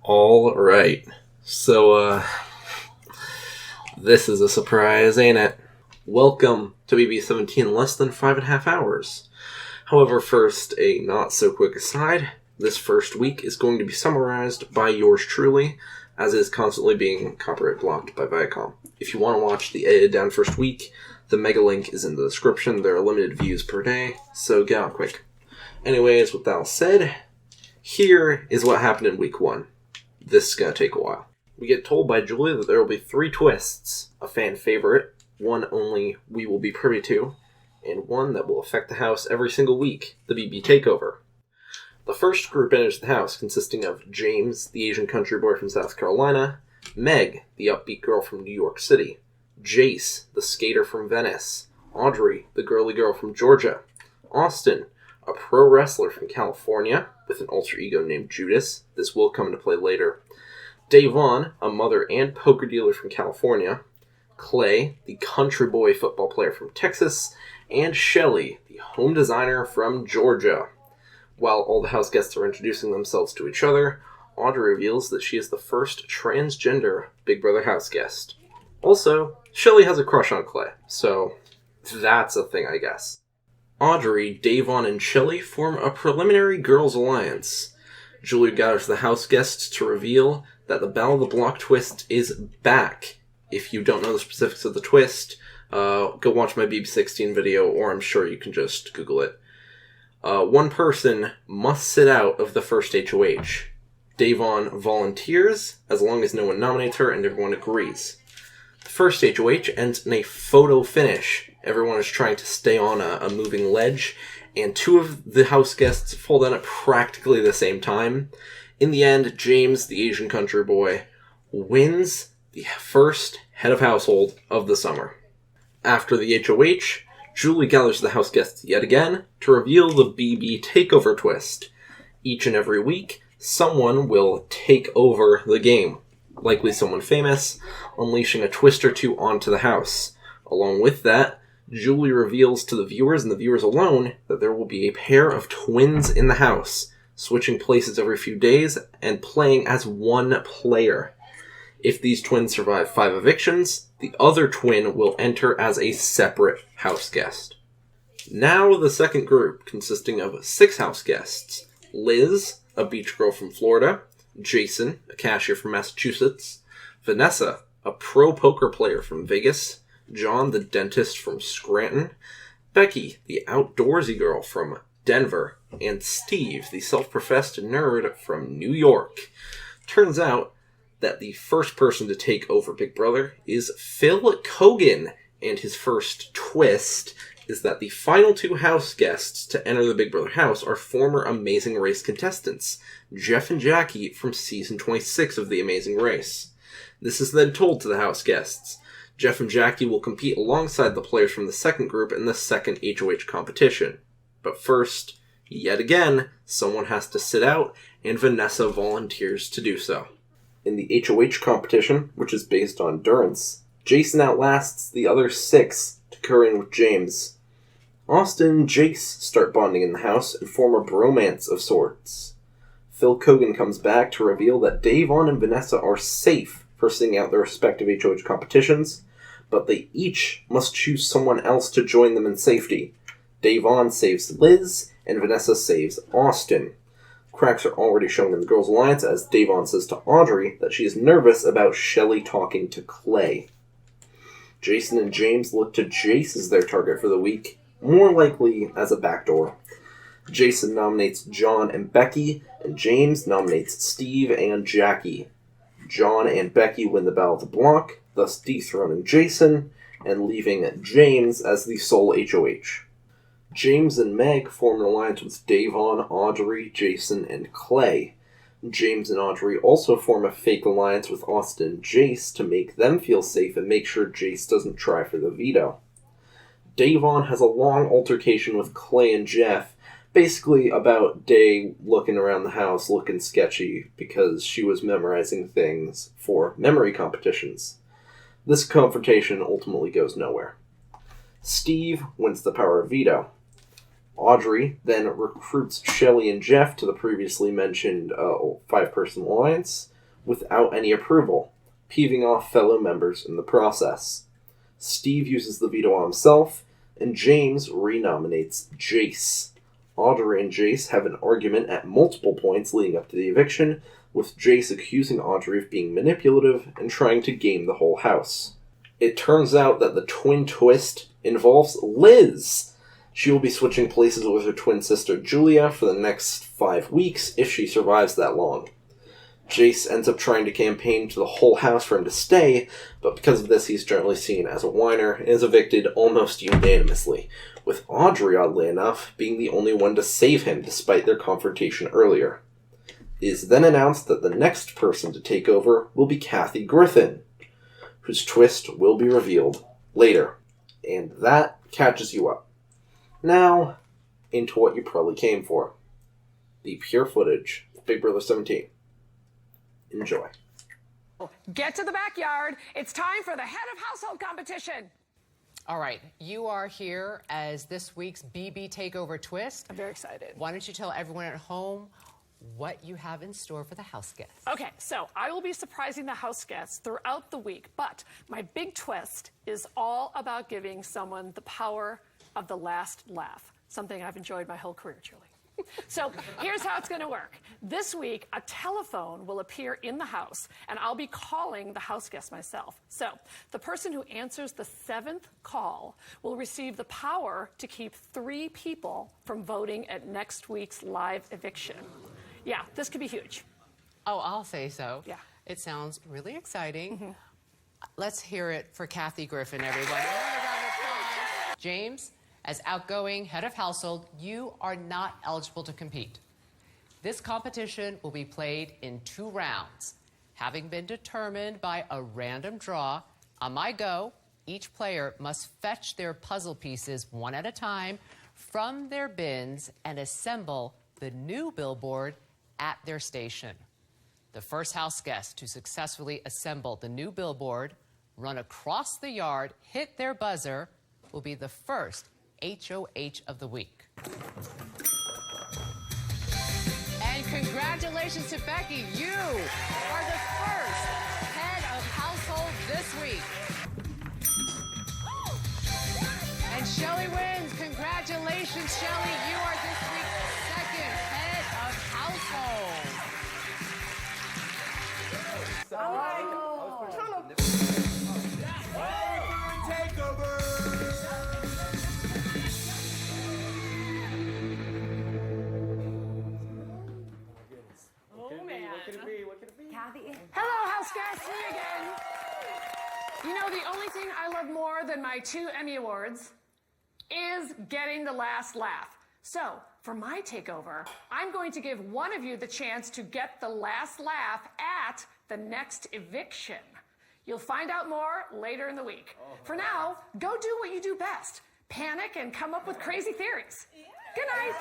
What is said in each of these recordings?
All right. So, this is a surprise, ain't it? Welcome to BB17 in less than 5.5 hours. However, first, a not-so-quick aside. This first week is going to be summarized by yours truly, as is constantly being copyright blocked by Viacom. If you want to watch the edited down first week, the mega link is in the description. There are limited views per day, so get on quick. Anyways, with that all said, here is what happened in week 1. This is going to take a while. We get told by Julia that there will be 3 twists, a fan favorite, one only we will be privy to, and one that will affect the house every single week, the BB Takeover. The first group enters the house, consisting of James, the Asian country boy from South Carolina, Meg, the upbeat girl from New York City, Jace, the skater from Venice, Audrey, the girly girl from Georgia, Austin, a pro wrestler from California, with an alter ego named Judas. This will come into play later. Davon, a mother and poker dealer from California. Clay, the country boy football player from Texas. And Shelly, the home designer from Georgia. While all the house guests are introducing themselves to each other, Audrey reveals that she is the first transgender Big Brother house guest. Also, Shelly has a crush on Clay, so that's a thing, I guess. Audrey, Davon, and Shelly form a preliminary girls' alliance. Julia gathers the house guests to reveal that the Battle of the Block twist is back. If you don't know the specifics of the twist, go watch my BB16 video, or I'm sure you can just Google it. One person must sit out of the first HOH. Davon volunteers, as long as no one nominates her and everyone agrees. The first HOH ends in a photo finish. Everyone is trying to stay on a moving ledge, and 2 of the house guests fall down at practically the same time. In the end, James, the Asian country boy, wins the first head of household of the summer. After the HOH, Julie gathers the house guests yet again to reveal the BB Takeover twist. Each and every week, someone will take over the game, likely someone famous, unleashing a twist or 2 onto the house. Along with that, Julie reveals to the viewers and the viewers alone that there will be a pair of twins in the house, switching places every few days and playing as one player. If these twins survive 5 evictions, the other twin will enter as a separate house guest. Now the second group, consisting of 6 house guests. Liz, a beach girl from Florida. Jason, a cashier from Massachusetts. Vanessa, a pro poker player from Vegas. John, the dentist from Scranton. Becky, the outdoorsy girl from Denver. And Steve, the self-professed nerd from New York. Turns out that the first person to take over Big Brother is Phil Kogan, and his first twist is that the final 2 house guests to enter the Big Brother house are former Amazing Race contestants, Jeff and Jackie from season 26 of The Amazing Race. This is then told to the house guests. Jeff and Jackie will compete alongside the players from the second group in the second HOH competition. But first, yet again, someone has to sit out, and Vanessa volunteers to do so. In the HOH competition, which is based on endurance, Jason outlasts the other 6 to concur in with James. Austin and Jace start bonding in the house and form a bromance of sorts. Phil Kogan comes back to reveal that Davon and Vanessa are safe for sitting out their respective HOH competitions, but they each must choose someone else to join them in safety. Davon saves Liz, and Vanessa saves Austin. Cracks are already shown in the Girls' Alliance as Davon says to Audrey that she is nervous about Shelly talking to Clay. Jason and James look to Jace as their target for the week, more likely as a backdoor. Jason nominates John and Becky, and James nominates Steve and Jackie. John and Becky win the Battle of the Block, thus dethroning Jason, and leaving James as the sole HOH. James and Meg form an alliance with Davon, Audrey, Jason, and Clay. James and Audrey also form a fake alliance with Austin and Jace to make them feel safe and make sure Jace doesn't try for the veto. Davon has a long altercation with Clay and Jeff, basically about Day looking around the house looking sketchy because she was memorizing things for memory competitions. This confrontation ultimately goes nowhere. Steve wins the power of veto. Audrey then recruits Shelly and Jeff to the previously mentioned 5-person alliance. without any approval, peeving off fellow members in the process. Steve uses the veto on himself, and James renominates Jace. Audrey and Jace have an argument at multiple points leading up to the eviction, with Jace accusing Audrey of being manipulative and trying to game the whole house. It turns out that the twin twist involves Liz. She will be switching places with her twin sister Julia for the next 5 weeks if she survives that long. Jace ends up trying to campaign to the whole house for him to stay, but because of this he's generally seen as a whiner and is evicted almost unanimously, with Audrey, oddly enough, being the only one to save him despite their confrontation earlier. It is then announced that the next person to take over will be Kathy Griffin, whose twist will be revealed later, and that catches you up. Now, into what you probably came for. The pure footage of Big Brother 17. Enjoy. Get to the backyard. It's time for the head of household competition. All right, you are here as this week's BB Takeover Twist. I'm very excited. Why don't you tell everyone at home what you have in store for the house guests? Okay, so I will be surprising the house guests throughout the week, but my big twist is all about giving someone the power of the last laugh, something I've enjoyed my whole career, Julie. So here's how it's going to work. This week, a telephone will appear in the house, and I'll be calling the house guest myself. So the person who answers the 7th call will receive the power to keep 3 people from voting at next week's live eviction. Yeah, this could be huge. Oh, I'll say so. Yeah. It sounds really exciting. Mm-hmm. Let's hear it for Kathy Griffin, everyone. James, as outgoing head of household, you are not eligible to compete. This competition will be played in 2 rounds, having been determined by a random draw. On my go, each player must fetch their puzzle pieces one at a time from their bins and assemble the new billboard at their station. The first house guest to successfully assemble the new billboard, run across the yard, hit their buzzer, will be the first HOH of the week. And congratulations to Becky. You are the first head of household this week. And Shelley wins. Congratulations, Shelley. You are this week's second head of household. Hello, house guests, me again. You know, the only thing I love more than my 2 Emmy Awards is getting the last laugh. So, for my takeover, I'm going to give one of you the chance to get the last laugh at the next eviction. You'll find out more later in the week. For now, go do what you do best. Panic and come up with crazy theories. Good night.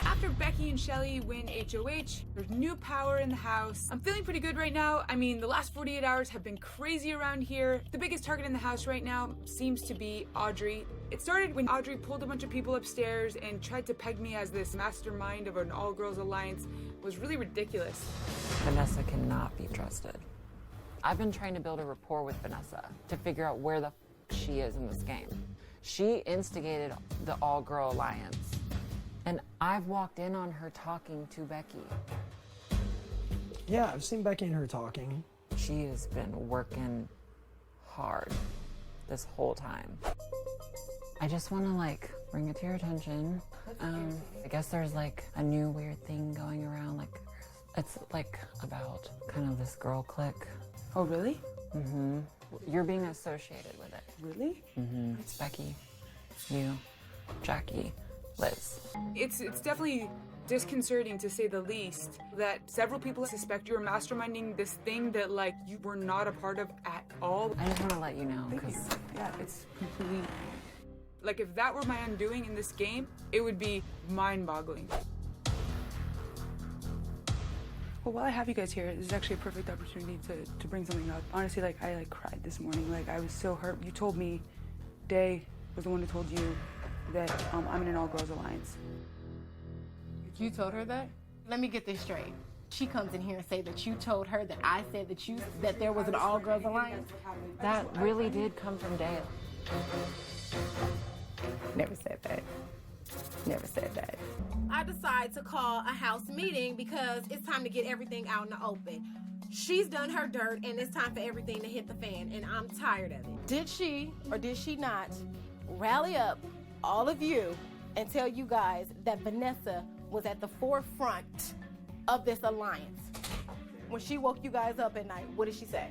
After Becky and Shelley win HOH, there's new power in the house. I'm feeling pretty good right now. I mean, the last 48 hours have been crazy around here. The biggest target in the house right now seems to be Audrey. It started when Audrey pulled a bunch of people upstairs and tried to peg me as this mastermind of an all-girls alliance. It was really ridiculous. Vanessa cannot be trusted. I've been trying to build a rapport with Vanessa to figure out where the she is in this game. She instigated the all-girl alliance, and I've walked in on her talking to Becky. Yeah, I've seen Becky and her talking. She has been working hard this whole time. I just want to, bring it to your attention. I guess there's, a new weird thing going around, it's, about kind of this girl clique. Oh, really? Mm-hmm. You're being associated with it. Really? Mm-hmm. It's Becky, you, Jackie, Liz. It's definitely disconcerting, to say the least, that several people suspect you're masterminding this thing that, you were not a part of at all. I just want to let you know, because... Yeah, it's completely... if that were my undoing in this game, it would be mind-boggling. Well, while I have you guys here, this is actually a perfect opportunity to bring something up. Honestly, I cried this morning. I was so hurt. You told me, Day was the one who told you that I'm in an all-girls alliance. You told her that? Let me get this straight. She comes in here and say that you told her that I said that there was an all-girls alliance. That really did come from Dale. Never said that. Never said that. I decide to call a house meeting because it's time to get everything out in the open. She's done her dirt and it's time for everything to hit the fan, and I'm tired of it. Did she or did she not rally up all of you and tell you guys that Vanessa was at the forefront of this alliance? When she woke you guys up at night, what did she say?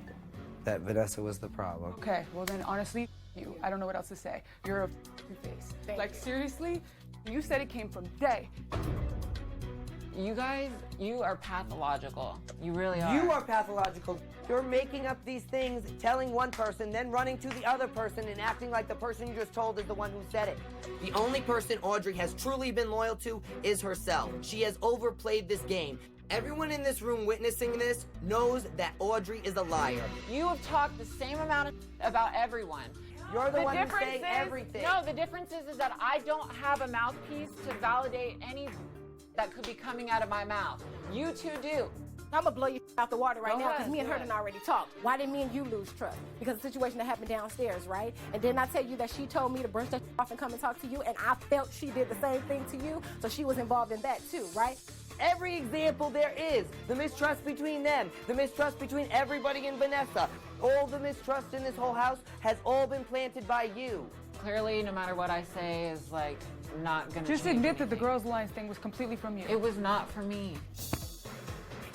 That Vanessa was the problem. Okay, well then honestly, you. I don't know what else to say. You're a face. Like seriously, you said it came from Day. You guys, you are pathological. You really are. You are pathological. You're making up these things, telling one person, then running to the other person and acting like the person you just told is the one who said it. The only person Audrey has truly been loyal to is herself. She has overplayed this game. Everyone in this room witnessing this knows that Audrey is a liar. You have talked the same amount about everyone. You're the one who's saying everything. No, the difference is that I don't have a mouthpiece to validate any that could be coming out of my mouth. You two do. I'm gonna blow you out the water right Go now because ahead, me and do her it. done already talked. Why did me and you lose trust? Because of the situation that happened downstairs, right? And didn't I tell you that she told me to brush that off and come and talk to you, and I felt she did the same thing to you, so she was involved in that too, right? Every example there is. The mistrust between them. The mistrust between everybody and Vanessa. All the mistrust in this whole house has all been planted by you. Clearly, no matter what I say is like not gonna Just change admit that the anything. Girls Alliance thing was completely from you. It was not for me.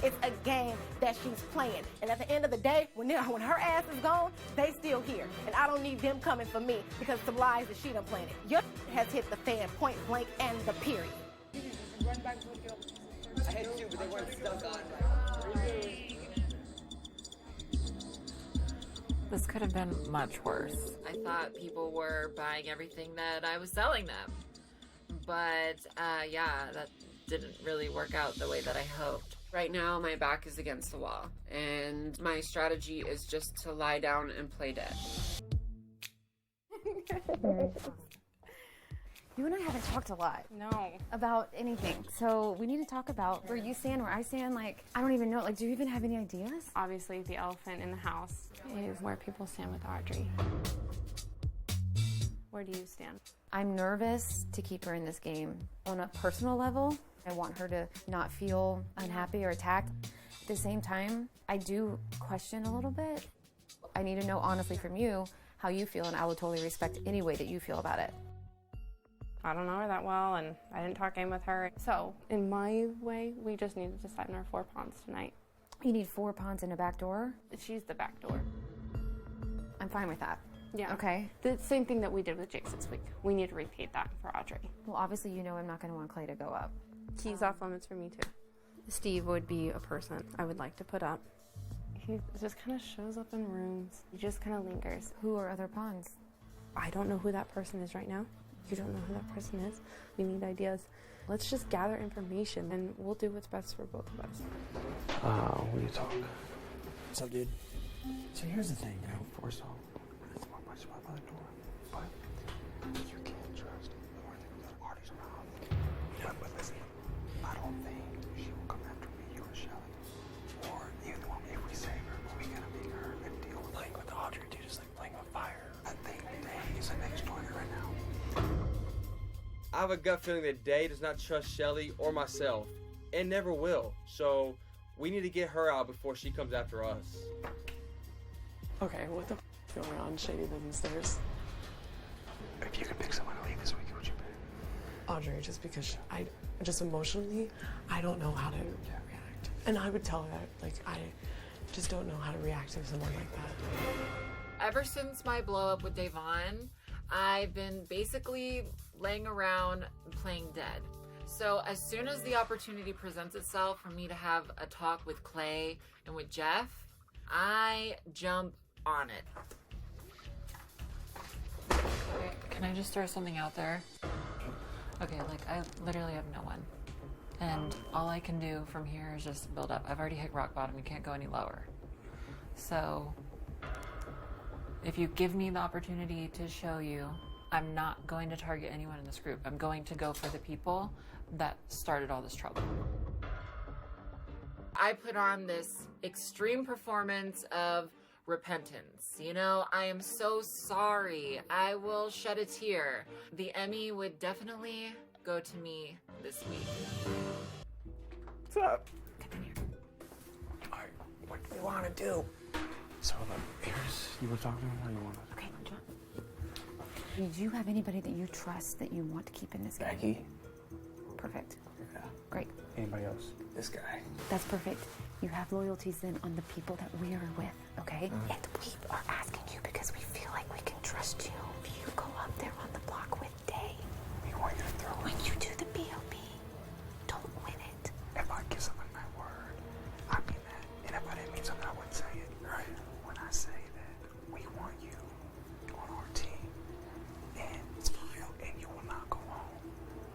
It's a game that she's playing. And at the end of the day, when her ass is gone, they still here. And I don't need them coming for me because some lies that she done planted. Your has hit the fan point blank and the period. I had two, but they weren't stuck on. This could have been much worse. I thought people were buying everything that I was selling them. But yeah, that didn't really work out the way that I hoped. Right now, my back is against the wall, and my strategy is just to lie down and play dead. You and I haven't talked a lot. No. About anything. So we need to talk about where you stand, where I stand. Like, I don't even know. Like, do you even have any ideas? Obviously, the elephant in the house is where people stand with Audrey. Where do you stand? I'm nervous to keep her in this game. On a personal level, I want her to not feel unhappy or attacked. At the same time, I do question a little bit. I need to know honestly from you how you feel, and I will totally respect any way that you feel about it. I don't know her that well, and I didn't talk game with her. So, in my way, we just need to decide on our 4 pawns tonight. You need 4 pawns and a back door? She's the back door. I'm fine with that. Yeah. Okay. The same thing that we did with Jake this week. We need to repeat that for Audrey. Well, obviously, you know I'm not going to want Clay to go up. Keys off limits for me, too. Steve would be a person I would like to put up. He just kind of shows up in rooms. He just kind of lingers. Who are other pawns? I don't know who that person is right now. You don't know who that person is. We need ideas. Let's just gather information, and we'll do what's best for both of us. When you talk. What's up, dude? So here's the thing, you know, first off, it's my place by the door, but you can't trust the one thing that Artie's around. Yeah, but listen, I don't think she will come after me or Shelly, or either one if we save her, but we gotta make her and deal with playing with Audrey, dude, just like playing with fire. I think Day is the next target right now. I have a gut feeling that Day does not trust Shelly or myself, and never will. So we need to get her out before she comes after us. Okay, what the f is going on? Shady living stairs. If you could pick someone to leave this week, who would you pick? Audrey, just because I just emotionally, I don't know how to react. And I would tell her that, like, I just don't know how to react to someone like that. Ever since my blow up with Davon, I've been basically laying around playing dead. So as soon as the opportunity presents itself for me to have a talk with Clay and with Jeff, I jump on it. Okay, can I just throw something out there? Okay, like I literally have no one. And all I can do from here is just build up. I've already hit rock bottom and can't go any lower. So if you give me the opportunity to show you, I'm not going to target anyone in this group. I'm going to go for the people that started all this trouble. I put on this extreme performance of repentance. You know, I am so sorry. I will shed a tear. The Emmy would definitely go to me this week. What's up? Alright, what do you want to do? So, you were talking about what you want to do. Okay, John. Do you have anybody that you trust that you want to keep in this game? Becky? Perfect. Yeah. Great. Anybody else? This guy. That's perfect. You have loyalties then on the people that we are with, okay? And we are asking you because we feel like we can trust you. If you go up there on the block with Day, We want you to throw when you do the B.O.B., don't win it. If I give someone my word, I mean that. And if I didn't mean something, I wouldn't say it. Right? When I say that we want you on our team, and it's for real, and you will not go home.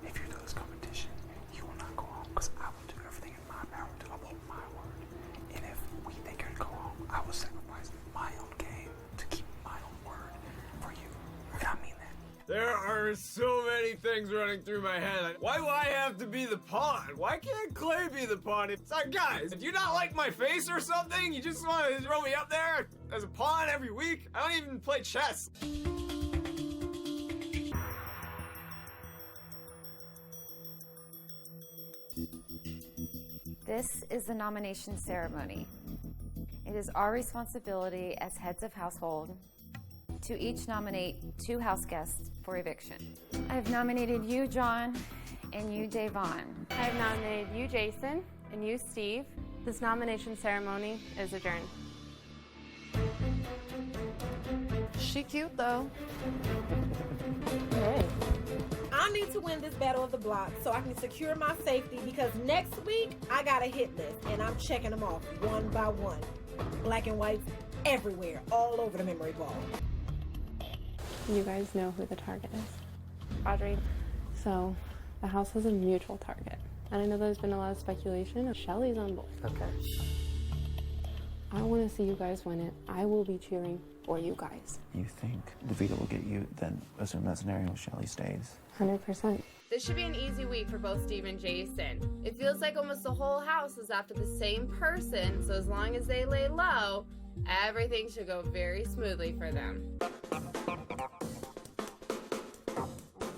If you do this competition, you will not go home. Because I will do everything in my power to uphold my word. And if we think you're going to go home, I will sacrifice my own game to keep my own word for you. And I mean that. There are so many things running through my head. Why do I have to be the pawn? Why can't Clay be the pawn? It's like, guys, do you not like my face or something? You just want to throw me up there as a pawn every week? I don't even play chess. This is the nomination ceremony. It is our responsibility as heads of household to each nominate 2 house guests for eviction. I have nominated you, John, and you, Davon. I have nominated you, Jason, and you, Steve. This nomination ceremony is adjourned. She cute, though. Hey. I need to win this battle of the block so I can secure my safety because next week I got a hit list and I'm checking them off one by one. Black and whites everywhere, all over the memory ball. You guys know who the target is. Audrey. So, the house has a mutual target. And I know there's been a lot of speculation. Shelly's on board. Okay. I want to see you guys win it. I will be cheering for you guys. You think DeVito will get you, then assume that scenario Shelly stays. 100%. This should be an easy week for both Steve and Jason. It feels like almost the whole house is after the same person, so as long as they lay low, everything should go very smoothly for them.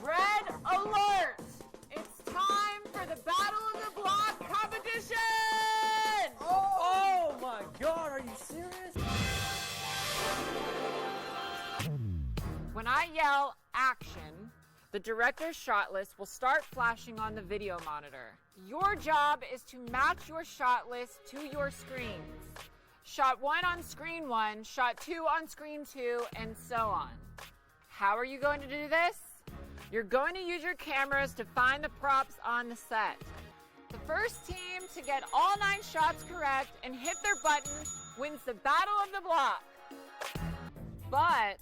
Red alert! It's time for the Battle of the Block competition! Oh my god, are you serious? When I yell action, the director's shot list will start flashing on the video monitor. Your job is to match your shot list to your screens. Shot 1 on screen 1, shot 2 on screen 2, and so on. How are you going to do this? You're going to use your cameras to find the props on the set. The first team to get all 9 shots correct and hit their button wins the Battle of the Block. But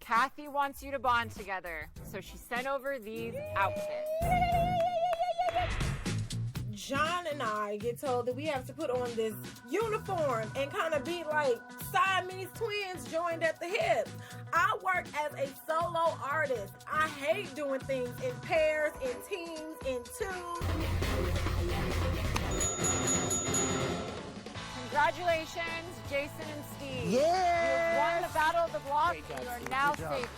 Kathy wants you to bond together, so she sent over these outfits. John and I get told that we have to put on this uniform and kind of be like Siamese twins joined at the hip. I work as a solo artist. I hate doing things in pairs, in teams, in twos. Congratulations, Jason and Steve. Yeah! You have won the Battle of the Block. You are now safe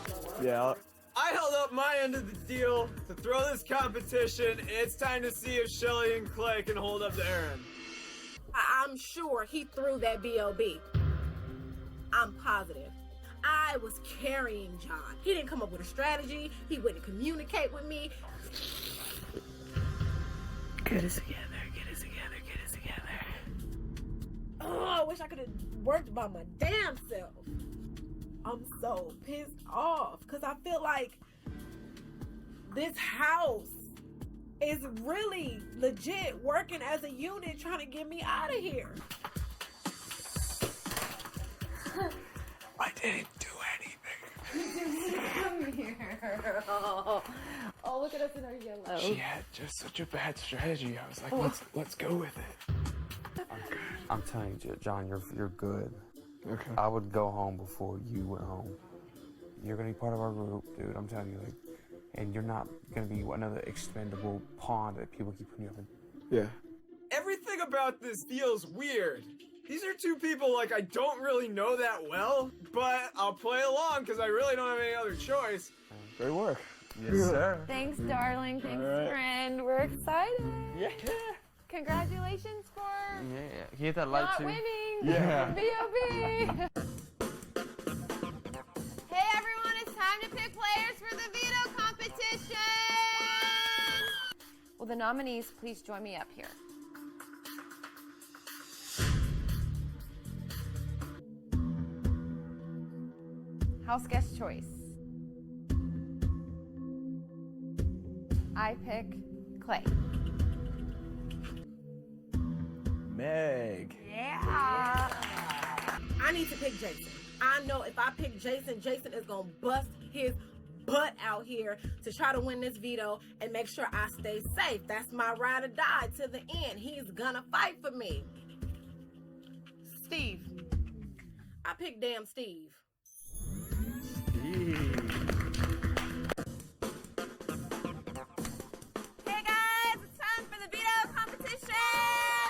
this week. Yeah. I held up my end of the deal to throw this competition. It's time to see if Shelly and Clay can hold up to Aaron. I'm sure he threw that B.O.B. I'm positive. I was carrying John. He didn't come up with a strategy. He wouldn't communicate with me. Get us together, get us together, get us together. Oh, I wish I could have worked by my damn self. I'm so pissed off because I feel like this house is really legit working as a unit trying to get me out of here. I didn't do anything. Come here. Oh, look at us in our yellow. She had just such a bad strategy. I was like, let's go with it. I'm good. I'm telling you, John, you're good. Okay. I would go home before you went home. You're gonna be part of our group, dude. I'm telling you, like, and you're not gonna be another expendable pawn that people keep putting you up in. Yeah. Everything about this feels weird. These are two people like I don't really know that well, but I'll play along because I really don't have any other choice. Great work. Yes, sir. Thanks, darling. Thanks, All right. friend. We're excited. Yeah. Congratulations for Yeah. Can you hit that light not too? winning. Yeah. VOB. Hey everyone, it's time to pick players for the veto competition! Will the nominees please join me up here? House guest choice. I pick Clay. Meg. Yeah. I need to pick Jason. I know if I pick Jason, Jason is gonna bust his butt out here to try to win this veto and make sure I stay safe. That's my ride or die to the end. He's gonna fight for me. Steve. I picked damn Steve. Hey guys, it's time for the veto competition!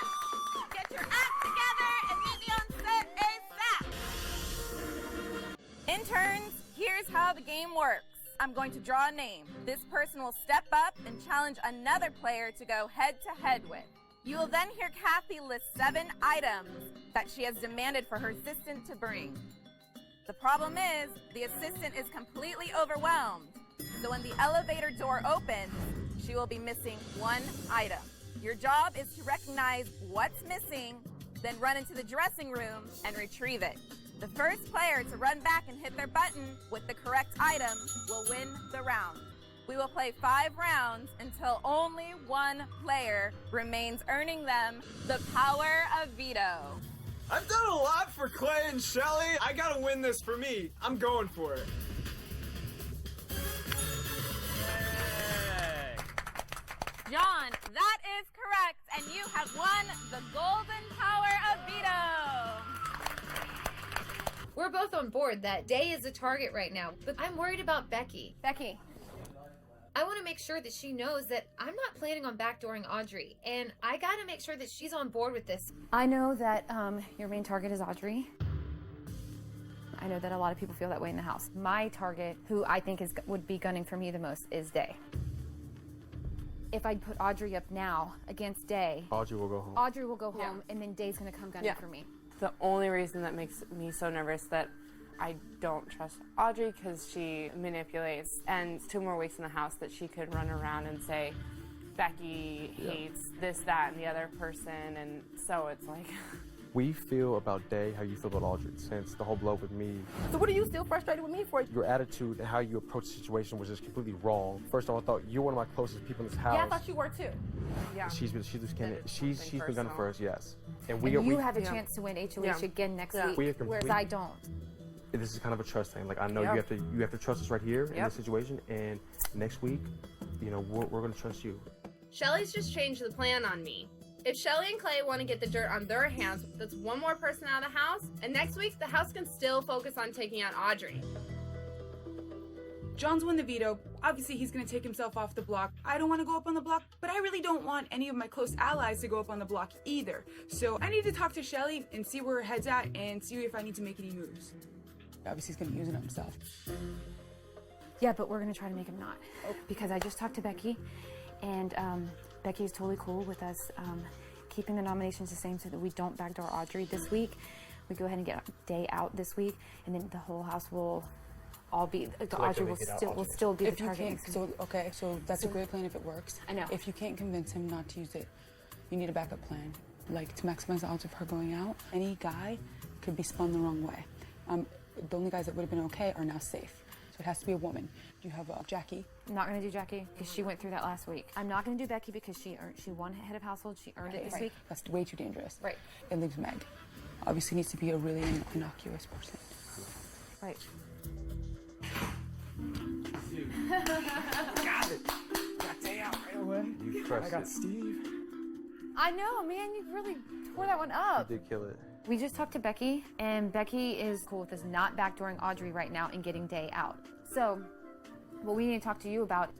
Get your act together and meet me on set ASAP! Interns, here's how the game works. I'm going to draw a name. This person will step up and challenge another player to go head to head with. You will then hear Kathy list 7 items that she has demanded for her assistant to bring. The problem is, the assistant is completely overwhelmed. So when the elevator door opens, she will be missing 1 item. Your job is to recognize what's missing, then run into the dressing room and retrieve it. The first player to run back and hit their button with the correct item will win the round. We will play 5 rounds until only 1 player remains, earning them the power of veto. I've done a lot for Clay and Shelly. I gotta win this for me. I'm going for it. John, that is correct, and you have won the golden power of veto. We're both on board that Day is a target right now, but I'm worried about Becky. Becky. I want to make sure that she knows that I'm not planning on backdooring Audrey, and I gotta make sure that she's on board with this. I know that your main target is Audrey. I know that a lot of people feel that way in the house. My target, who I think would be gunning for me the most, is Day. If I put Audrey up now against Day, Audrey will go home. Audrey will go home, and then Day's gonna come gunning for me. The only reason that makes me so nervous that I don't trust Audrey because she manipulates, and 2 more weeks in the house that she could run around and say Becky hates this, that, and the other person, and so it's like... We feel about Day how you feel about Audrey since the whole blow with me. So what are you still frustrated with me for? Your attitude and how you approach the situation was just completely wrong. First of all, I thought you're one of my closest people in this house. Yeah, I thought you were too. Yeah. She's been gunning for us, yes. And you have a chance to win HOH again next week, whereas I don't. This is kind of a trust thing. Like I know you have to trust us right here in this situation, and next week, you know, we're gonna trust you. Shelly's just changed the plan on me. If Shelly and Clay want to get the dirt on their hands, that's 1 more person out of the house, and next week the house can still focus on taking out Audrey. John's won the veto. Obviously, he's going to take himself off the block. I don't want to go up on the block, but I really don't want any of my close allies to go up on the block either. So I need to talk to Shelly and see where her head's at and see if I need to make any moves. Obviously, he's going to use it on himself. Yeah, but we're going to try to make him not. Because I just talked to Becky, and Becky is totally cool with us keeping the nominations the same so that we don't backdoor Audrey this week. We go ahead and get Day out this week, and then the whole house will all be, Audrey will still be the target. So that's a great plan if it works. I know. If you can't convince him not to use it, you need a backup plan, like to maximize the odds of her going out. Any guy could be spun the wrong way. The only guys that would have been okay are now safe. So it has to be a woman. You have Jackie. I'm not going to do Jackie because she went through that last week. I'm not going to do Becky because she won head of household. She earned it this week. That's way too dangerous. Right. It leaves Meg. Obviously needs to be a really innocuous person. Right. Got it. Got Day out right away. You crushed I got it. Steve. I know, man. You really tore that one up. You did kill it. We just talked to Becky, and Becky is cool with us not backdooring Audrey right now and getting Day out. So, what we need to talk to you about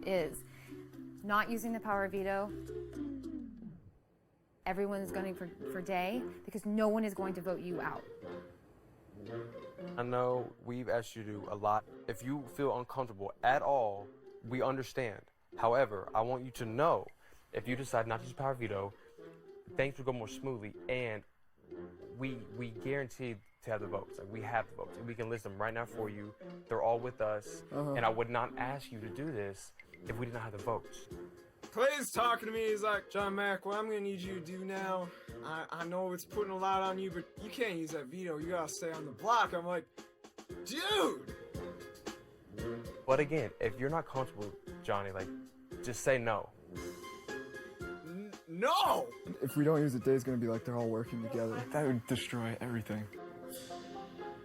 is not using the power of veto Everyone's gunning for Day because no one is going to vote you out. I know we've asked you to do a lot. If you feel uncomfortable at all, we understand. However, I want you to know, if you decide not to use power veto, things will go more smoothly, and we guarantee to have the votes. Like, we have the votes. We can list them right now for you. They're all with us, and I would not ask you to do this if we did not have the votes. Clay's talking to me. He's like, John Mack, what I'm gonna need you to do now, I know it's putting a lot on you, but you can't use that veto. You gotta stay on the block. I'm like, dude! But again, if you're not comfortable, Johnny, like, just say no. No! If we don't use it, Day's gonna be like they're all working together. That would destroy everything.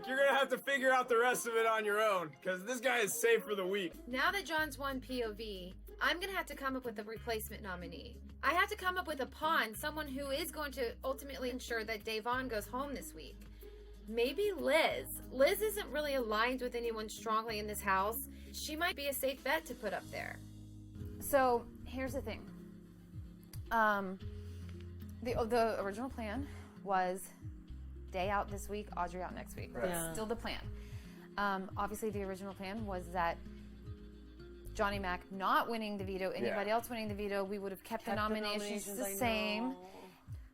You're gonna have to figure out the rest of it on your own, because this guy is safe for the week. Now that John's won POV, I'm gonna have to come up with a replacement nominee. I have to come up with a pawn, someone who is going to ultimately ensure that Davon goes home this week. Maybe Liz. Liz isn't really aligned with anyone strongly in this house. She might be a safe bet to put up there. So here's the thing. The original plan was Day out this week, Audrey out next week. Right. That's still the plan. Obviously, the original plan was that Johnny Mac not winning the veto, anybody else winning the veto, we would have kept the nominations the same.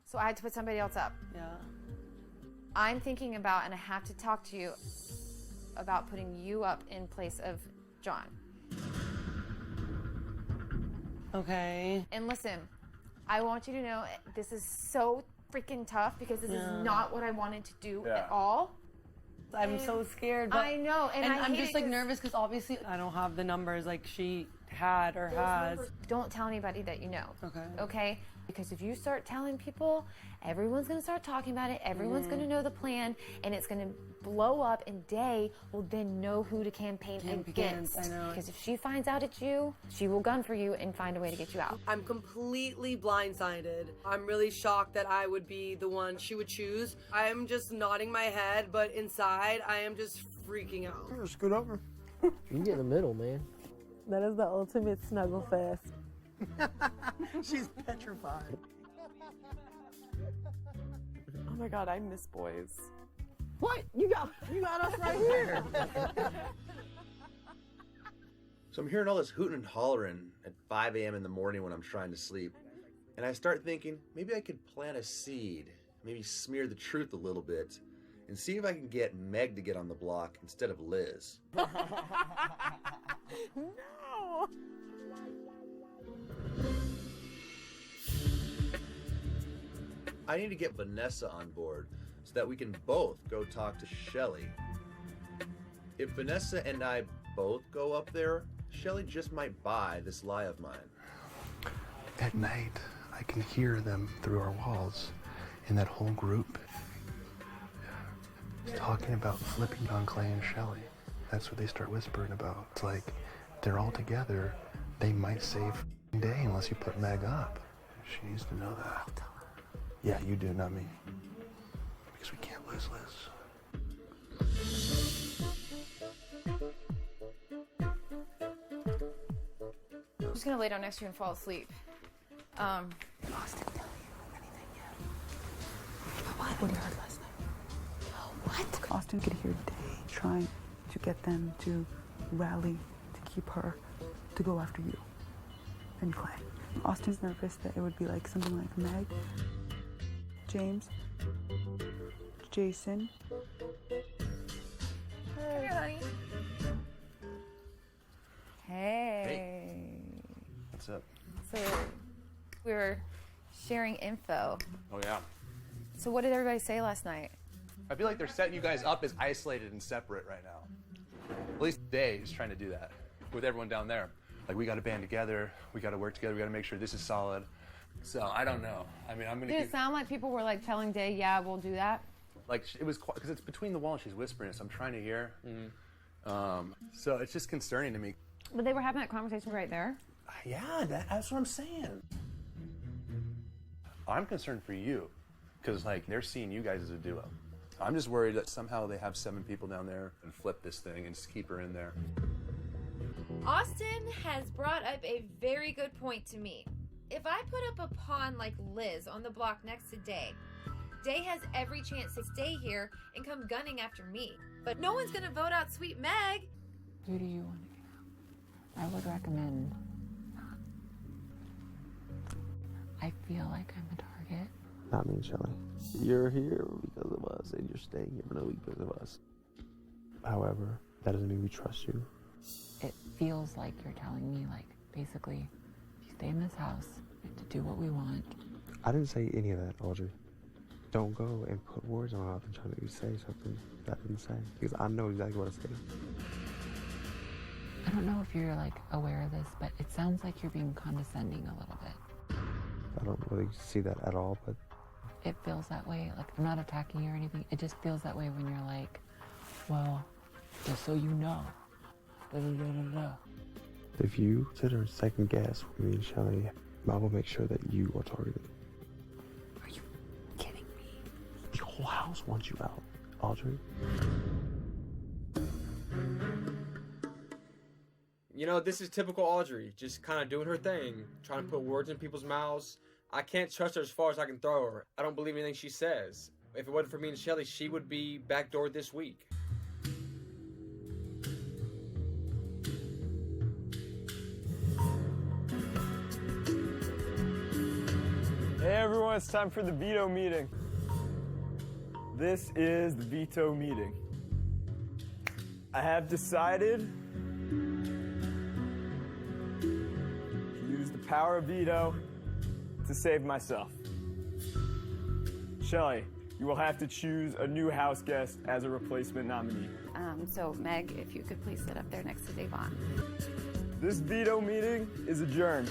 So I had to put somebody else up. Yeah. I'm thinking about, and I have to talk to you about putting you up in place of John. Okay. And listen, I want you to know this is so freaking tough because this is not what I wanted to do at all. I'm so scared. But, I know, and I'm just like nervous because obviously I don't have the numbers like she had or has. Don't tell anybody that you know. Okay. Okay? Because if you start telling people, everyone's going to start talking about it, everyone's going to know the plan, and it's going to blow up, and Day will then know who to campaign against. I know. Because if she finds out it's you, she will gun for you and find a way to get you out. I'm completely blindsided. I'm really shocked that I would be the one she would choose. I am just nodding my head, but inside I am just freaking out. Scoot over. You can get in the middle, man. That is the ultimate snuggle fest. She's petrified. Oh my god, I miss boys. What? You got us right here. So I'm hearing all this hooting and hollering at 5 a.m. in the morning when I'm trying to sleep. And I start thinking, maybe I could plant a seed, maybe smear the truth a little bit, and see if I can get Meg to get on the block instead of Liz. No! I need to get Vanessa on board so that we can both go talk to Shelly. If Vanessa and I both go up there, Shelly just might buy this lie of mine. At night, I can hear them through our walls, in that whole group, talking about flipping on Clay and Shelly. That's what they start whispering about. It's like, they're all together, they might save Day unless you put Meg up. She needs to know that. I'll tell her. Yeah, you do, not me. Because we can't lose Liz. I'm just going to lay down next to you and fall asleep. Austin tell you anything yet? What you heard last night? What? Austin could hear Day trying to get them to rally to keep her to go after you and Clay. Austin's nervous that it would be like something like Meg, James, Jason. Come here, honey. Hey. What's up? So we were sharing info. Oh, yeah. So what did everybody say last night? I feel like they're setting you guys up as isolated and separate right now. At least Day is trying to do that with everyone down there. Like, we got to band together, we got to work together, we got to make sure this is solid. So, I don't know. I mean, I'm going to Did it sound like people were like telling Day, yeah, we'll do that? Like, it was, because it's between the wall and she's whispering it, so I'm trying to hear. So, it's just concerning to me. But they were having that conversation right there. Yeah, that's what I'm saying. I'm concerned for you, because, like, they're seeing you guys as a duo. I'm just worried that somehow they have 7 people down there and flip this thing and just keep her in there. Austin has brought up a very good point to me. If I put up a pawn like Liz on the block next to Day, Day has every chance to stay here and come gunning after me. But no one's gonna vote out Sweet Meg. Who do you want to get out? I would recommend. I feel like I'm a target. Not me, Shelly. You're here because of us, and you're staying here for no because of us. However, that doesn't mean we trust you. It feels like you're telling me, like, basically, if you stay in this house, we have to do what we want. I didn't say any of that, Audrey. Don't go and put words in my mouth and try to make me say something that I didn't say, because I know exactly what I said. I don't know if you're, like, aware of this, but it sounds like you're being condescending a little bit. I don't really see that at all, but It feels that way. Like, I'm not attacking you or anything. It just feels that way when you're like, well, just so you know. Da, da, da, da, da. if you consider second guess me and Shelly, I will make sure that you are targeted. Are you kidding me? The whole house wants you out, Audrey. You know, this is typical Audrey, just kind of doing her thing, trying to put words in people's mouths. I can't trust her as far as I can throw her. I don't believe anything she says. If it wasn't for me and Shelly, she would be backdoored this week. Hey everyone, it's time for the veto meeting. This is the veto meeting. I have decided to use the power of veto to save myself. Shelly, you will have to choose a new house guest as a replacement nominee. So Meg, if you could please sit up there next to Davon. This veto meeting is adjourned.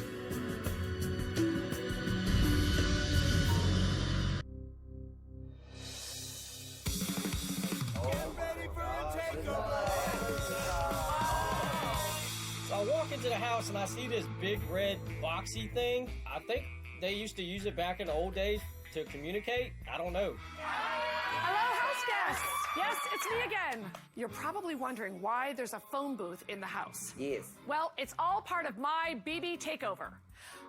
So I walk into the house and I see this big red boxy thing. I think they used to use it back in the old days to communicate. I don't know. Hello, house guests. Yes, it's me again. You're probably wondering why there's a phone booth in the house. Yes. Well, it's all part of my BB takeover.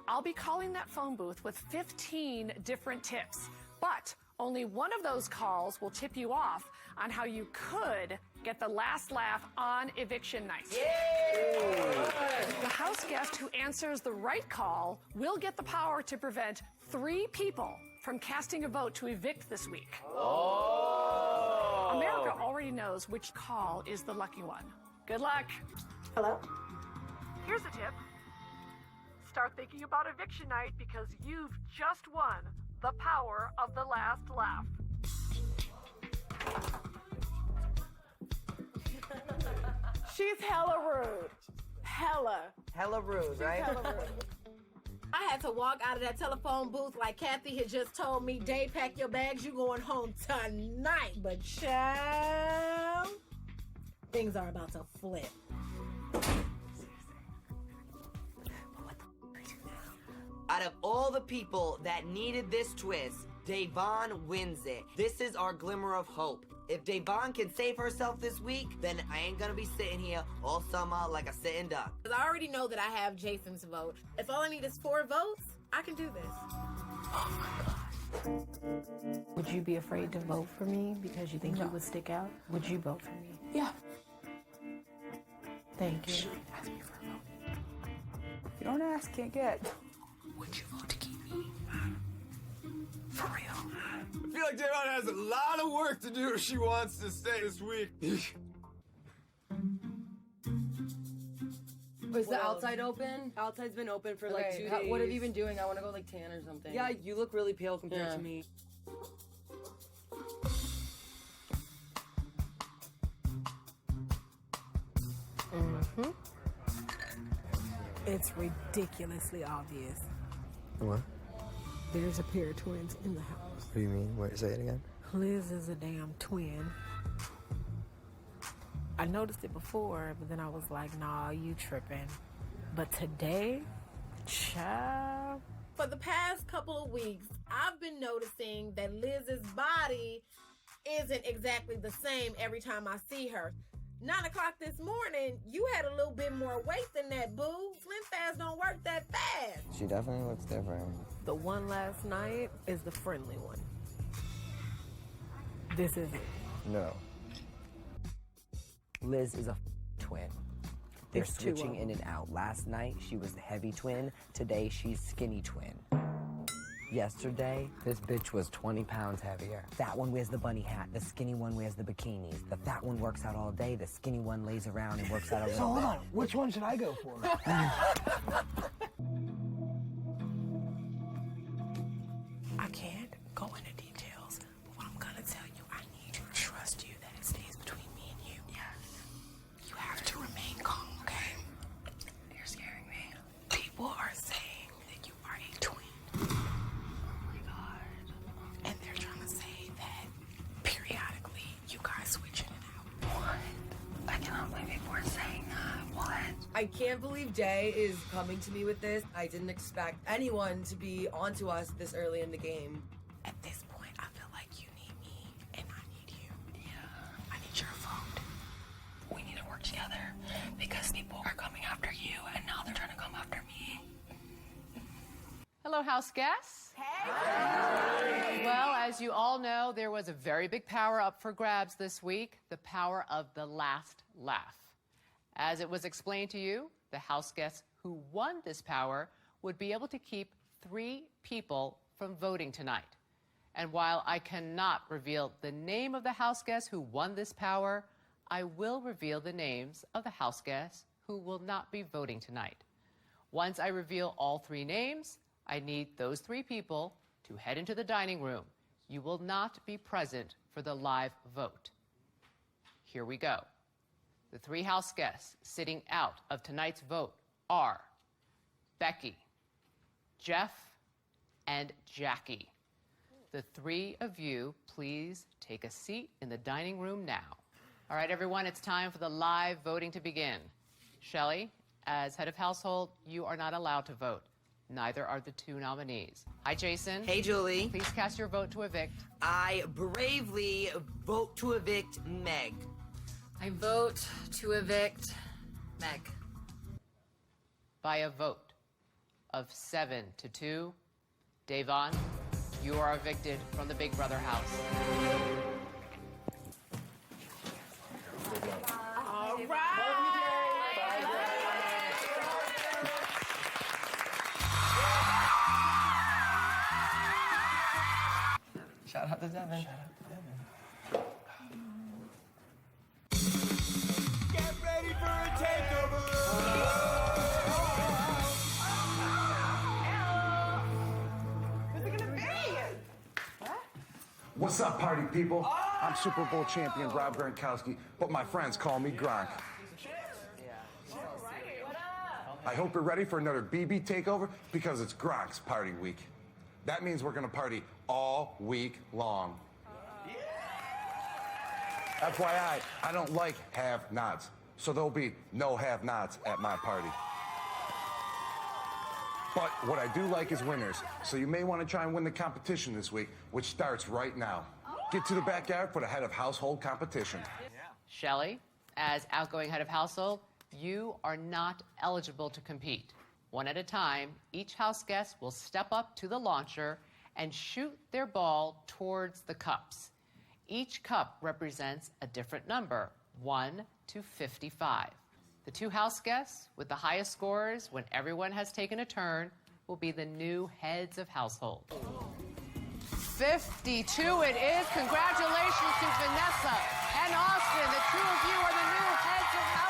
I'll be calling that phone booth with 15 different tips, but only one of those calls will tip you off on how you could get the last laugh on eviction night. The house guest who answers the right call will get the power to prevent 3 people from casting a vote to evict this week. America already knows which call is the lucky one. Good luck. Hello? Here's a tip. Start thinking about eviction night because you've just won the power of the last laugh. She's hella rude. Hella rude, right? Hella rude. I had to walk out of that telephone booth like Kathy had just told me, Day, pack your bags, you going home tonight. But child, things are about to flip. Out of all the people that needed this twist, Davon wins it. This is our glimmer of hope. If Davon can save herself this week, then I ain't gonna be sitting here all summer like a sitting duck. Because I already know that I have Jason's vote. If all I need is 4 votes, I can do this. Would you be afraid to vote for me because you think you would stick out? Would you vote for me? Yeah. Thank you. Ask me for a vote. If you don't ask, can't get. Would you vote to keep me? For real. I feel like Davon has a lot of work to do if she wants to stay this week. Is the outside open? Outside's been open for like 2 days. What have you been doing? I want to go like tan or something. Yeah, you look really pale compared Yeah. to me. Mm-hmm. It's ridiculously obvious. What? There's a pair of twins in the house. What do you mean? Wait, say it again. Liz is a damn twin. I noticed it before, but then I was like, nah, you tripping. But today, child. For the past couple of weeks, I've been noticing that Liz's body isn't exactly the same every time I see her. 9 o'clock this morning, you had a little bit more weight than that, boo. Slim Fast don't work that fast. She definitely looks different. The one last night is the friendly one. This isn't. No. Liz is a twin. They're There's two of switching in them. and out. Last night, she was the heavy twin. Today, she's skinny twin. Yesterday, this bitch was 20 pounds heavier. That one wears the bunny hat. The skinny one wears the bikinis. The fat one works out all day. The skinny one lays around and works out a little So hold bit. on, which one should I go for? I can't go into details, but what I'm gonna tell you, I need you to trust you that it stays between me and you. Yes. You have to remain calm, okay? You're scaring me. People are saying that you are a twin. Oh my God. And they're trying to say that periodically you guys switch in and out. What? I cannot believe people are saying that. What? I can't believe Day is coming to me with this. I didn't expect anyone to be onto us this early in the game. At this point, I feel like you need me and I need you. Yeah. I need your vote. We need to work together because people are coming after you and now they're trying to come after me. Hello, house guests. Hey. Well, as you all know, there was a very big power up for grabs this week, the power of the last laugh. As it was explained to you, the house guests who won this power would be able to keep 3 people from voting tonight. And while I cannot reveal the name of the house guests who won this power, I will reveal the names of the house guests who will not be voting tonight. Once I reveal all 3 names, I need those 3 people to head into the dining room. You will not be present for the live vote. Here we go. The 3 house guests sitting out of tonight's vote are Becky, Jeff, and Jackie. The 3 of you, please take a seat in the dining room now. All right, everyone, it's time for the live voting to begin. Shelley, as head of household, you are not allowed to vote. Neither are the 2 nominees. Hi, Jason. Hey, Julie. Please cast your vote to evict. I bravely vote to evict Meg. I vote to evict Meg. By a vote of 7 to 2, Davon, you are evicted from the Big Brother house. All right. Shout out to Devin. Get ready for a takeover! Who's it gonna be? What's up, party people? I'm Super Bowl champion Rob Gronkowski, but my friends call me Gronk. I hope you're ready for another BB takeover because it's Gronk's party week. That means we're gonna party all week long. FYI, I don't like have-nots, so there'll be no have-nots at my party. But what I do like is winners, so you may want to try and win the competition this week, which starts right now. Get to the backyard for the head of household competition. Shelley, as outgoing head of household, you are not eligible to compete. One at a time, each house guest will step up to the launcher and shoot their ball towards the cups. Each cup represents a different number, 1 to 55. The 2 house guests with the highest scores when everyone has taken a turn will be the new heads of household. 52 it is. Congratulations to Vanessa and Austin. The 2 of you are the new heads of household.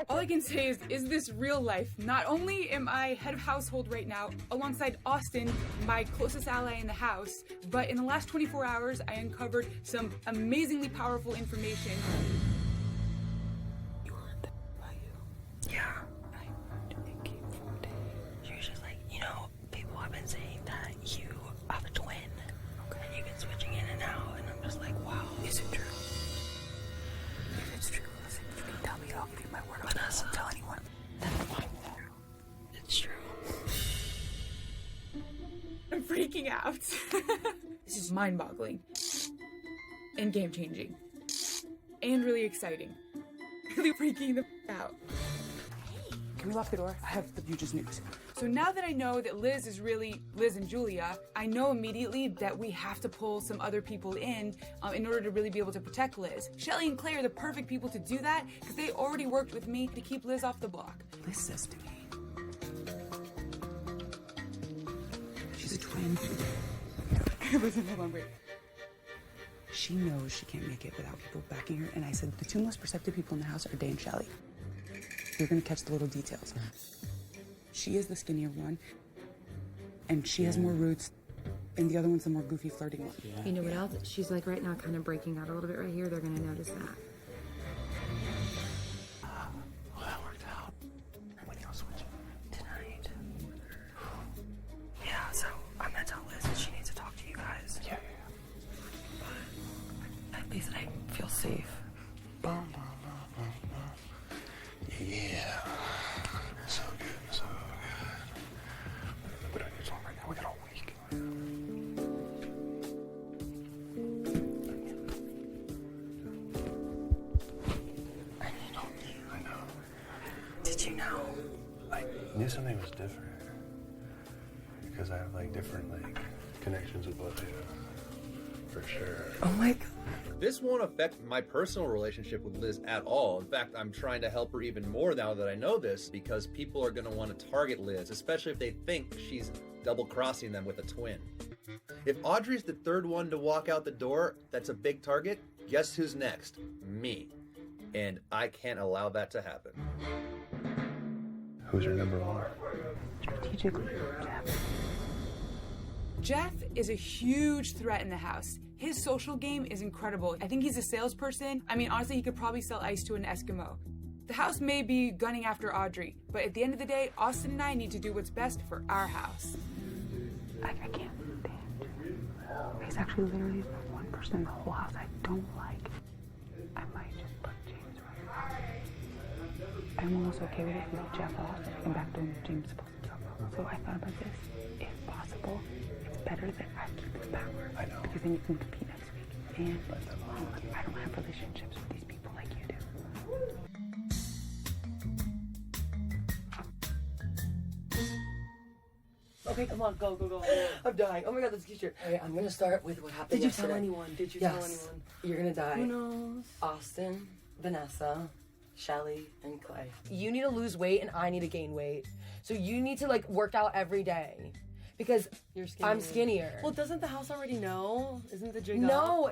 All I can say is this real life? Not only am I head of household right now, alongside Austin, my closest ally in the house, but in the last 24 hours, I uncovered some amazingly powerful information. Yeah. She was just like, you know, people have been saying that you have a twin. Okay. And you've been switching in and out, and I'm just like, wow, is it true? If it's true, listen, you can tell me, I'll give you my word. Vanessa, don't tell anyone. Never mind. It's true. I'm freaking out. This is mind-boggling and game-changing. and really exciting. Really freaking the out. Can we lock the door? I have the hugest news. So now that I know that Liz is really Liz and Julia, I know immediately that we have to pull some other people in order to really be able to protect Liz. Shelly and Clay are the perfect people to do that because they already worked with me to keep Liz off the block. Liz says to me, she's a twin. Listen, hold on, wait. She knows she can't make it without people backing her, and I said the two most perceptive people in the house are Day and Shelly. You're gonna catch the little details. She is the skinnier one, and she has more roots, and the other one's the more goofy, flirting one. You know what else? She's like right now kind of breaking out a little bit right here. They're gonna notice that. Well, that worked out. When y'all switching? Tonight. Yeah, so I'm gonna tell Liz that she needs to talk to you guys. Yeah. But at least I feel safe. Yeah. So good, so good. But I need one right now. We got a week. I know. Did you know? I knew something was different. Because I have like different connections with both of you. For sure. Oh my God. This won't affect my personal relationship with Liz at all. In fact, I'm trying to help her even more now that I know this because people are going to want to target Liz, especially if they think she's double-crossing them with a twin. If Audrey's the third one to walk out the door that's a big target, guess who's next? Me. And I can't allow that to happen. Who's your number one? Strategically, Jeff is a huge threat in the house. His social game is incredible. I think he's a salesperson. I mean, honestly, he could probably sell ice to an Eskimo. The house may be gunning after Audrey, but at the end of the day, Austin and I need to do what's best for our house. I can't stand him. He's actually literally the one person in the whole house I don't like. I might just put James right. I'm almost okay with it with Jeff off and back doing James' job. So I thought about this. If possible, it's better that I keep this power. I know. Because then you can compete next week. And I don't have relationships with these people like you do. Okay, come on, go. I'm dying. Oh my God, this t-shirt. Okay, I'm gonna start with what happened Did you yesterday. tell anyone? Did you Yes. tell anyone? You're gonna die. Who knows? Austin, Vanessa, Shelly, and Clay. You need to lose weight and I need to gain weight. So you need to work out every day. Because I'm skinnier. Well, doesn't the house already know? Isn't the jig No.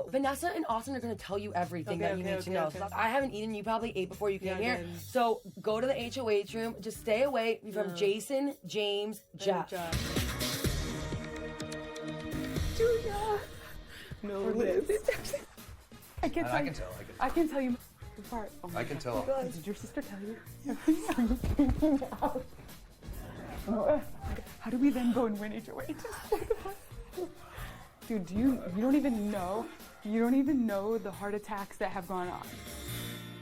Vanessa and Austin are gonna tell you everything that you need to know. So I haven't eaten. You probably ate before you came here. did. So go to the HOH room. Just stay away from Jason, James, Jeff. Julia. No, Liz. I can tell I you. can tell. I can tell you the part. Oh my I can God. tell. God, did your sister tell you? How do we then go and win HOH? Dude, you don't even know the heart attacks that have gone on.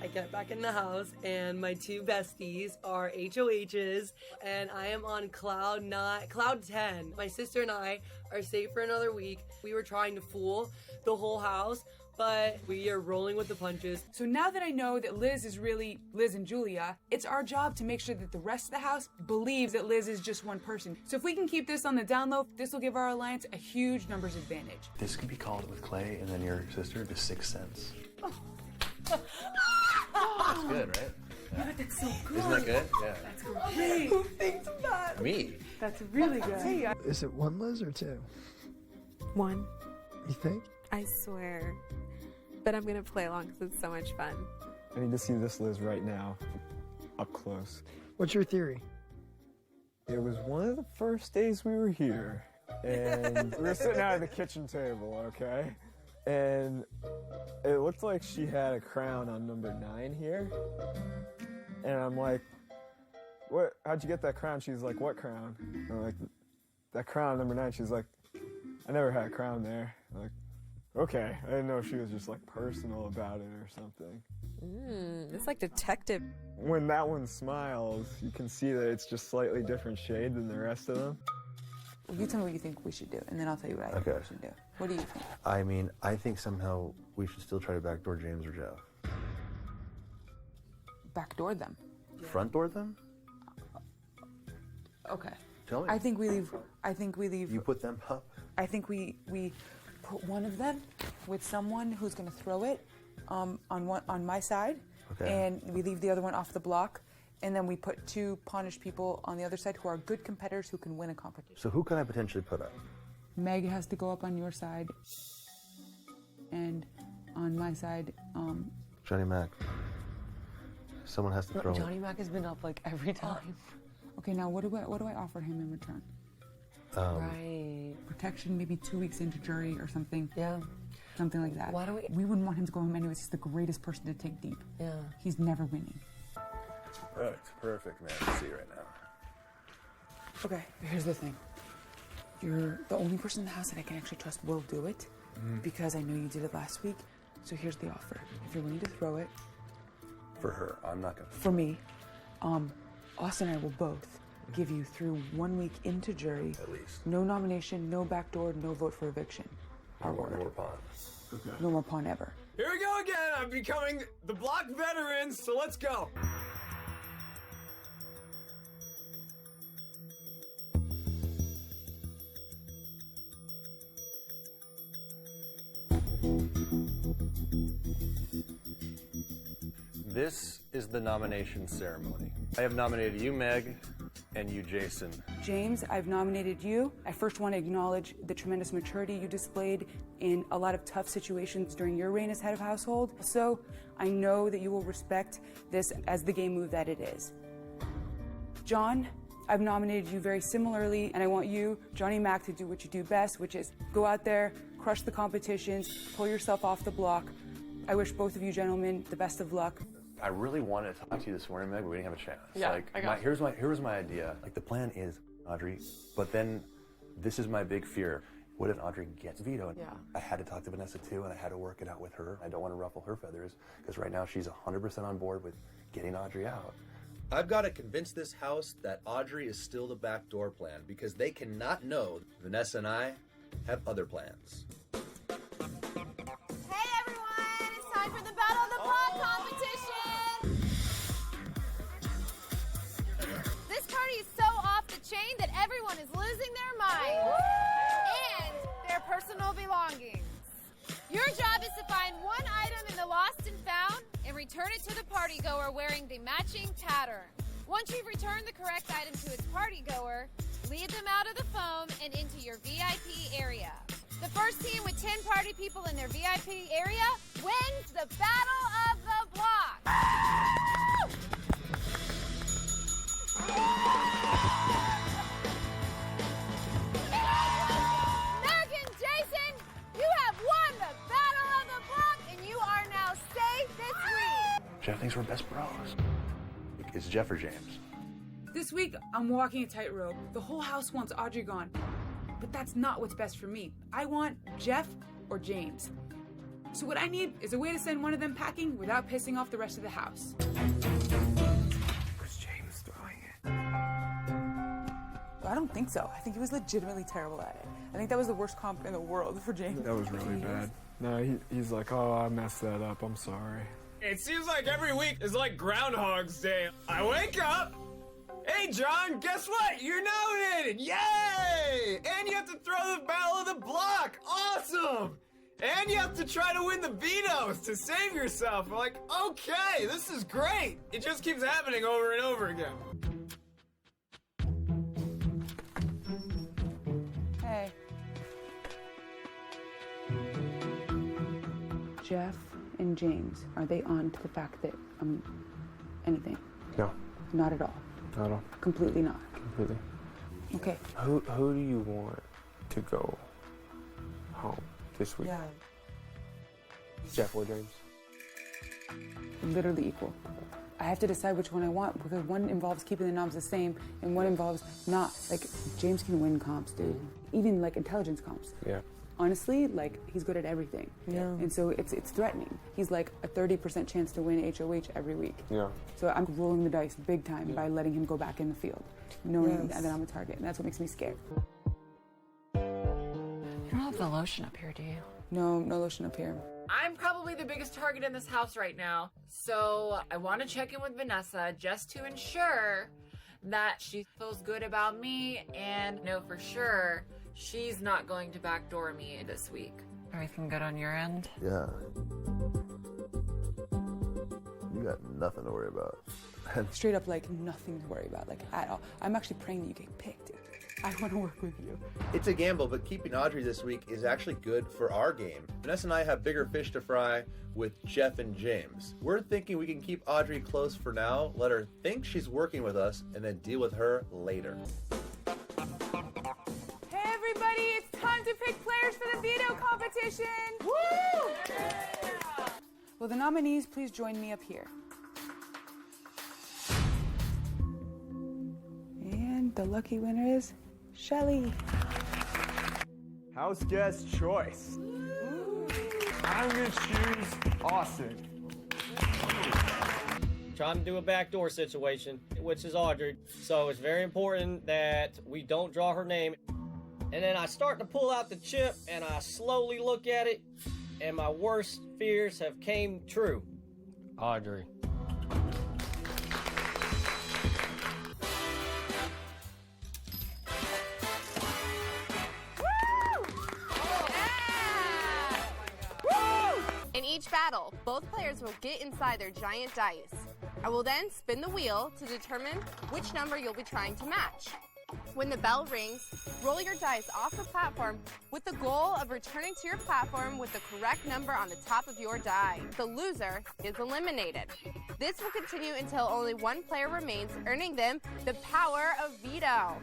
I get back in the house and my two besties are HOHs and I am on cloud 10. My sister and I are safe for another week. We were trying to fool the whole house, but we are rolling with the punches. So now that I know that Liz is really Liz and Julia, it's our job to make sure that the rest of the house believes that Liz is just one person. So if we can keep this on the down low, this will give our alliance a huge numbers advantage. This could be called with Clay and then your sister to 6 cents. That's good, right? Yeah, that's so good. Isn't that good? Yeah. That's great. Who thinks of that? Me. That's really good. Hey, Is it one Liz or two? One. You think? I swear. But I'm gonna play along because it's so much fun. I need to see this Liz right now, up close. What's your theory? It was one of the first days we were here, and we were sitting out at the kitchen table, okay? And it looked like she had a crown on number 9 here. And I'm like, "What? How'd you get that crown?" She's like, "What crown?" And I'm like, "That crown, number 9." She's like, "I never had a crown there." I'm like, okay. I didn't know if she was just personal about it or something. It's like detective. When that one smiles, you can see that it's just slightly different shade than the rest of them. You tell me what you think we should do, and then I'll tell you what I think we should do. What do you think? I mean, I think somehow we should still try to backdoor James or Jeff. Backdoor them. Front door them? Okay. Tell me. I think we leave. You put them up? I think we put one of them with someone who's going to throw it on my side, Okay. and we leave the other one off the block, and then we put 2 Pawnish people on the other side who are good competitors who can win a competition. So who can I potentially put up? Meg has to go up on your side, and on my side, Johnny Mac. Someone has to throw Johnny it. Mac has been up like every time. Okay, now what do I offer him in return? Right. Protection, maybe 2 weeks into jury or something. Yeah. Something like that. Why do we? We wouldn't want him to go home anyways. He's the greatest person to take deep. Yeah. He's never winning. Perfect, man. I see right now. Okay, here's the thing. You're the only person in the house that I can actually trust will do it, because I know you did it last week. So here's the offer. If you're willing to throw it, For her, I'm not gonna. for me, Austin and I will both give you through 1 week into jury. At least. No nomination, no backdoor, no vote for eviction. Our No word. more pawns. Okay. No more pawn ever. Here we go again. I'm becoming the block veteran, so let's go. This is the nomination ceremony. I have nominated you, Meg, and you, Jason. James, I've nominated you. I first want to acknowledge the tremendous maturity you displayed in a lot of tough situations during your reign as head of household. So I know that you will respect this as the game move that it is. John, I've nominated you very similarly, and I want you, Johnny Mac, to do what you do best, which is go out there, crush the competitions, pull yourself off the block. I wish both of you gentlemen the best of luck. I really wanted to talk to you this morning, Meg, but we didn't have a chance. Yeah, I got you. Here's my idea. Like, the plan is Audrey, but then this is my big fear. What if Audrey gets vetoed? Yeah. I had to talk to Vanessa too, and I had to work it out with her. I don't want to ruffle her feathers, because right now she's 100% on board with getting Audrey out. I've got to convince this house that Audrey is still the backdoor plan because they cannot know Vanessa and I have other plans. Hey everyone, it's time for the Battle of the Block competition! This party is so off the chain that everyone is losing their minds and their personal belongings. Your job is to find one item in the lost and found and return it to the party goer wearing the matching pattern. Once you've returned the correct item to its party goer, lead them out of the foam and into your VIP area. The first team with 10 party people in their VIP area wins the Battle of the Block. Meg and Jason, you have won the Battle of the Block, and you are now safe this week. Jeff thinks we're best bros. It's Jeff or James. This week, I'm walking a tightrope. The whole house wants Audrey gone. But that's not what's best for me. I want Jeff or James. So what I need is a way to send one of them packing without pissing off the rest of the house. Was James throwing it? I don't think so. I think he was legitimately terrible at it. I think that was the worst comp in the world for James. That was really bad. No, he's like, oh, I messed that up. I'm sorry. It seems like every week is like Groundhog's Day. I wake up. Hey, John, guess what? You're nominated! Yay! And you have to throw the Battle of the Block! Awesome! And you have to try to win the vetoes to save yourself. We're like, okay, this is great! It just keeps happening over and over again. Hey. Jeff and James, are they on to the fact that anything? No. Not at all. Not at all. Completely not. Completely. Okay. Who do you want to go home this week? Yeah. Jeff or James? Literally equal. I have to decide which one I want because one involves keeping the knobs the same and one involves not. Like, James can win comps, dude. Even, like, intelligence comps. Yeah. Honestly, like, he's good at everything. Yeah. And so it's threatening. He's like a 30% chance to win HOH every week. Yeah. So I'm rolling the dice big time by letting him go back in the field, knowing Yes. that I'm a target. And that's what makes me scared. You don't have the lotion up here, do you? No, no lotion up here. I'm probably the biggest target in this house right now, so I want to check in with Vanessa just to ensure that she feels good about me and know for sure she's not going to backdoor me this week. Everything good on your end? Yeah. You got nothing to worry about. Straight up, like, nothing to worry about, like, at all. I'm actually praying that you get picked. I want to work with you. It's a gamble, but keeping Audrey this week is actually good for our game. Vanessa and I have bigger fish to fry with Jeff and James. We're thinking we can keep Audrey close for now, let her think she's working with us, and then deal with her later. Hey everybody, it's time to pick players for the veto competition! Woo! Yeah. Will the nominees please join me up here? And the lucky winner is Shelly. House guest choice. I'm gonna choose Austin. Trying to do a backdoor situation, which is Audrey. So it's very important that we don't draw her name. And then I start to pull out the chip and I slowly look at it and my worst fears have came true. Audrey. In each battle, both players will get inside their giant dice. I will then spin the wheel to determine which number you'll be trying to match. When the bell rings, roll your dice off the platform with the goal of returning to your platform with the correct number on the top of your die. The loser is eliminated. This will continue until only one player remains, earning them the power of veto.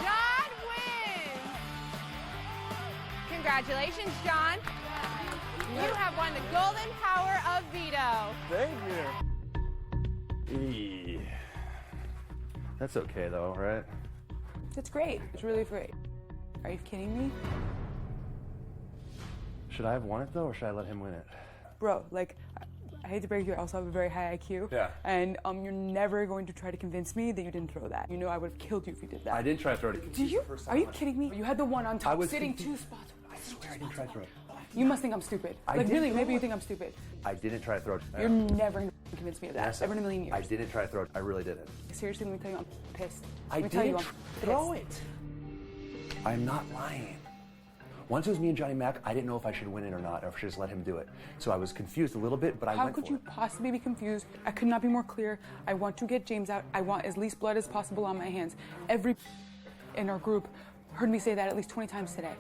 John wins! Congratulations, John. You have won the golden power of veto. Thank you. That's okay though, right? That's great. It's really great. Are you kidding me? Should I have won it though, or should I let him win it? Bro, like, I hate to break it to you, I also have a very high IQ. Yeah. And you're never going to try to convince me that you didn't throw that. You know I would have killed you if you did that. I didn't try to throw it. Did you? Are you kidding me? You had the one on I top was sitting confused. 2 spots. I swear I didn't try to throw it. You must think I'm stupid. I Like, didn't really, throw maybe you it. think I'm stupid. I didn't try to throw it. You're never going to convince me of that, Vanessa, ever in a million years. I didn't try to throw it. I really didn't. Seriously, let me tell you, I'm pissed. I Let me tell you, didn't I'm throw pissed. it. I'm not lying. Once it was me and Johnny Mac, I didn't know if I should win it or not, or if I should just let him do it. So I was confused a little bit, but I How went could for you it. possibly be confused? I could not be more clear. I want to get James out. I want as least blood as possible on my hands. Every in our group heard me say that at least 20 times today.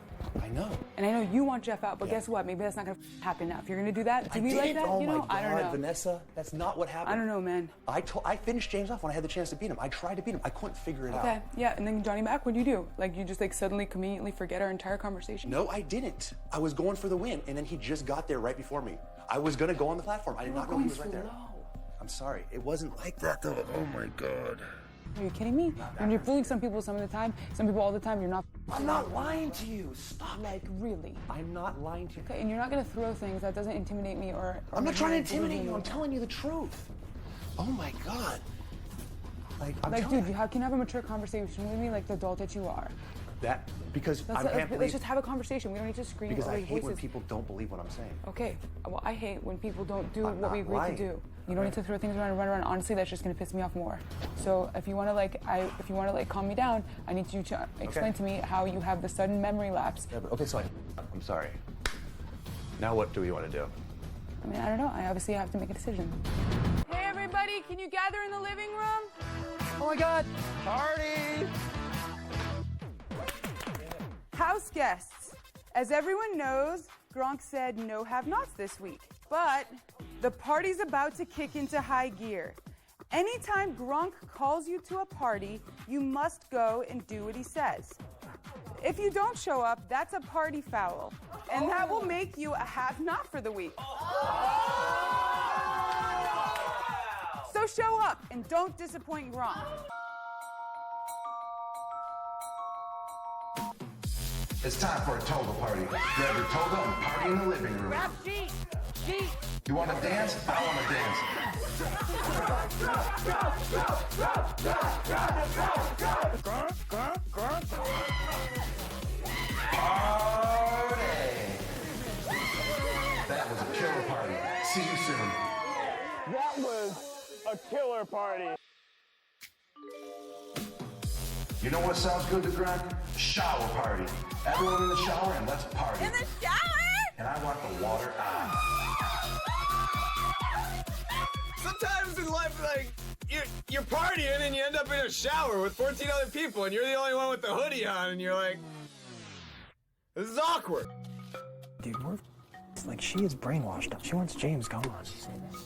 I know. And I know you want Jeff out, but guess what? Maybe that's not going to happen now. If you're going to do that, do I me did. like that? Oh you know, my God, I don't know. Vanessa, that's not what happened. I don't know, man. I finished James off when I had the chance to beat him. I tried to beat him. I couldn't figure it Okay, out. yeah, and then Johnny Mac, what'd you do? Like, you just like suddenly conveniently forget our entire conversation? No, I didn't. I was going for the win, and then he just got there right before me. I was gonna go on the platform. I did not know he was right there. I'm sorry. It wasn't like that though. Oh my God. Are you kidding me? And you're fooling some people some of the time, some people all the time. You're not. I'm not lying to you. Stop. Like, really? I'm not lying to you. Okay, and you're not gonna throw things. That doesn't intimidate me or I'm not make trying to me intimidate believe you. I'm telling you the truth. Oh my God. Like, I'm Like, telling dude, how can you have a mature conversation with me like the adult that you are? that because I can't Let's believe just have a conversation. We don't need to scream because over I hate when voices. people don't believe what I'm saying. Okay, well, I hate when people don't do I'm what we not agreed lying. to do. You don't need to throw things around and run around. Honestly, that's just gonna piss me off more. So if you wanna if you wanna calm me down, I need you to explain to me how you have the sudden memory lapse. Yeah, but okay, so I'm sorry. Now what do we want to do? I mean, I don't know. I obviously have to make a decision. Hey everybody, can you gather in the living room? Oh my God! Party! House guests, as everyone knows, Gronk said no have-nots this week. But the party's about to kick into high gear. Anytime Gronk calls you to a party, you must go and do what he says. If you don't show up, that's a party foul. And that will make you a have-not for the week. So show up and don't disappoint Gronk. It's time for a toga party. Grab your toga and party in the living room. Grab Jeet. Jeet. You want to dance? I want to dance. That was a killer party. See you soon. That was a killer party. You know what sounds good to Greg? Shower party. Everyone in the shower and let's party. In the shower? And I want the water on. Sometimes in life, like, you're partying and you end up in a shower with 14 other people and you're the only one with the hoodie on and you're like, this is awkward. Dude, like, she is brainwashed. She wants James gone.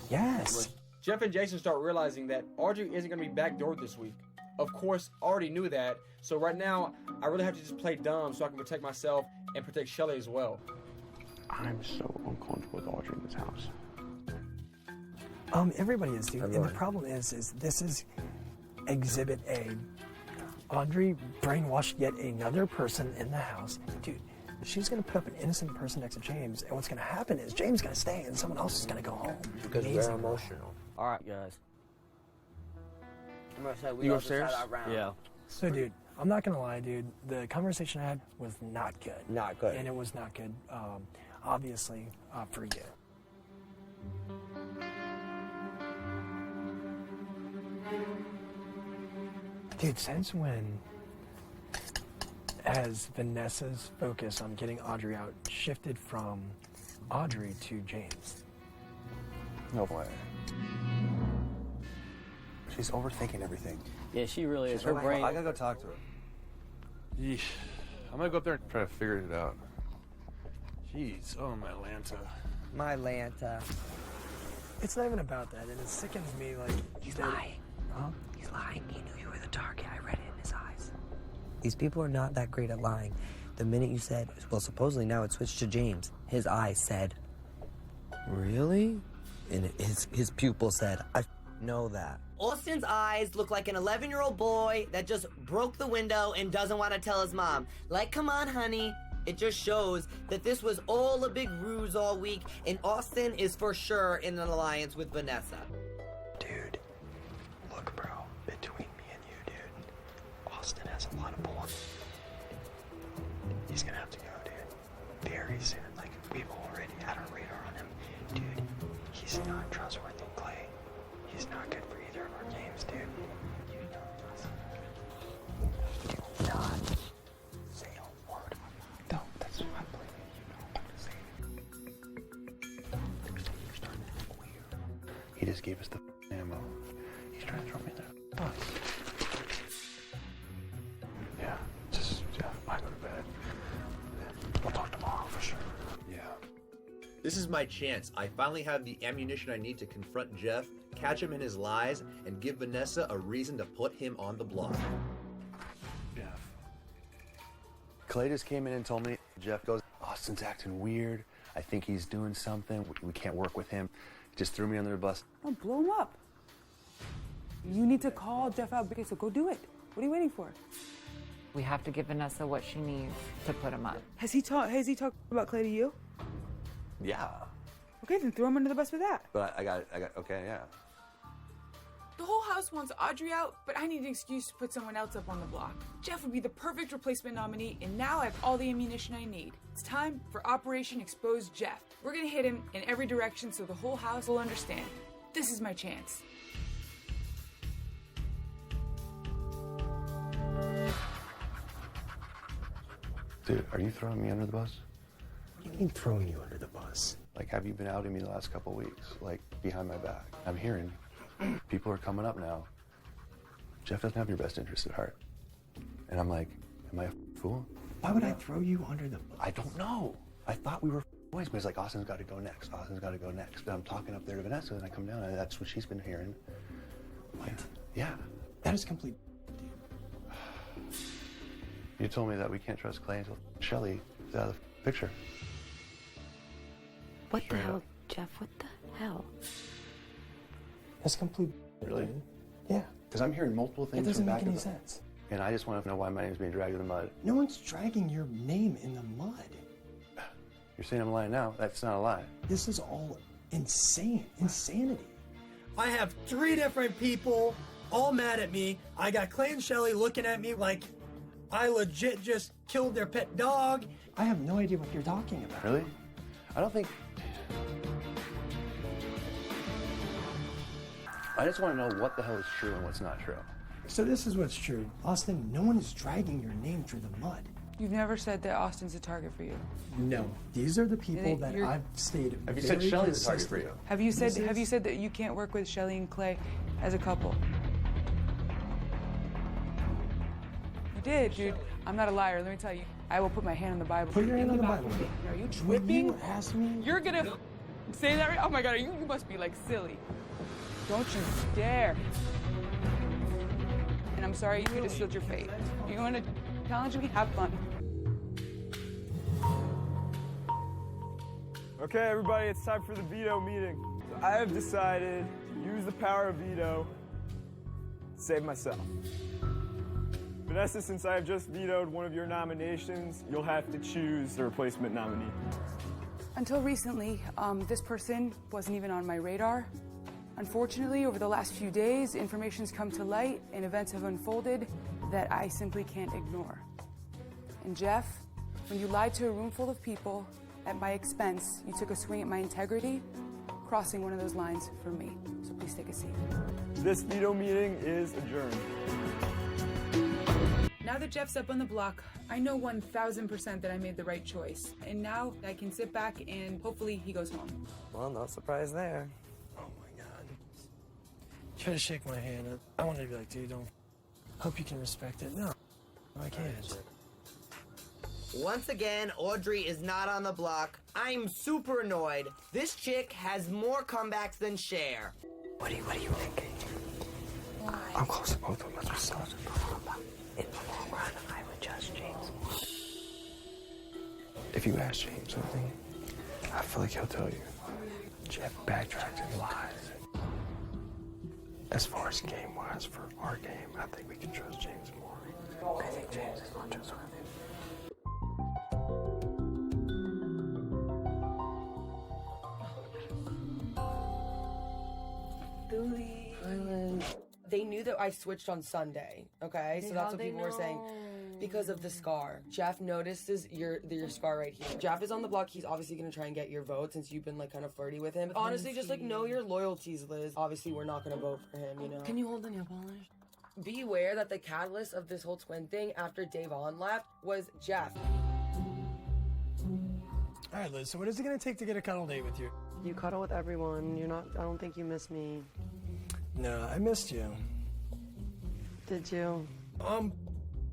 Yes. Jeff and Jason start realizing that Audrey isn't going to be backdoored this week. Of course, I already knew that, so right now, I really have to just play dumb so I can protect myself and protect Shelly as well. I'm so uncomfortable with Audrey in this house. Everybody is, dude. And the problem is this is Exhibit A. Audrey brainwashed yet another person in the house. Dude, she's going to put up an innocent person next to James, and what's going to happen is James is going to stay and someone else is going to go home. Because Amazing. we're emotional. All right, guys. I'm gonna say we You all upstairs? just had our round. Yeah. So, dude, I'm not going to lie, dude. The conversation I had was not good. Not good. And it was not good, obviously, for you. Dude, since when has Vanessa's focus on getting Audrey out shifted from Audrey to James? No way. She's overthinking everything. Yeah, she really is. She's Her really- brain. I gotta go talk to her. Yeesh. I'm gonna go up there and try to figure it out. Jeez, oh my Lanta. My Lanta. It's not even about that, and it sickens me, like... He's that- lying. Huh? He's lying. He knew you were the target. I read it in his eyes. These people are not that great at lying. The minute you said, well, supposedly now it switched to James, his eyes said, really? And his pupil said, I know that. Austin's eyes look like an 11-year-old boy that just broke the window and doesn't want to tell his mom. Like, come on, honey. It just shows that this was all a big ruse all week, and Austin is for sure in an alliance with Vanessa. Dude, look, bro, between me and you, dude, Austin has a lot of pull. He's gonna have to go, dude. Very soon. Like, we've already had our radar on him. Dude, he's not trustworthy, Clay. He's not good for either of our games, dude. You know this. Do not say a word. No, that's what I believe in. You know what I'm say. You're starting to look weird. He just gave us the ammo. He's trying to throw me in the bus. Yeah, I go to bed. We'll talk tomorrow for sure. Yeah. This is my chance. I finally have the ammunition I need to confront Jeff, catch him in his lies, and give Vanessa a reason to put him on the block. Jeff. Clay just came in and told me, Jeff goes, Austin's acting weird. I think he's doing something. We can't work with him. He just threw me under the bus. Oh, blow him up. You need to call Jeff out, so go do it. What are you waiting for? We have to give Vanessa what she needs to put him up. Has he talked about Clay to you? Yeah. Okay, then throw him under the bus for that. But I got, okay, yeah. The whole house wants Audrey out, but I need an excuse to put someone else up on the block. Jeff would be the perfect replacement nominee, and now I have all the ammunition I need. It's time for Operation Expose Jeff. We're gonna hit him in every direction so the whole house will understand. This is my chance. Dude, are you throwing me under the bus? What do you mean throwing you under the bus? Like, have you been outing me the last couple weeks? Like, behind my back? I'm hearing people are coming up now. Jeff doesn't have your best interest at heart. And I'm like, am I a fool? Why would I throw you under the bus? I don't know. I thought we were boys, but it's like, Austin's got to go next. Austin's got to go next. And I'm talking up there to Vanessa, and I come down, and that's what she's been hearing. What? Yeah. That is complete. You told me that we can't trust Clay until Shelly is out of the picture. What the hell, Jeff? What the hell? That's complete. Really? Yeah. Because I'm hearing multiple It things doesn't from make back any of them. sense. And I just want to know why my name's being dragged in the mud. No one's dragging your name in the mud. You're saying I'm lying now? That's not a lie. This is all Insanity. I have 3 different people all mad at me. I got Clay and Shelly looking at me like I legit just killed their pet dog. I have no idea what you're talking about. Really? I don't think... I just want to know what the hell is true and what's not true. So this is what's true. Austin, no one is dragging your name through the mud. You've never said that Austin's a target for you. No. These are the people that You're- I've stayed Have you said Shelly's a target for you? Have you said that you can't work with Shelly and Clay as a couple? You did, dude. I'm not a liar. Let me tell you. I will put my hand on the Bible. Put your hand on the Bible. Are you When tripping? you asked me... You're gonna say that right? Oh my God, you must be like silly. Don't you dare. And I'm sorry you just sealed your fate. You want to challenge me? Have fun. Okay, everybody, it's time for the veto meeting. So I have decided to use the power of veto to save myself. Vanessa, since I have just vetoed one of your nominations, you'll have to choose the replacement nominee. Until recently, this person wasn't even on my radar. Unfortunately, over the last few days, information's come to light and events have unfolded that I simply can't ignore. And Jeff, when you lied to a room full of people at my expense, you took a swing at my integrity, crossing one of those lines for me. So please take a seat. This veto meeting is adjourned. Now that Jeff's up on the block, I know 1000% that I made the right choice. And now I can sit back and hopefully he goes home. Well, no surprise there. Try to shake my hand. I wanted to be like, dude, don't... Hope you can respect it. No, I can't. Once again, Audrey is not on the block. I'm super annoyed. This chick has more comebacks than Cher. What are you thinking? I'm close to both of them. That's what's up. In the long run, I would judge James more. If you ask James something, I feel like he'll tell you. Jeff backtracked and lies. As far as game-wise for our game, I think we can trust James more. I think James is not trustworthy. They knew that I switched on Sunday, okay? So that's what people were saying. Because of the scar. Jeff notices your scar right here. Jeff is on the block. He's obviously gonna try and get your vote since you've been like kind of flirty with him. Honestly, just like know your loyalties, Liz. Obviously, we're not gonna vote for him, you know? Can you hold the nail polish? Be aware that the catalyst of this whole twin thing after Davon left was Jeff. All right, Liz, so what is it going to take to get a cuddle date with you? You cuddle with everyone. I don't think you miss me. No, I missed you. Did you? I'm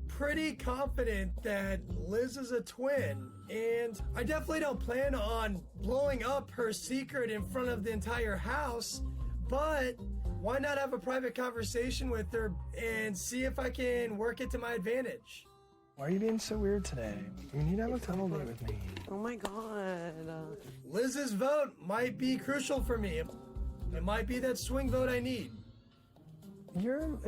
pretty confident that Liz is a twin, and I definitely don't plan on blowing up her secret in front of the entire house, but why not have a private conversation with her and see if I can work it to my advantage? Why are you being so weird today? You need to have a cuddle date with me. Oh my God. Liz's vote might be crucial for me. It might be that swing vote I need. You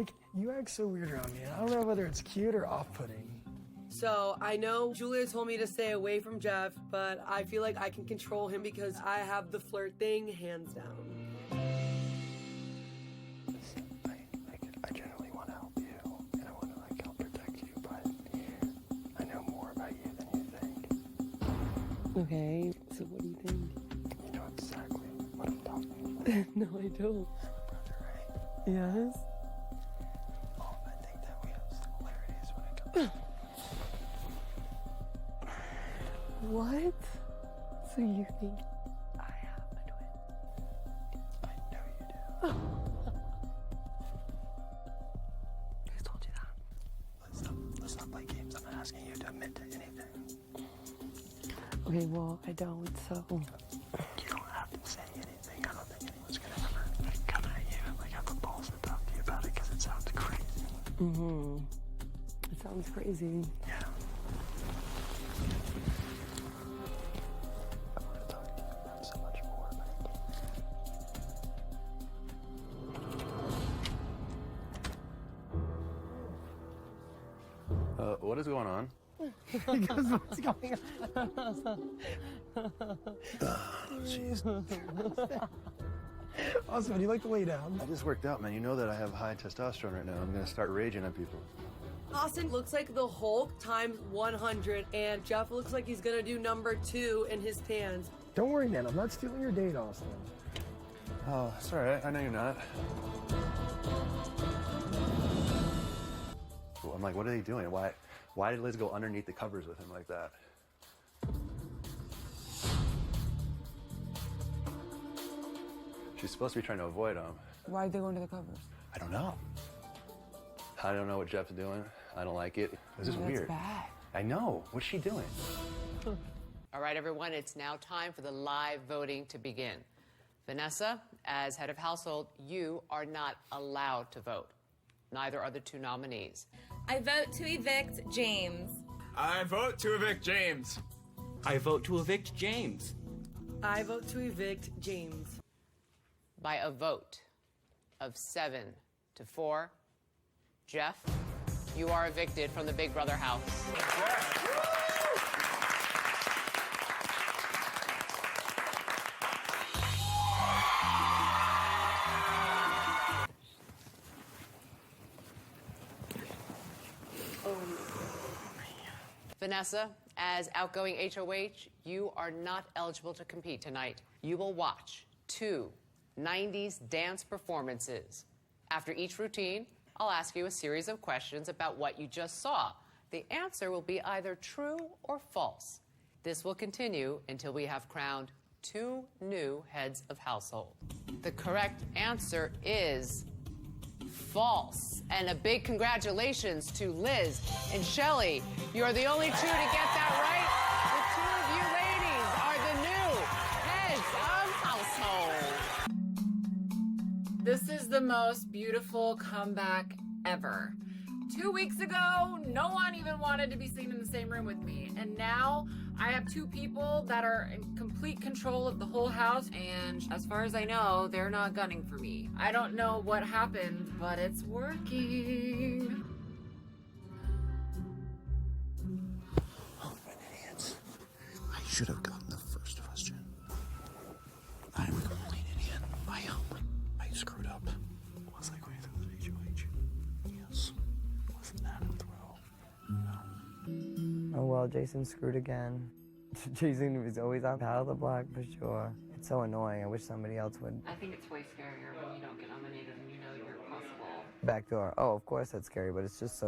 act so weird around me. I don't know whether it's cute or off-putting. So I know Julia told me to stay away from Jeff, but I feel like I can control him because I have the flirt thing hands down. I generally want to help you, and I want to help protect you, but I know more about you than you think. Okay, so what do you think? You know exactly what I'm talking about. No, I don't. Brother, right? Yes? Oh, I think that we have similarities when it comes to... What? So you think I have a twin? I know you do. Who told you that? Let's not play games. I'm not asking you to admit to anything. Okay, well, I don't, so... You don't have to say anything. I don't think anyone's gonna ever come at you and have the balls to talk to you about it because it sounds crazy. Mm-hmm. It sounds crazy. Yeah. I want to talk to you about so much more, What is going on? Because what's going on? Jeez. Austin, would you like to lay down? I just worked out, man. You know that I have high testosterone right now. I'm gonna start raging at people. Austin looks like the Hulk times 100, and Jeff looks like he's gonna do number 2 in his tans. Don't worry, man. I'm not stealing your date, Austin. Oh, it's all right. I know you're not. Well, I'm like, what are they doing? Why did Liz go underneath the covers with him like that? She's supposed to be trying to avoid him. Why'd they go into the covers? I don't know. I don't know what Jeff's doing. I don't like it. This is That's weird. bad. I know. What's she doing? All right, everyone, it's now time for the live voting to begin. Vanessa, as head of household, you are not allowed to vote. Neither are the 2 nominees. I vote to evict James. I vote to evict James. I vote to evict James. I vote to evict James. By a vote of 7 to 4, Jeff, you are evicted from the Big Brother house. Vanessa, as outgoing HOH, you are not eligible to compete tonight. You will watch 2 90s dance performances. After each routine, I'll ask you a series of questions about what you just saw. The answer will be either true or false. This will continue until we have crowned 2 new heads of household. The correct answer is false. And a big congratulations to Liz and Shelley. You're the only 2 to get that right. The 2 of you ladies are the new heads of household. This is the most beautiful comeback ever. 2 weeks ago, no one even wanted to be seen in the same room with me. And now I have 2 people that are in complete control of the whole house. And as far as I know, they're not gunning for me. I don't know what happened, but it's working. Oh, idiots. I should have gotten the first question. I'm a complete idiot. I screwed up. Was I going through the HOH? Yes. Was that a throw? No. Oh well, Jason screwed again. Jason was always out of the block for sure. It's so annoying. I wish somebody else would. I think it's way scarier when you don't get nominated and you know you're possible. Backdoor. Oh, of course that's scary, but it's just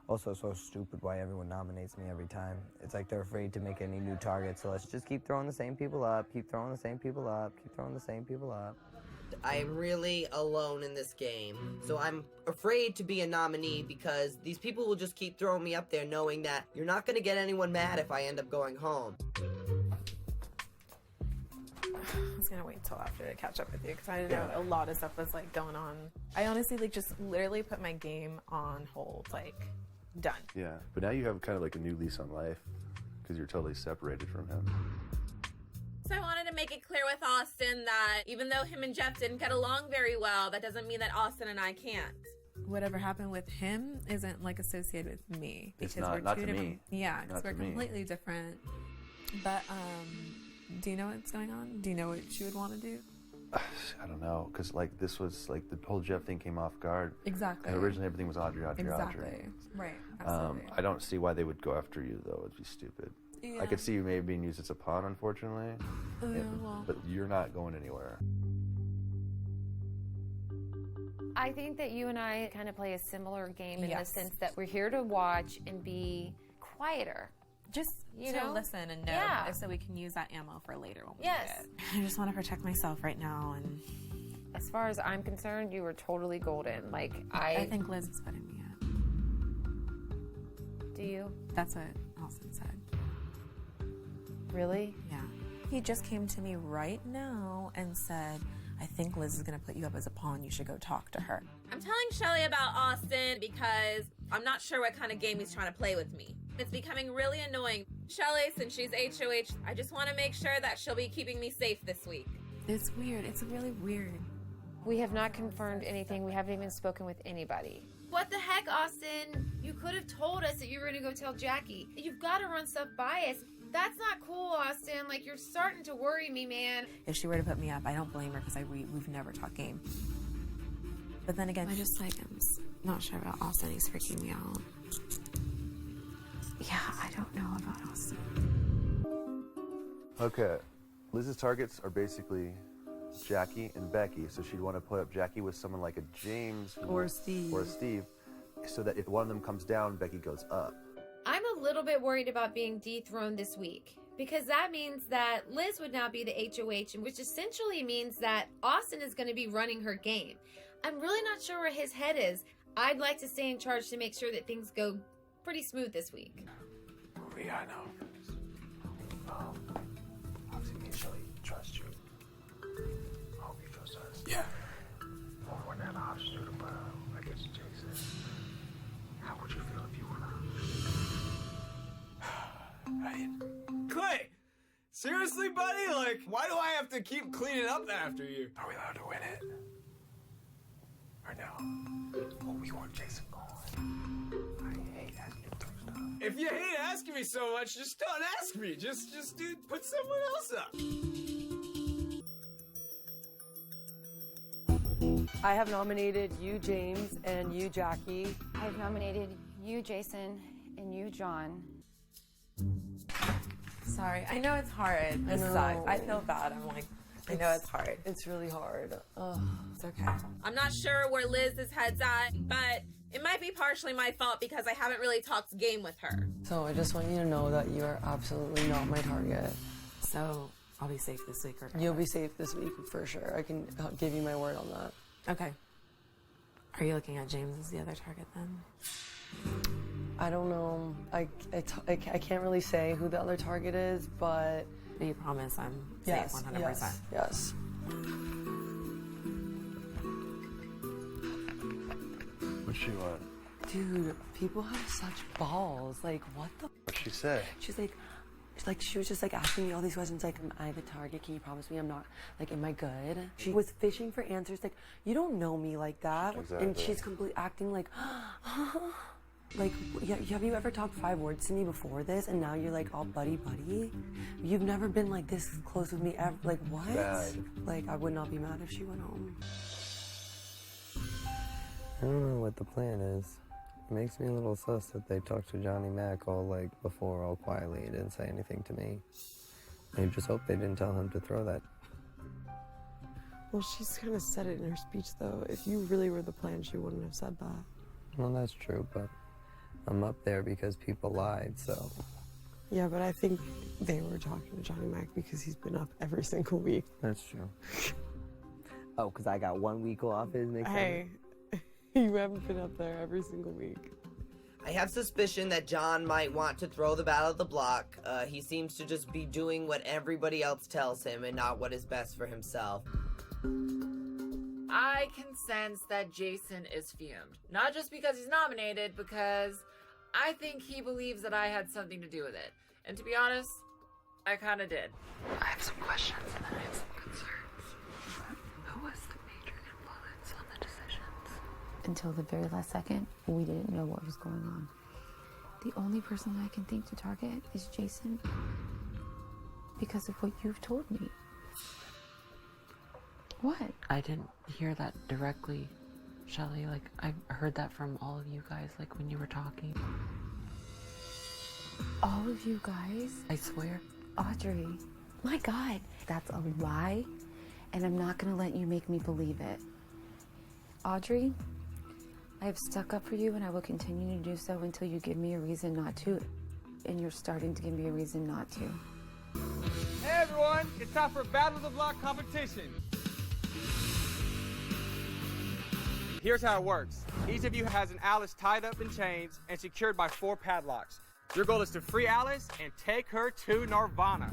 also so stupid why everyone nominates me every time. It's like they're afraid to make any new targets, so let's just keep throwing the same people up, keep throwing the same people up, keep throwing the same people up. I am really alone in this game, so I'm afraid to be a nominee because these people will just keep throwing me up there knowing that you're not going to get anyone mad if I end up going home. I was gonna wait till after to catch up with you because I know a lot of stuff was like going on. I honestly like just literally put my game on hold, like done. Yeah, but now you have kind of like a new lease on life because you're totally separated from him. So I wanted to make it clear with Austin that even though him and Jeff didn't get along very well, that doesn't mean that Austin and I can't. Whatever happened with him isn't like associated with me It's because not- we're not 2 to different. me. Yeah, because Not we're to me. completely different. But do you know what's going on? Do you know what she would want to do? I don't know, because like this was like the whole Jeff thing came off guard. Exactly. And originally everything was Audrey. Exactly. Right. Absolutely. I don't see why they would go after you though. It'd be stupid. Yeah. I could see you maybe being used as a pawn, unfortunately. Yeah, well. But you're not going anywhere. I think that you and I kind of play a similar game in Yes. the sense that we're here to watch and be quieter. Just You to know? listen and know, Yeah. so we can use that ammo for later when we Yes. need it. I just want to protect myself right now, and As far as I'm concerned, you were totally golden. Like, I think Liz is putting me up. Do you? That's what Austin said. Really? Yeah. He just came to me right now and said, I think Liz is going to put you up as a pawn. You should go talk to her. I'm telling Shelly about Austin because I'm not sure what kind of game he's trying to play with me. It's becoming really annoying. Shelly, since she's HOH, I just want to make sure that she'll be keeping me safe this week. It's weird. It's really weird. We have not confirmed anything. We haven't even spoken with anybody. What the heck, Austin? You could have told us that you were gonna go tell Jackie. You've got to run stuff by us. That's not cool, Austin. Like, you're starting to worry me, man. If she were to put me up, I don't blame her because we've never talked game. But then again, I just like, I'm not sure about Austin. He's freaking me out. Yeah, I don't know about Austin. Okay, Liz's targets are basically Jackie and Becky, so she'd want to put up Jackie with someone like a James Or Steve. or a Steve, so that if one of them comes down, Becky goes up. I'm a little bit worried about being dethroned this week because that means that Liz would now be the HOH, which essentially means that Austin is going to be running her game. I'm really not sure where his head is. I'd like to stay in charge to make sure that things go pretty smooth this week. Yeah, I know. Obviously, me and Shelly trust you. I hope you trust us. Yeah. Well, we're not options to put against Jason. How would you feel if you were not? Clay! Seriously, buddy? Like, why do I have to keep cleaning up after you? Are we allowed to win it? Or no? Well, we want Jason gone. I hate asking you to throw stuff. If you hate asking me so much, just don't ask me. Just dude, put someone else up. I have nominated you, James, and you, Jackie. I've nominated you, Jason, and you, John. Sorry, I know it's hard. This sucks. I feel bad. I'm like, I know it's hard. It's really hard. It's okay. I'm not sure where Liz's head's at, but it might be partially my fault because I haven't really talked game with her. So I just want you to know that you are absolutely not my target. So I'll be safe this week, or You'll be safe this week for sure. I can give you my word on that. Okay. Are you looking at James as the other target then? I don't know. I can't really say who the other target is, but you promise I'm yes, safe 100%. Yes. What'd she want? Dude, people have such balls. Like, what the? What'd she say? She's like, she was just like asking me all these questions. Like, am I the target? Can you promise me I'm not? Like, am I good? She was fishing for answers. Like, you don't know me like that. Exactly. And she's completely acting like, like, have you ever talked 5 words to me before this? And now you're like all buddy. You've never been like this close with me ever. Like, what? Bad. Like, I would not be mad if she went home. I don't know what the plan is. It makes me a little sus that they talked to Johnny Mac all before, all quietly. He didn't say anything to me. I just hope they didn't tell him to throw that. Well, she's kind of said it in her speech, though. If you really were the plan, she wouldn't have said that. Well, that's true, but I'm up there because people lied, so. Yeah, but I think they were talking to Johnny Mac because he's been up every single week. That's true. Oh, because I got 1 week off is makes Hey, you haven't been up there every single week. I have suspicion that John might want to throw the battle of the block. He seems to just be doing what everybody else tells him and not what is best for himself. I can sense that Jason is fumed. Not just because he's nominated, because I think he believes that I had something to do with it. And to be honest, I kind of did. I have some questions and then I have some concerns. Who was the major influence on the decisions? Until the very last second, we didn't know what was going on. The only person that I can think to target is Jason because of what you've told me. What? I didn't hear that directly, Shelly. Like, I heard that from all of you guys, like, when you were talking. All of you guys? I swear. Audrey, my God, that's a lie, and I'm not gonna let you make me believe it. Audrey, I have stuck up for you, and I will continue to do so until you give me a reason not to, and you're starting to give me a reason not to. Hey everyone, it's time for Battle of the Block competition. Here's how it works. Each of you has an Alice tied up in chains and secured by 4 padlocks. Your goal is to free Alice and take her to Nirvana.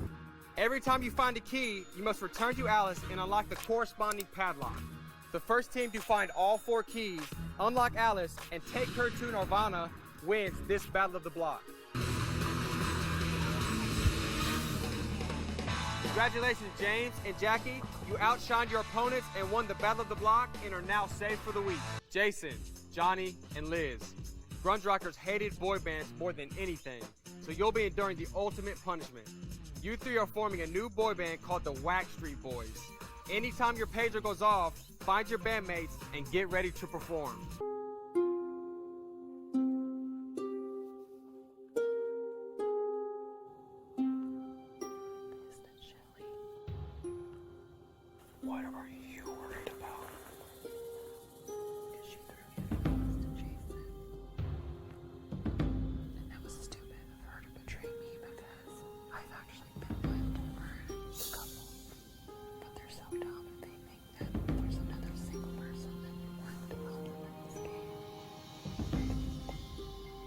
Every time you find a key, you must return to Alice and unlock the corresponding padlock. The first team to find all 4 keys, unlock Alice, and take her to Nirvana wins this Battle of the Block. Congratulations, James and Jackie. You outshined your opponents and won the Battle of the Block and are now safe for the week. Jason, Johnny, and Liz. Grunge-rockers hated boy bands more than anything, so you'll be enduring the ultimate punishment. You three are forming a new boy band called the Wax Street Boys. Anytime your pager goes off, find your bandmates and get ready to perform. What are you worried about? And that was stupid of her to betray me because I've actually been with for a couple. But they're so dumb if they think that there's another single person that worked well in this game.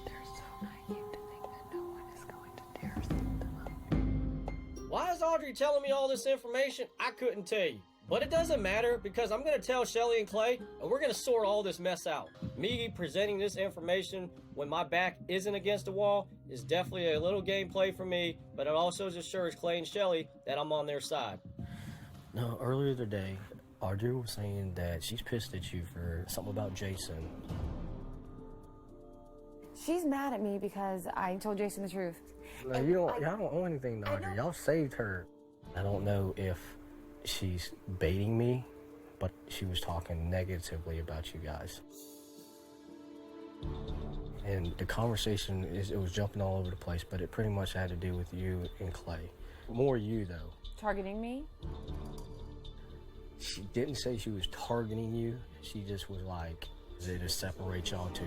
They're so naive to think that no one is going to dare save them up. Why is Audrey telling me all this information? I couldn't tell you. But it doesn't matter because I'm going to tell Shelly and Clay and we're going to sort all this mess out. Me presenting this information when my back isn't against the wall is definitely a little gameplay for me, but it also assures Clay and Shelly that I'm on their side. No, earlier today, Audrey was saying that she's pissed at you for something about Jason. She's mad at me because I told Jason the truth. No, y'all don't owe anything to Audrey. Y'all saved her. I don't know if she's baiting me, but she was talking negatively about you guys. And the conversation, it was jumping all over the place, but it pretty much had to do with you and Clay. More you, though. Targeting me? She didn't say she was targeting you. She just was like, to separate y'all two.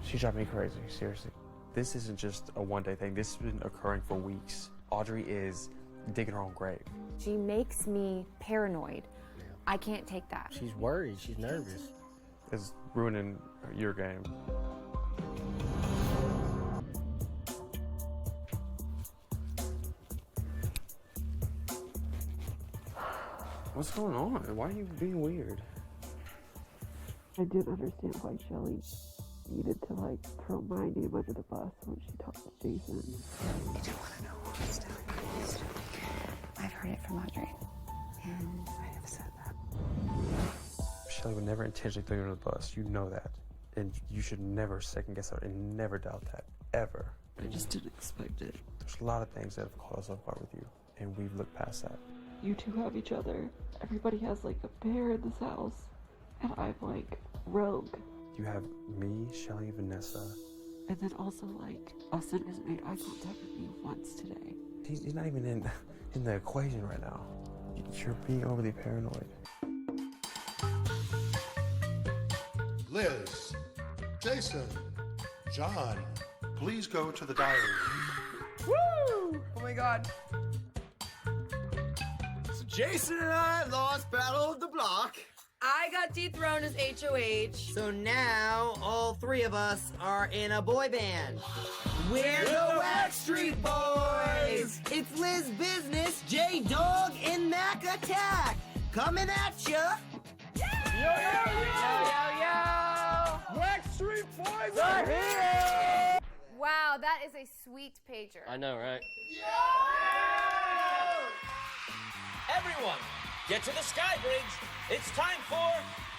She drives me crazy, seriously. This isn't just a one-day thing. This has been occurring for weeks. Audrey is digging her own grave. She makes me paranoid. Yeah. I can't take that. She's worried. She's nervous. It's ruining your game. What's going on? Why are you being weird? I didn't understand why Shelly needed to like throw my name under the bus when she talked to Jason. Did you want to know what was doing? I've heard it from Audrey, and I have said that. Shelly would never intentionally throw you under the bus. You know that. And you should never second guess her and never doubt that, ever. I just didn't expect it. There's a lot of things that have caught us off guard with you, and we've looked past that. You two have each other. Everybody has like a pair in this house, and I'm like rogue. You have me, Shelly, Vanessa. And then also like Austin hasn't made eye contact with me once today. He's not even in the equation right now. You're being overly paranoid. Liz, Jason, John, please go to the diary. Woo! Oh my God. So Jason and I lost Battle of the Block. I got dethroned as HOH. So now all three of us are in a boy band. We're the Wax Street Boys! It's Liz Business, J-Dog, and Mac Attack! Coming at ya! Yo, yo, yo! Wax Street Boys are here! Wow, that is a sweet pager. I know, right? Everyone, get to the Sky Bridge. It's time for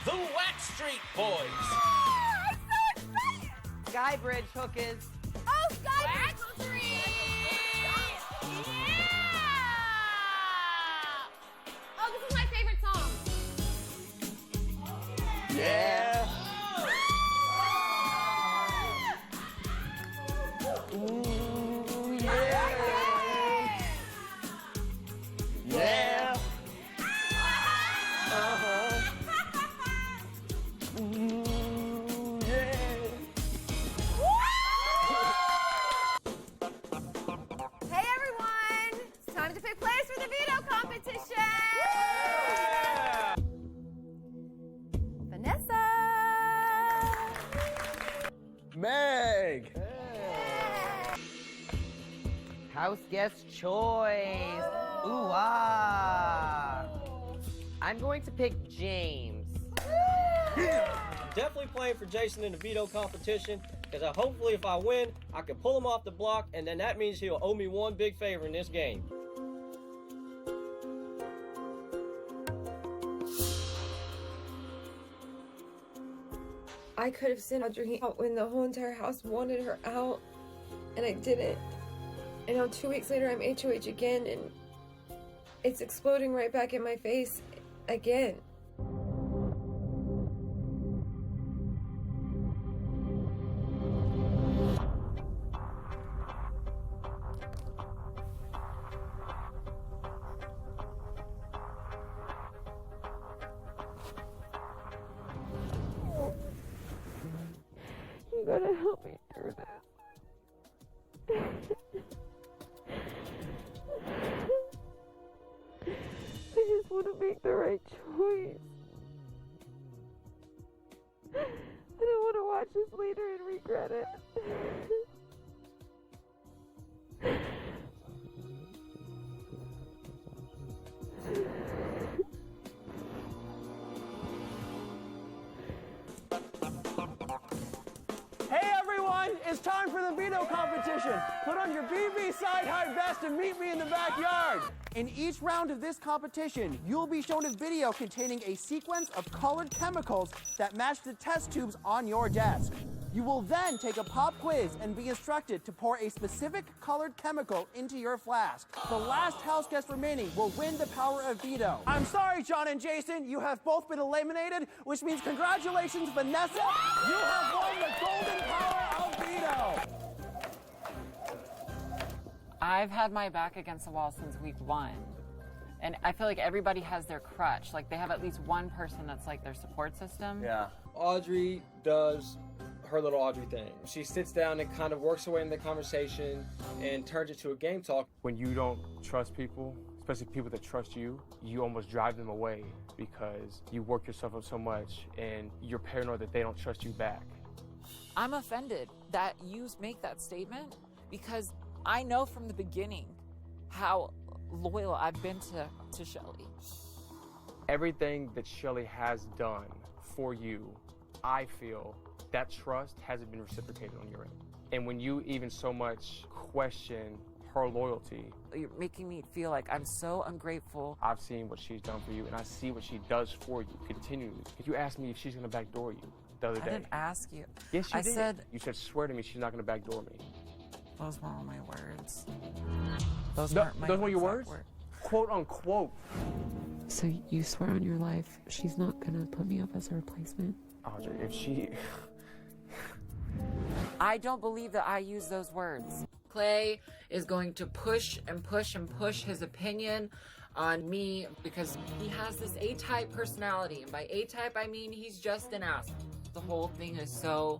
the Wax Street Boys. I'm so excited! Sky Bridge hookers. Oh, Sky Bridge! Yeah! Oh, this is my favorite song. Yeah! Ooh, yeah! Yeah! Hey everyone! It's time to pick players for the veto competition! Vanessa! Meg! House guest choice. Ooh, ah. I'm going to pick James. Definitely playing for Jason in the veto competition because hopefully if I win, I can pull him off the block and then that means he'll owe me one big favor in this game. I could have sent Audrey out when the whole entire house wanted her out, and I didn't. And now 2 weeks later, I'm HOH again, and it's exploding right back in my face again. You gotta help me through this. I just want to make the right choice. I don't want to watch this later and regret it. Hey everyone, it's time for the veto competition. Put on your BB side-high vest and meet me in the backyard. In each round of this competition, you'll be shown a video containing a sequence of colored chemicals that match the test tubes on your desk. You will then take a pop quiz and be instructed to pour a specific colored chemical into your flask. The last house guest remaining will win the power of veto. I'm sorry, John and Jason, you have both been eliminated, which means congratulations, Vanessa. You have won the golden power of veto. I've had my back against the wall since week 1. And I feel like everybody has their crutch. Like they have at least one person that's like their support system. Yeah. Audrey does her little Audrey thing. She sits down and kind of works her way in the conversation and turns it to a game talk. When you don't trust people, especially people that trust you, you almost drive them away because you work yourself up so much and you're paranoid that they don't trust you back. I'm offended that you make that statement because I know from the beginning how loyal I've been to Shelly. Everything that Shelly has done for you, I feel that trust hasn't been reciprocated on your end. And when you even so much question her loyalty, You're making me feel like I'm so ungrateful. I've seen what she's done for you, and I see what she does for you continually. You asked me if she's gonna backdoor you the other day. I didn't ask you. Yes, you I did. said, You said, swear to me she's not gonna backdoor me. those weren't my words. Those weren't my were your exact words? Quote unquote. So you swear on your life she's not gonna put me up as a replacement? Audrey, if she... I don't believe that I use those words. Clay is going to push and push and push his opinion on me because he has this A-type personality. And by A-type, I mean he's just an ass. The whole thing is so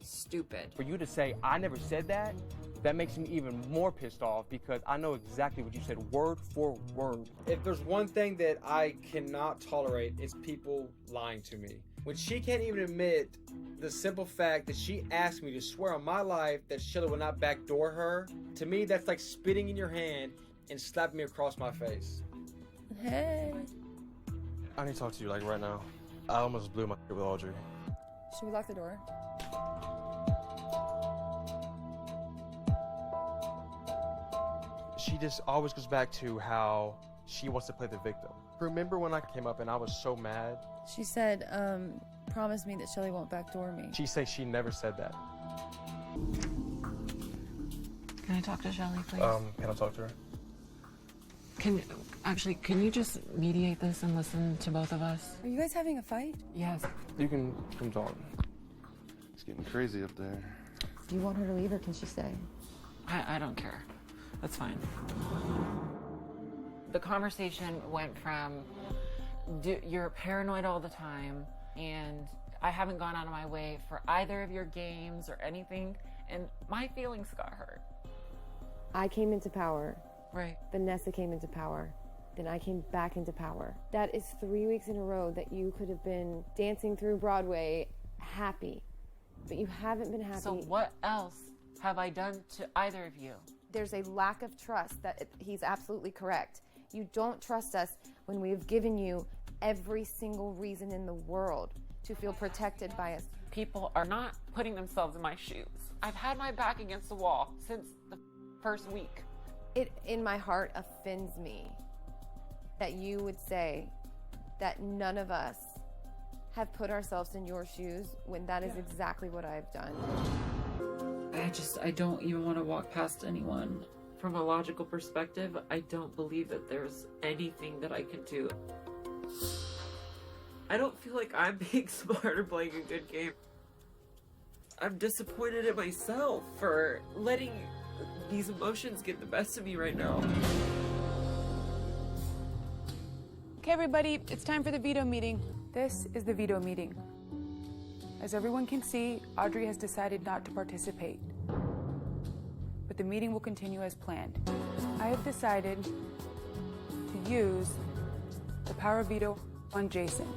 stupid. For you to say, I never said that, that makes me even more pissed off because I know exactly what you said, word for word. If there's one thing that I cannot tolerate, it's people lying to me. When she can't even admit the simple fact that she asked me to swear on my life that Shelly would not backdoor her, to me that's like spitting in your hand and slapping me across my face. Hey. I need to talk to you like right now. I almost blew my shit with Audrey. Should we lock the door? She just always goes back to how she wants to play the victim. Remember when I came up and I was so mad? She said, promise me that Shelly won't backdoor me. She says she never said that. Can I talk to Shelly, please? Can I talk to her? Can you just mediate this and listen to both of us? Are you guys having a fight? Yes. You can come talk. It's getting crazy up there. Do you want her to leave or can she stay? I don't care. That's fine. The conversation went from, you're paranoid all the time, and I haven't gone out of my way for either of your games or anything, and my feelings got hurt. I came into power. Right. Vanessa came into power. Then I came back into power. That is 3 weeks in a row that you could have been dancing through Broadway happy, but you haven't been happy. So what else have I done to either of you? There's a lack of trust. He's absolutely correct. You don't trust us when we have given you every single reason in the world to feel protected by us. People are not putting themselves in my shoes. I've had my back against the wall since the first week. It, in my heart, offends me that you would say that none of us have put ourselves in your shoes when that is exactly what I've done. I don't even want to walk past anyone. From a logical perspective, I don't believe that there's anything that I can do. I don't feel like I'm being smart or playing a good game. I'm disappointed in myself for letting these emotions get the best of me right now. Okay, everybody, it's time for the veto meeting. This is the veto meeting. As everyone can see, Audrey has decided not to participate. But the meeting will continue as planned. I have decided to use the power of veto on Jason.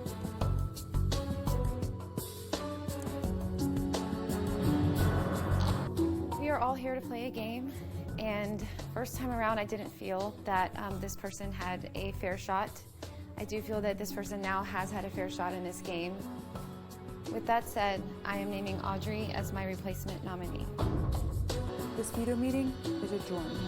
We are all here to play a game, and first time around I didn't feel that this person had a fair shot. I do feel that this person now has had a fair shot in this game. With that said, I am naming Audrey as my replacement nominee. This veto meeting is adjourned.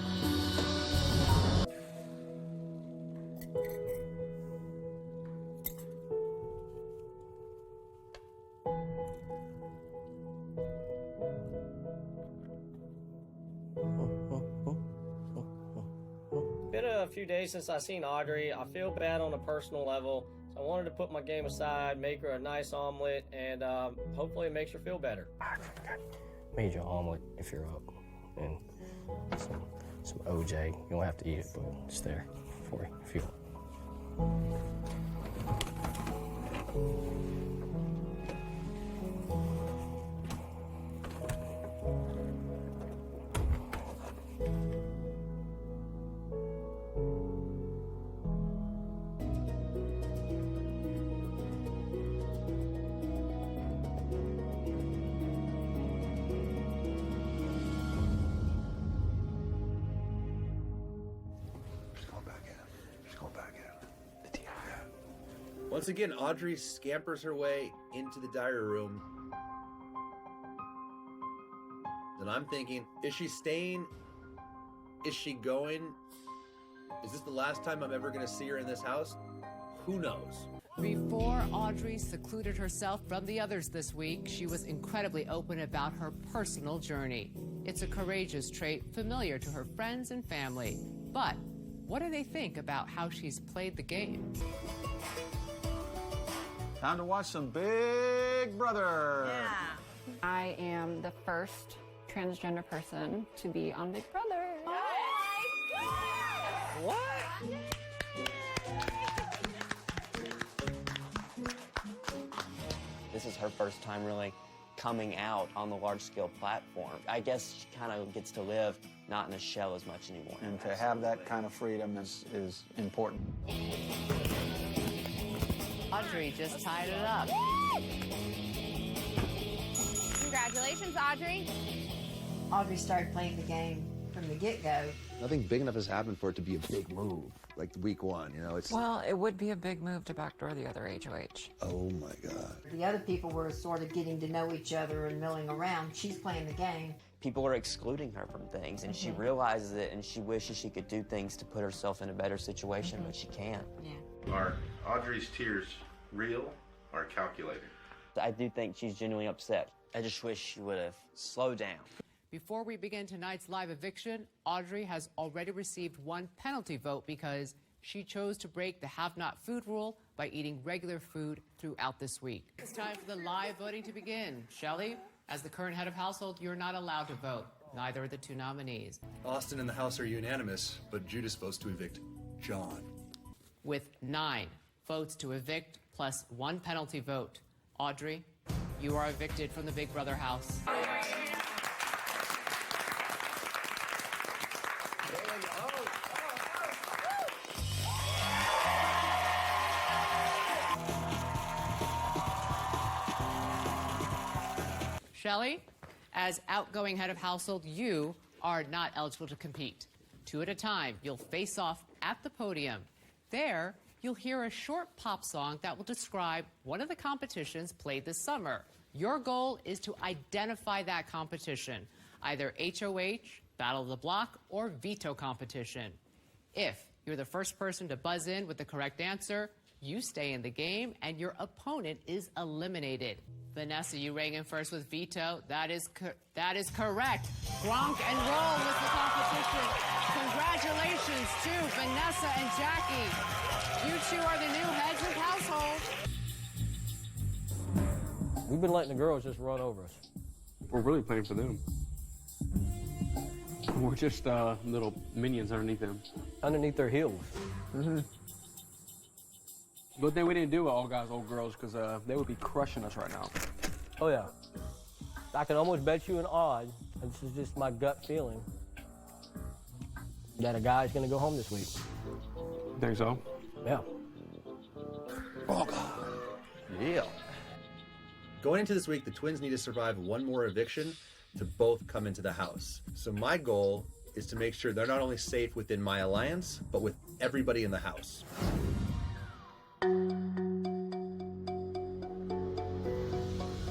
Been a few days since I seen Audrey. I feel bad on a personal level, so I wanted to put my game aside, make her a nice omelet, and hopefully it makes her feel better. Made you an omelet if you're up, and some OJ. You don't have to eat it, but it's there for you if you want. Once again, Audrey scampers her way into the diary room. And I'm thinking, is she staying? Is she going? Is this the last time I'm ever going to see her in this house? Who knows? Before Audrey secluded herself from the others this week, she was incredibly open about her personal journey. It's a courageous trait familiar to her friends and family. But what do they think about how she's played the game? Time to watch some Big Brother. Yeah. I am the first transgender person to be on Big Brother. What? This is her first time really coming out on the large-scale platform. I guess she kind of gets to live not in a shell as much anymore. And to have that kind of freedom is important. Audrey just tied it up. Congratulations, Audrey. Audrey started playing the game from the get-go. Nothing big enough has happened for it to be a big move, like week one, you know? It's Well, it would be a big move to backdoor the other HOH. Oh my God. The other people were sort of getting to know each other and milling around. She's playing the game. People are excluding her from things, and she realizes it, and she wishes she could do things to put herself in a better situation, but she can't. Yeah. Are Audrey's tears real or calculated? I do think she's genuinely upset. I just wish she would have slowed down. Before we begin tonight's live eviction, Audrey has already received one penalty vote because she chose to break the have-not food rule by eating regular food throughout this week. It's time for the live voting to begin. Shelley, as the current head of household, you're not allowed to vote. Neither are the two nominees. Austin and the house are unanimous, but Judas votes to evict John. With 9 votes to evict plus 1 penalty vote, Audrey, you are evicted from the Big Brother house. Shelley, as outgoing head of household, you are not eligible to compete. 2 at a time, you'll face off at the podium. There, you'll hear a short pop song that will describe one of the competitions played this summer. Your goal is to identify that competition, either HOH, Battle of the Block, or veto competition. If you're the first person to buzz in with the correct answer, You stay in the game, and your opponent is eliminated. Vanessa, you rang in first with veto. That is correct. Gronk and roll was the competition. Congratulations to Vanessa and Jackie. You two are the new heads of household. We've been letting the girls just run over us. We're really playing for them. We're just little minions underneath them. Underneath their heels. Mm-hmm. Good thing we didn't do it, all guys, old girls, because they would be crushing us right now. Oh, yeah. I can almost bet you an odd, this is just my gut feeling, that a guy's going to go home this week. Think so? Yeah. Oh, God. Yeah. Going into this week, the twins need to survive one more eviction to both come into the house. So my goal is to make sure they're not only safe within my alliance, but with everybody in the house.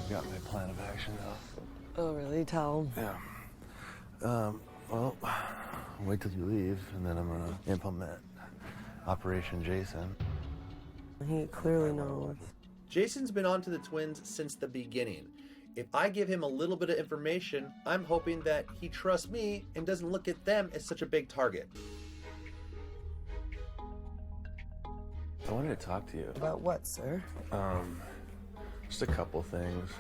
Got my plan of action though. Oh, really? Tell him. Yeah. Well, wait till you leave, and then I'm gonna implement Operation Jason. He clearly knows. Jason's been on to the twins since the beginning. If I give him a little bit of information, I'm hoping that he trusts me and doesn't look at them as such a big target. I wanted to talk to you. About what, sir? Just a couple things.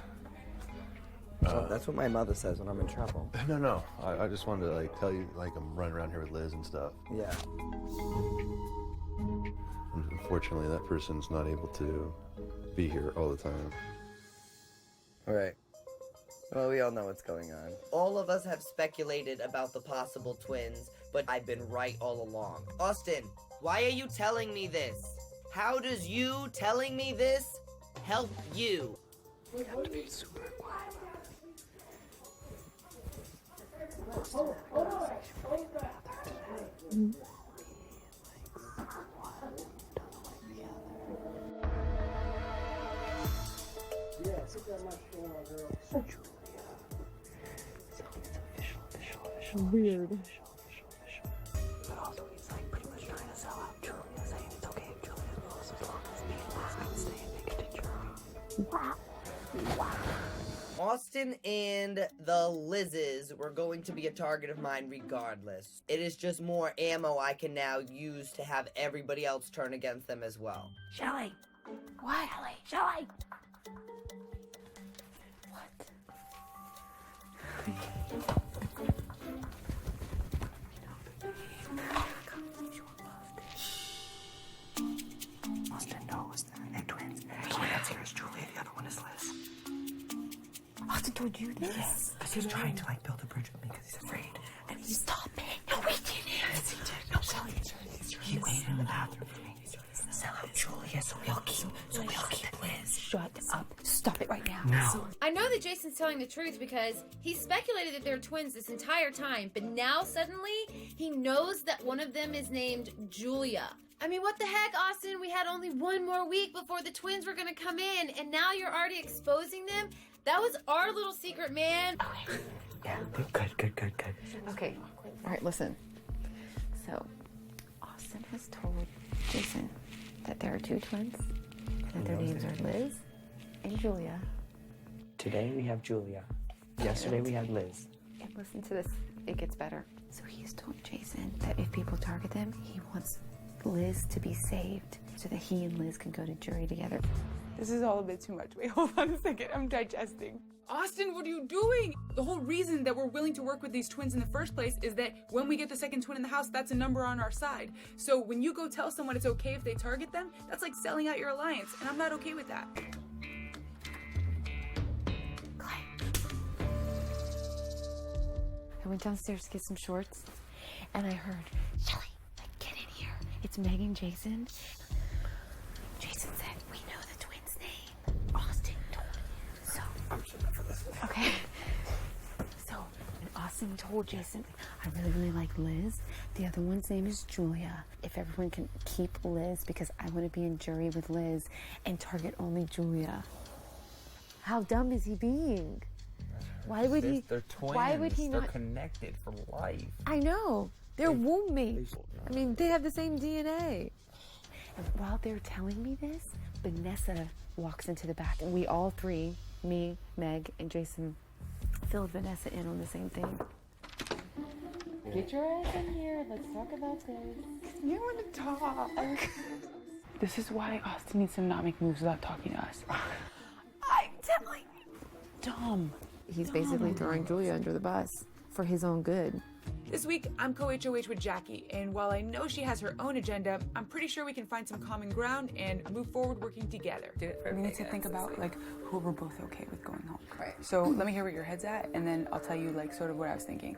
That's what my mother says when I'm in trouble. No. I just wanted to like tell you, like I'm running around here with Liz and stuff. Yeah. Unfortunately, that person's not able to be here all the time. All right. Well, we all know what's going on. All of us have speculated about the possible twins, but I've been right all along. Austin, why are you telling me this? How does you telling me this help you? We have to be super quiet. Weird. But also he's like pretty much trying to sell out Julia, saying it's okay if Julia goes as long as me and Liz can stay and make it to jury. Austin and the Lizzes were going to be a target of mine regardless. It is just more ammo I can now use to have everybody else turn against them as well. Shelly! What? Shelly! Austin knows that they're twins. The one that's here is Julia, the other one is Liz. Austin told you this? Yes, because he's trying to like build a bridge with me because he's afraid. And he stop it. No, we didn't. Yes, he did. No, Shelly. He waited in the bathroom for me. Sell out Julia so we'll keep Liz. Shut up. Stop it right now. No. I know that Jason's telling the truth because he speculated that they're twins this entire time, but now suddenly he knows that one of them is named Julia. I mean, what the heck, Austin? We had only one more week before the twins were gonna come in, and now you're already exposing them? That was our little secret, man. Okay. Yeah, good. Okay, all right, listen. So, Austin has told Jason that there are two twins, and that their names are Liz and Julia. Today we have Julia. Yesterday we had Liz. And listen to this, it gets better. So he's told Jason that if people target them, he wants Liz to be saved so that he and Liz can go to jury together. This is all a bit too much. Wait, hold on a second. I'm digesting. Austin, what are you doing? The whole reason that we're willing to work with these twins in the first place is that when we get the second twin in the house, that's a number on our side. So when you go tell someone it's okay if they target them, that's like selling out your alliance, and I'm not okay with that. I went downstairs to get some shorts, and I heard, Shelly, get in here. It's Meg and Jason. Jason said, we know the twins' name. Austin told me. So, okay. So, when Austin told Jason, I really like Liz. The other one's name is Julia. If everyone can keep Liz, because I want to be in jury with Liz and target only Julia. How dumb is he being? Why would he? They're twins. Why would he They're not? connected for life. I know. They're womb mates. I mean, they have the same DNA. While they're telling me this, Vanessa walks into the back, and we all three, me, Meg, and Jason, filled Vanessa in on the same thing. Get your ass in here. Let's talk about this. You want to talk? This is why Austin needs to not make moves without talking to us. I'm definitely Dumb. He's basically throwing Julia under the bus for his own good. This week, I'm co-HOH with Jackie, and while I know she has her own agenda, I'm pretty sure we can find some common ground and move forward working together. We need to think about like who we're both okay with going home. Right. So let me hear where your head's at, and then I'll tell you like sort of what I was thinking.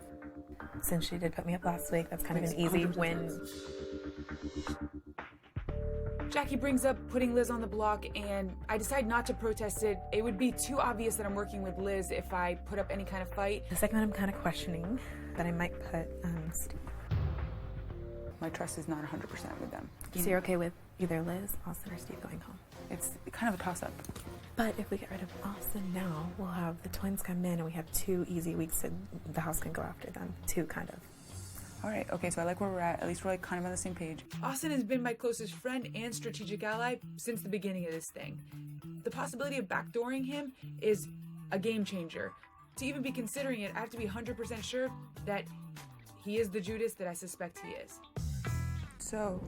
Since she did put me up last week, that's kind of an easy win. Jackie brings up putting Liz on the block, and I decide not to protest it. It would be too obvious that I'm working with Liz if I put up any kind of fight. The second one I'm kind of questioning that I might put Steve. My trust is not 100% with them. So you're okay with either Liz, Austin, or Steve going home? It's kind of a toss-up. But if we get rid of Austin now, we'll have the twins come in and we have 2 easy weeks so the house can go after them. 2 kind of. All right, okay, so I like where we're at. At least we're like kind of on the same page. Austin has been my closest friend and strategic ally since the beginning of this thing. The possibility of backdooring him is a game changer. To even be considering it, I have to be 100% sure that he is the Judas that I suspect he is. So,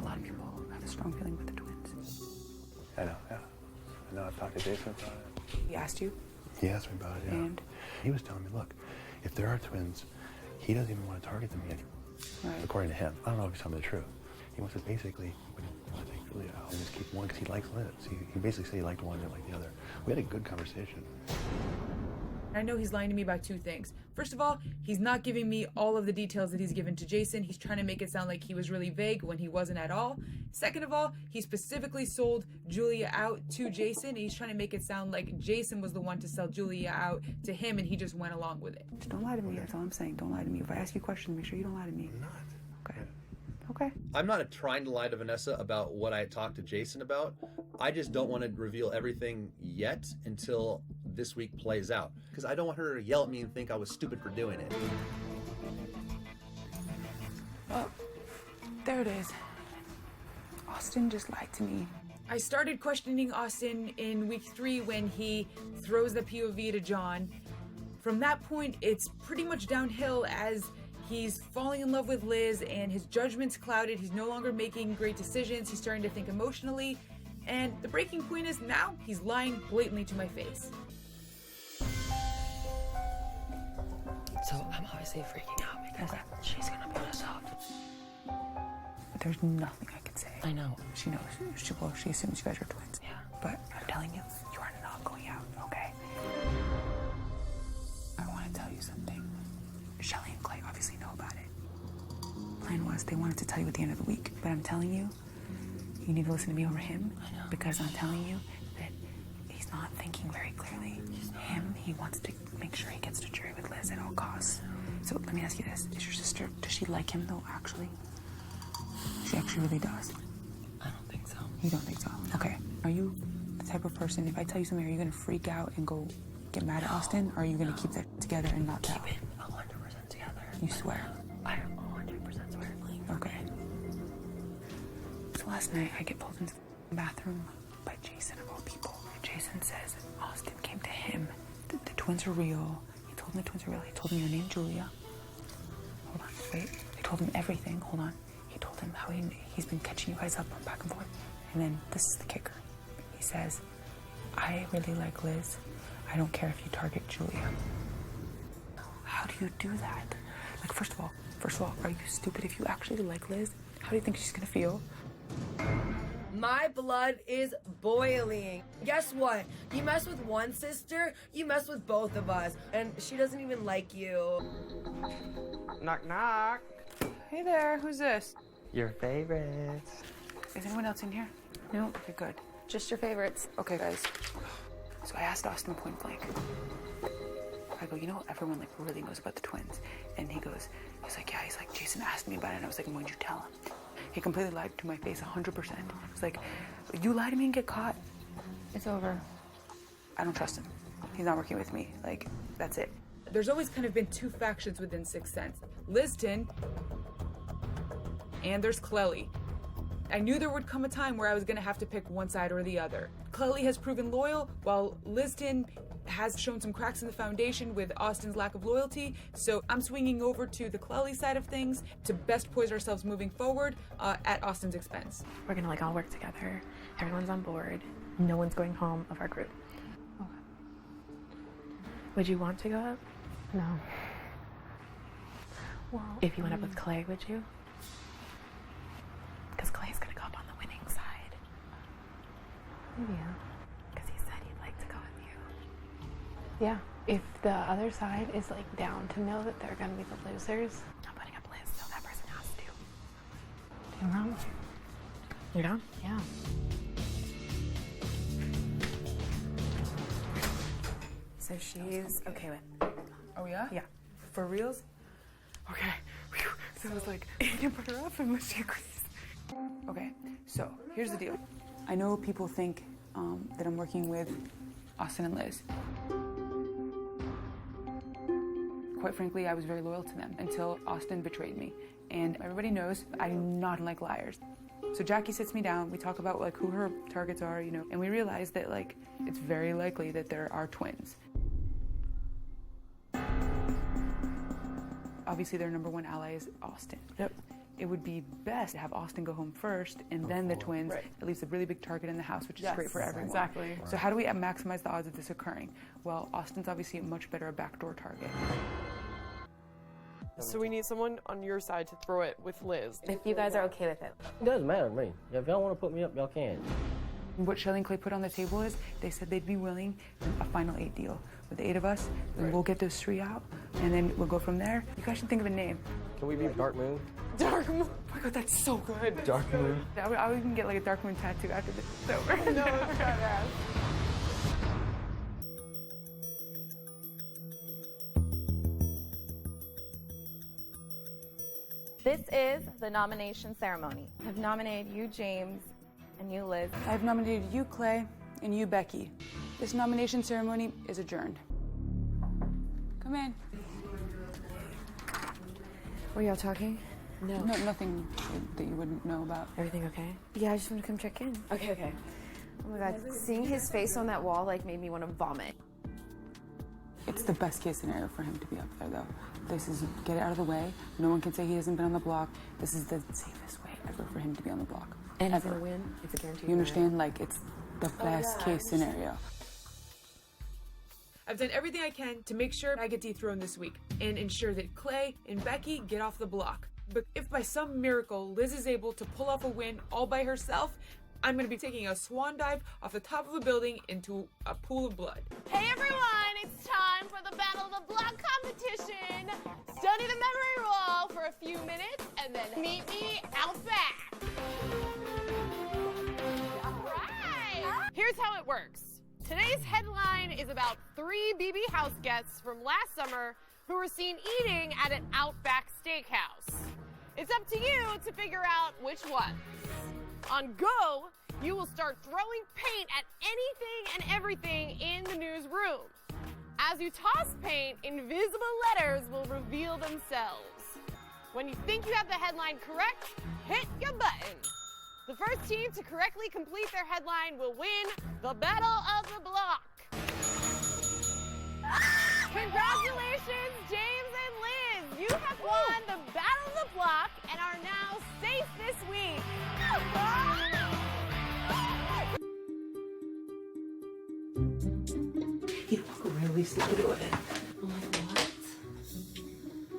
a lot of people have a strong feeling with the twins. I know, yeah. I know, I've talked to Jason about it. He asked you? He asked me about it, yeah. And? He was telling me, look, if there are twins, he doesn't even want to target them yet. Right. According to him. I don't know if he's telling me the truth. He wants to basically, I think, Julia out and just keep one because he likes Liz. He basically said he liked one, didn't like the other. We had a good conversation. I know he's lying to me about 2 things. First of all, he's not giving me all of the details that he's given to Jason. He's trying to make it sound like he was really vague when he wasn't at all. Second of all, he specifically sold Julia out to Jason. He's trying to make it sound like Jason was the one to sell Julia out to him and he just went along with it. Just don't lie to me, that's all I'm saying. Don't lie to me. If I ask you questions, make sure you don't lie to me. I'm not. Okay. Okay. I'm not trying to lie to Vanessa about what I talked to Jason about. I just don't want to reveal everything yet until this week plays out. Because I don't want her to yell at me and think I was stupid for doing it. Oh, there it is. Austin just lied to me. I started questioning Austin in week 3 when he throws the POV to John. From that point, it's pretty much downhill as he's falling in love with Liz and his judgment's clouded. He's no longer making great decisions. He's starting to think emotionally. And the breaking point is now he's lying blatantly to my face. So I'm obviously freaking out because she's gonna put us up. There's nothing I can say. I know. She knows. She assumes you guys are twins. Yeah. But I'm telling you, you are not going out, okay? I want to tell you something. Shelly and Clay obviously know about it. Plan was they wanted to tell you at the end of the week, but I'm telling you, you need to listen to me over him. I know. Because I'm telling you that he's not thinking very clearly. He wants to make sure he gets to jury with Liz at all costs. So let me ask you this. Is your sister, does she like him though, actually? She actually really does. I don't think so. You don't think so? Okay. Are you the type of person, if I tell you something, are you going to freak out and go get mad at Austin? Or are you going to keep that together and not tell? Keep it 100% together. You swear? I 100% swear. Okay. So last night, I get pulled into the bathroom by Jason, of all people. And Jason says that Austin came to him. The twins are real. He told him the twins are real. He told him your name, Julia. Hold on, wait. He told him everything. Hold on. He told him how he's been catching you guys up back and forth. And then this is the kicker. He says, I really like Liz. I don't care if you target Julia. How do you do that? Like, first of all, are you stupid? If you actually like Liz, how do you think she's gonna feel? My blood is boiling. Guess what? You mess with one sister, you mess with both of us. And she doesn't even like you. Knock, knock. Hey there, who's this? Your favorites. Is anyone else in here? No? Okay, good. Just your favorites. Okay, guys. So I asked Austin point blank. I go, you know, everyone like really knows about the twins. And he's like, yeah, Jason asked me about it. And I was like, when'd you tell him? He completely lied to my face, 100%. It's like, you lie to me and get caught. It's over. I don't trust him. He's not working with me. Like, that's it. There's always kind of been 2 factions within Sixth Sense. Liston, and there's Clelly. I knew there would come a time where I was gonna have to pick one side or the other. Chloe has proven loyal, while Liston has shown some cracks in the foundation with Austin's lack of loyalty, so I'm swinging over to the Chloe side of things to best poise ourselves moving forward at Austin's expense. We're gonna like all work together. Everyone's on board. No one's going home of our group. Okay. Would you want to go up? No. Well, If you went up with Clay, would you? Because Clay's gonna go up on the winning side. Yeah. Because he said he'd like to go with you. Yeah. If the other side is like down to know that they're gonna be the losers. I'm putting up Liz, so that person has to. You're wrong. You're down? Yeah. So she's okay with. Oh yeah? Yeah. For reals? Okay. Whew. So I was like, you can put her up unless she agrees. Okay, so here's the deal. I know people think that I'm working with Austin and Liz. Quite frankly, I was very loyal to them until Austin betrayed me. And everybody knows I do not like liars. So Jackie sits me down, we talk about like who her targets are, you know, and we realize that like it's very likely that there are twins. Obviously their number one ally is Austin. Yep. It would be best to have Austin go home first and then the twins. Right. It leaves a really big target in the house, which is Yes, great for everyone. exactly. So how do we maximize the odds of this occurring? Well, Austin's obviously much better a backdoor target. So we need someone on your side to throw it with Liz. If you guys are okay with it. It doesn't matter to me. If y'all want to put me up, y'all can. What Shelly and Clay put on the table is they said they'd be willing to a final 8 deal with the 8 of us, and we'll get those 3 out, and then we'll go from there. You guys should think of a name. Can we be Dark Moon? Dark Moon. Oh my god, that's so good. Dark Moon. I would even get like a Dark Moon tattoo after this is over. No, it's badass. This is the nomination ceremony. I've nominated you, James, and you, Liz. I've nominated you, Clay, and you, Becky. This nomination ceremony is adjourned. Come in. Were y'all talking? No, nothing that you wouldn't know about. Everything okay? Yeah, I just want to come check in. Okay. Oh my god, seeing his face on that wall like made me want to vomit. It's the best case scenario for him to be up there, though. This is get it out of the way. No one can say he hasn't been on the block. This is the safest way ever for him to be on the block. And he's ever. gonna win. It's a guarantee. You understand? Like, it's the best case scenario. I've done everything I can to make sure I get dethroned this week and ensure that Clay and Becky get off the block. But if by some miracle Liz is able to pull off a win all by herself, I'm going to be taking a swan dive off the top of a building into a pool of blood. Hey everyone, it's time for the Battle of the Block competition. Study the memory roll for a few minutes and then meet me out back. All right. Here's how it works. Today's headline is about 3 BB house guests from last summer who were seen eating at an Outback Steakhouse. It's up to you to figure out which ones. On go, you will start throwing paint at anything and everything in the newsroom. As you toss paint, invisible letters will reveal themselves. When you think you have the headline correct, hit your button. The first team to correctly complete their headline will win the Battle of the Block. Congratulations, James and Liz! You have won the Battle of the Block and are now safe this week. You look really slow to it. I'm like, what?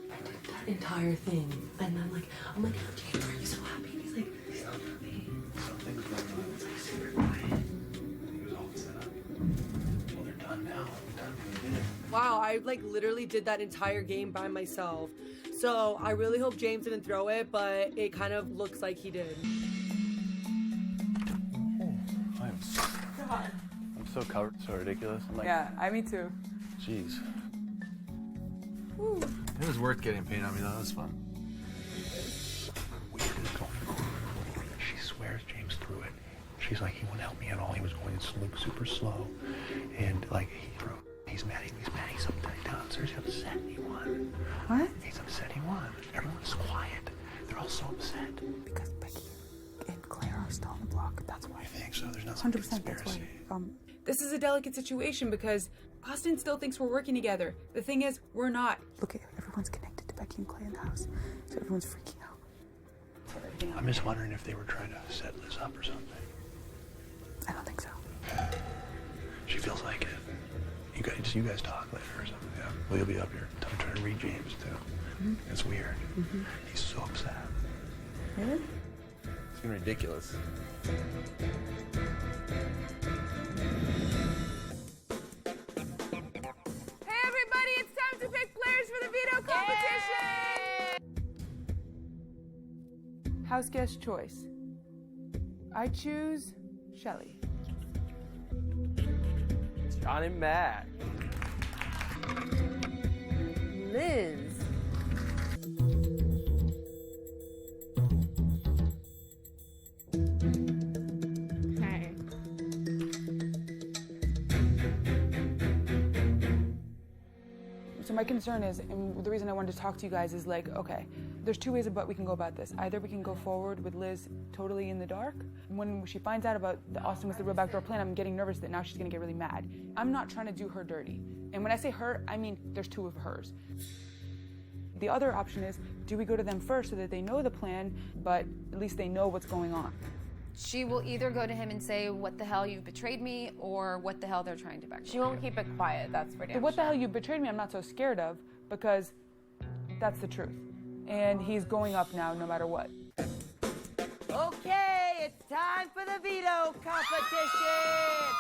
I did that entire thing. And I'm like, oh, James, are you so happy? And he's like, he's not happy. Something's going on. It's like super quiet. It was all set up. Well, they're done now. They're done. We did it. Wow, I like literally did that entire game by myself. So I really hope James didn't throw it, but it kind of looks like he did. I'm so covered, so ridiculous. I'm like, Yeah, me too. jeez. It was worth getting paint on me, though. That was fun. Weird is going on. She swears James threw it. She's like, he wouldn't help me at all. He was going like super slow, and like he's mad. He's upset. Downstairs, he's upset. He won. What? He's upset. He won. Everyone's quiet. They're all so upset Because Becky and Claire are still on the block. That's why. I think so. There's nothing 100%. That's why. This is a delicate situation because Austin still thinks we're working together. The thing is, we're not. Look, everyone's connected to Becky and Clay in the house, so everyone's freaking out. I'm just wondering if they were trying to set Liz up or something. I don't think so. She feels like it. You guys talk later or something. Yeah. Well, you'll be up here. I'm trying to read James too. Mhm. It's weird. Mhm. He's so upset. Really? It's been ridiculous. Hey everybody, it's time to pick players for the veto competition! House guest choice. I choose Shelly. John and Matt. Liz. Okay. So my concern is, and the reason I wanted to talk to you guys is like, okay, there's two ways about we can go about this. Either we can go forward with Liz totally in the dark. When she finds out about the Austin was the real backdoor plan, I'm getting nervous that now she's gonna get really mad. I'm not trying to do her dirty. And when I say her, I mean there's two of hers. The other option is, do we go to them first so that they know the plan, but at least they know what's going on? She will either go to him and say, what the hell, you've betrayed me, or what the hell, they're trying to back. She won't keep it quiet, that's for The damn what the hell, you betrayed me, I'm not so scared of, because that's the truth. And he's going up now no matter what. Okay, it's time for the veto competition!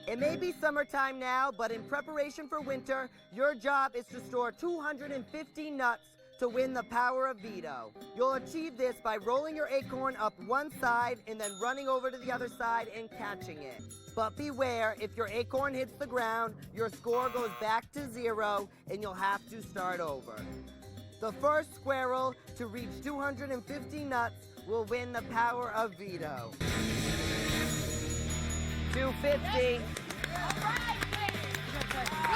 It may be summertime now, but in preparation for winter, your job is to store 250 nuts to win the power of veto. You'll achieve this by rolling your acorn up one side and then running over to the other side and catching it. But beware, if your acorn hits the ground, your score goes back to 0 and you'll have to start over. The first squirrel to reach 250 nuts will win the power of veto. 250.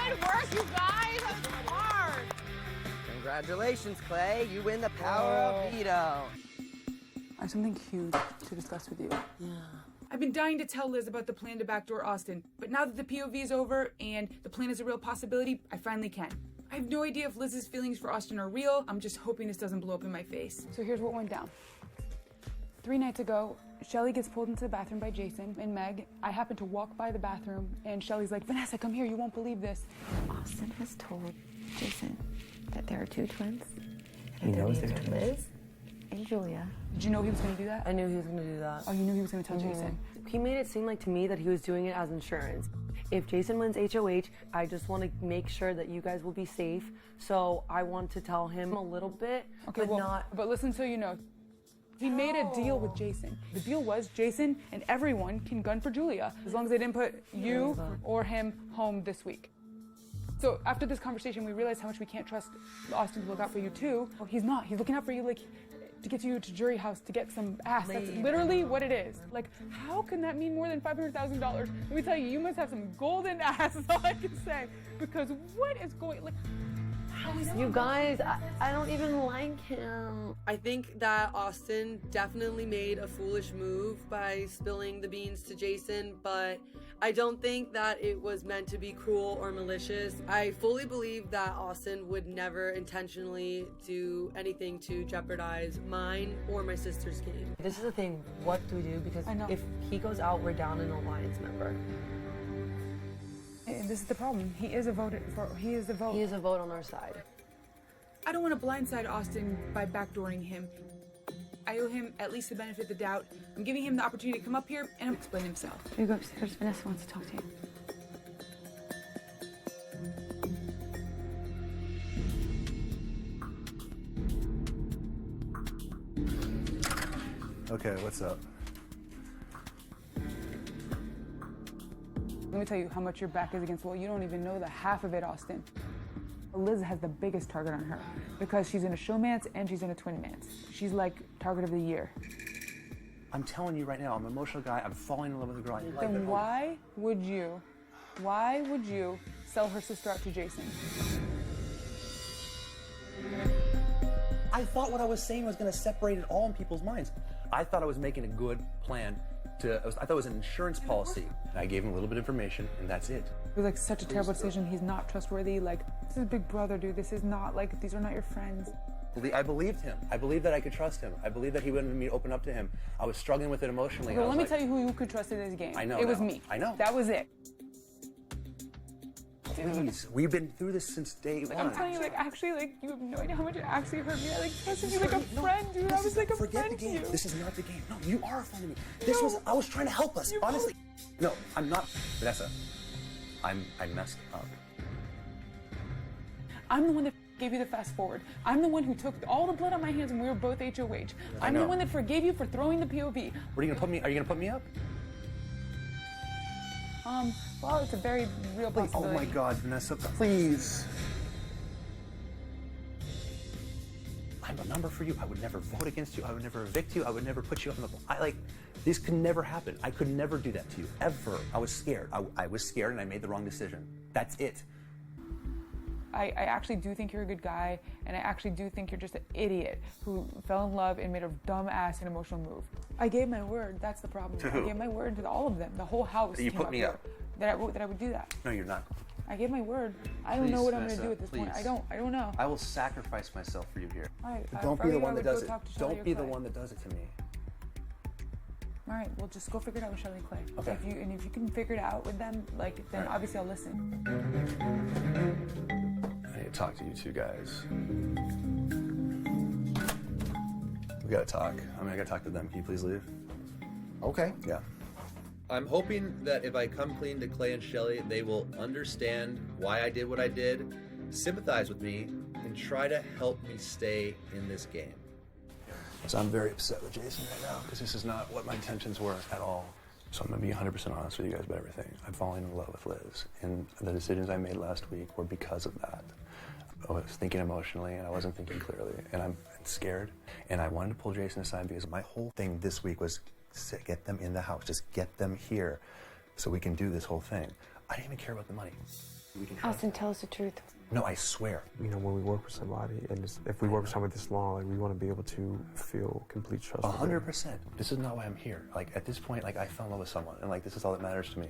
Good work, you guys! That was hard! Congratulations, Clay. You win the power of veto. I have something huge to discuss with you. Yeah. I've been dying to tell Liz about the plan to backdoor Austin, but now that the POV is over and the plan is a real possibility, I finally can. I have no idea if Liz's feelings for Austin are real. I'm just hoping this doesn't blow up in my face. So here's what went down. 3 nights ago, Shelly gets pulled into the bathroom by Jason and Meg. I happen to walk by the bathroom and Shelly's like, Vanessa, come here, you won't believe this. Austin has told Jason that there are 2 twins. He knows they're twins. Liz and Julia. Did you know he was going to do that? I knew he was going to do that. Oh, you knew he was going to tell Jason? He made it seem like to me that he was doing it as insurance. If Jason wins HOH, I just want to make sure that you guys will be safe. So I want to tell him a little bit, Okay, but well, not. But listen so you know. He made a deal with Jason. The deal was Jason and everyone can gun for Julia as long as they didn't put you or him home this week. So after this conversation, we realized how much we can't trust Austin to look out for you too. Well, he's not. He's looking out for you like to get you to jury house to get some ass. That's literally what it is. Like, how can that mean more than $500,000? Let me tell you, you must have some golden ass. That's all I can say. Because what is going like? You guys, I don't even like him. I think that Austin definitely made a foolish move by spilling the beans to Jason, but I don't think that it was meant to be cruel or malicious. I fully believe that Austin would never intentionally do anything to jeopardize mine or my sister's game. This is the thing. What do we do? Because if he goes out, we're down an alliance member. And this is the problem. He is a vote. He is a vote. He is a vote on our side. I don't want to blindside Austin by backdooring him. I owe him at least the benefit of the doubt. I'm giving him the opportunity to come up here and explain himself. You go upstairs. Vanessa wants to talk to you. Okay, what's up? Let me tell you how much your back is against the wall. You don't even know the half of it, Austin. Liz has the biggest target on her because she's in a showmance and she's in a twinmance. She's like target of the year. I'm telling you right now, I'm an emotional guy. I'm falling in love with a girl. Then why would you sell her sister out to Jason? I thought what I was saying was going to separate it all in people's minds. I thought I was making a good plan. I thought it was an insurance policy. I gave him a little bit of information, and that's it. It was like such a terrible decision. He's not trustworthy. Like, this is Big Brother, dude. This is not like, these are not your friends. I believed him. I believed that I could trust him. I believed that he wanted me to open up to him. I was struggling with it emotionally. Well, let me tell you who you could trust in this game. I know. It was me. I know. That was it. Please, we've been through this since day one. I'm telling you, like, actually, like, you have no idea how much it actually hurt me. I, like, trusted you like a friend, dude. I was like a friend to you. This is not the game. No, you are a friend to me. I was trying to help us, honestly. No, I'm not. Vanessa, I messed up. I'm the one that gave you the fast forward. I'm the one who took all the blood on my hands when we were both HOH. I'm the one that forgave you for throwing the POV. Are you gonna put me up? Well, it's a very real possibility. Oh my God, Vanessa, please. I'm a number for you. I would never vote against you. I would never evict you. I would never put you up in the... This could never happen. I could never do that to you, ever. I was scared. I was scared and I made the wrong decision. That's it. I actually do think you're a good guy, and I actually do think you're just an idiot who fell in love and made a dumb-ass and emotional move. I gave my word. That's the problem. To who? I gave my word to all of them. The whole house. You put me up. That I would do that. No, you're not. I gave my word. I don't know what I'm going to do at this point. I don't know. I will sacrifice myself for you here. All right, Don't be the one that does it. Don't be the one that does it to me. All right, well, just go figure it out with Shelly and Clay. Okay. If you can figure it out with them, like, then obviously I'll listen. I need to talk to you two guys. We gotta talk. I gotta talk to them. Can you please leave? Okay. Yeah. I'm hoping that if I come clean to Clay and Shelly, they will understand why I did what I did, sympathize with me, and try to help me stay in this game. So I'm very upset with Jason right now, because this is not what my intentions were at all. So I'm gonna be 100% honest with you guys about everything. I'm falling in love with Liz, and the decisions I made last week were because of that. I was thinking emotionally, and I wasn't thinking clearly, and I'm scared, and I wanted to pull Jason aside because my whole thing this week was get them in the house, just get them here so we can do this whole thing. I didn't even care about the money. Austin, tell us the truth. No, I swear. You know, when we work with somebody, and if we work with somebody this long, like, we want to be able to feel complete trust. 100%. This is not why I'm here. Like, at this point, like, I fell in love with someone, and like, this is all that matters to me.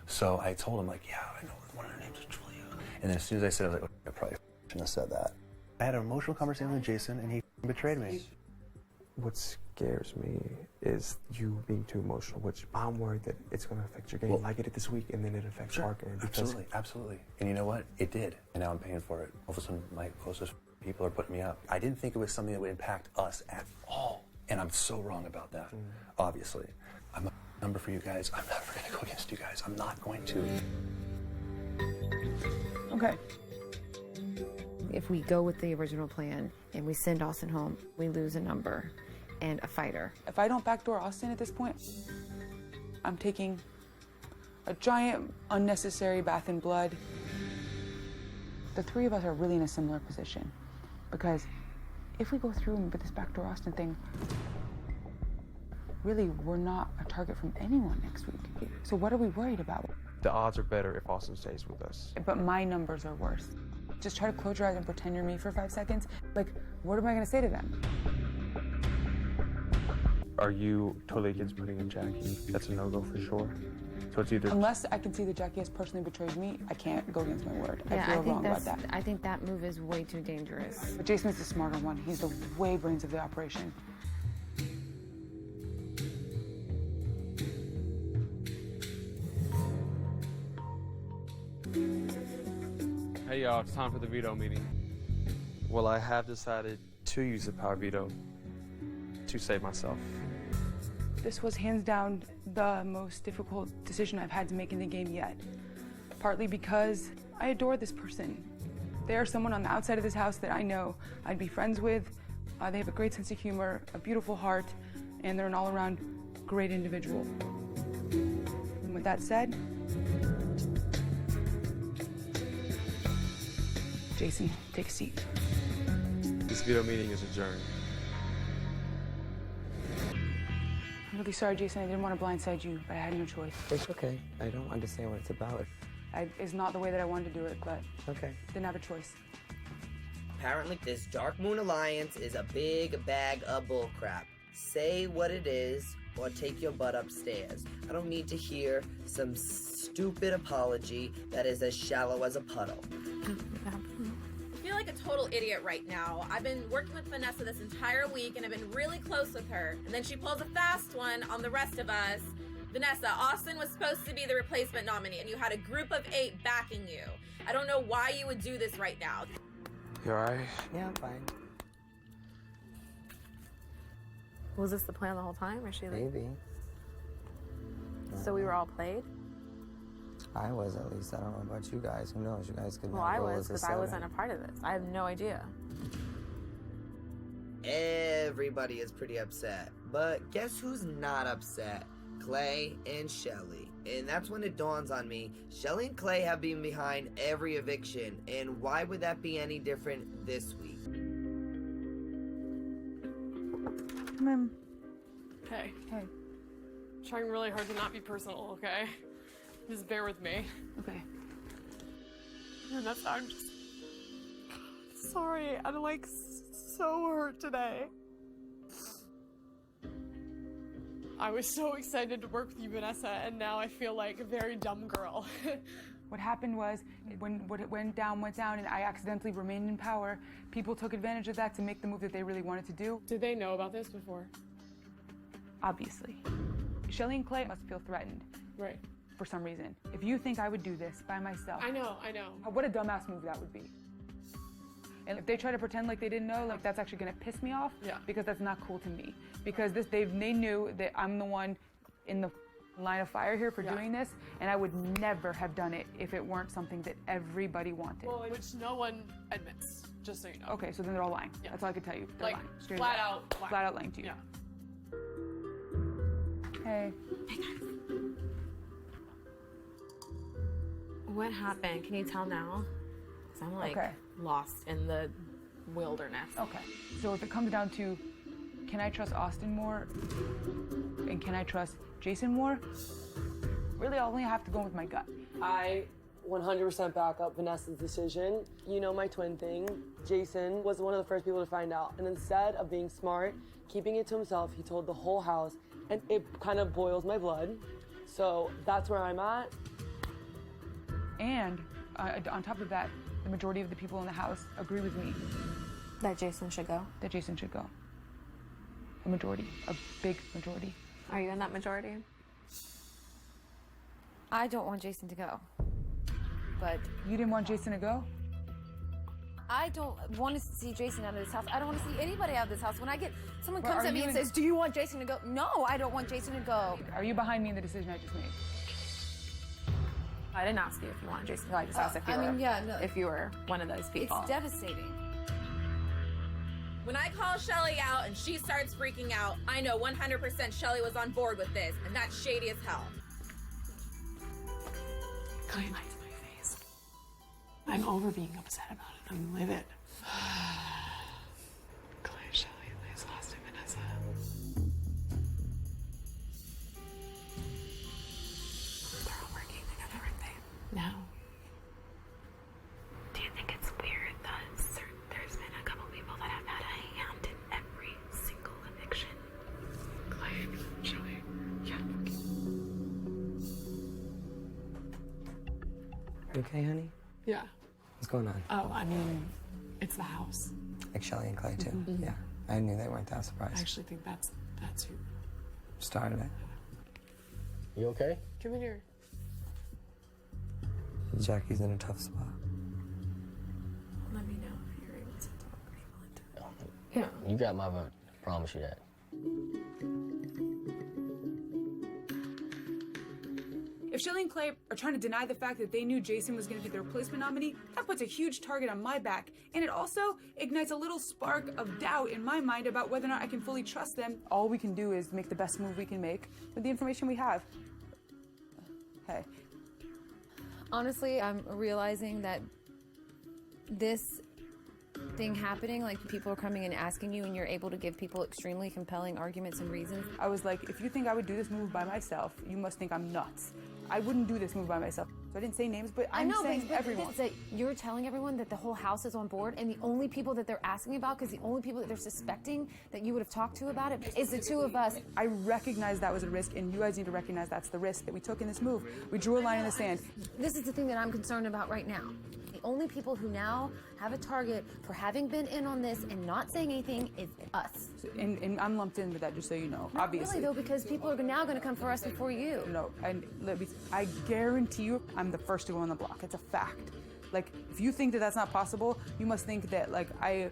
So I told him, like, yeah, I know one of her names is Julia. And then as soon as I said it, I was like, I probably shouldn't have said that. I had an emotional conversation with Jason, and he betrayed me. What scares me is you being too emotional, which I'm worried that it's going to affect your game. Well, I get it this week, and then it affects our game. Absolutely, absolutely. And you know what? It did. And now I'm paying for it. All of a sudden, my closest people are putting me up. I didn't think it was something that would impact us at all. And I'm so wrong about that, obviously. I'm a number for you guys. I'm never going to go against you guys. I'm not going to. Okay. If we go with the original plan and we send Austin home, we lose a number and a fighter. If I don't backdoor Austin at this point, I'm taking a giant, unnecessary bath in blood. The three of us are really in a similar position because if we go through with this backdoor Austin thing, really, we're not a target from anyone next week. So what are we worried about? The odds are better if Austin stays with us. But my numbers are worse. Just try to close your eyes and pretend you're me for 5 seconds. Like, what am I gonna say to them? Are you totally against putting in Jackie? That's a no-go for sure. So it's either... Unless I can see that Jackie has personally betrayed me, I can't go against my word. Yeah, I feel wrong about that. I think that move is way too dangerous. But Jason's the smarter one. He's the way brains of the operation. Hey y'all, it's time for the veto meeting. Well, I have decided to use the power veto to save myself. This was hands down the most difficult decision I've had to make in the game yet. Partly because I adore this person. They are someone on the outside of this house that I know I'd be friends with. They have a great sense of humor, a beautiful heart, and they're an all-around great individual. And with that said, Jason, take a seat. This veto meeting is adjourned. I'm really sorry, Jason. I didn't want to blindside you, but I had no choice. It's okay. I don't understand what it's about. It's not the way that I wanted to do it, but Okay. didn't have a choice. Apparently, this Dark Moon Alliance is a big bag of bullcrap. Say what it is, or take your butt upstairs. I don't need to hear some stupid apology that is as shallow as a puddle. I feel like a total idiot right now. I've been working with Vanessa this entire week, and I've been really close with her. And then she pulls a fast one on the rest of us. Vanessa, Austin was supposed to be the replacement nominee, and you had a group of 8 backing you. I don't know why you would do this right now. You alright? Yeah, I'm fine. Was this the plan the whole time, or she like? Maybe. So we were all played? I was, at least. I don't know about you guys. Who knows? You guys could Well, now I go was, as a because I 7. wasn't a part of this. I have no idea. Everybody is pretty upset. But guess who's not upset? Clay and Shelly. And that's when it dawns on me. Shelly and Clay have been behind every eviction. And why would that be any different this week? Come in. Hey. Hey. Trying really hard to not be personal, okay? Just bear with me. Okay. And that's I'm just sorry. I'm like so hurt today. I was so excited to work with you, Vanessa, and now I feel like a very dumb girl. What happened was, when what it went down, and I accidentally remained in power, people took advantage of that to make the move that they really wanted to do. Did they know about this before? Obviously. Shelly and Clay must feel threatened. Right. For some reason. If you think I would do this by myself. I know. What a dumbass move that would be. And if they try to pretend like they didn't know, like that's actually gonna piss me off. Yeah. Because that's not cool to me. Because they knew that I'm the one in the line of fire here for doing this, and I would never have done it if it weren't something that everybody wanted. Well, which no one admits, just so you know. Okay, so then they're all lying. Yeah. That's all I can tell you. They're Like, lying. Straight flat up. out lying. Flat out lying to you. Yeah. Hey. What happened? Can you tell now? 'Cause I'm like lost in the wilderness. Okay. So if it comes down to, can I trust Austin more, and can I trust Jason more? Really, I'll only have to go with my gut. I 100% back up Vanessa's decision. You know my twin thing. Jason was one of the first people to find out. And instead of being smart, keeping it to himself, he told the whole house. And it kind of boils my blood. So that's where I'm at. And on top of that, the majority of the people in the house agree with me. That Jason should go? That Jason should go. A majority. A big majority. Are you in that majority? I don't want Jason to go. But you didn't want Jason to go? I don't want to see Jason out of this house. I don't want to see anybody out of this house. When I get someone Well, comes are at me you and in- says, "Do you want Jason to go?" No, I don't want Jason to go. Are you behind me in the decision I just made? I didn't ask you if you wanted Jason to go. I just asked if you I were. mean, yeah, no. If you were one of those people. It's devastating. When I call Shelly out and she starts freaking out, I know 100% Shelly was on board with this, and that's shady as hell. Clay lied to my face. I'm over being upset about it. I'm livid. Clay, Shelly, Liz, Austin, Vanessa. They're all working together, aren't they? No. Do you think it's weird that there's been a couple people that have had a hand in every single eviction? Clay, Shelly, yeah. Are you okay, honey? Yeah. What's going on? Oh, I mean, it's the house. Like Shelly and Clay, too. Mhm. Yeah. I knew they weren't that I surprised. actually think that's who. Started it. You okay? Come in here. Jackie's in a tough spot. Let me know if you're able to talk people into it. Yeah. You got my vote. Promise you that. If Shelly and Clay are trying to deny the fact that they knew Jason was going to be the replacement nominee, that puts a huge target on my back. And it also ignites a little spark of doubt in my mind about whether or not I can fully trust them. All we can do is make the best move we can make with the information we have. Hey. Honestly, I'm realizing that this thing happening, like people are coming and asking you and you're able to give people extremely compelling arguments and reasons. I was like, if you think I would do this move by myself, you must think I'm nuts. I wouldn't do this move by myself. So I didn't say names, but I I'm know, saying but everyone. that you're telling everyone that the whole house is on board, and the only people that they're asking about, because the only people that they're suspecting that you would have talked to about it, is the two of us. I recognize that was a risk, and you guys need to recognize that's the risk that we took in this move. We drew a line in the sand. This is the thing that I'm concerned about right now. The only people who now have a target for having been in on this and not saying anything is us. And I'm lumped in with that, just so you know. Not obviously. really, though, because people are now going to come for us before you. No, and I guarantee you, I'm the first to go on the block. It's a fact. Like, if you think that that's not possible, you must think that, like, I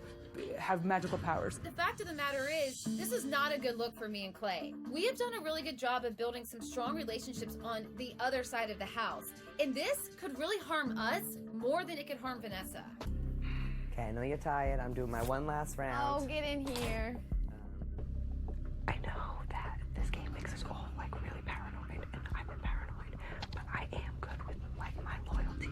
have magical powers. The fact of the matter is, this is not a good look for me and Clay. We have done a really good job of building some strong relationships on the other side of the house. And this could really harm us more than it could harm Vanessa. Okay, I know you're tired. I'm doing my one last round. Oh, get in here. I know that this game makes us all like really paranoid, and I'm paranoid, but I am good with like my loyalty.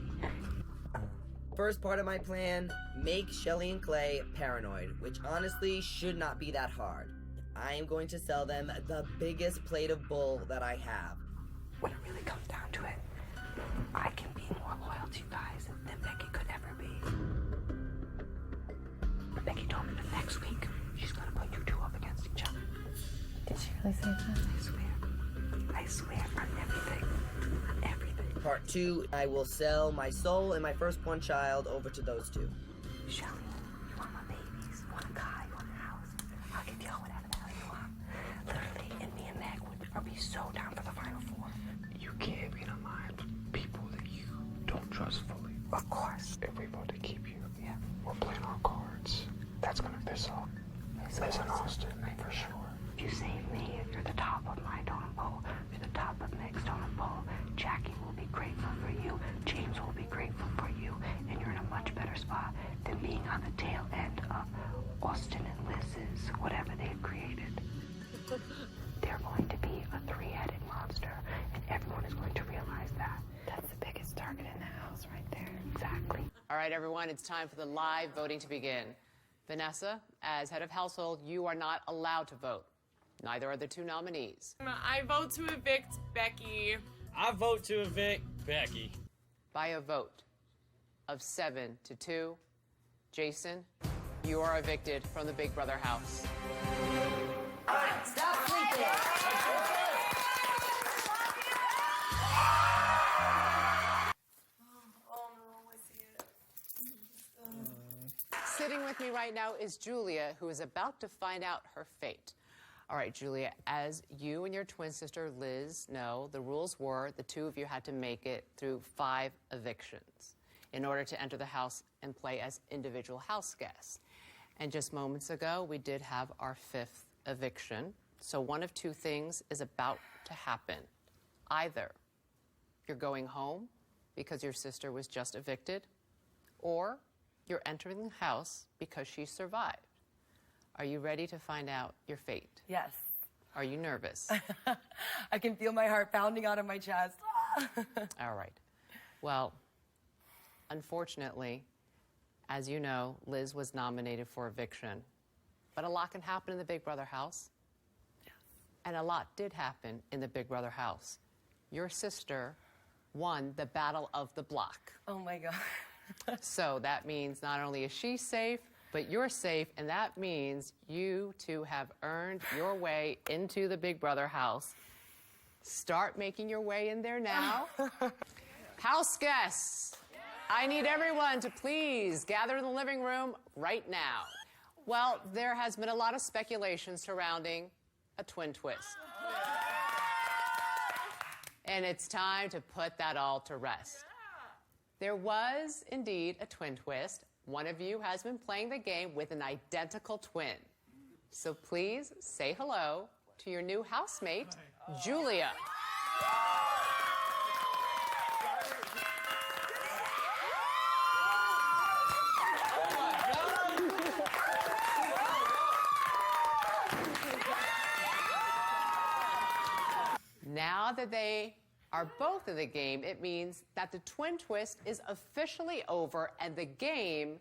First part of my plan, make Shelly and Clay paranoid, which honestly should not be that hard. I am going to sell them the biggest plate of bull that I have. When it really comes down to it, I can be more loyal to you guys than Becky could ever be. Becky told me that next week she's gonna put you two up against each other. Did she really say that? I swear. I swear on everything. On everything. Part 2, I will sell my soul and my firstborn child over to those two. Shelly, you want my babies? You want a car? You want a house? I'll give y'all whatever the hell you want. Literally, and me and Meg would be so down for the final four. You can't be in a line with people that you don't trust fully. Of course. If we vote to keep you, yeah, we're playing our cards. That's gonna piss off Liz and Austin, for sure. If you save me, you're the top of my totem pole. You're the top of Meg's totem pole. Jackie will be grateful for you. James will be grateful for you. And you're in a much better spot than being on the tail end of Austin and Liz's whatever they've created. They're going to be a three-headed monster, and everyone is going to realize that. That's the biggest target in the house right there. Exactly. All right, everyone, it's time for the live voting to begin. Vanessa, as head of household, you are not allowed to vote. Neither are the two nominees. I vote to evict Becky. I vote to evict Becky. By a vote of 7-2, Jason, you are evicted from the Big Brother house. All right, stop sleeping. Sitting with me right now is Julia, who is about to find out her fate. All right, Julia, as you and your twin sister Liz know, the rules were the two of you had to make it through 5 evictions in order to enter the house and play as individual house guests. And just moments ago, we did have our 5th eviction. So one of two things is about to happen. Either you're going home because your sister was just evicted, or you're entering the house because she survived. Are you ready to find out your fate? Yes. Are you nervous? I can feel my heart pounding out of my chest. All right. Well, unfortunately, as you know, Liz was nominated for eviction. But a lot can happen in the Big Brother house. Yes. And a lot did happen in the Big Brother house. Your sister won the Battle of the Block. Oh my God. So that means not only is she safe, but you're safe, and that means you two have earned your way into the Big Brother house. Start making your way in there now. House guests, I need everyone to please gather in the living room right now. Well, there has been a lot of speculation surrounding a twin twist. And it's time to put that all to rest. There was indeed a twin twist. One of you has been playing the game with an identical twin. So please say hello to your new housemate, Julia. Now that they are both in the game, it means that the twin twist is officially over and the game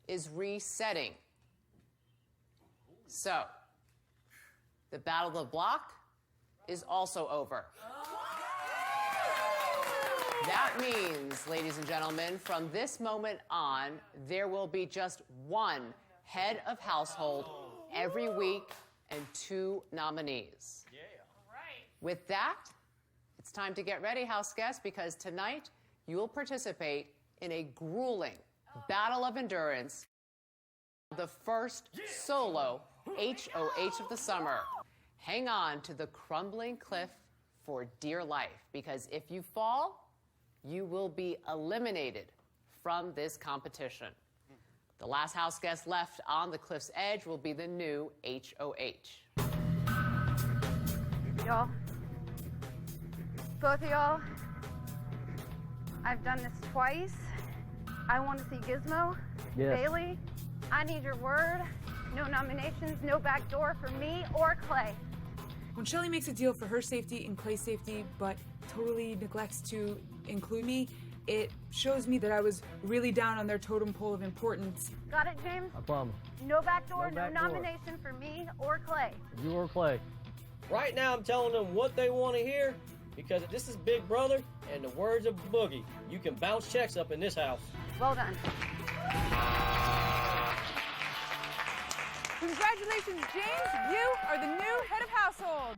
is resetting. So, the Battle of the Block is also over. That means, ladies and gentlemen, from this moment on, there will be just one head of household every week and 2 nominees. Yeah. All right. With that, it's time to get ready, house guests, because tonight you will participate in a grueling battle of endurance, the first solo HOH of the summer. Hang on to the crumbling cliff for dear life, because if you fall, you will be eliminated from this competition. The last house guest left on the cliff's edge will be the new HOH. Y'all, both of y'all, I've done this twice. I want to see Gizmo, Yes. Bailey. I need your word. No nominations, no back door for me or Clay. When Shelly makes a deal for her safety and Clay's safety, but totally neglects to include me, it shows me that I was really down on their totem pole of importance. Got it, James? I promise. No back door, No back no door. nomination for me or Clay. You or Clay. Right now, I'm telling them what they want to hear because this is Big Brother, and the words of Boogie, you can bounce checks up in this house. Well done. Congratulations, James. You are the new head of household.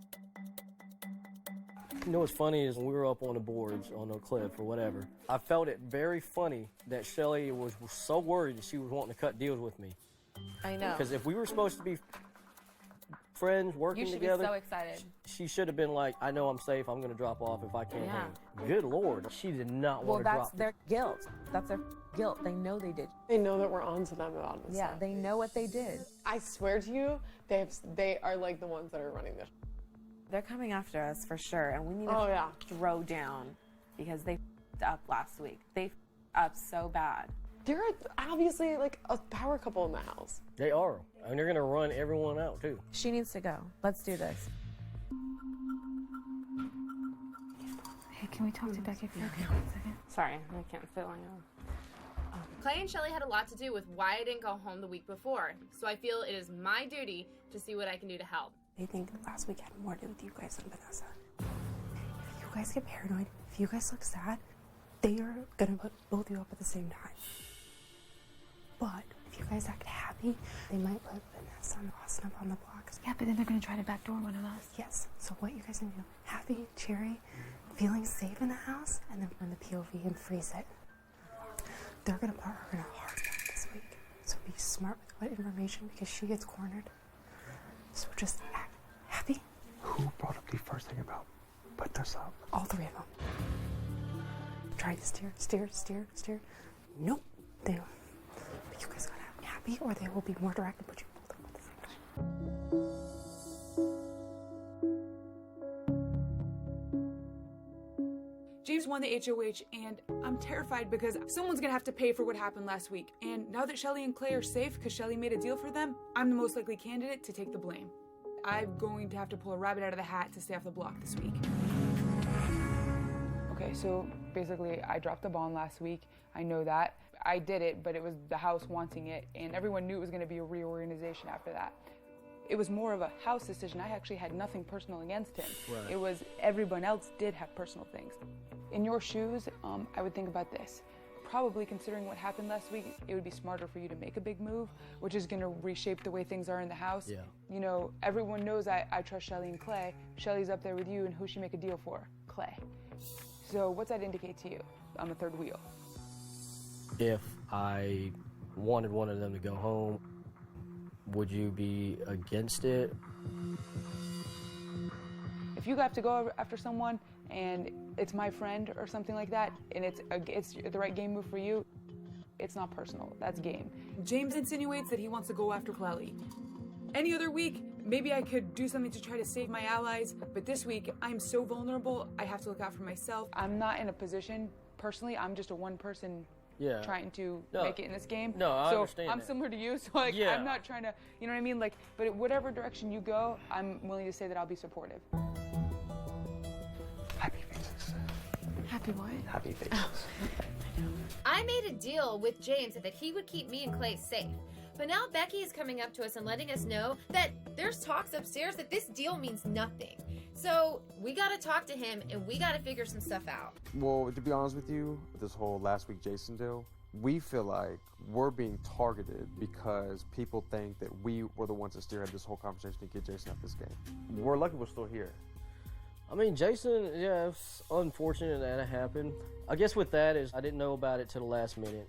You know what's funny is when we were up on the boards on the cliff or whatever, I felt it very funny that Shelly was so worried that she was wanting to cut deals with me. I know. Because if we were supposed to be friends working You should together, be so excited. she should have been like, I know I'm safe, I'm going to drop off if I can't Yeah. hang. Good Lord, she did not Well, want to that's drop. their guilt. That's their guilt. They know they did. They know that we're on to them about this. Yeah, stuff. they know what they did. I swear to you, they are like the ones that are running this. They're coming after us for sure, and we need to Oh, yeah. throw down because they f***ed up last week. They f***ed up so bad. They're obviously like a power couple in the house. They are. And they're going to run everyone out, too. She needs to go. Let's do this. Hey, can we talk to Becky for a second? Sorry, I can't fit on you. Clay and Shelly had a lot to do with why I didn't go home the week before, so I feel it is my duty to see what I can do to help. They think last week had more to do with you guys than Vanessa. If you guys get paranoid, if you guys look sad, they are gonna put both of you up at the same time. But if you guys act happy, they might put Vanessa and Austin up on the block. Yeah, but then they're gonna try to backdoor one of us. Yes. So what you guys gonna do? Happy, cheery, feeling safe in the house, and then run the POV and freeze it. They're gonna put her in a hard spot this week. So be smart with what information because she gets cornered. So just act happy. Who brought up the first thing about put this up? All 3 of them. Try to steer. Nope. They don't. But you guys gotta be happy or they will be more direct and put you both up at the same time. James won the HOH, and I'm terrified because someone's gonna have to pay for what happened last week. And now that Shelly and Clay are safe because Shelly made a deal for them, I'm the most likely candidate to take the blame. I'm going to have to pull a rabbit out of the hat to stay off the block this week. Okay, so basically I dropped the bond last week. I know that. I did it, but it was the house wanting it, and everyone knew it was gonna be a reorganization after that. It was more of a house decision. I actually had nothing personal against him. Right. It was everyone else did have personal things. In your shoes, I would think about this. Probably considering what happened last week, it would be smarter for you to make a big move, which is gonna reshape the way things are in the house. Yeah. You know, everyone knows I trust Shelly and Clay. Shelly's up there with you, and who she make a deal for? Clay. So what's that indicate to you on the third wheel? If I wanted one of them to go home, would you be against it? If you have to go after someone and it's my friend or something like that, and it's the right game move for you, it's not personal. That's game. James insinuates that he wants to go after Clelly. Any other week, maybe I could do something to try to save my allies, but this week, I'm so vulnerable, I have to look out for myself. I'm not in a position, personally, I'm just a one-person trying to make it in this game. No, I understand I'm that. similar to you, so like I'm not trying to, you know what I mean? Like, but whatever direction you go, I'm willing to say that I'll be supportive. Happy faces. Happy what? Happy faces. I made a deal with James that he would keep me and Clay safe. But now Becky is coming up to us and letting us know that there's talks upstairs that this deal means nothing. So we got to talk to him and we got to figure some stuff out. Well, to be honest with you, this whole last week Jason deal, we feel like we're being targeted because people think that we were the ones that steered this whole conversation to get Jason out this game. We're lucky we're still here. I mean, Jason, yeah, it's unfortunate that it happened. I guess with that is I didn't know about it till the last minute.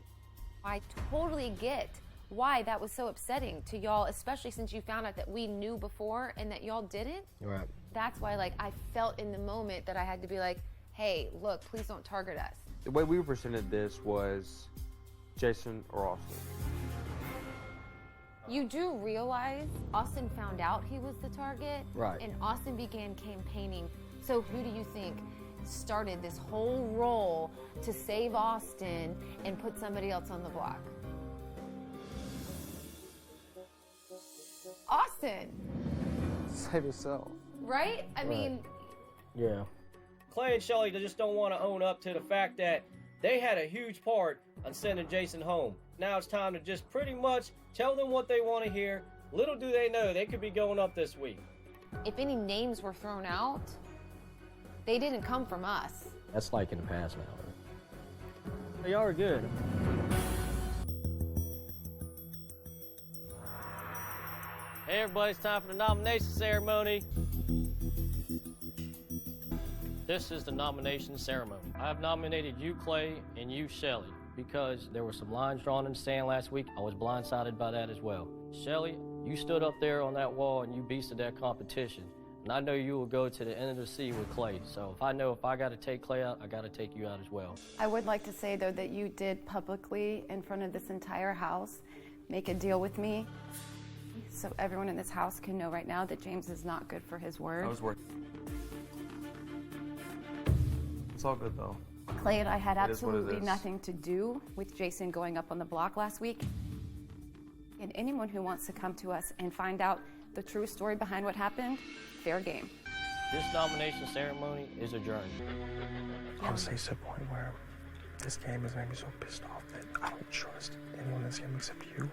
I totally get why that was so upsetting to y'all, especially since you found out that we knew before and that y'all didn't. Right. That's why, like, I felt in the moment that I had to be like, hey, look, please don't target us. The way we presented this was Jason or Austin. You do realize Austin found out he was the target. Right. And Austin began campaigning. So who do you think started this whole role to save Austin and put somebody else on the block? Austin. Save yourself. Right? I mean, Yeah. Clay and Shelly, they just don't want to own up to the fact that they had a huge part on sending Jason home. Now it's time to just pretty much tell them what they want to hear. Little do they know, they could be going up this week. if any names were thrown out, they didn't come from us. That's like in the past now. They are good. Hey everybody, it's time for the nomination ceremony. This is the nomination ceremony. I have nominated you, Clay, and you, Shelly, because there were some lines drawn in the sand last week. I was blindsided by that as well. Shelly, you stood up there on that wall and you beasted that competition. And I know you will go to the end of the sea with Clay. So if I got to take Clay out, I got to take you out as well. I would like to say, though, that you did publicly, in front of this entire house, make a deal with me. So everyone in this house can know right now that James is not good for his word. I was working. It's all good, though. Clay and I had It is what it absolutely is. nothing to do with Jason going up on the block last week. And anyone who wants to come to us and find out the true story behind what happened, fair game. This nomination ceremony is adjourned. Honestly, it's to the point where this game is making me so pissed off that I don't trust anyone in this game except you.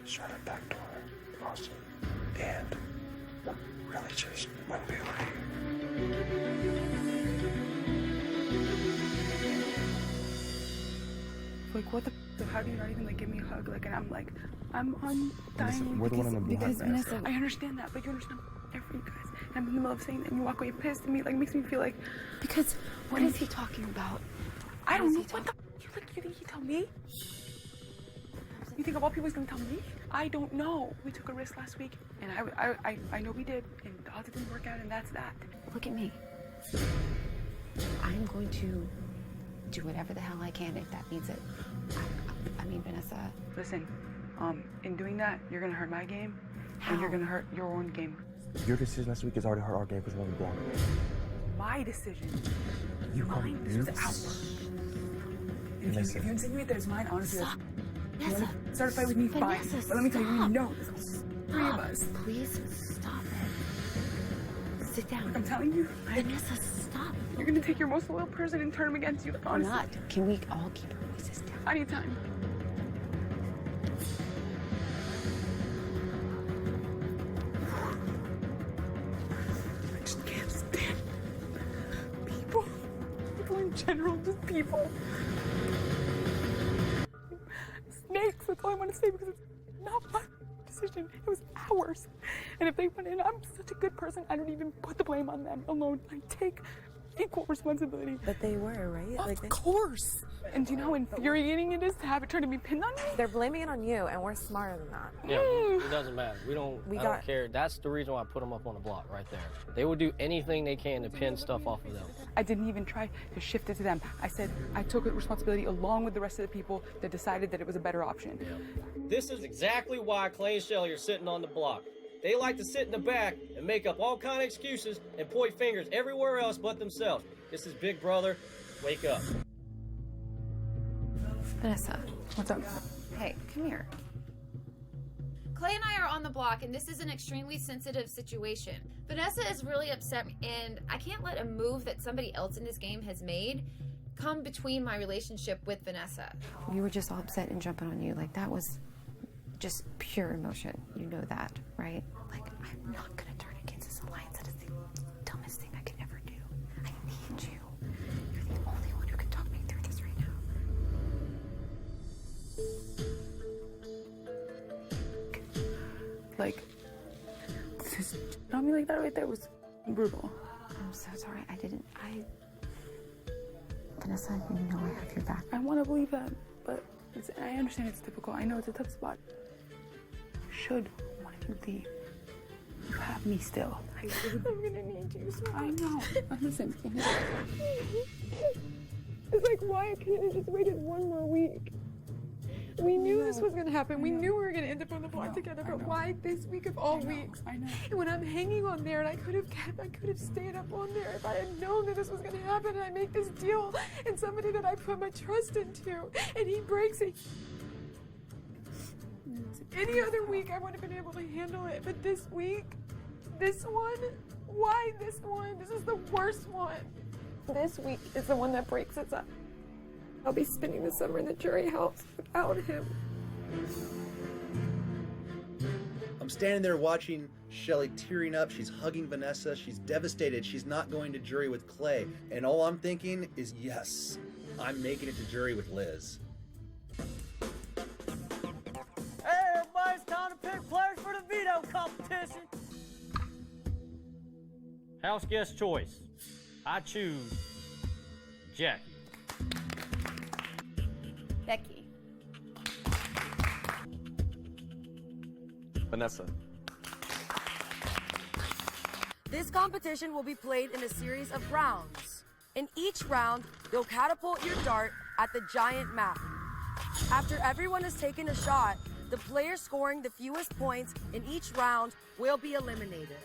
Shut up, backdoor, Austin, and really just win Bailey. Like, what the so how do you not even like give me a hug? Like, and I'm like, I'm on dying. We're the one on the block, because Vanessa. I understand that, but you understand I'm there for you guys. And I'm in the middle of saying that and you walk away pissed at me, like makes me feel like Because what is he talking about? I don't know what the you think he tell me? You think of all people he's gonna tell me? I don't know. We took a risk last week, and I know we did, and the odds didn't work out, and that's that. Look at me. I'm going to do whatever the hell I can if that means it. I mean, Vanessa. Listen, in doing that, you're gonna hurt my game, and you're gonna hurt your own game. Your decision last week has already hurt our game because we're on the block. My decision. You Mine. This was ours. If you insinuate that it's mine, honestly, you want to start a fight with me, fine. Vanessa, But let me tell you, stop. no, there's three of us. Please stop it. Sit down. I'm telling you. Vanessa, stop. You're gonna take your most loyal person and turn him against you. Or Honestly. not. Can we all keep our voices down? I need time. I just can't stand people. People in general, just people. Snakes, that's all I want to say because it's not my decision. It was ours. And if they went in, I'm such a good person, I don't even put the blame on them alone. I take equal responsibility. But they were, right? Of course. And do you know how infuriating it is to have it try to be pinned on me? They're blaming it on you, and we're smarter than that. Yeah, it doesn't matter. I don't care. That's the reason why I put them up on the block right there. They will do anything they can to pin stuff off of them. I didn't even try to shift it to them. I said I took responsibility along with the rest of the people that decided that it was a better option. This is exactly why Clay and Shelly are sitting on the block. They like to sit in the back and make up all kind of excuses and point fingers everywhere else but themselves. This is Big Brother. Wake up. Vanessa. What's up? Hey, come here. Clay and I are on the block, and this is an extremely sensitive situation. Vanessa is really upset, and I can't let a move that somebody else in this game has made come between my relationship with Vanessa. We were just all upset and jumping on you. Like, that was just pure emotion. You know that, right? Like, I'm not gonna turn against this alliance that is the Like, just on me like that right there was brutal. I'm so sorry. Vanessa, you know I have your back. I want to believe that, but I understand it's difficult. I know it's a tough spot. Should one of you leave, you have me still. I'm gonna need you so much. I know. Listen. It's like, why couldn't I just waited one more week? We knew this was gonna happen. We knew we were gonna end up on the block together, but why this week of all weeks? I know. And when I'm hanging on there, and I could have stayed up on there if I had known that this was gonna happen, and I make this deal, and somebody that I put my trust into, and he breaks it. Any other week, I would have been able to handle it, but this week, this one, why this one? This is the worst one. This week is the one that breaks us up. I'll be spending the summer in the jury house without him. I'm standing there watching Shelly tearing up. She's hugging Vanessa. She's devastated. She's not going to jury with Clay. And all I'm thinking is, yes, I'm making it to jury with Liz. Hey, everybody, it's time to pick players for the veto competition. House guest choice. I choose Jackie. Becky. Vanessa. This competition will be played in a series of rounds. In each round, you'll catapult your dart at the giant map. After everyone has taken a shot, the player scoring the fewest points in each round will be eliminated.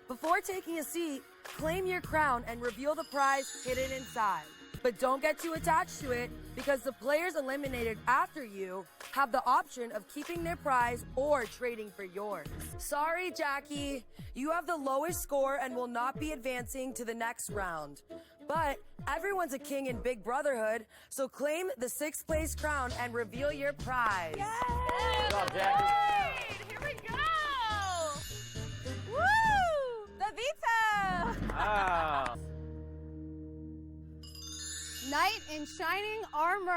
Before taking a seat, claim your crown and reveal the prize hidden inside. But don't get too attached to it, because the players eliminated after you have the option of keeping their prize or trading for yours. Sorry, Jackie. You have the lowest score and will not be advancing to the next round. But everyone's a king in Big Brotherhood, so claim the 6th place crown and reveal your prize. Good job, Jackie. Here we go! Woo! The veto! Ah. Knight in shining armor.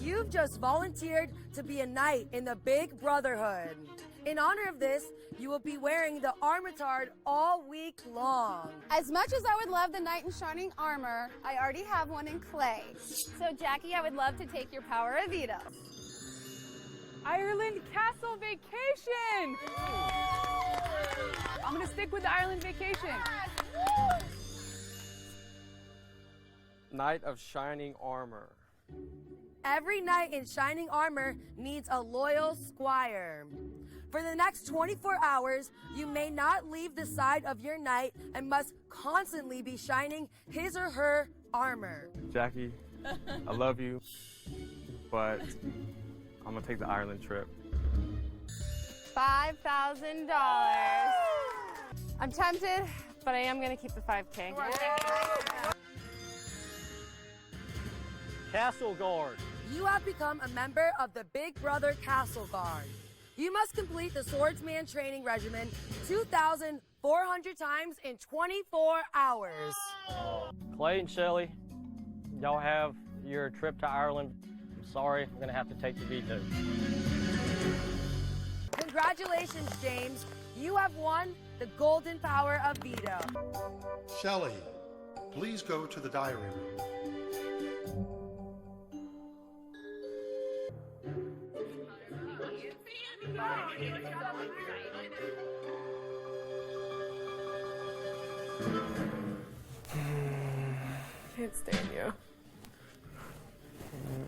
You've just volunteered to be a knight in the Big Brotherhood. In honor of this, you will be wearing the armitard all week long. As much as I would love the knight in shining armor, I already have one in Clay. So Jackie, I would love to take your power of veto. Ireland Castle Vacation! I'm gonna stick with the Ireland Vacation. Knight of Shining Armor. Every knight in shining armor needs a loyal squire. For the next 24 hours, you may not leave the side of your knight and must constantly be shining his or her armor. Jackie, I love you, but I'm gonna take the Ireland trip. $5,000. I'm tempted, but I am gonna keep the 5K. Castle Guard. You have become a member of the Big Brother Castle Guard. You must complete the swordsman training regimen 2,400 times in 24 hours. Clay and Shelly, y'all have your trip to Ireland. I'm sorry, I'm gonna have to take the veto. Congratulations, James. You have won the golden power of veto. Shelly, please go to the diary room. I can't stand you.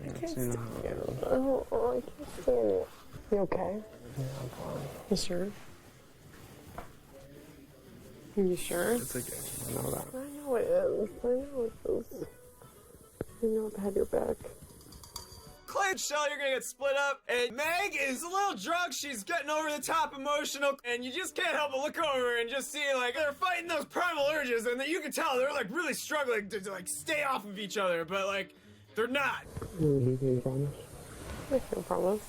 I can't stand you. Oh, I can't stand you. You okay? Yeah, I'm fine. You sure? Are you sure? It's okay. I know that. I know it is. I know it is. I know I've had your back. Clay and Shelly are gonna get split up, and Meg is a little drunk. She's getting over the top emotional, and you just can't help but look over and just see, like, they're fighting those primal urges, and you can tell they're, like, really struggling to like, stay off of each other, but, like, they're not. You can promise? I can promise.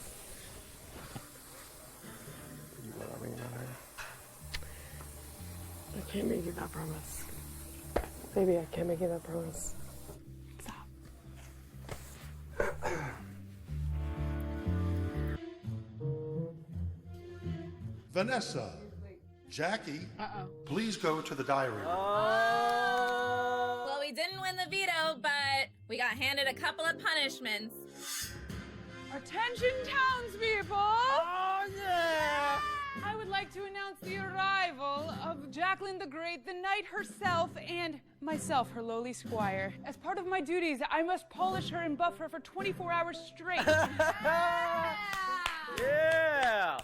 You love me, right? I can't make you that promise. Baby, I can't make you that promise. Vanessa, Jackie, please go to the diary room. Well, we didn't win the veto, but we got handed a couple of punishments. Attention, townspeople! Oh, yeah! I would like to announce the arrival of Jacqueline the Great, the knight herself, and myself, her lowly squire. As part of my duties, I must polish her and buff her for 24 hours straight. Yeah!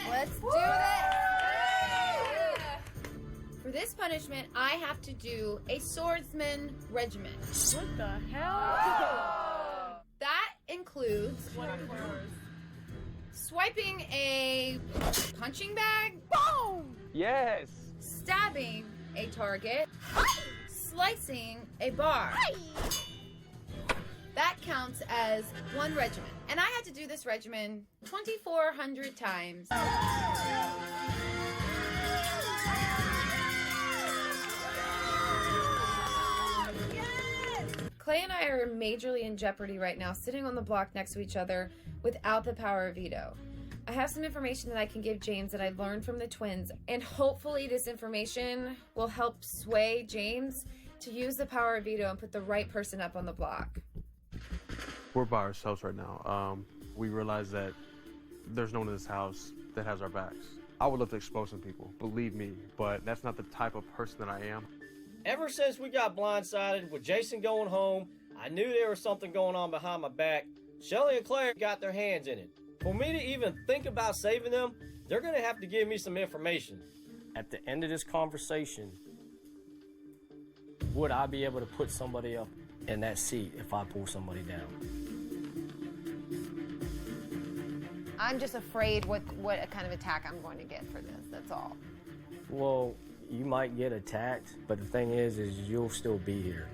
Let's do this! For this punishment, I have to do a swordsman regimen. What the hell? That includes swiping a punching bag, boom! Yes! Stabbing a target, slicing a bar. That counts as one regimen. And I had to do this regimen 2,400 times. Clay and I are majorly in jeopardy right now, sitting on the block next to each other without the power of veto. I have some information that I can give James that I learned from the twins, and hopefully this information will help sway James to use the power of veto and put the right person up on the block. We're by ourselves right now. We realize that there's no one in this house that has our backs. I would love to expose some people, believe me, but that's not the type of person that I am. Ever since we got blindsided with Jason going home, I knew there was something going on behind my back. Shelly and Claire got their hands in it. For me to even think about saving them, they're gonna have to give me some information. At the end of this conversation, would I be able to put somebody up in that seat if I pull somebody down? I'm just afraid what kind of attack I'm going to get for this, that's all. Well, you might get attacked, but the thing is you'll still be here.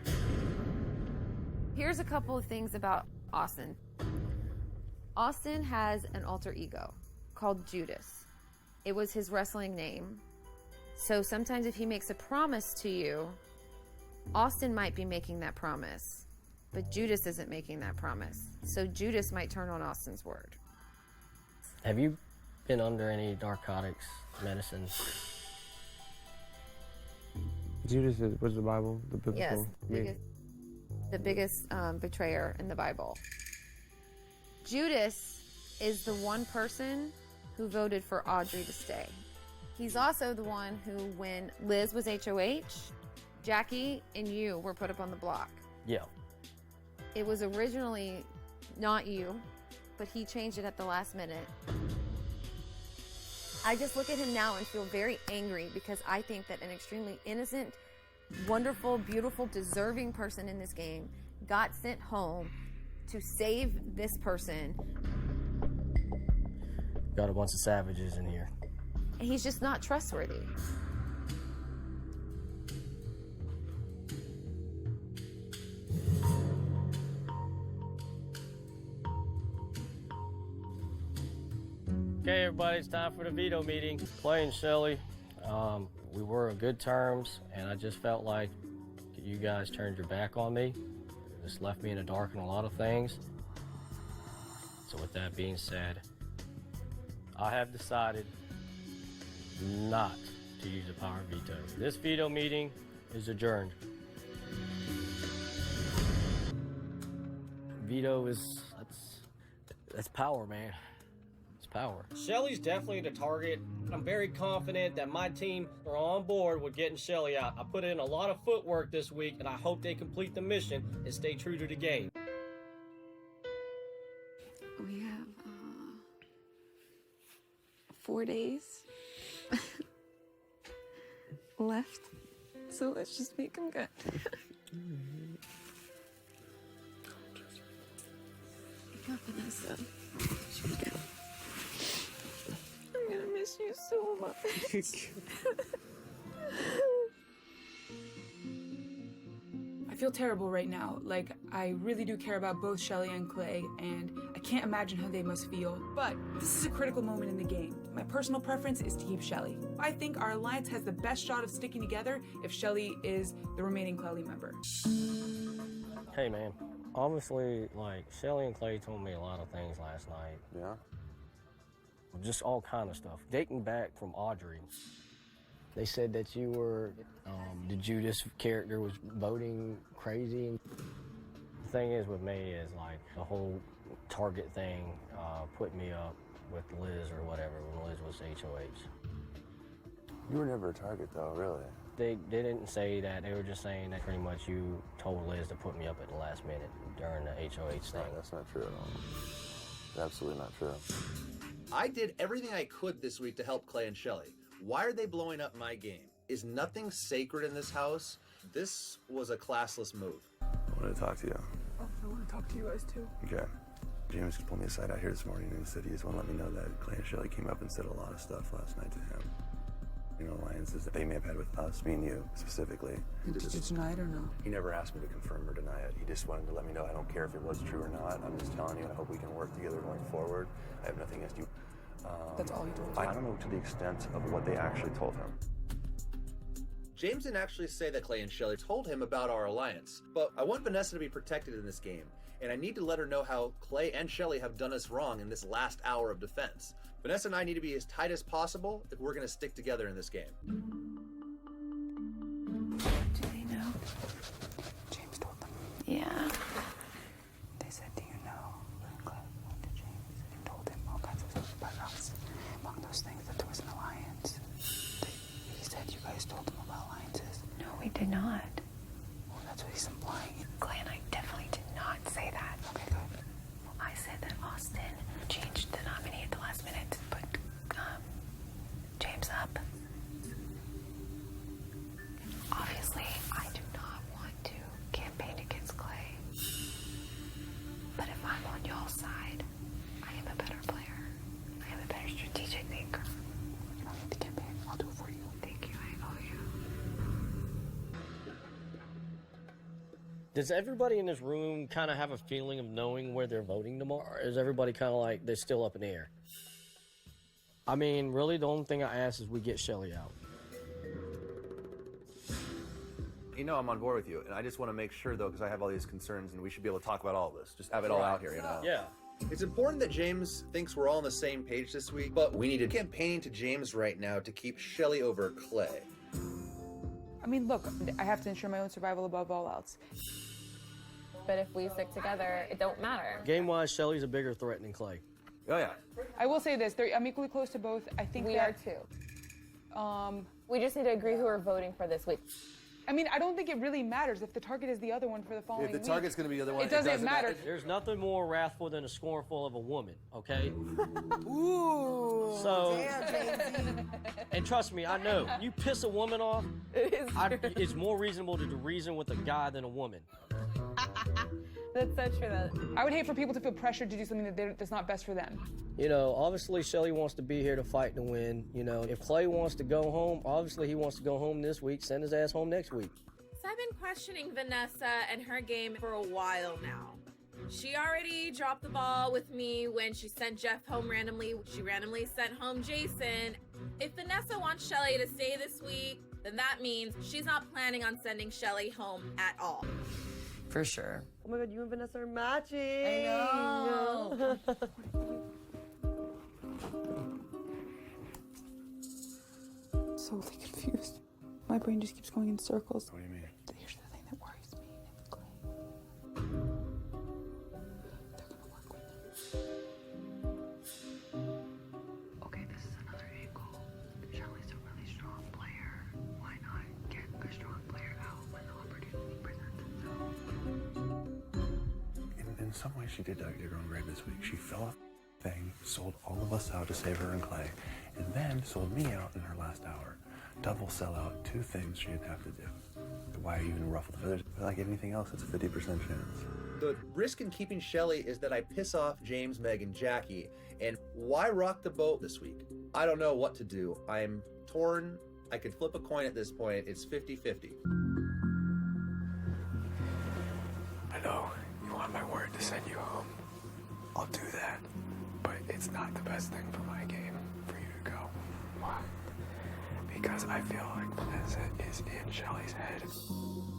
Here's a couple of things about Austin. Austin has an alter ego called Judas. It was his wrestling name. So sometimes if he makes a promise to you, Austin might be making that promise, but Judas isn't making that promise. So Judas might turn on Austin's word. Have you been under any narcotics, medicine? Judas was the Bible, the biblical. Yes, the biggest betrayer in the Bible. Judas is the one person who voted for Audrey to stay. He's also the one who, when Liz was HOH, Jackie and you were put up on the block. Yeah. It was originally not you, but he changed it at the last minute. I just look at him now and feel very angry because I think that an extremely innocent, wonderful, beautiful, deserving person in this game got sent home to save this person. Got a bunch of savages in here. And he's just not trustworthy. Okay, everybody, it's time for the veto meeting. Clay and Shelly, we were on good terms, and I just felt like you guys turned your back on me. This left me in the dark on a lot of things. So with that being said, I have decided not to use the power of veto. This veto meeting is adjourned. Veto is, that's power, man. Power. Shelly's definitely the target. I'm very confident that my team are on board with getting Shelly out. I put in a lot of footwork this week, and I hope they complete the mission and stay true to the game. We have 4 days left, so let's just make them good. Got Vanessa. I'm gonna miss you so much. I feel terrible right now. Like, I really do care about both Shelly and Clay, and I can't imagine how they must feel. But this is a critical moment in the game. My personal preference is to keep Shelly. I think our alliance has the best shot of sticking together if Shelly is the remaining Cloudy member. Hey, man. Obviously, like, Shelly and Clay told me a lot of things last night. Yeah? Just all kind of stuff. Dating back from Audrey. They said that you were, the Judas character was voting crazy. The thing is with me is, like, the whole Target thing put me up with Liz or whatever when Liz was HOH. You were never a target, though, really. They didn't say that. They were just saying that pretty much you told Liz to put me up at the last minute during the HOH thing. That's not true at all. Absolutely not true. I did everything I could this week to help Clay and Shelly. Why are they blowing up my game? Is nothing sacred in this house? This was a classless move. I wanted to talk to you. Oh, I want to talk to you guys too. Okay. James just pulled me aside out here this morning and said he just want to let me know that Clay and Shelly came up and said a lot of stuff last night to him. You know, alliances that they may have had with us, me and you specifically. Did you deny it or no? He never asked me to confirm or deny it. He just wanted to let me know I don't care if it was true or not. I'm just telling you, I hope we can work together going forward. I have nothing against you. That's all he told you? I don't know to the extent of what they actually told him. James didn't actually say that Clay and Shelly told him about our alliance, but I want Vanessa to be protected in this game, and I need to let her know how Clay and Shelly have done us wrong in this last hour of defense. Vanessa and I need to be as tight as possible if we're going to stick together in this game. Do they know? James told them. Yeah. They said, do you know? Clay went to James and told him all kinds of stuff about us. Among those things, that there was an alliance. He said you guys told him about alliances. No, we did not. Well, that's what he's implying. Clay and I definitely did not say that. Okay, good. Well, I said that Austin changed the nominee at the last minute to put James up. Obviously, I do not want to campaign against Clay. But if I'm on y'all's side, I am a better player. I am a better strategic thinker. You don't need to campaign. I'll do it for you. Thank you, I owe you. Does everybody in this room kind of have a feeling of knowing where they're voting tomorrow? Or is everybody kind of like they're still up in the air? I mean, really, the only thing I ask is we get Shelly out. You know I'm on board with you, and I just want to make sure, though, because I have all these concerns, and we should be able to talk about all this. Just have it all out here, you know? Yeah. It's important that James thinks we're all on the same page this week, but we need to campaign to James right now to keep Shelly over Clay. I mean, look, I have to ensure my own survival above all else. But if we stick together, it don't matter. Game-wise, Shelly's a bigger threat than Clay. Oh, yeah. I will say this, I'm equally close to both. I think We are too. We just need to agree who we're voting for this week. I mean, I don't think it really matters if the target is the other one for the following week. If the target's going to be the other one, it doesn't matter. There's nothing more wrathful than a scornful of a woman, okay? Ooh. So, Damn, Jamesy. and trust me, I know. You piss a woman off, it's more reasonable to reason with a guy than a woman. That's so true. I would hate for people to feel pressured to do something that's not best for them. You know, obviously Shelly wants to be here to fight to win. You know, if Clay wants to go home, obviously he wants to go home this week. Send his ass home next week. So I've been questioning Vanessa and her game for a while now. She already dropped the ball with me when she sent Jeff home randomly. She randomly sent home Jason. If Vanessa wants Shelly to stay this week, then that means she's not planning on sending Shelly home at all. For sure. Oh my god, you and Vanessa are matching. I know. So confused. My brain just keeps going in circles. What do you mean? Here's the thing that worries me. It's Clay. They're gonna work with him. Okay, this is another angle. Shelly's a really strong player. Why not get a strong player out when the opportunity presents itself? In some ways, she did her own grave this week. She fell off the thing, sold all of us out to save her and Clay, and then sold me out in her last hour. Double sellout, two things she didn't have to do. Why are you even ruffled feathers? Like anything else, it's a 50% chance. The risk in keeping Shelly is that I piss off James, Meg, and Jackie. And why rock the boat this week? I don't know what to do. I'm torn. I could flip a coin at this point. It's 50-50. I know you want my word to send you home. I'll do that. But it's not the best thing for my game for you to go. Why? Because I feel like Vanessa is in Shelly's head.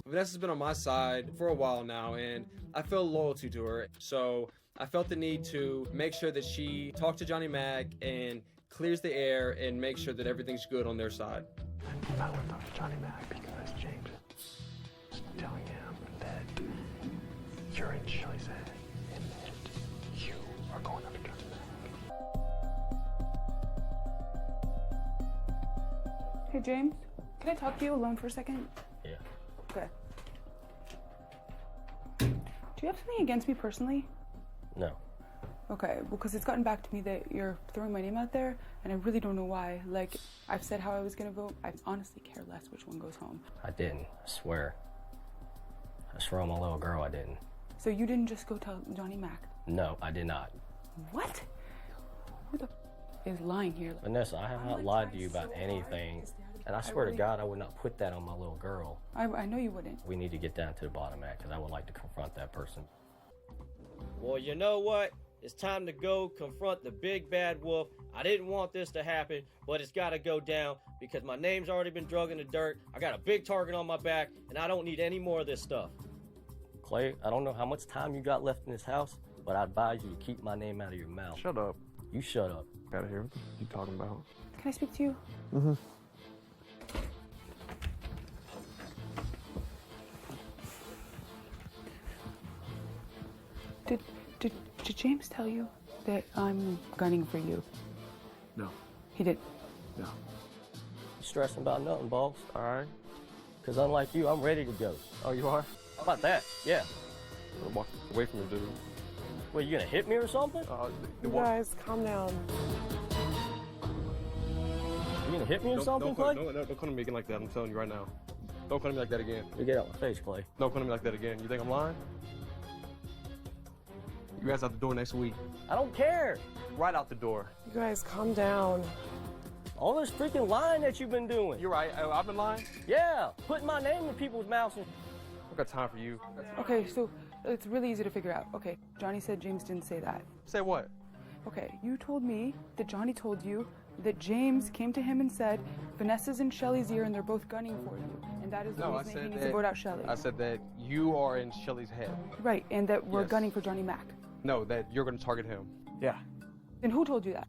Vanessa's been on my side for a while now, and I feel loyalty to her. So I felt the need to make sure that she talks to Johnny Mac and clears the air and make sure that everything's good on their side. I want to talk to Johnny Mac because James is telling him that you're in Shelly's head and that you are going after Johnny Mac. Hey, James, can I talk to you alone for a second? Yeah. Okay. Do you have something against me personally? No. Okay, well, because it's gotten back to me that you're throwing my name out there, and I really don't know why. Like, I've said how I was gonna vote. I honestly care less which one goes home. I didn't. I swear. I swear on my little girl I didn't. So you didn't just go tell Johnny Mac? No, I did not. What? Who the is lying here? Vanessa, I have not lied to you about anything. And I swear to God, I would not put that on my little girl. I know you wouldn't. We need to get down to the bottom of that, because I would like to confront that person. Well, you know what? It's time to go confront the big bad wolf. I didn't want this to happen, but it's got to go down because my name's already been drug in the dirt. I got a big target on my back, and I don't need any more of this stuff. Clay, I don't know how much time you got left in this house, but I advise you to keep my name out of your mouth. Shut up. You shut up. Gotta hear what you talking about. Can I speak to you? Mm-hmm. Did James tell you that I'm gunning for you? No. He did. No. Stressing about nothing, boss. All right. Because unlike you, I'm ready to go. Oh, you are? How about that? Yeah. Walk away from me, dude. Well, you gonna hit me or something? You guys, calm down. You gonna hit me or something, Clay? Don't come to me again like that. I'm telling you right now. Don't come to me like that again. You get out my face, Clay. Don't come to me like that again. You think I'm lying? You guys out the door next week. I don't care. Right out the door. You guys, calm down. All this freaking lying that you've been doing. You're right. I've been lying? Yeah, putting my name in people's mouths. I've got time for you. Okay, so it's really easy to figure out. Okay, Johnny said James didn't say that. Say what? Okay, you told me that Johnny told you that James came to him and said, Vanessa's in Shelly's ear and they're both gunning for you. And that is the reason that he needs to vote out Shelly. I said that you are in Shelly's head. Right, and that we're gunning for Johnny Mac. No, that you're going to target him. Yeah. And who told you that?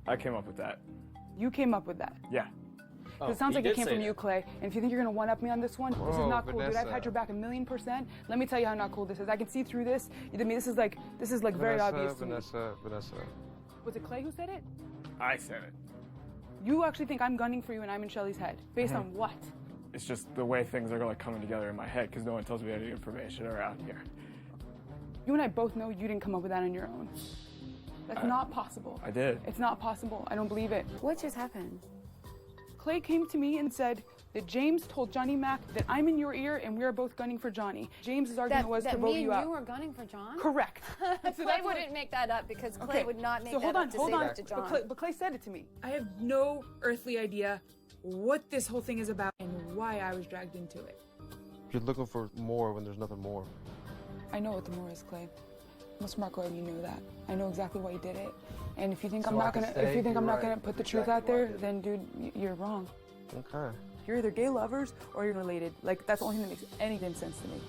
I came up with that. You came up with that? Yeah. It sounds like it came from you, Clay. And if you think you're going to one-up me on this one, this is not cool, dude. I've had your back 1,000,000%. Let me tell you how not cool this is. I can see through this. I mean, this is like very obvious to me. Vanessa. Was it Clay who said it? I said it. You actually think I'm gunning for you and I'm in Shelly's head? Based on what? It's just the way things are like coming together in my head because no one tells me any information around here. You and I both know you didn't come up with that on your own. That's not possible. I did. It's not possible. I don't believe it. What just happened? Clay came to me and said that James told Johnny Mac that I'm in your ear and we're both gunning for Johnny. James's argument was to vote you out. You were gunning for John? Correct. Clay wouldn't make that up because Clay would not make that up to say that to John. But Clay said it to me. I have no earthly idea what this whole thing is about and why I was dragged into it. You're looking for more when there's nothing more. I know what the more is, Clay. I'm a smart girl and you know that. I know exactly why you did it. And if you think I'm not gonna put the truth out there, then dude, you're wrong. Okay. You're either gay lovers or you're related. Like, that's the only thing that makes any damn sense to me.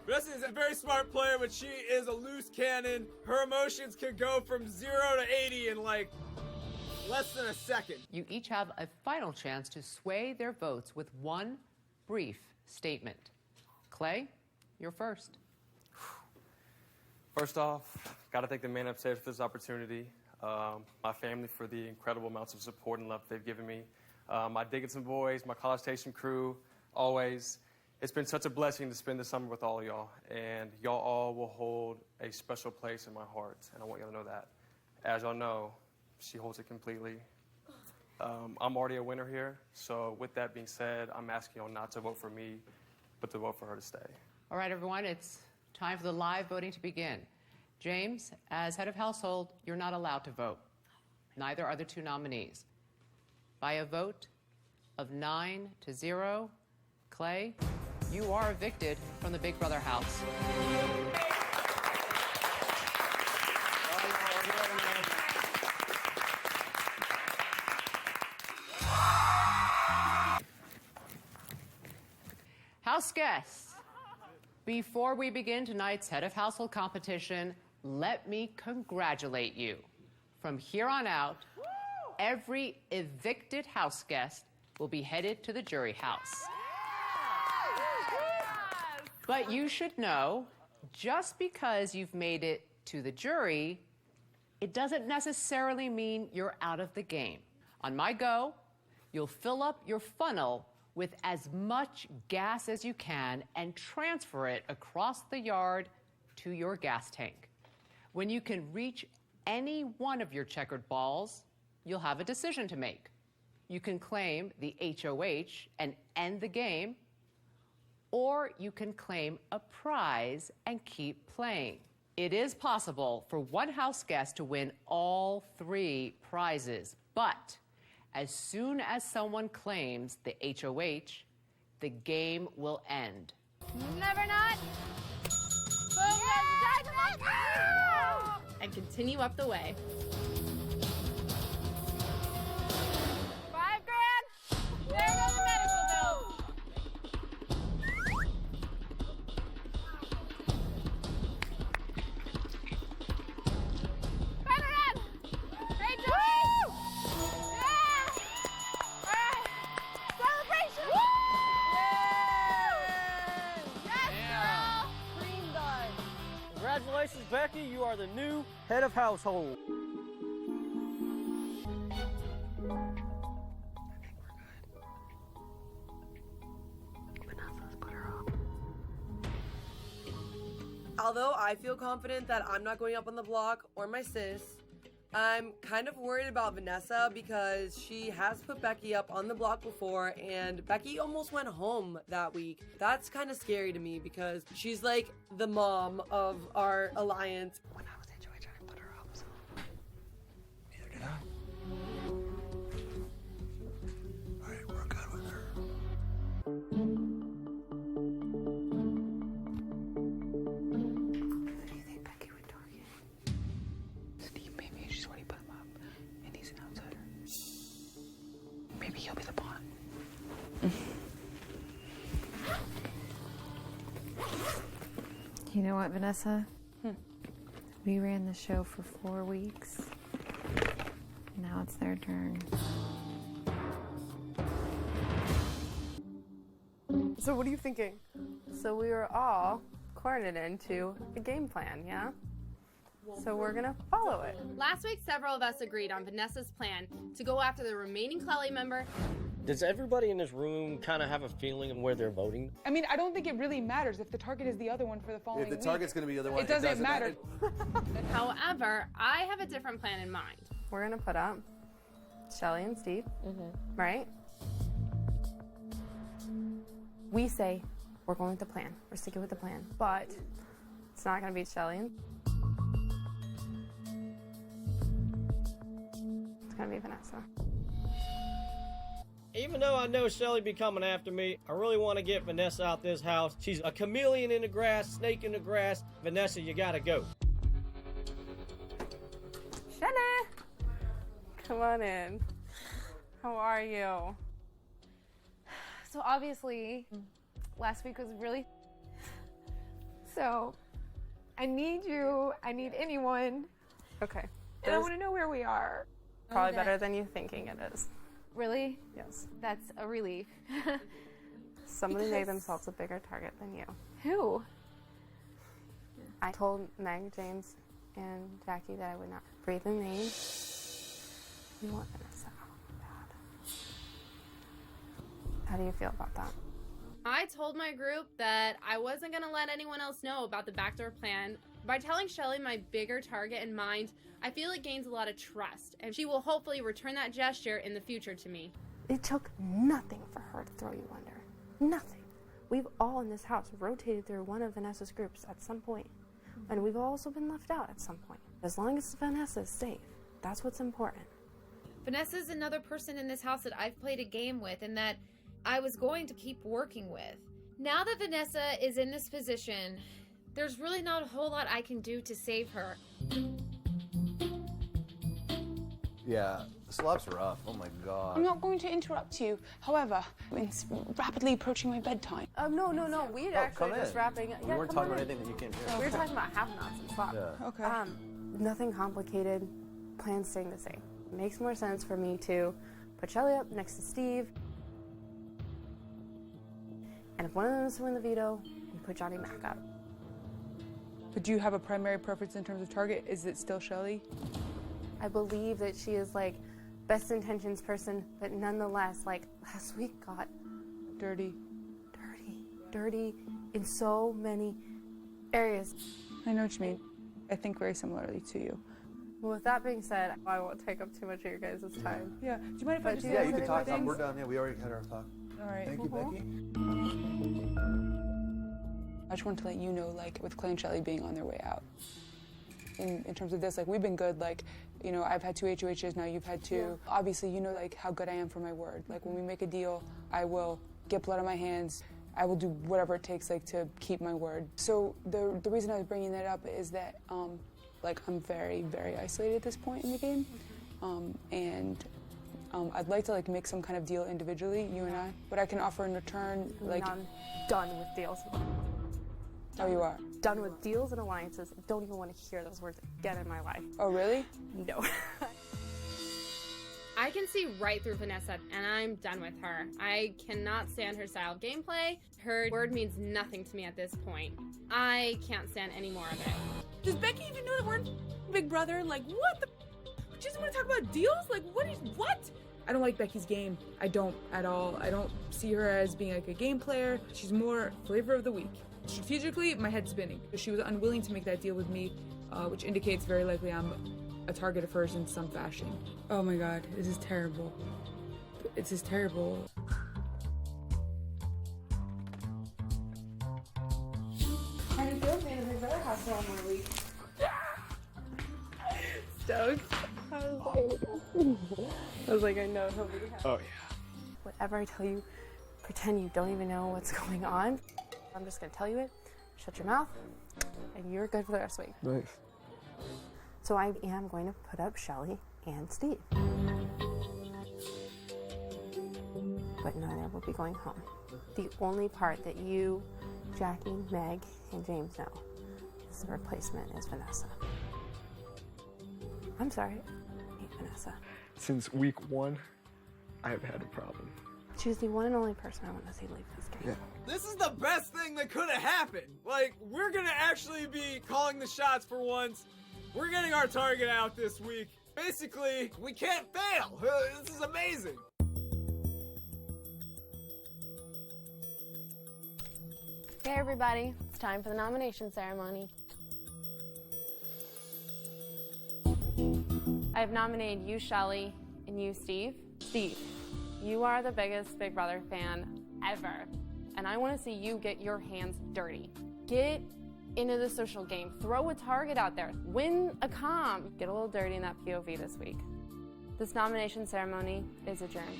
Vanessa is a very smart player, but she is a loose cannon. Her emotions can go from 0 to 80 in like less than a second. You each have a final chance to sway their votes with one brief statement. Clay, you're first. First off, got to thank the man upstairs for this opportunity, my family for the incredible amounts of support and love they've given me, my Dickinson boys, my College Station crew, always. It's been such a blessing to spend the summer with all of y'all, and y'all all will hold a special place in my heart, and I want y'all to know that. As y'all know, she holds it completely. I'm already a winner here, so with that being said, I'm asking y'all not to vote for me, but to vote for her to stay. All right, everyone, it's time for the live voting to begin. James, as head of household, you're not allowed to vote. Neither are the two nominees. By a vote of 9-0, Clay, you are evicted from the Big Brother house. House guests, before we begin tonight's head of household competition, let me congratulate you. From here on out, every evicted house guest will be headed to the jury house. But you should know, just because you've made it to the jury, it doesn't necessarily mean you're out of the game. On my go, you'll fill up your funnel with as much gas as you can and transfer it across the yard to your gas tank. When you can reach any one of your checkered balls, you'll have a decision to make. You can claim the HOH and end the game, or you can claim a prize and keep playing. It is possible for one house guest to win all 3 prizes, but as soon as someone claims the HOH, the game will end. Never not. And continue up the way. $5 grand. There goes the medical bill. Great job! Yeah! All right. Celebration! Yes, girl! Cream done. Congratulations, Becky. You are the new head of household. Although I feel confident that I'm not going up on the block or my sis, I'm kind of worried about Vanessa because she has put Becky up on the block before and Becky almost went home that week. That's kind of scary to me because she's like the mom of our alliance. When I was HOH, I didn't put her up, so Neither did I. All right, we're good with her. Who do you think Becky would target? Steve, maybe she's already put him up, and he's an outsider. Maybe he'll be the pawn. You know what, Vanessa? We ran the show for 4 weeks. Now it's their turn. So what are you thinking? So we were all cornered into a game plan, yeah? So we're gonna follow it. Last week, several of us agreed on Vanessa's plan to go after the remaining Clelly member. Does everybody in this room kind of have a feeling of where they're voting? I mean, I don't think it really matters if the target is the other one for the following If the week. target's going to be the other one, it doesn't matter. However, I have a different plan in mind. We're gonna put up Shelly and Steve, right? We say we're going with the plan. We're sticking with the plan, but it's not gonna be Shelly. It's gonna be Vanessa. Even though I know Shelly be coming after me, I really want to get Vanessa out this house. She's a chameleon in the grass, snake in the grass. Vanessa, you gotta go. Shelly, come on in. How are you? So obviously, last week was really... So, I need you, I need anyone, Okay. and I want to know where we are. Probably Okay. better than you thinking it is. Really? Yes. That's a relief. Somebody made Because- themselves a bigger target than you. Who? I told Meg, James, and Jackie that I would not breathe a name. You want Vanessa out bad. How do you feel about that? I told my group that I wasn't going to let anyone else know about the backdoor plan. By telling Shelly my bigger target in mind, I feel it gains a lot of trust, and she will hopefully return that gesture in the future to me. It took nothing for her to throw you under. Nothing. We've all in this house rotated through one of Vanessa's groups at some point, and we've also been left out at some point. As long as Vanessa is safe, that's what's important. Vanessa's another person in this house that I've played a game with and that I was going to keep working with. Now that Vanessa is in this position, there's really not a whole lot I can do to save her. Yeah, the slop's rough. Oh my god. I'm not going to interrupt you. However, it's rapidly approaching my bedtime. No. We actually just wrapping. We weren't talking about anything that you can't hear. We were talking about have-nots and slop. Yeah. Okay. Nothing complicated. Plans staying the same. It makes more sense for me to put Shelly up next to Steve. And if one of them is to win the veto, we put Johnny Mac up. But do you have a primary preference in terms of target? Is it still Shelly? I believe that she is like best intentions person, but nonetheless, like last week got dirty in so many areas. I know what you mean. I think very similarly to you. Well, with that being said, I won't take up too much of your guys' time. Yeah. Do you mind if I just Yeah, you can talk. We're done. Yeah, we already had our talk. All right. Thank you, Becky. I just wanted to let you know, like, with Clay and Shelly being on their way out. In terms of this, like, we've been good. Like, you know, I've had 2 HOHs, now you've had 2. Yeah. Obviously, you know, like, how good I am for my word. Like, when we make a deal, I will get blood on my hands. I will do whatever it takes, like, to keep my word. So the reason I was bringing that up is that, like, I'm very, very isolated at this point in the game. I'd like to, like, make some kind of deal individually, you and I. What I can offer in return, like... I'm done with deals. Oh, you are? Done with deals and alliances. I don't even want to hear those words again in my life. Oh, really? No. I can see right through Vanessa, and I'm done with her. I cannot stand her style of gameplay. Her word means nothing to me at this point. I can't stand any more of it. Does Becky even know the word Big Brother? Like, what the? She doesn't want to talk about deals? Like, what? I don't like Becky's game. I don't at all. I don't see her as being like a game player. She's more flavor of the week. Strategically, my head's spinning. She was unwilling to make that deal with me, which indicates very likely I'm a target of hers in some fashion. Oh my god, this is terrible. It's just terrible. How do you feel being in Big Brother house for 1 more week? Stoked. I was like, I know he'll be happy. Oh, yeah. Whatever I tell you, pretend you don't even know what's going on. I'm just gonna tell you it, shut your mouth, and you're good for the rest of the week. Nice. So I am going to put up Shelly and Steve. But neither will be going home. The only part that you, Jackie, Meg, and James know is the replacement is Vanessa. I'm sorry, I hate Vanessa. Since week 1, I have had a problem. She's the one and only person I want to see leave this game. Yeah. This is the best thing that could have happened. Like, we're gonna actually be calling the shots for once. We're getting our target out this week. Basically, we can't fail. This is amazing. Okay, everybody, it's time for the nomination ceremony. I have nominated you, Shelly, and you, Steve. Steve, you are the biggest Big Brother fan ever, and I want to see you get your hands dirty. Get into the social game. Throw a target out there. Win a comm. Get a little dirty in that POV this week. This nomination ceremony is adjourned.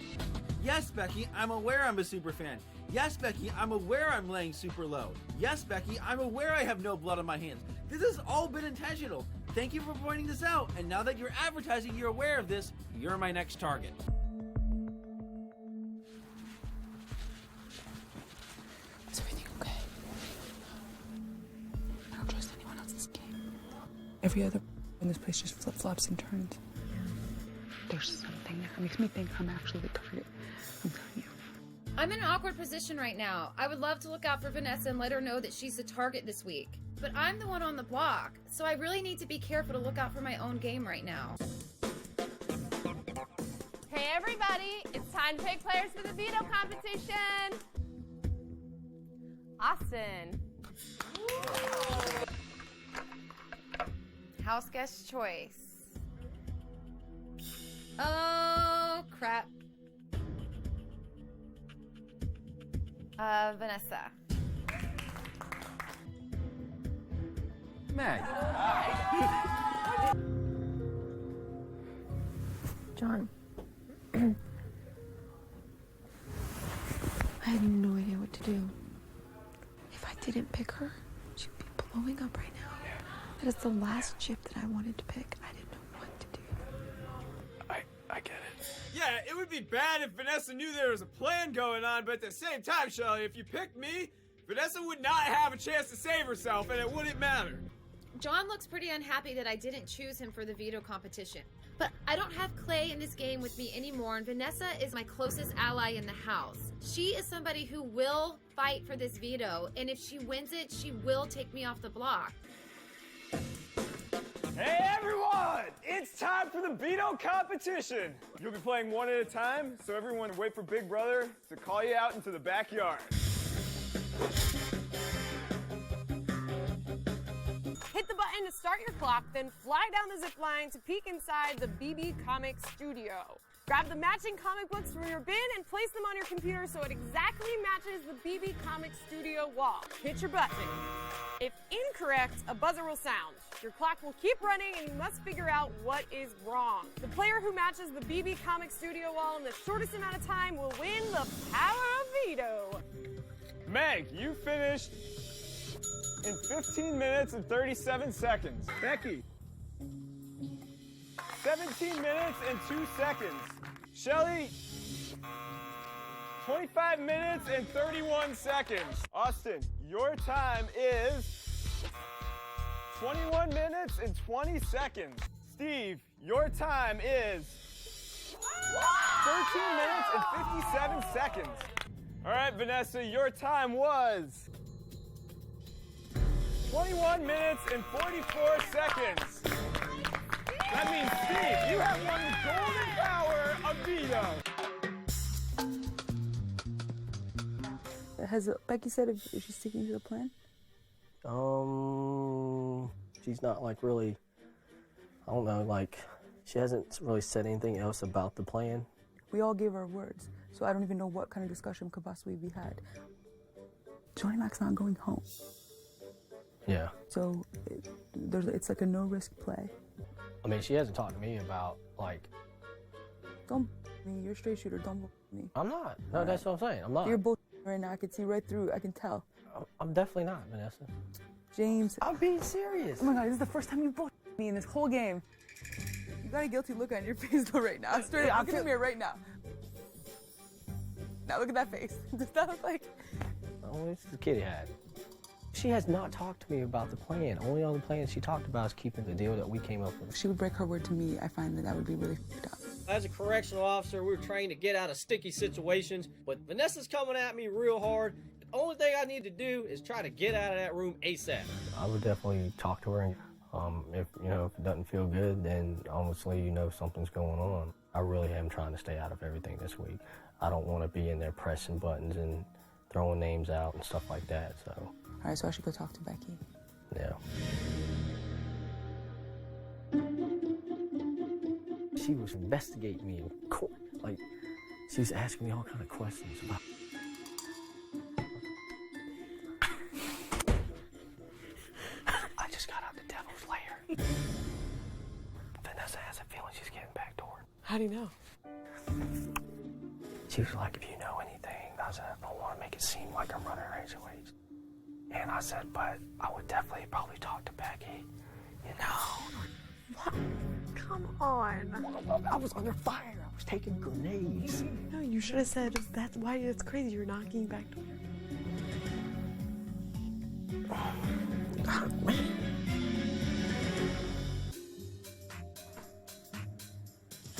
Yes, Becky, I'm aware I'm a super fan. Yes, Becky, I'm aware I'm laying super low. Yes, Becky, I'm aware I have no blood on my hands. This has all been intentional. Thank you for pointing this out, and now that you're advertising you're aware of this, you're my next target. Is everything okay? I don't trust anyone else in this game. Every other in this place just flip-flops and turns. There's something that makes me think I'm actually the target. I'm telling you. I'm in an awkward position right now. I would love to look out for Vanessa and let her know that she's the target this week. But I'm the one on the block, so I really need to be careful to look out for my own game right now. Hey everybody, it's time to pick players for the veto competition. Austin. House guest choice. Oh, crap. Vanessa. Meg. John. I had no idea what to do. If I didn't pick her, she'd be blowing up right now. That is the last chip that I wanted to pick. I didn't know what to do. I get it. Yeah, it would be bad if Vanessa knew there was a plan going on, but at the same time, Shelly, if you picked me, Vanessa would not have a chance to save herself, and it wouldn't matter. John looks pretty unhappy that I didn't choose him for the veto competition. But I don't have Clay in this game with me anymore, and Vanessa is my closest ally in the house. She is somebody who will fight for this veto, and if she wins it, she will take me off the block. Hey everyone! It's time for the veto competition! You'll be playing one at a time, so everyone wait for Big Brother to call you out into the backyard. Hit the button to start your clock, then fly down the zip line to peek inside the BB Comics studio. Grab the matching comic books from your bin and place them on your computer so it exactly matches the BB Comics studio wall. Hit your button. If incorrect, a buzzer will sound. Your clock will keep running and you must figure out what is wrong. The player who matches the BB Comics studio wall in the shortest amount of time will win the power of veto. Meg, you finished in 15 minutes and 37 seconds. Becky, 17 minutes and 2 seconds. Shelly, 25 minutes and 31 seconds. Austin, your time is 21 minutes and 20 seconds. Steve, your time is 13 minutes and 57 seconds. All right, Vanessa, your time was 21 minutes and 44 seconds. That means, Steve, you have won the golden power of veto. Has Becky said if she's sticking to the plan? She's not like really, I don't know, like she hasn't really said anything else about the plan. We all gave our words, so I don't even know what kind of discussion could possibly be had. Johnny Mac's not going home. Yeah. So it's like a no-risk play. I mean, she hasn't talked to me about, like... Don't me. You're a straight shooter. Don't me. I'm not. No, that's what I'm saying. I'm not. You're both right now. I can see right through. I can tell. I'm definitely not, Vanessa. James. I'm being serious. Oh my God, this is the first time you both me in this whole game. You got a guilty look on your face though right now. Straight up, look in the mirror right now. Now look at that face. Does that look like... Oh, it's the kitty hat. She has not talked to me about the plan. Only on the plan she talked about is keeping the deal that we came up with. If she would break her word to me, I find that would be really f***ed up. As a correctional officer, we're trained to get out of sticky situations, but Vanessa's coming at me real hard. The only thing I need to do is try to get out of that room ASAP. I would definitely talk to her, and if it doesn't feel good, then honestly, something's going on. I really am trying to stay out of everything this week. I don't want to be in there pressing buttons and throwing names out and stuff like that, so. All right, so I should go talk to Becky. Yeah. She was investigating me in court. Like, she was asking me all kind of questions about... I just got out the devil's lair. Vanessa has a feeling she's getting backdoored. How do you know? She was like, if you know anything, I said, I don't want to make it seem like I'm running HOH. And I said, but I would definitely probably talk to Becky. What? Come on. I was under fire. I was taking grenades. No, you should have said that's why it's crazy you're knocking back door.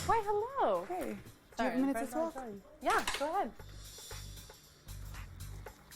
Why, hello. Hey. Do you have minutes to talk? Yeah, go ahead.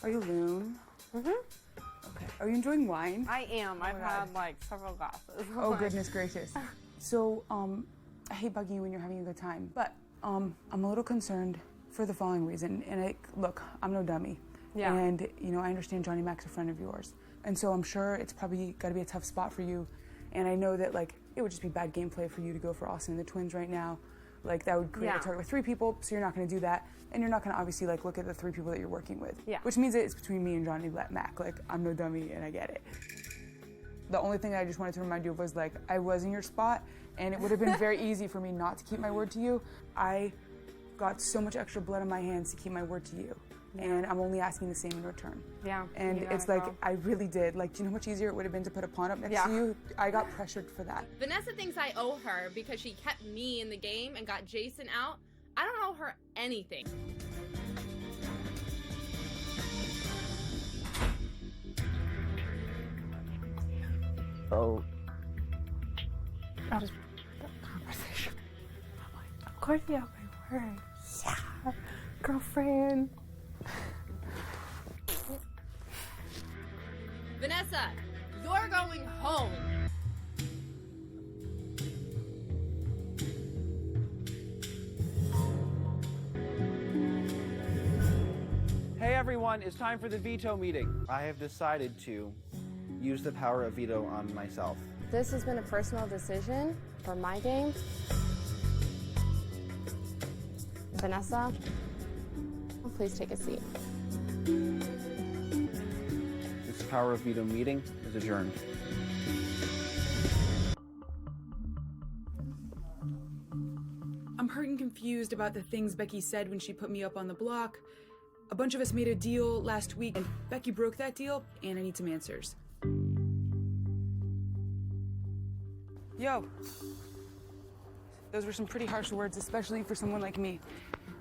Are you Loon? Mm-hmm. Okay. Are you enjoying wine? I am. Oh, I've God. had like several glasses. Oh, goodness gracious. So, I hate bugging you when you're having a good time, but I'm a little concerned for the following reason. And look, I'm no dummy. Yeah. And, I understand Johnny Mac's a friend of yours. And so I'm sure it's probably got to be a tough spot for you. And I know that, it would just be bad gameplay for you to go for Austin and the twins right now. That would create a target with 3 people, so you're not going to do that. And you're not going to obviously, look at the 3 people that you're working with. Yeah. Which means that it's between me and Johnny Mac. I'm no dummy, and I get it. The only thing I just wanted to remind you of was, I was in your spot, and it would have been very easy for me not to keep my word to you. I got so much extra blood on my hands to keep my word to you. and I'm only asking the same in return. Yeah. And you it's gotta like, go. I really did. Like, do you know how much easier it would have been to put a pawn up next to you? I got pressured for that. Vanessa thinks I owe her because she kept me in the game and got Jason out. I don't owe her anything. Oh, I just conversation. I'm like, I'm going to be out my word. Yeah, girlfriend. Vanessa, you're going home. Hey everyone, it's time for the veto meeting. I have decided to use the power of veto on myself. This has been a personal decision for my game. Vanessa, please take a seat. This power of veto meeting is adjourned. I'm hurt and confused about the things Becky said when she put me up on the block. A bunch of us made a deal last week, and Becky broke that deal, and I need some answers. Yo. Those were some pretty harsh words, especially for someone like me.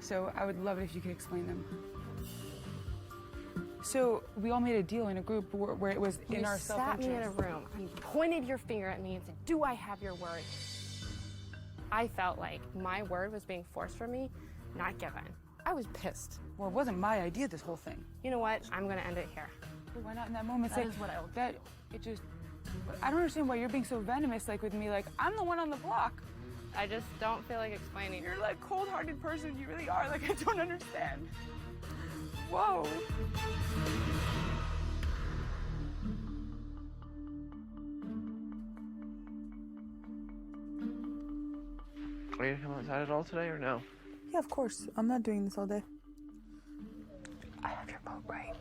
So I would love it if you could explain them. So we all made a deal in a group where it was in our self-interest. You sat me in a room and pointed your finger at me and said, do I have your word? I felt like my word was being forced from me, not given. I was pissed. Well, it wasn't my idea, this whole thing. You know what? I'm gonna end it here. Why not in that moment? That is what I would do. It just, I don't understand why you're being so venomous, like with me, like, I'm the one on the block. I just don't feel like explaining. You're like cold-hearted person, you really are, like I don't understand. Whoa. Are you gonna come outside at all today or no? Yeah, of course. I'm not doing this all day. I have your vote right.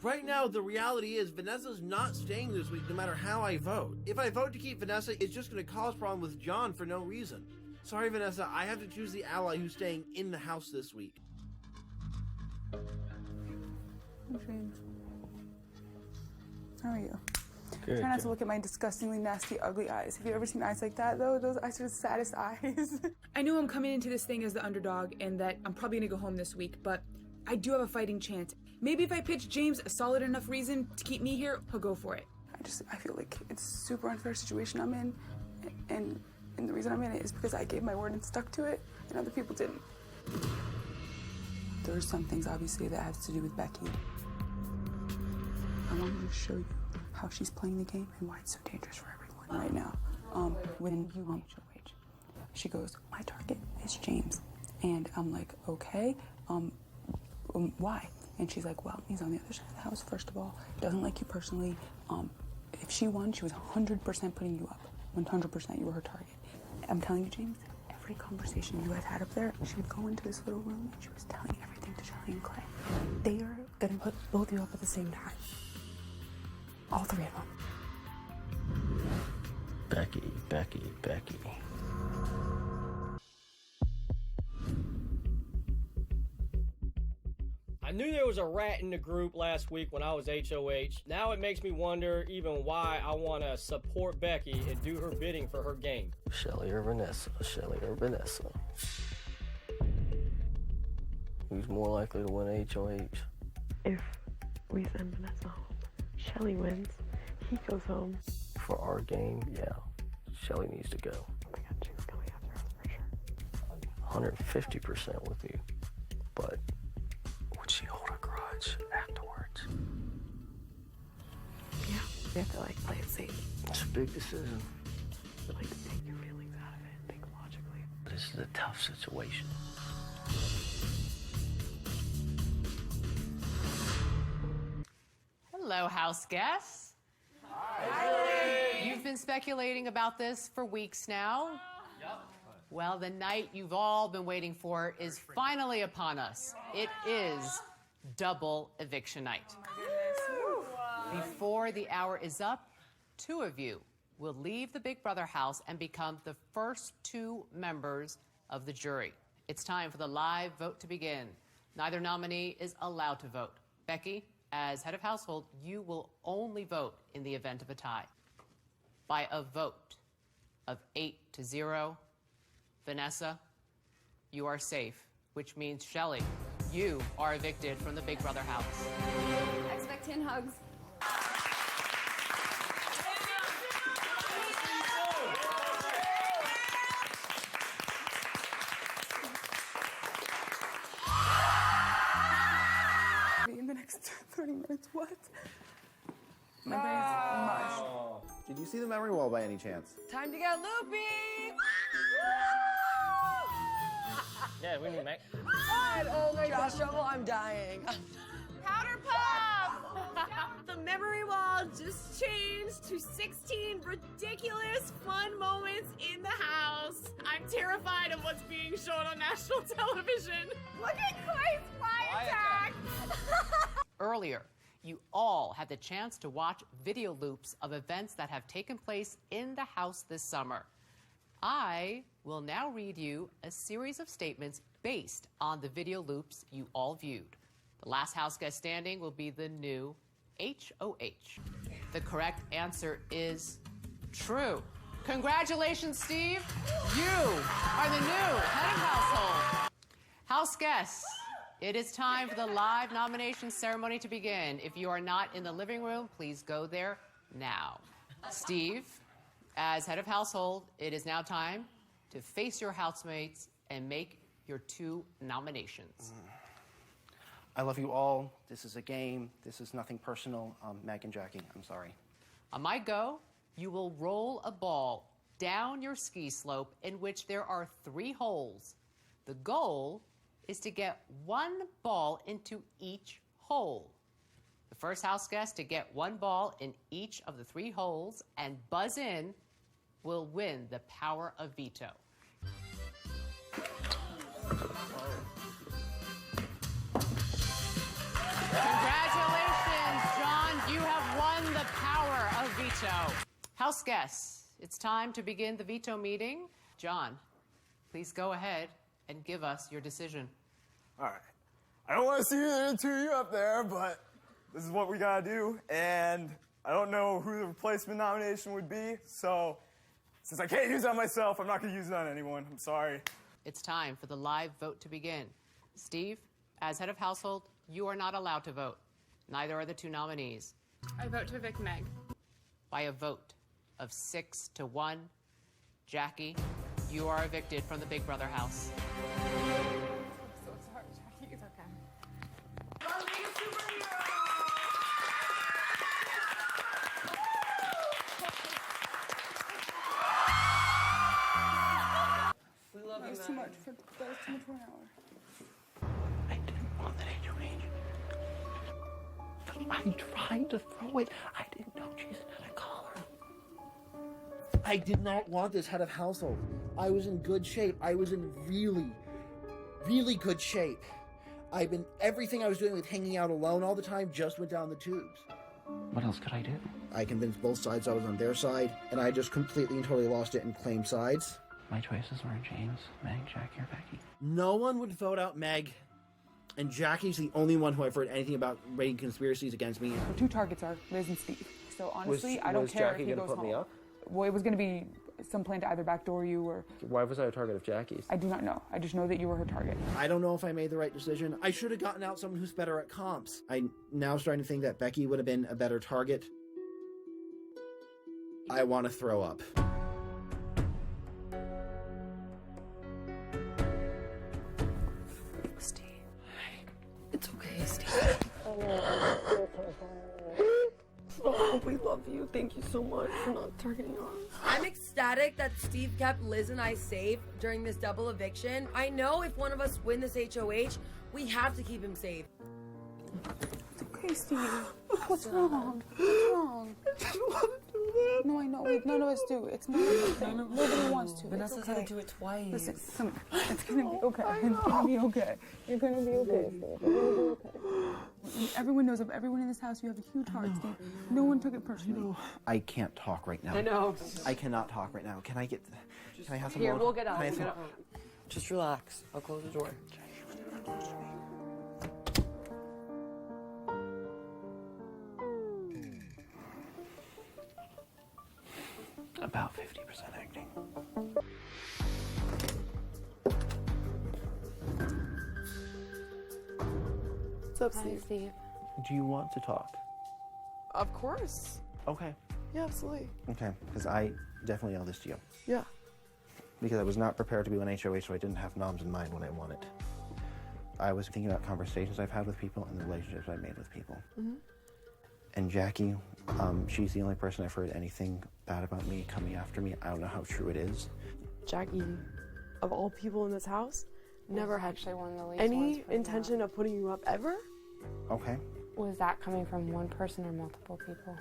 Right now, the reality is Vanessa's not staying this week no matter how I vote. If I vote to keep Vanessa, it's just going to cause problem with John for no reason. Sorry, Vanessa, I have to choose the ally who's staying in the house this week. James. How are you? Good. Try not to look at my disgustingly nasty, ugly eyes. Have you ever seen eyes like that, though? Those eyes are the saddest eyes. I know I'm coming into this thing as the underdog and that I'm probably gonna go home this week, but I do have a fighting chance. Maybe if I pitch James a solid enough reason to keep me here, he'll go for it. I feel like it's a super unfair situation I'm in, and the reason I'm in it is because I gave my word and stuck to it, and other people didn't. There are some things, obviously, that has to do with Becky. I wanted to show you how she's playing the game and why it's so dangerous for everyone right now. When you want HOH, she goes, my target is James. And I'm like, okay, why? And she's like, well, he's on the other side of the house, first of all. Doesn't like you personally. If she won, she was 100% putting you up. 100% you were her target. I'm telling you, James, every conversation you guys had up there, she would go into this little room and she was telling everything to Charlie and Clay. They are gonna put both of you up at the same time. All three of them. Becky. I knew there was a rat in the group last week when I was HOH. Now it makes me wonder even why I want to support Becky and do her bidding for her game. Shelly or Vanessa? Who's more likely to win HOH? If we send Vanessa home, Shelly wins. He goes home. For our game, yeah. Shelly needs to go. Oh my God, James coming after us for sure. 150% with you. But would she hold a grudge afterwards? Yeah. You have to play it safe. It's a big decision. But take your feelings out of it. Think logically. This is a tough situation. Hello, house guests. Hi. You've been speculating about this for weeks now. Yep. Well, the night you've all been waiting for is finally upon us. It is double eviction night. Before the hour is up, two of you will leave the Big Brother house and become the first two members of the jury. It's time for the live vote to begin. Neither nominee is allowed to vote. Becky, as head of household, you will only vote in the event of a tie. By a vote of 8-0, Vanessa, you are safe, which means Shelly, you are evicted from the Big Brother house. I expect 10 hugs. In the next 30 minutes, what? My brain's mush. Did you see the memory wall by any chance? Time to get loopy! Yeah, we need Mac. Oh my gosh, Shovel, I'm dying. Powder Puff! The memory wall just changed to 16 ridiculous fun moments in the house. I'm terrified of what's being shown on national television. Look at Clay's fly attack! Earlier, you all had the chance to watch video loops of events that have taken place in the house this summer. I will now read you a series of statements based on the video loops you all viewed. The last house guest standing will be the new HOH. The correct answer is true. Congratulations, Steve. You are the new head of household. House guests, it is time for the live nomination ceremony to begin. If you are not in the living room, please go there now. Steve, as head of household, it is now time to face your housemates and make your 2 nominations. I love you all. This is a game. This is nothing personal. Meg and Jackie, I'm sorry. On my go, you will roll a ball down your ski slope in which there are 3 holes. The goal is to get 1 ball into each hole. The first house guest to get 1 ball in each of the 3 holes and buzz in will win the power of veto. Congratulations, John. You have won the power of veto. House guests, it's time to begin the veto meeting. John, please go ahead and give us your decision. All right. I don't want to see the 2 of you up there, but this is what we gotta do. And I don't know who the replacement nomination would be, so since I can't use it on myself, I'm not gonna use it on anyone. I'm sorry. It's time for the live vote to begin. Steve, as head of household, you are not allowed to vote. Neither are the 2 nominees. I vote to evict Meg. By a vote of 6-1, Jackie, you are evicted from the Big Brother house. So sorry, Jackie. It's okay. We love That you, was too Meg. much for an hour. I didn't want that HOH. But I tried to throw it. I didn't know Jason had a collar. I did not want this head of household. I was in good shape. I was in really, really good shape. Everything I was doing with hanging out alone all the time just went down the tubes. What else could I do? I convinced both sides I was on their side, and I just completely and totally lost it and claimed sides. My choices were James, Meg, Jackie, or Becky. No one would vote out Meg, and Jackie's the only one who I've heard anything about raiding conspiracies against me. The 2 targets are Liz and Steve. So honestly, I don't was care Jackie if he gonna goes put me home. up? Well, it was going to be some plan to either backdoor you or... Why was I a target of Jackie's? I do not know. I just know that you were her target. I don't know if I made the right decision. I should have gotten out someone who's better at comps. I'm now starting to think that Becky would have been a better target. I want to throw up. Steve. It's okay, Steve. Oh, we love you. Thank you so much for not targeting us. I'm ecstatic that Steve kept Liz and I safe during this double eviction. I know if one of us win this HOH, we have to keep him safe. It's okay, Steve. What's wrong? What's wrong? I didn't want to do that. No, I know. None of us do. It's not okay. Nobody wants to. Vanessa's it's okay. had to do it twice. Listen, come here. It's gonna be okay. It's gonna be okay. You're gonna be okay, Steve. You're gonna be okay. Everyone knows of everyone in this house. You have a huge heart, Steve. No one took it personally. I can't talk right now. I know. I cannot talk right now. Can I have some Here, more? we'll get out. Can I have We'll some- get out. Just relax. I'll close the door. about 50% acting. What's up, Hi, Steve. Do you want to talk? Of course. Okay. Yeah, absolutely. Okay, because I definitely owe this to you. Yeah. Because I was not prepared to be on HOH, so I didn't have noms in mind when I won it. I was thinking about conversations I've had with people and the relationships I've made with people. Mm-hmm. And Jackie, she's the only person I've heard anything bad about me coming after me. I don't know how true it is. Jackie, of all people in this house, never had actually one of the least ones any for me. intention of putting you up ever. Okay. Was that coming from one person or multiple people?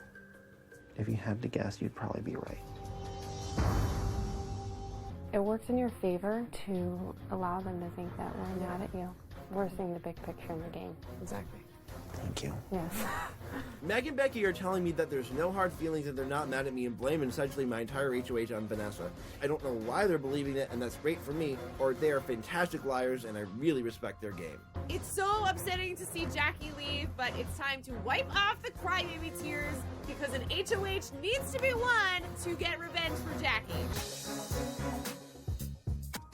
If you had to guess, you'd probably be right. It works in your favor to allow them to think that we're mad at you. We're seeing the big picture in the game. Exactly. Thank you. Yes. Meg and Becky are telling me that there's no hard feelings and they're not mad at me and blaming essentially my entire HOH on Vanessa. I don't know why they're believing it, and that's great for me, or they are fantastic liars and I really respect their game. It's so upsetting to see Jackie leave, but it's time to wipe off the crybaby tears because an HOH needs to be won to get revenge for Jackie.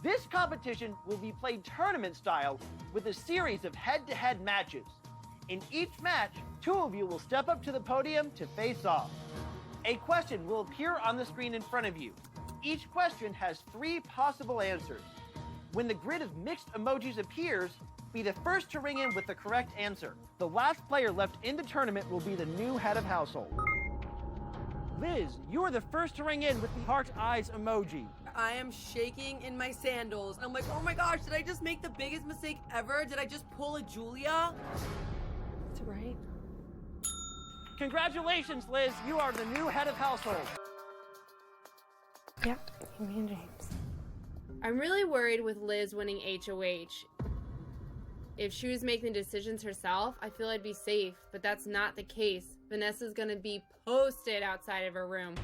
This competition will be played tournament style with a series of head-to-head matches. In each match, 2 of you will step up to the podium to face off. A question will appear on the screen in front of you. Each question has 3 possible answers. When the grid of mixed emojis appears, be the first to ring in with the correct answer. The last player left in the tournament will be the new head of household. Liz, you are the first to ring in with the heart eyes emoji. I am shaking in my sandals. I'm like, oh my gosh, did I just make the biggest mistake ever? Did I just pull a Julia? That's right. Congratulations, Liz. You are the new head of household. Yep, me and James. I'm really worried with Liz winning HOH. If she was making decisions herself, I feel I'd be safe, but that's not the case. Vanessa's gonna be posted outside of her room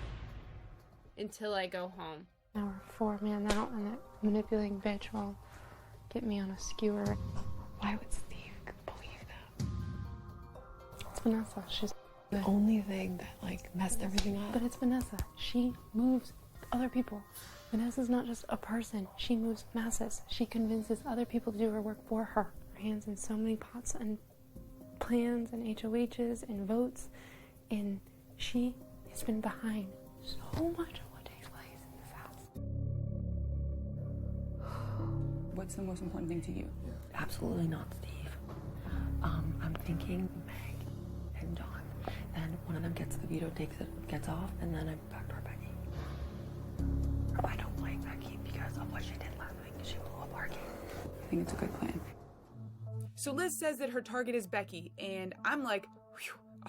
until I go home. Now we're 4 men out, and that manipulating bitch will get me on a skewer. Why would Steve believe that? It's Vanessa. She's The only thing that like messed everything up. But it's Vanessa. She moves other people. Vanessa's not just a person. She moves masses. She convinces other people to do her work for her. Her hands in so many pots and plans and HOHs and votes, and she has been behind so much of what takes place in this house. What's the most important thing to you? Absolutely not Steve. I'm thinking Meg and John. Then one of them gets the veto, gets off, and then I backdoor Becky. I don't like Becky because of what she did last week. She blew up our game. I think it's a good plan. So Liz says that her target is Becky, and I'm like,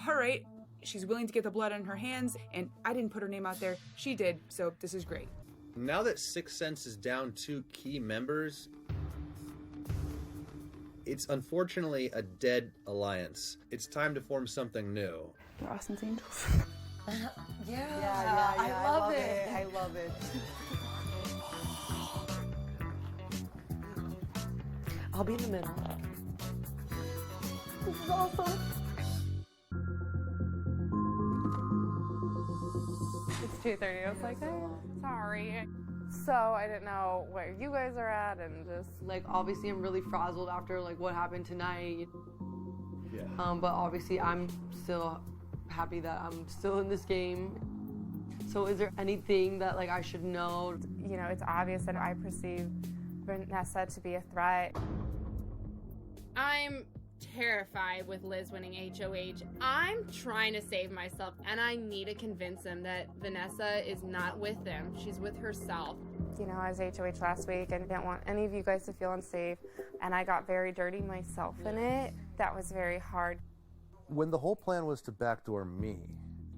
all right. She's willing to get the blood on her hands, and I didn't put her name out there. She did, so this is great. Now that Sixth Sense is down 2 key members, it's unfortunately a dead alliance. It's time to form something new. They're Austin's angels. Yeah, I love it. I love it. I'll be in the middle. This is awesome. It's 2:30. I was like, oh, sorry. So I didn't know where you guys are at, and just Like, obviously I'm really frazzled after like what happened tonight. Yeah. But obviously I'm still happy that I'm still in this game. So is there anything that like I should know? You know, it's obvious that I perceive Vanessa to be a threat. I'm terrified with Liz winning HOH. I'm trying to save myself, and I need to convince him that Vanessa is not with them. She's with herself. You know, I was HOH last week and didn't want any of you guys to feel unsafe, and I got very dirty myself in it. That was very hard. When the whole plan was to backdoor me,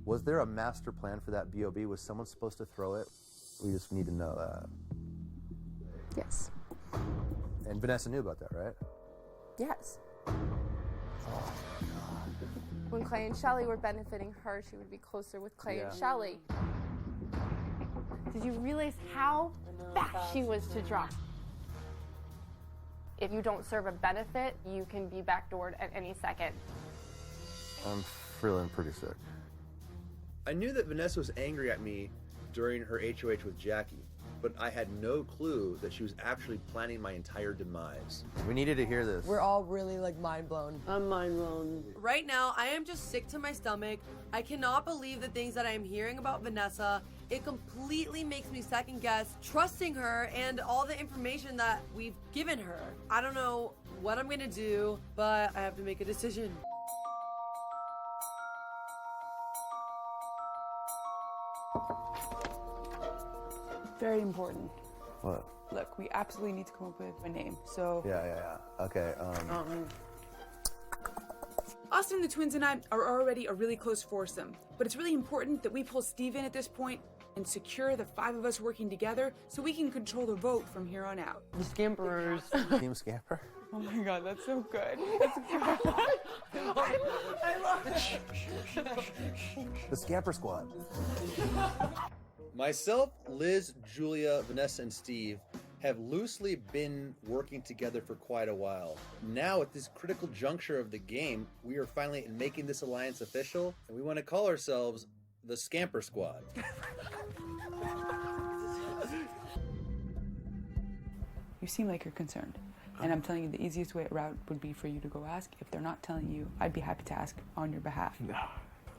was there a master plan for that BOB? Was someone supposed to throw it? We just need to know that. Yes. And Vanessa knew about that, right? Yes. When Clay and Shelly were benefiting her, she would be closer with Clay and Shelly. Did you realize how fast she was to drop? If you don't serve a benefit, you can be backdoored at any second. I'm feeling pretty sick. I knew that Vanessa was angry at me during her HOH with Jackie, but I had no clue that she was actually planning my entire demise. We needed to hear this. We're all really like mind blown. I'm mind blown. Right now, I am just sick to my stomach. I cannot believe the things that I am hearing about Vanessa. It completely makes me second guess trusting her and all the information that we've given her. I don't know what I'm gonna do, but I have to make a decision. Very important. What? Look, we absolutely need to come up with a name. So Yeah. Okay, Austin and the twins and I are already a really close foursome, but it's really important that we pull Steve in at this point and secure the 5 of us working together so we can control the vote from here on out. The Scamperers. Team Scamper? Oh my god, that's so good. I love it. The Scamper Squad. Myself, Liz, Julia, Vanessa, and Steve have loosely been working together for quite a while. Now, at this critical juncture of the game, we are finally making this alliance official, and we want to call ourselves the Scamper Squad. You seem like you're concerned. And I'm telling you, the easiest way route would be for you to go ask. If they're not telling you, I'd be happy to ask on your behalf. No,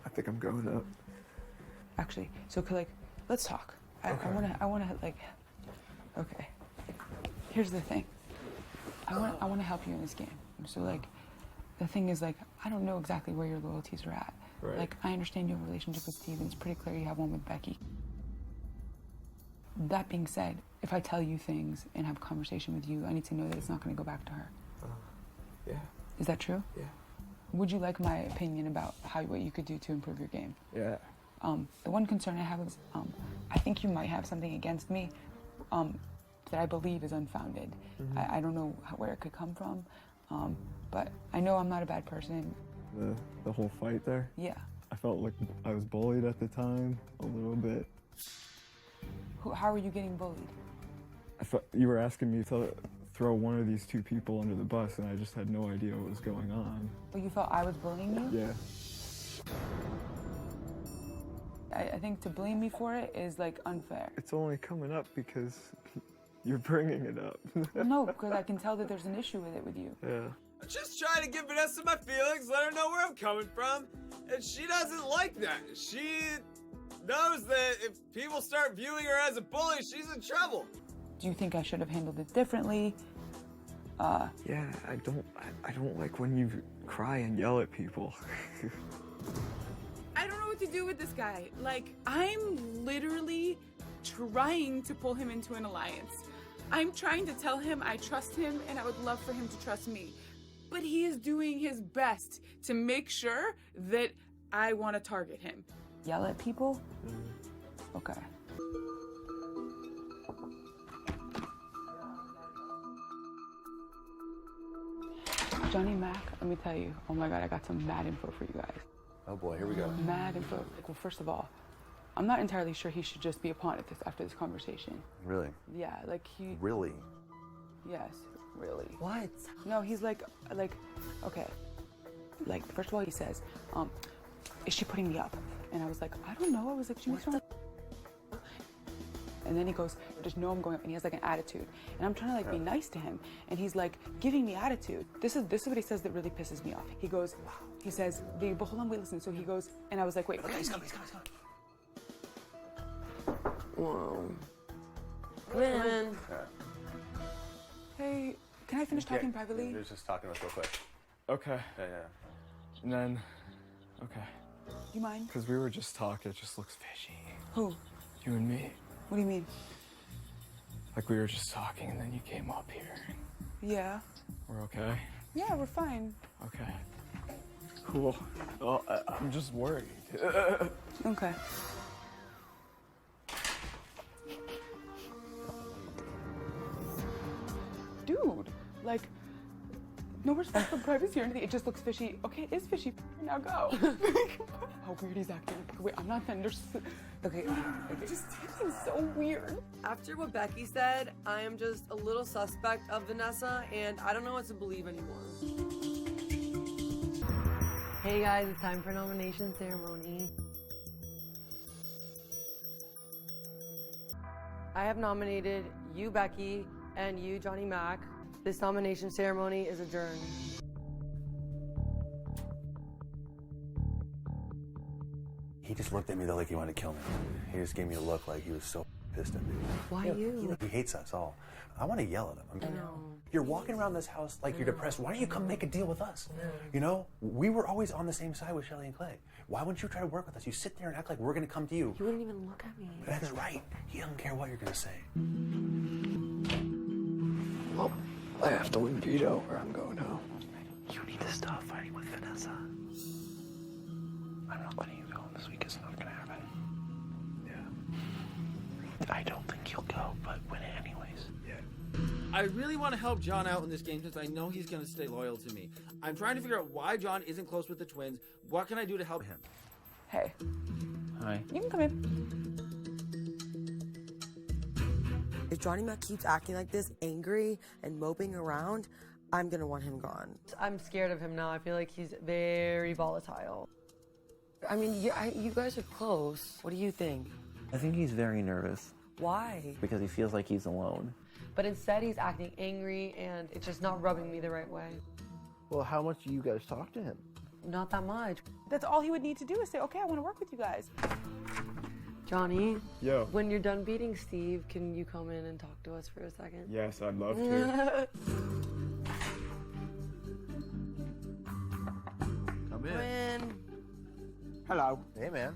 I think I'm going up. Actually, so let's talk. I wanna okay. Here's the thing. I wanna help you in this game. So the thing is I don't know exactly where your loyalties are at. Right. I understand your relationship with Steve, and it's pretty clear you have one with Becky. That being said, if I tell you things and have a conversation with you, I need to know that it's not gonna go back to her. Yeah. Is that true? Yeah. Would you like my opinion about what you could do to improve your game? Yeah. The one concern I have is I think you might have something against me that I believe is unfounded. Mhm. I don't know where it could come from, but I know I'm not a bad person. The whole fight there? Yeah. I felt like I was bullied at the time, a little bit. How are you getting bullied? I thought you were asking me to throw one of these 2 people under the bus, and I just had no idea what was going on. Well, you felt I was bullying you? Yeah. I think to blame me for it is unfair. It's only coming up because you're bringing it up. No, because I can tell that there's an issue with it with you. Yeah. I'm just trying to give Vanessa my feelings, let her know where I'm coming from, and she doesn't like that. She knows that if people start viewing her as a bully, she's in trouble. Do you think I should have handled it differently? Yeah, I don't like when you cry and yell at people. I don't know what to do with this guy. I'm literally trying to pull him into an alliance. I'm trying to tell him I trust him and I would love for him to trust me. But he is doing his best to make sure that I want to target him. Yell at people? Okay. Johnny Mac, let me tell you, oh my god, I got some mad info for you guys. Oh boy, here we go. Mad info. Well, first of all, I'm not entirely sure he should just be a pawn at this after this conversation. Really? Yeah, he... Really? Yes, really. What? No, he's okay. First of all, he says, is she putting me up? And I was like, I don't know. I was like, she was trying. And then he goes, just know I'm going up, and he has an attitude. And I'm trying to be nice to him, and he's giving me attitude. This is what he says that really pisses me off. He goes, he says, but hold on, wait, listen. So he goes, and I was like, wait. Okay, he's coming. Whoa. Come in. Hey, can I finish talking privately? He was just talking to us real quick. Okay. Yeah. And then, okay. Do you mind? Because we were just talking, it just looks fishy. Who? You and me. What do you mean? We were just talking and then you came up here. Yeah. We're okay? Yeah, we're fine. Okay. Cool. Well, I'm just worried. Okay. Dude, no respect for privacy or anything. It just looks fishy. Okay, it is fishy. Now go. How weird he's acting. Wait, I'm not understood. Okay. Just acting so weird. After what Becky said, I am just a little suspect of Vanessa, and I don't know what to believe anymore. Hey guys, it's time for nomination ceremony. I have nominated you, Becky, and you, Johnny Mac. This nomination ceremony is adjourned. He just looked at me though like he wanted to kill me. He just gave me a look like he was so pissed at me. Why you? He hates us all. I want to yell at him. I know. You're walking around this house like you're depressed. Why don't you come make a deal with us? You know, we were always on the same side with Shelly and Clay. Why wouldn't you try to work with us? You sit there and act like we're going to come to you. You wouldn't even look at me. That's right. He doesn't care what you're going to say. Well, I have to win veto or I'm going home. You need to stop fighting with Vanessa. I'm not letting you go. This week is not going to happen. Yeah. I don't think you'll go, but win it anyways. Yeah. I really want to help John out in this game since I know he's going to stay loyal to me. I'm trying to figure out why John isn't close with the twins. What can I do to help him? Hey, Hi. you can come in. If Johnny Mac keeps acting like this, angry and moping around, I'm gonna want him gone. I'm scared of him now. I feel like he's very volatile. I mean, you guys are close. What do you think? I think he's very nervous. Why? Because he feels like he's alone. But instead, he's acting angry, and it's just not rubbing me the right way. Well, how much do you guys talk to him? Not that much. That's all he would need to do is say, okay, I want to work with you guys. Johnny? Yo. When you're done beating Steve, can you come in and talk to us for a second? Yes, I'd love to. Come in. Hello. Hey, man.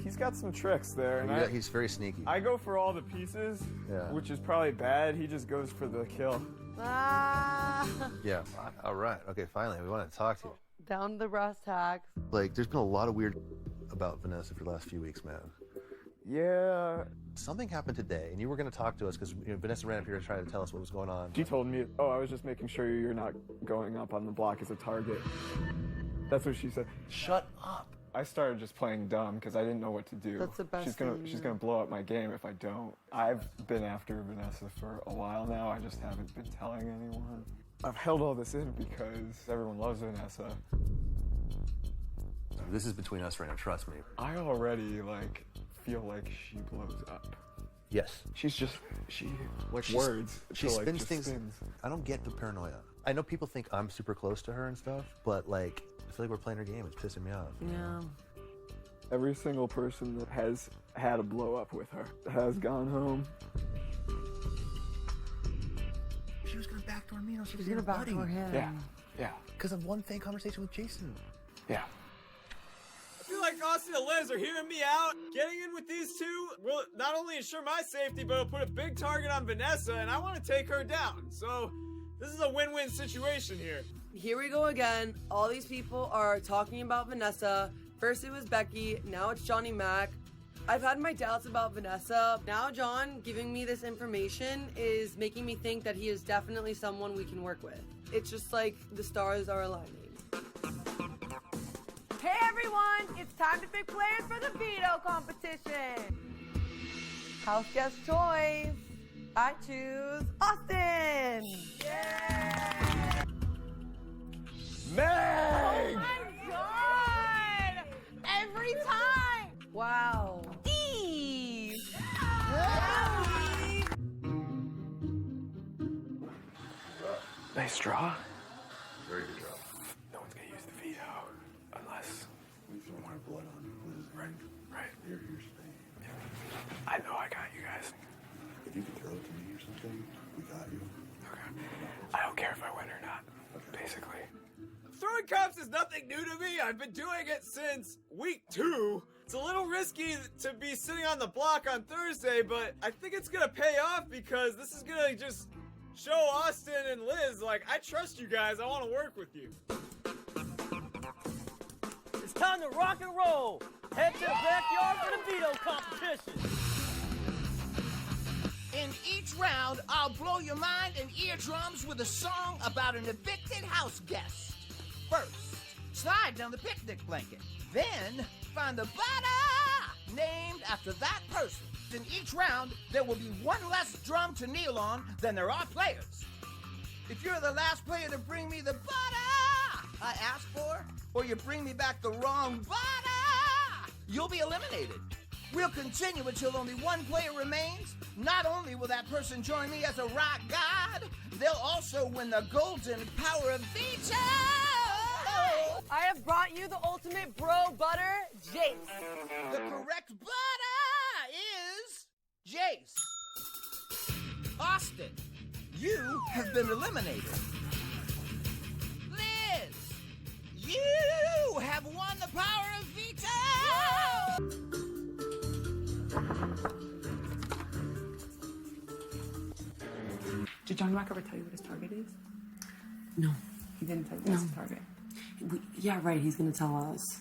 He's got some tricks there. And He's very sneaky. I go for all the pieces, Yeah. which is probably bad. He just goes for the kill. Yeah. All right. Okay, finally. We want to talk to you. Down to the brass tacks. Like, there's been a lot of weird about Vanessa for the last few weeks, man. Yeah. Something happened today, and you were going to talk to us because Vanessa ran up here to try to tell us what was going on. She told me, oh, I was just making sure you're not going up on the block as a target. That's what she said. Shut up. I started just playing dumb because I didn't know what to do. That's the best She's gonna thing, she's yeah. gonna blow up my game if I don't. I've been after Vanessa for a while now. I just haven't been telling anyone. I've held all this in because everyone loves Vanessa. This is between us right now, trust me. I already feel like she blows up. Yes. She's just she She so, spins just things. spins. I don't get the paranoia. I know people think I'm super close to her and stuff, but I feel like we're playing her game. It's pissing me off. Yeah. Every single person that has had a blow up with her has gone home. She was gonna backdoor me. No, she was She's gonna backdoor him. Yeah. Because of one thing conversation with Jason. Yeah. I feel like Austin and Liz are hearing me out. Getting in with these two will not only ensure my safety, but it'll put a big target on Vanessa, and I want to take her down. So this is a win-win situation here. Here we go again. All these people are talking about Vanessa. First it was Becky, now it's Johnny Mac. I've had my doubts about Vanessa. Now John giving me this information is making me think that he is definitely someone we can work with. It's just like the stars are aligning. Hey everyone, it's time to pick players for the veto competition. House guest choice. I choose Austin. Yay! Meg! Oh my god! Every time! Wow. Steve! Nice draw. Very good draw. No one's gonna use the veto unless We throw our blood on Liz. right. Here's the thing. I know I got you guys. If you can throw it to me or something, we got you. Okay. I don't care if I win or not. Basically. Throwing cups is nothing new to me. I've been doing it since week 2. It's a little risky to be sitting on the block on Thursday, but I think it's gonna pay off because this is gonna just show Austin and Liz, I trust you guys. I want to work with you. It's time to rock and roll. Head to the backyard for the veto competition. In each round, I'll blow your mind and eardrums with a song about an evicted house guest. First, slide down the picnic blanket. Then, find the bada named after that person. In each round, there will be one less drum to kneel on than there are players. If you're the last player to bring me the bada I asked for, or you bring me back the wrong bada, you'll be eliminated. We'll continue until only one player remains. Not only will that person join me as a rock god, they'll also win the golden power of veto! I have brought you the ultimate bro butter, Jace. The correct butter is Jace. Austin, you have been eliminated. Liz, you have won the power of veto! Did John Rock ever tell you what his target is? No. He didn't tell you what's his target. Yeah, right. He's gonna tell us.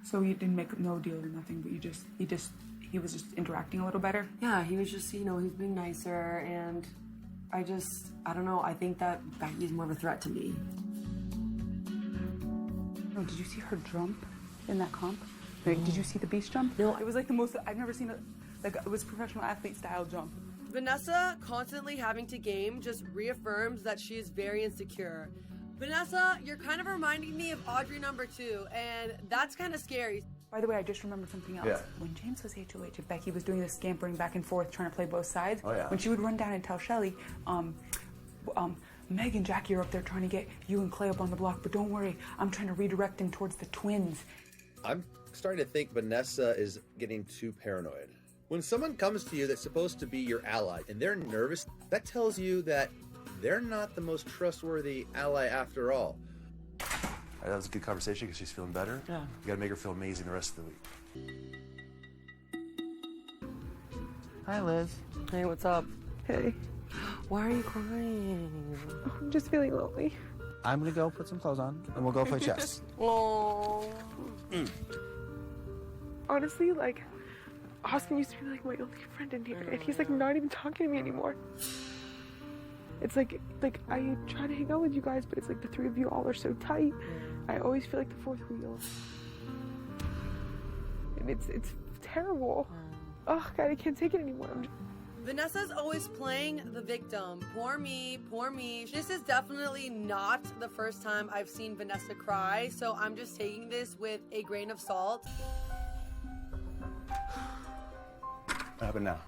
So you didn't make no deal or nothing, but he was just interacting a little better. Yeah, he was just, he's being nicer, and I don't know. I think that Becky is more of a threat to me. Oh, did you see her jump in that comp? Like, did you see the beast jump? No. It was like the most. I've never seen it was professional athlete style jump. Vanessa constantly having to game just reaffirms that she is very insecure. Vanessa, you're kind of reminding me of Audrey #2, and that's kind of scary. By the way, I just remembered something else. Yeah. When James was HOH, if Becky was doing this scampering back and forth, trying to play both sides, Oh, yeah. when she would run down and tell Shelly, Meg and Jackie are up there trying to get you and Clay up on the block, but don't worry, I'm trying to redirect them towards the twins. I'm starting to think Vanessa is getting too paranoid. When someone comes to you that's supposed to be your ally and they're nervous, that tells you that they're not the most trustworthy ally after all. All right, that was a good conversation because she's feeling better. Yeah. You gotta make her feel amazing the rest of the week. Hi, Liz. Hey, what's up? Hey, Why are you crying? I'm just feeling lonely. I'm gonna go put some clothes on and we'll go play chess. Oh. Honestly, like, Austin used to be like my only friend in here, and he's like not even talking to me anymore. It's like I try to hang out with you guys, but it's like the three of you all are so tight. I always feel like the fourth wheel, and it's terrible. Oh God, I can't take it anymore. Vanessa's always playing the victim. Poor me, poor me. This is definitely not the first time I've seen Vanessa cry, so I'm just taking this with a grain of salt. What happened now?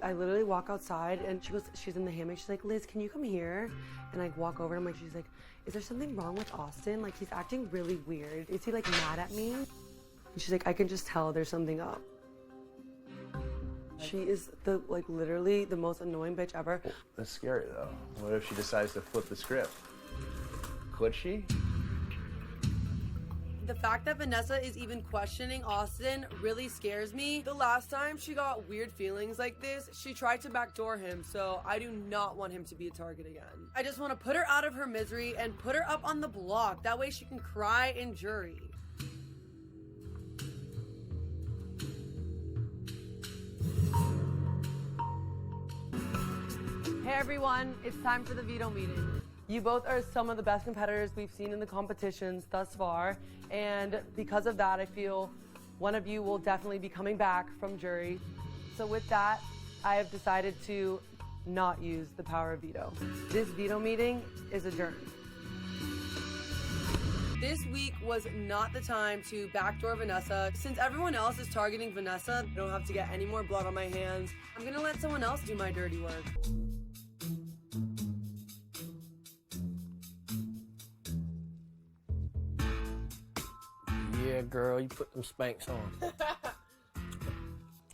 I literally walk outside, and she's in the hammock. She's like, Liz, can you come here? And I walk over, and she's like, is there something wrong with Austin? Like, he's acting really weird. Is he like mad at me? And she's like, I can just tell there's something up. She is literally the most annoying bitch ever. That's scary though. What if she decides to flip the script? Could she? The fact that Vanessa is even questioning Austin really scares me. The last time she got weird feelings like this, she tried to backdoor him, so I do not want him to be a target again. I just want to put her out of her misery and put her up on the block. That way she can cry in jury. Hey everyone, it's time for the veto meeting. You both are some of the best competitors we've seen in the competitions thus far, and because of that, I feel one of you will definitely be coming back from jury. So with that, I have decided to not use the power of veto. This veto meeting is adjourned. This week was not the time to backdoor Vanessa. Since everyone else is targeting Vanessa, I don't have to get any more blood on my hands. I'm gonna let someone else do my dirty work. Yeah, girl, you put them Spanx on.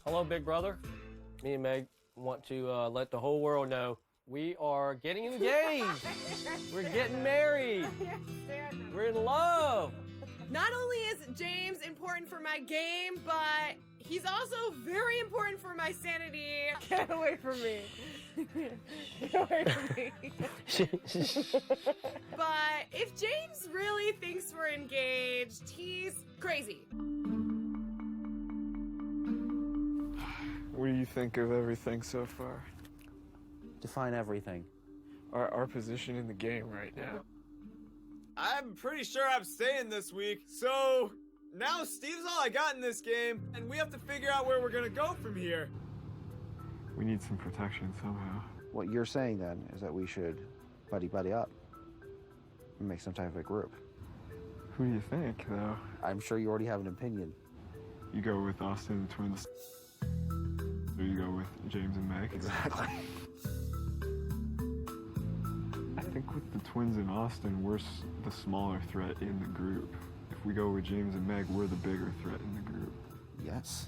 Hello, big brother. Me and Meg want to let the whole world know we are getting engaged. We're getting married. We're in love. Not only is James important for my game, but he's also very important for my sanity. Get away from me. Get away from me. But if James really thinks we're engaged, he's crazy. What do you think of everything so far? Define everything. Our position in the game right now. I'm pretty sure I'm staying this week, so now Steve's all I got in this game, and we have to figure out where we're gonna go from here. We need some protection somehow. What you're saying then is that we should buddy up and make some type of a group. Who do you think, though? I'm sure you already have an opinion. You go with Austin and the Twins, or you go with James and Meg. Exactly. I think with the twins in Austin, we're the smaller threat in the group. If we go with James and Meg, we're the bigger threat in the group. Yes.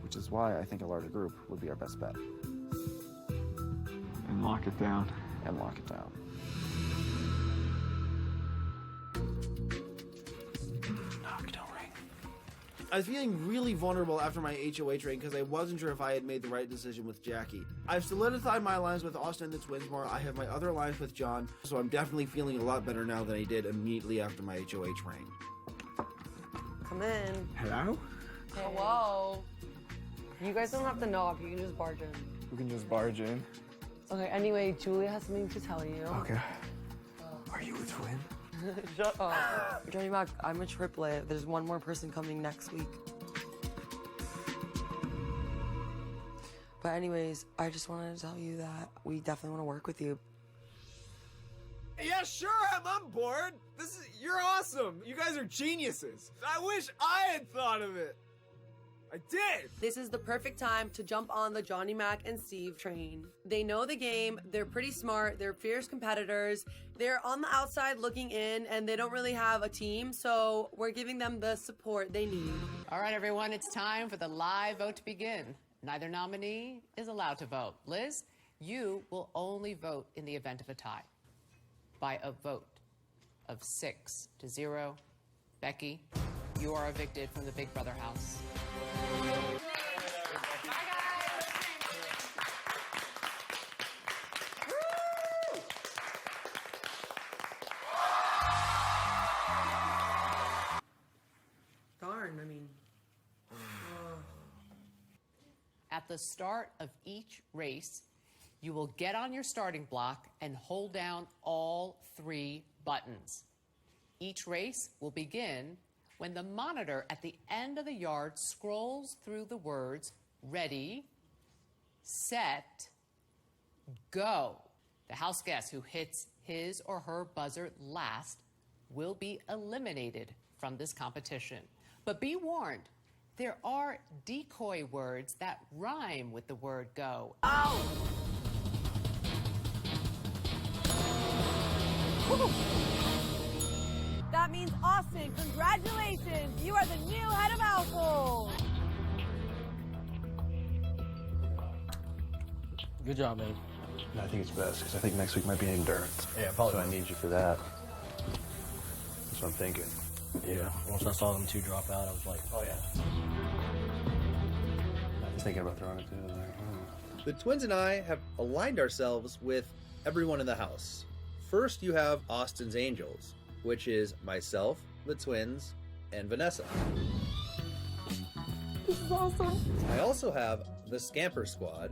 Which is why I think a larger group would be our best bet. And lock it down. And lock it down. I was feeling really vulnerable after my HOH reign because I wasn't sure if I had made the right decision with Jackie. I've solidified my alliance with Austin and the twins more. I have my other alliance with John, so I'm definitely feeling a lot better now than I did immediately after my HOH reign. Come in. Hello? Hello. You guys don't have to knock. You can just barge in. We can just barge in. Okay, anyway, Julia has something to tell you. Okay. Are you a twin? Shut up. Johnny Mac, I'm a triplet. There's one more person coming next week. But anyways, I just wanted to tell you that we definitely want to work with you. Yeah, sure, I'm on board. You're awesome. You guys are geniuses. I wish I had thought of it. I did! This is the perfect time to jump on the Johnny Mac and Steve train. They know the game, they're pretty smart, they're fierce competitors, they're on the outside looking in, and they don't really have a team, so we're giving them the support they need. All right, everyone, it's time for the live vote to begin. Neither nominee is allowed to vote. Liz, you will only vote in the event of a tie by a vote of 6-0. Becky, you are evicted from the Big Brother house. Darn, I mean. At the start of each race, you will get on your starting block and hold down all 3 buttons. Each race will begin when the monitor at the end of the yard scrolls through the words ready, set, go. The house guest who hits his or her buzzer last will be eliminated from this competition. But be warned, there are decoy words that rhyme with the word go. Oh! Woo! That means, Austin, congratulations! You are the new head of household! Good job, man. I think it's best, because I think next week might be endurance. Yeah, probably. So I need you for that. That's what I'm thinking. Yeah, once I saw them 2 drop out, I was like, oh yeah. I was thinking about throwing it too. Like, The twins and I have aligned ourselves with everyone in the house. First, you have Austin's Angels, which is myself, the twins, and Vanessa. This is awesome. I also have the Scamper Squad,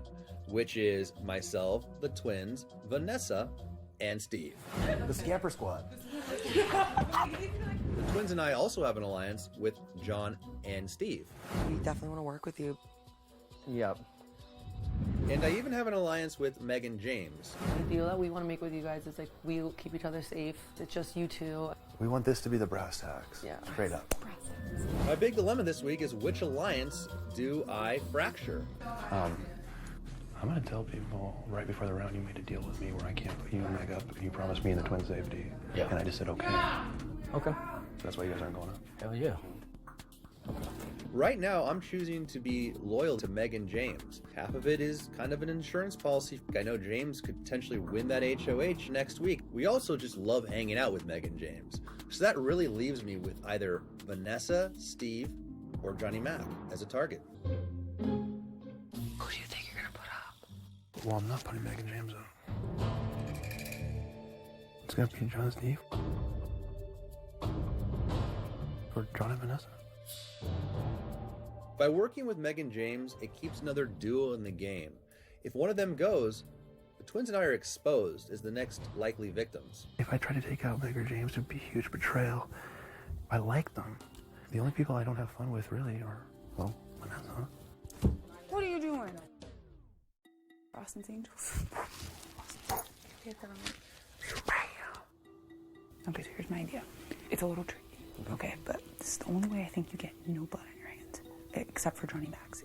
which is myself, the twins, Vanessa, and Steve. The Scamper Squad. The twins and I also have an alliance with John and Steve. We definitely want to work with you. Yep. And I even have an alliance with Meg and James. The deal that we want to make with you guys is like we'll keep each other safe. It's just you two. We want this to be the brass tacks. Yeah. Straight up. My big dilemma this week is which alliance do I fracture? I'm gonna tell people right before the round you made a deal with me where I can't put you and Meg up, and you promised me and the twin safety. Yeah. And I just said okay. Okay. So that's why you guys aren't going up. Hell yeah. Right now, I'm choosing to be loyal to Meg and James. Half of it is kind of an insurance policy. I know James could potentially win that HOH next week. We also just love hanging out with Meg and James. So that really leaves me with either Vanessa, Steve, or Johnny Mac as a target. Who do you think you're gonna put up? Well, I'm not putting Meg and James up. It's gonna be John and Steve. Or John and Vanessa. By working with Meg and James, it keeps another duo in the game. If one of them goes, the twins and I are exposed as the next likely victims. If I try to take out Meg or James, it would be a huge betrayal. I like them. The only people I don't have fun with, really, are, well, Vanessa. What are you doing? Austin's Angels. Okay, so here's my idea. It's a little tricky, okay, but this is the only way I think you get no blood on your hands, except for Johnny Max.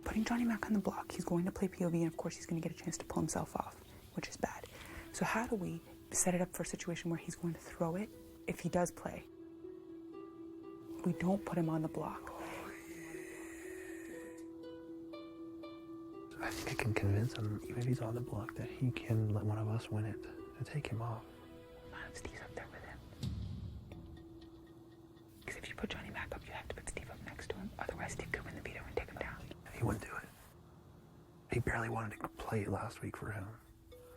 putting Johnny Mac on the block. He's going to play POV, and of course he's going to get a chance to pull himself off, which is bad. So how do we set it up for a situation where he's going to throw it if he does play? We don't put him on the block. I think I can convince him, even if he's on the block, that he can let one of us win it to take him off. Steve's up there with him. Because if you put Johnny Mac up, you have to put Steve up next to him. Otherwise, Steve could win the veto and take him down. He wouldn't do it. He barely wanted to play it last week for him.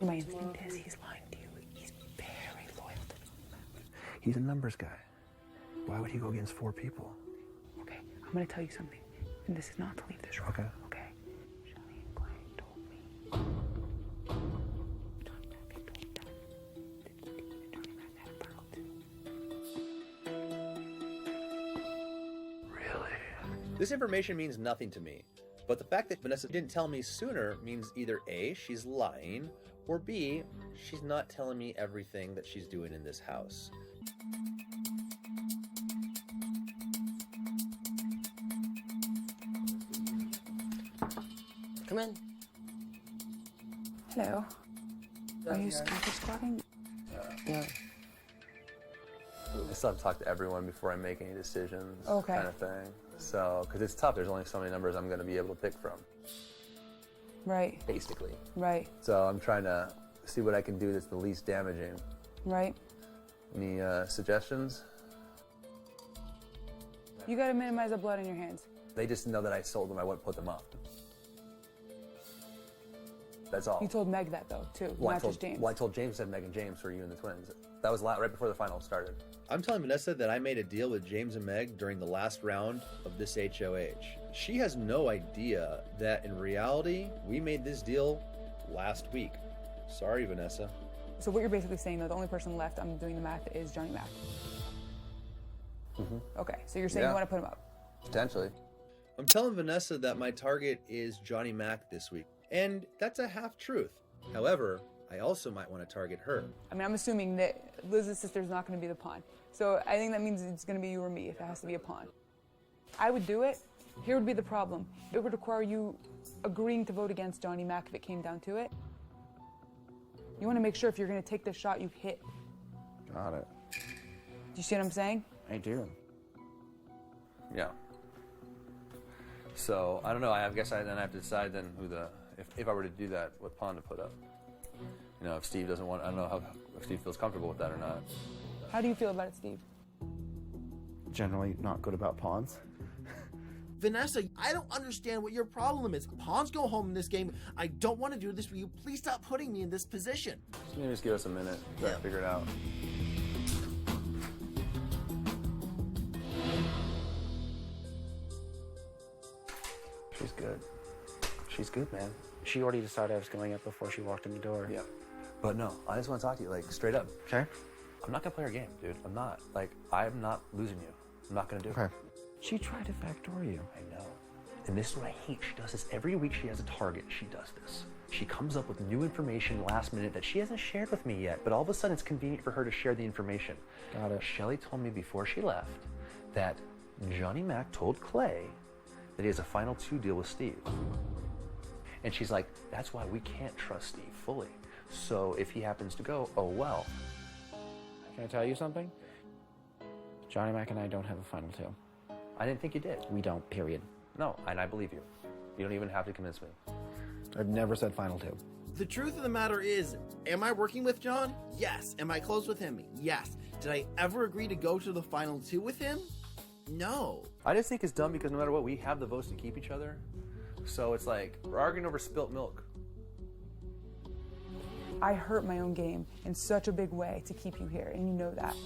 My instinct is he's lying to you. He's very loyal to Johnny Mac. He's a numbers guy. Why would he go against 4 people? Okay, I'm going to tell you something. And this is not to leave this room. Okay. Okay. Shelly and Clay told me. Johnny Mac had told them that Johnny Mac had a final 2. Really? This information means nothing to me, but the fact that Vanessa didn't tell me sooner means either A, she's lying, or B, she's not telling me everything that she's doing in this house. Come in. Hello. Are you scatter squatting? Yeah. I still have to talk to everyone before I make any decisions, Okay. kind of thing. So, because it's tough. There's only so many numbers I'm going to be able to pick from, Right. basically. Right. So I'm trying to see what I can do that's the least damaging. Right. Any suggestions? You got to minimize the blood in your hands. They just know that I sold them. I wouldn't put them up. That's all. You told Meg that though too, not just James. Well, I told James and Meg and James for you and the twins. That was right before the finals started. I'm telling Vanessa that I made a deal with James and Meg during the last round of this HOH. She has no idea that in reality, we made this deal last week. Sorry, Vanessa. So what you're basically saying though, the only person left, I'm doing the math, is Johnny Mac. Mm-hmm. Okay, so you're saying you want to put him up. Potentially. I'm telling Vanessa that my target is Johnny Mac this week, and that's a half truth. However, I also might want to target her. I mean, I'm assuming that Liz's sister's not going to be the pawn. So I think that means it's going to be you or me if it has to be a pawn. I would do it. Here would be the problem. It would require you agreeing to vote against Johnny Mac if it came down to it. You want to make sure if you're going to take this shot, you hit. Got it. Do you see what I'm saying? I do. Yeah. So I don't know. I guess I have to decide then who if I were to do that, what pawn to put up. You know, if Steve doesn't want, I don't know if Steve feels comfortable with that or not. How do you feel about it, Steve? Generally not good about pawns. Vanessa, I don't understand what your problem is. Pawns go home in this game. I don't want to do this for you. Please stop putting me in this position. Maybe just give us a minute to figure it out. She's good. She's good, man. She already decided I was going up before she walked in the door. Yeah. But no, I just want to talk to you, like, straight up. Okay. I'm not going to play her game, dude. I'm not. Like, I'm not losing you. I'm not going to do it. Okay. She tried to backdoor you. I know. And this is what I hate. She does this every week. She has a target. She does this. She comes up with new information last minute that she hasn't shared with me yet, but all of a sudden it's convenient for her to share the information. Got it. Shelly told me before she left that Johnny Mac told Clay that he has a final 2 deal with Steve. And she's like, that's why we can't trust Steve fully. So if he happens to go, oh well. Can I tell you something? Johnny Mac and I don't have a final 2. I didn't think you did. We don't, period. No, and I believe you. You don't even have to convince me. I've never said final 2. The truth of the matter is, am I working with John? Yes. Am I close with him? Yes. Did I ever agree to go to the final 2 with him? No. I just think it's dumb because no matter what, we have the votes to keep each other. So it's like, we're arguing over spilt milk. I hurt my own game in such a big way to keep you here, and you know that.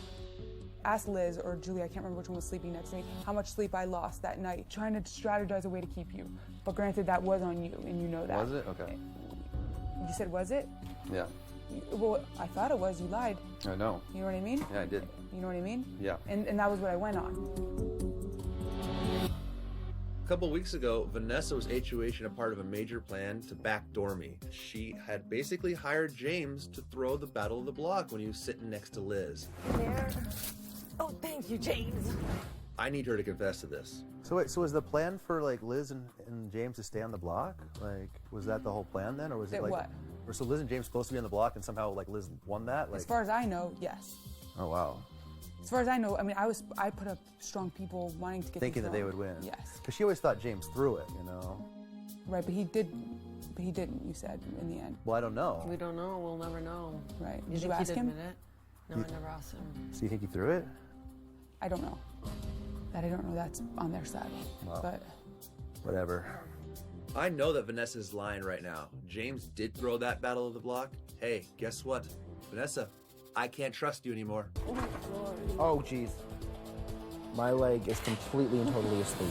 Ask Liz or Julie, I can't remember which one was sleeping next to me, how much sleep I lost that night trying to strategize a way to keep you. But granted, that was on you, and you know that. Was it? Okay. You said, was it? Yeah. Well, I thought it was. You lied. I know. You know what I mean? Yeah, I did. You know what I mean? Yeah. And that was what I went on. A couple weeks ago, Vanessa was HOH in a part of a major plan to backdoor me. She had basically hired James to throw the battle of the block when he was sitting next to Liz. There. Oh, thank you, James. I need her to confess to this. So wait, so was the plan for like Liz and James to stay on the block? Like, was that the whole plan then, or was it That like, what? or so Liz and James supposed to be on the block and somehow like Liz won that? Like, As far as I know, yes. oh wow, As far as I know, I mean, I put up strong people wanting to get thinking things that they going. would win. Yes. Because she always thought James threw it, you know. Right, but he didn't. You said in the end. Well, I don't know. We don't know. We'll never know. Right. You Did you think ask he'd him? admit it? No, I never asked him. So you think he threw it? I don't know. That I don't know. That's on their side. Wow. But Whatever. I know that Vanessa's lying right now. James did throw that battle of the block. Hey, guess what? Vanessa, I can't trust you anymore. Oh, jeez. My leg is completely and totally asleep.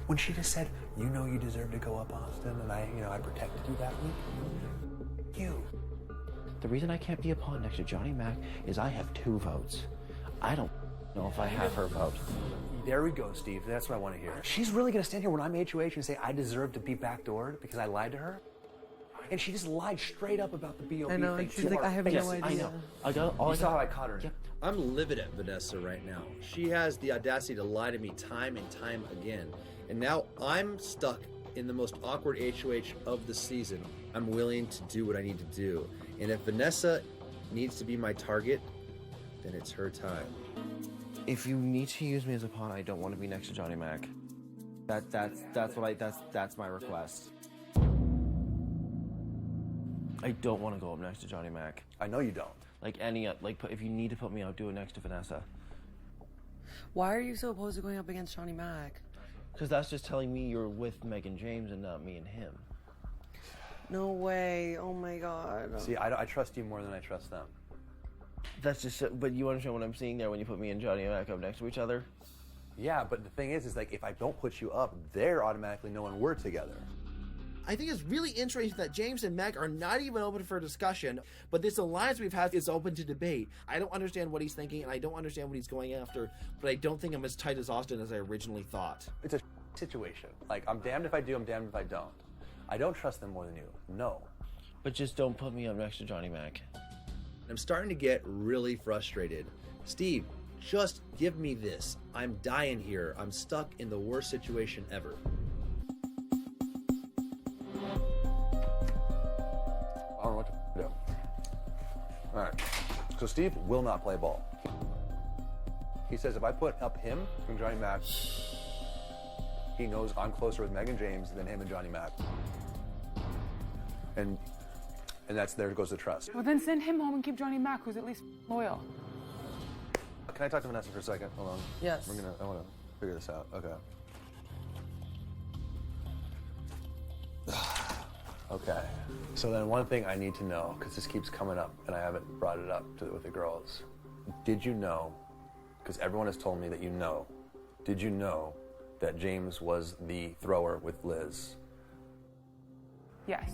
When she just said, you know you deserve to go up, Austin, and I protected you that week. You. The reason I can't be a pawn next to Johnny Mac is I have 2 votes. I don't know if I have her vote. There we go, Steve. That's what I want to hear. She's really going to stand here when I'm HOH and say I deserve to be backdoored because I lied to her? And she just lied straight up about the BOB I know, thing. and she's like, I have no idea. I know. I got all You I saw got. how I caught her. Yep. I'm livid at Vanessa right now. She has the audacity to lie to me time and time again. And now I'm stuck in the most awkward HOH of the season. I'm willing to do what I need to do. And if Vanessa needs to be my target, then it's her time. If you need to use me as a pawn, I don't want to be next to Johnny Mac. That's my request. I don't want to go up next to Johnny Mac. I know you don't. If you need to put me out, do it next to Vanessa. Why are you so opposed to going up against Johnny Mac? Because that's just telling me you're with Meg and James and not me and him. No way. Oh my god. See, I trust you more than I trust them. That's just, but you understand what I'm seeing there when you put me and Johnny Mac up next to each other? Yeah, but the thing is like if I don't put you up, they're automatically knowing we're together. I think it's really interesting that James and Meg are not even open for discussion, but this alliance we've had is open to debate. I don't understand what he's thinking, and I don't understand what he's going after, but I don't think I'm as tight as Austin as I originally thought. It's a situation. Like, I'm damned if I do, I'm damned if I don't. I don't trust them more than you. No. But just don't put me up next to Johnny Mac. I'm starting to get really frustrated. Steve, just give me this. I'm dying here. I'm stuck in the worst situation ever. I don't know what to do. All right. So Steve will not play ball. He says if I put up him and Johnny Mac, he knows I'm closer with Meg and James than him and Johnny Mac. And there goes the trust. well, then send him home and keep Johnny Mac, who's at least loyal. Can I talk to Vanessa for a second? Hold on. Yes. I want to figure this out. Okay. Okay. So then one thing I need to know, because this keeps coming up and I haven't brought it up with the girls. Did you know, because everyone has told me that you know, did you know that James was the thrower with Liz? Yes.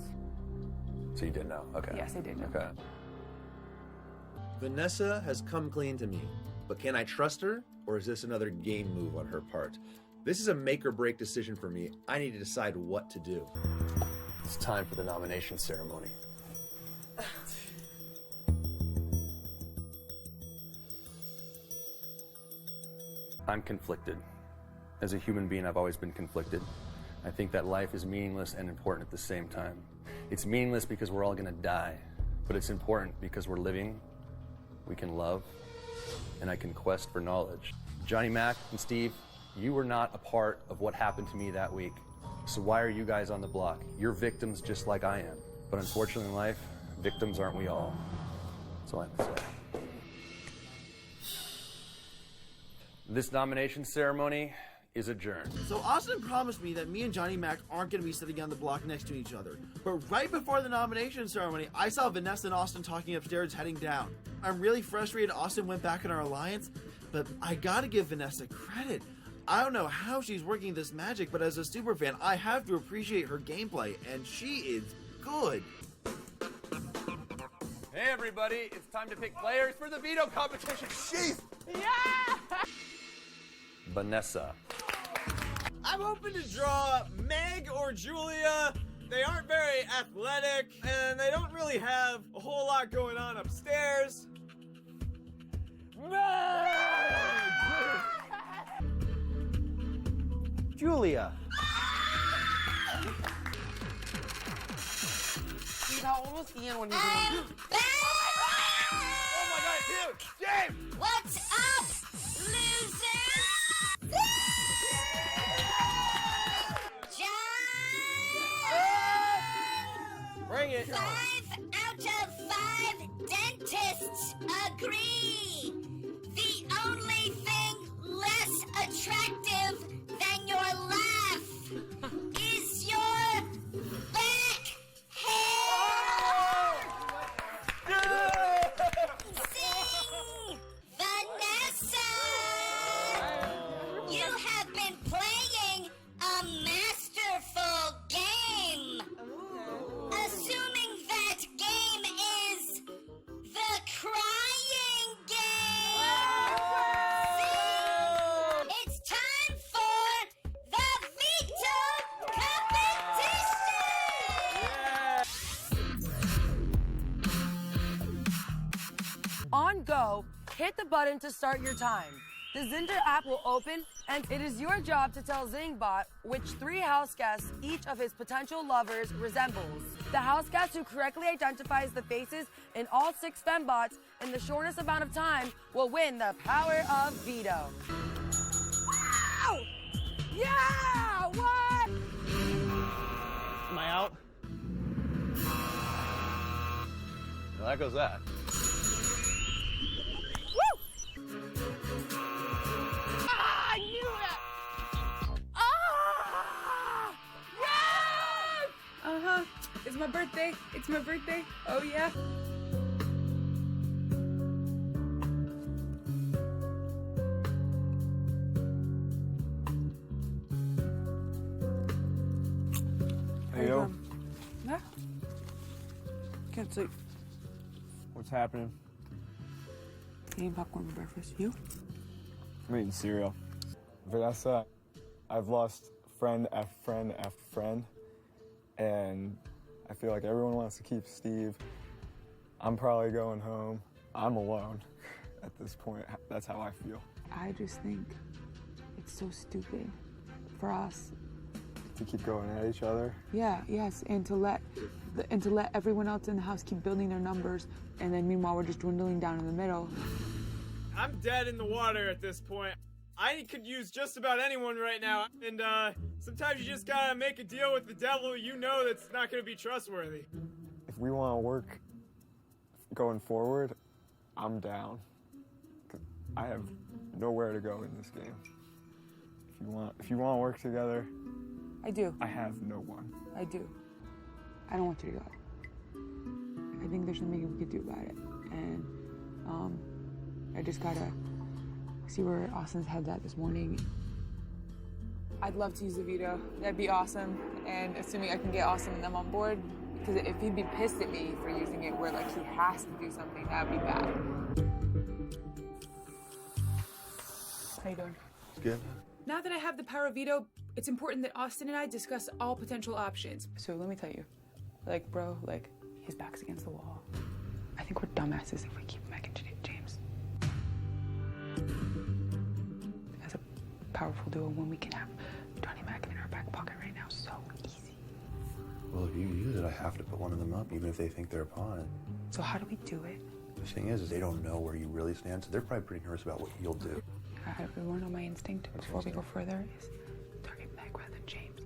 So you did know? Okay. Yes, I did know. Okay. Vanessa has come clean to me, but can I trust her, or is this another game move on her part? This is a make or break decision for me. I need to decide what to do. It's time for the nomination ceremony. I'm conflicted. As a human being, I've always been conflicted. I think that life is meaningless and important at the same time. It's meaningless because we're all gonna die, but it's important because we're living, we can love, and I can quest for knowledge. Johnny Mac and Steve, you were not a part of what happened to me that week. So why are you guys on the block? You're victims just like I am. But unfortunately in life, victims aren't we all. That's all I have to say. This nomination ceremony is adjourned. So Austin promised me that me and Johnny Mac aren't going to be sitting on the block next to each other. But right before the nomination ceremony, I saw Vanessa and Austin talking upstairs heading down. I'm really frustrated Austin went back in our alliance, but I gotta give Vanessa credit. I don't know how she's working this magic, but as a superfan, I have to appreciate her gameplay, and she is good. Hey everybody, it's time to pick players for the veto competition. Jeez! Yeah! Vanessa. I'm hoping to draw Meg or Julia. They aren't very athletic, and they don't really have a whole lot going on upstairs. Julia. Steve, how old was Ian when he was Oh my God, dude! James! What's up, losers? Bring it. 5 out of 5 dentists agree. The only thing less attractive than your laugh is your back hair. Sing, Vanessa. You have been playing a masterful game. Assuming that game is the crying game. Sing. It's time for the veto competition. On go, hit the button to start your time. The Zinder app will open, and it is your job to tell Zingbot which 3 house guests each of his potential lovers resembles. The house guest who correctly identifies the faces in all 6 fembots in the shortest amount of time will win the power of veto. Wow! Yeah! What? Am I out? Well, there goes that. Ah, I knew it! Ah! Yes! It's my birthday. It's my birthday. Oh, yeah. Hey, yo. Yeah? Can't sleep. What's happening? Eating popcorn for breakfast. You? I'm eating cereal. Vanessa, I've lost friend after friend after friend, and I feel like everyone wants to keep Steve. I'm probably going home. I'm alone at this point. That's how I feel. I just think it's so stupid for us. To keep going at each other. Yeah, yes, and to let everyone else in the house keep building their numbers, and then meanwhile we're just dwindling down in the middle. I'm dead in the water at this point. I could use just about anyone right now, and sometimes you just gotta make a deal with the devil you know that's not gonna be trustworthy. If we want to work going forward, I'm down. 'Cause I have nowhere to go in this game. If you want to work together, I do. I have no one. I do. I don't want you to go. I think there's something we could do about it, and I just gotta see where Austin's head's at this morning. I'd love to use the veto. That'd be awesome, and assuming I can get Austin and them on board, because if he'd be pissed at me for using it where like he has to do something, that'd be bad. How you doing? Good. Now that I have the power of veto, it's important that Austin and I discuss all potential options. So let me tell you, like, bro, like, his back's against the wall. I think we're dumbasses if we keep Meg and James. As a powerful duo, when we can have Johnny Mac in our back pocket right now, so easy. Well, if you use it, I have to put one of them up, even if they think they're a pawn. So how do we do it? The thing is they don't know where you really stand, so they're probably pretty nervous about what you'll do. We want to know my instinct before we go further is target Meg rather than James.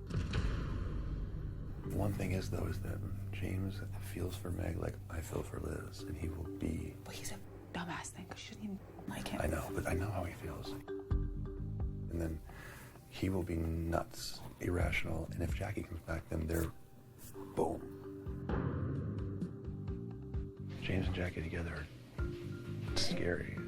One thing is, though, is that James feels for Meg like I feel for Liz, and he will be... But he's a dumbass thing, because she doesn't even like him. I know, but I know how he feels. And then he will be nuts, irrational, and if Jackie comes back, then they're... boom. James and Jackie together are scary.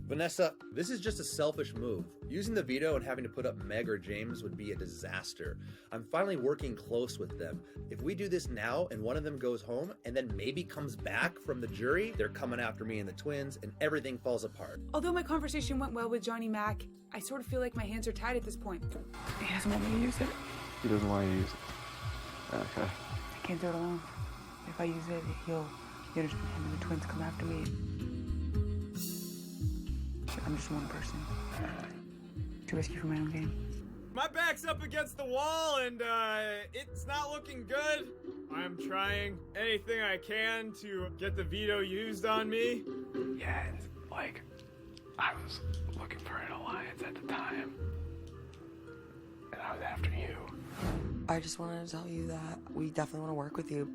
Vanessa, this is just a selfish move. Using the veto and having to put up Meg or James would be a disaster. I'm finally working close with them. If we do this now and one of them goes home and then maybe comes back from the jury, they're coming after me and the twins and everything falls apart. Although my conversation went well with Johnny Mac, I sort of feel like my hands are tied at this point. He doesn't want me to use it. He doesn't want you to use it. Okay. I can't do it alone. If I use it, him and the twins come after me. I'm just one person. Too risky for my own game. My back's up against the wall and it's not looking good. I'm trying anything I can to get the veto used on me. Yeah, and, like, I was looking for an alliance at the time. And I was after you. I just wanted to tell you that we definitely want to work with you.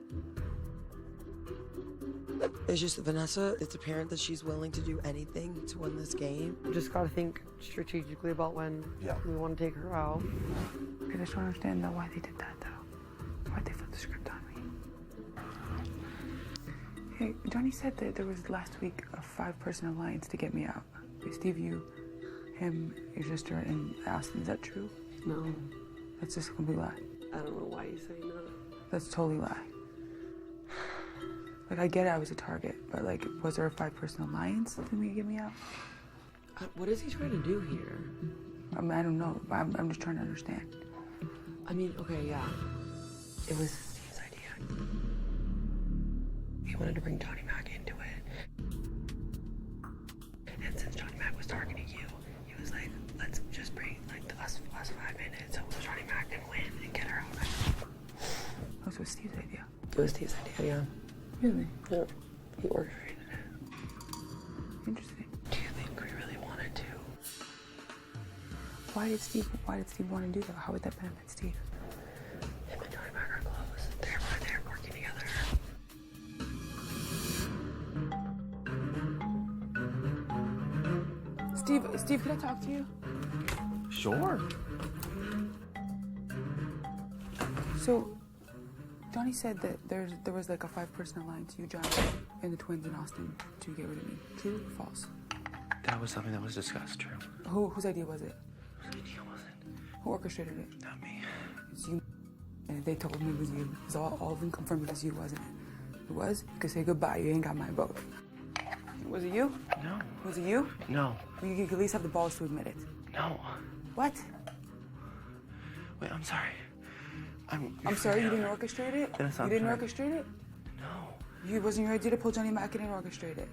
It's just Vanessa, it's apparent that she's willing to do anything to win this game. Just gotta think strategically about when we want to take her out. I just don't understand though why they did that though. Why'd they flip the script on me? Hey, Johnny said that there was last week a 5-person alliance to get me out. Steve, you, him, your sister, and Austin. Is that true? No. That's just a complete lie. I don't know why you're saying that. That's totally lie. Like, I get I was a target, but, like, was there a 5-person alliance to get me out? What is he trying to do here? I mean, I don't know. I'm just trying to understand. I mean, okay, yeah. It was Steve's idea. He wanted to bring Johnny Mac into it. And since Johnny Mac was targeting you, he was like, let's just bring, like, the last 5 minutes so Johnny Mac can win and get her out. Oh, so it was Steve's idea? It was Steve's idea, yeah. Really? Yeah. He orchestrated it. Interesting. Do you think we really wanted to? Why did Steve want to do that? How would that benefit Steve? Him and Johnny Mac are close. They're working together. Steve, can I talk to you? Sure. So, Johnny said that there was like a 5-person alliance, you, Johnny, and the twins in Austin to get rid of me. True or false? That was something that was discussed, true. Whose idea was it? Whose idea was it? Who orchestrated it? Not me. It's you. And they told me it was you. It was all of them confirmed it was you, wasn't it? It was? You could say goodbye. You ain't got my vote. Was it you? No. Was it you? No. You could at least have the balls to admit it. No. What? Wait, I'm sorry. I'm sorry, you didn't orchestrate it? You didn't orchestrate it? No. It wasn't your idea to pull Johnny Mac in and orchestrate it.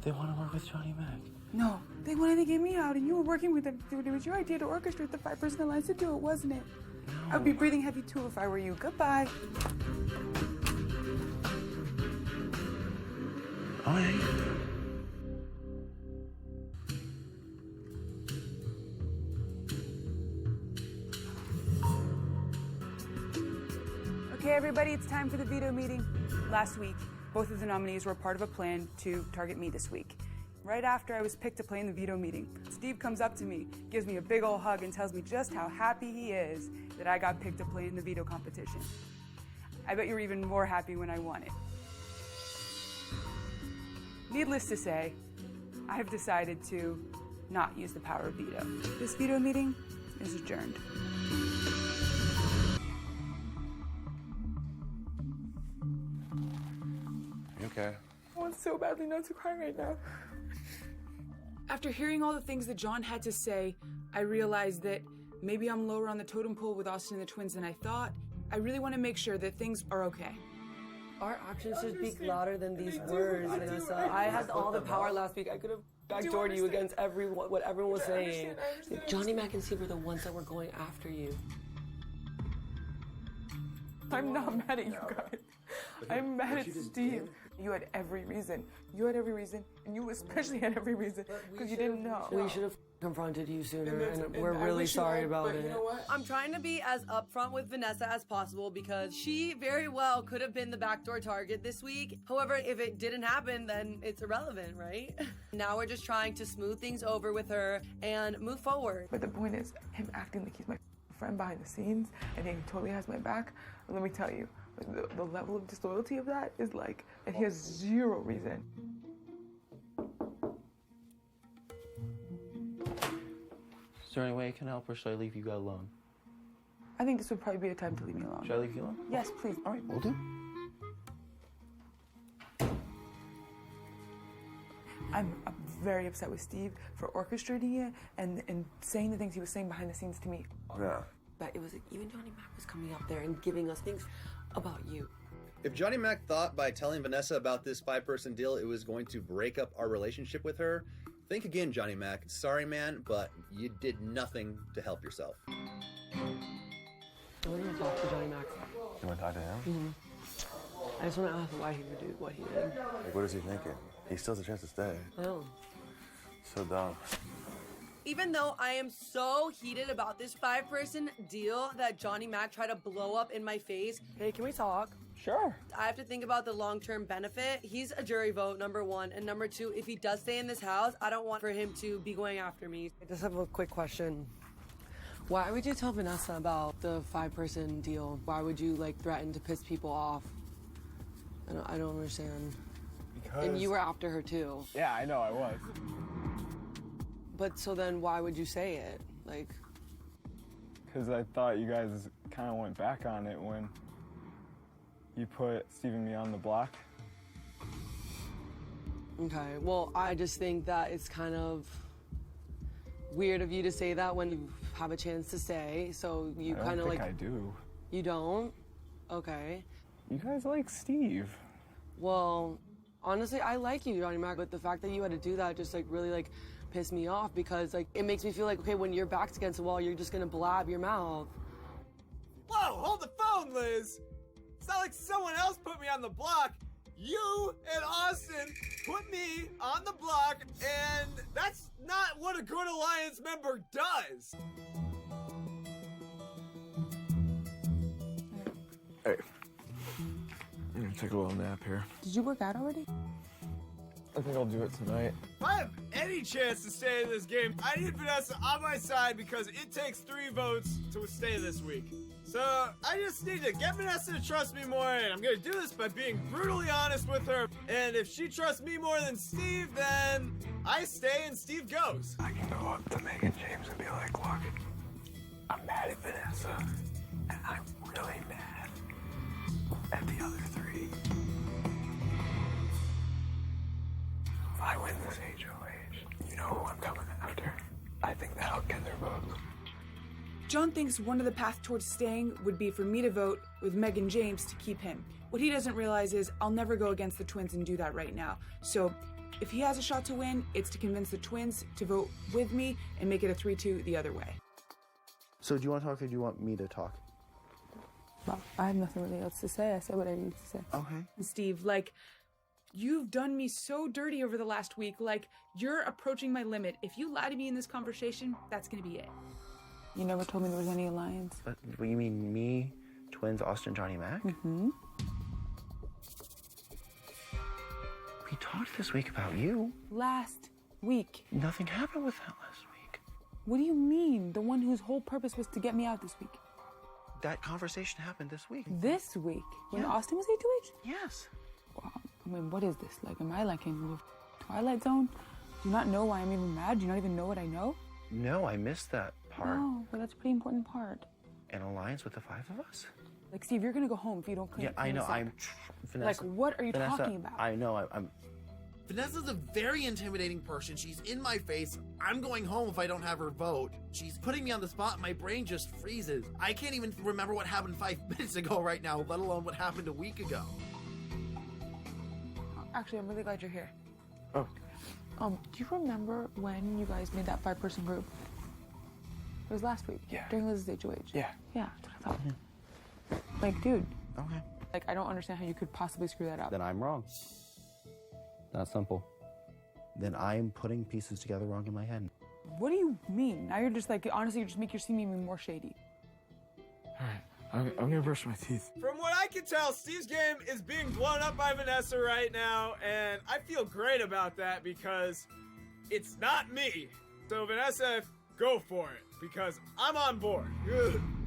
They want to work with Johnny Mac. No, they wanted to get me out, and you were working with them. Dude, it was your idea to orchestrate the 5-person alliance to do it, wasn't it? No. I'd be breathing heavy too if I were you. Goodbye. Oh, yeah. Okay, everybody, it's time for the veto meeting. Last week, both of the nominees were part of a plan to target me this week. Right after I was picked to play in the veto meeting, Steve comes up to me, gives me a big old hug, and tells me just how happy he is that I got picked to play in the veto competition. I bet you were even more happy when I won it. Needless to say, I've decided to not use the power of veto. This veto meeting is adjourned. Okay. I want so badly not to cry right now. After hearing all the things that John had to say, I realized that maybe I'm lower on the totem pole with Austin and the twins than I thought. I really want to make sure that things are okay. Our actions should speak louder than these words, Vanessa. I had all the power last week. I could have backdoored you against what everyone was saying. Johnny Mac and Steve were the ones that were going after you. I'm not mad at you guys. I'm mad at Steve. You had every reason. You had every reason, and you especially had every reason because you didn't know. We should have confronted you sooner, and we're really sorry about it. You know what? I'm trying to be as upfront with Vanessa as possible because she very well could have been the backdoor target this week. However, if it didn't happen, then it's irrelevant, right? Now we're just trying to smooth things over with her and move forward. But the point is, him acting like he's my friend behind the scenes and he totally has my back. Let me tell you, the level of disloyalty of that is like, and he has zero reason. Is there any way I can help, or should I leave you guys alone? I think this would probably be a time to leave me alone. Should I leave you alone? Yes, please. All right, we'll do. I'm very upset with Steve for orchestrating it and saying the things he was saying behind the scenes to me. Yeah. But it was like, even Johnny Mac was coming up there and giving us things about you. If Johnny Mac thought by telling Vanessa about this 5-person deal it was going to break up our relationship with her, Think again, Johnny Mac. Sorry, man, but you did nothing to help yourself. I want to talk to Johnny Mac. You want to talk to him? Mm-hmm. I just want to ask why he would do what he did. Like, what is he thinking? He still has a chance to stay. Oh. So dumb. Even though I am so heated about this 5-person deal that Johnny Mac tried to blow up in my face. Hey, can we talk? Sure. I have to think about the long-term benefit. He's a jury vote, number one. And number two, if he does stay in this house, I don't want for him to be going after me. I just have a quick question. Why would you tell Vanessa about the 5-person deal? Why would you, like, threaten to piss people off? I don't understand. Because... And you were after her, too. Yeah, I know, I was. But so then why would you say it? Like... Because I thought you guys kind of went back on it when you put Steve and me on the block. Okay, well, I just think that it's kind of weird of you to say that when you have a chance to stay, so you kind of like... I do. You don't? Okay. You guys like Steve. Well, honestly, I like you, Johnny Mac, but the fact that you had to do that just, like, really, like, pissed me off because, like, it makes me feel like, okay, when your back's against the wall, you're just gonna blab your mouth. Whoa, hold the phone, Liz! It's not like someone else put me on the block. You and Austin put me on the block, and that's not what a good Alliance member does. Hey. I'm gonna take a little nap here. Did you work out already? I think I'll do it tonight. If I have any chance to stay in this game, I need Vanessa on my side because it takes 3 votes to stay this week. So I just need to get Vanessa to trust me more, and I'm gonna do this by being brutally honest with her. And if she trusts me more than Steve, then I stay and Steve goes. I can go up to Megan James and be like, look, I'm mad at Vanessa, and I'm really mad at the other 3. If I win this HOH, you know who I'm coming after. I think that'll get their votes. John thinks one of the paths towards staying would be for me to vote with Megan James to keep him. What he doesn't realize is I'll never go against the twins and do that right now. So if he has a shot to win, it's to convince the twins to vote with me and make it a 3-2 the other way. So do you want to talk or do you want me to talk? Well, I have nothing really else to say. I said what I need to say. Okay. Steve, like, you've done me so dirty over the last week. Like, you're approaching my limit. If you lie to me in this conversation, that's gonna be it. You never told me there was any alliance. But what, you mean me, twins, Austin, Johnny Mac? Mm-hmm. We talked this week about you. Last week. Nothing happened with that last week. What do you mean? The one whose whole purpose was to get me out this week. That conversation happened this week. This week? When Yeah. Austin was HOH? Yes. Well, I mean, what is this? Like, am I like in the Twilight Zone? Do you not know why I'm even mad? Do you not even know what I know? No, I missed that part. No, but that's a pretty important part. An alliance with the 5 of us? Like, Steve, you're gonna go home if you don't clean Yeah, I know. I'm... Vanessa, Like, what are you Vanessa, talking about? I know. I'm... Vanessa's a very intimidating person. She's in my face. I'm going home if I don't have her vote. She's putting me on the spot. My brain just freezes. I can't even remember what happened 5 minutes ago right now, let alone what happened a week ago. Actually, I'm really glad you're here. Oh. Do you remember when you guys made that 5-person group? It was last week. Yeah. During Liz's HOH. Yeah. Yeah, that's what I thought. Like, dude. Okay. Like, I don't understand how you could possibly screw that up. Then I'm wrong. That's simple. Then I'm putting pieces together wrong in my head. What do you mean? Now you're just like, honestly, you just make your scene even more shady. I'm gonna brush my teeth. From what I can tell, Steve's game is being blown up by Vanessa right now, and I feel great about that because it's not me. So Vanessa, go for it, because I'm on board.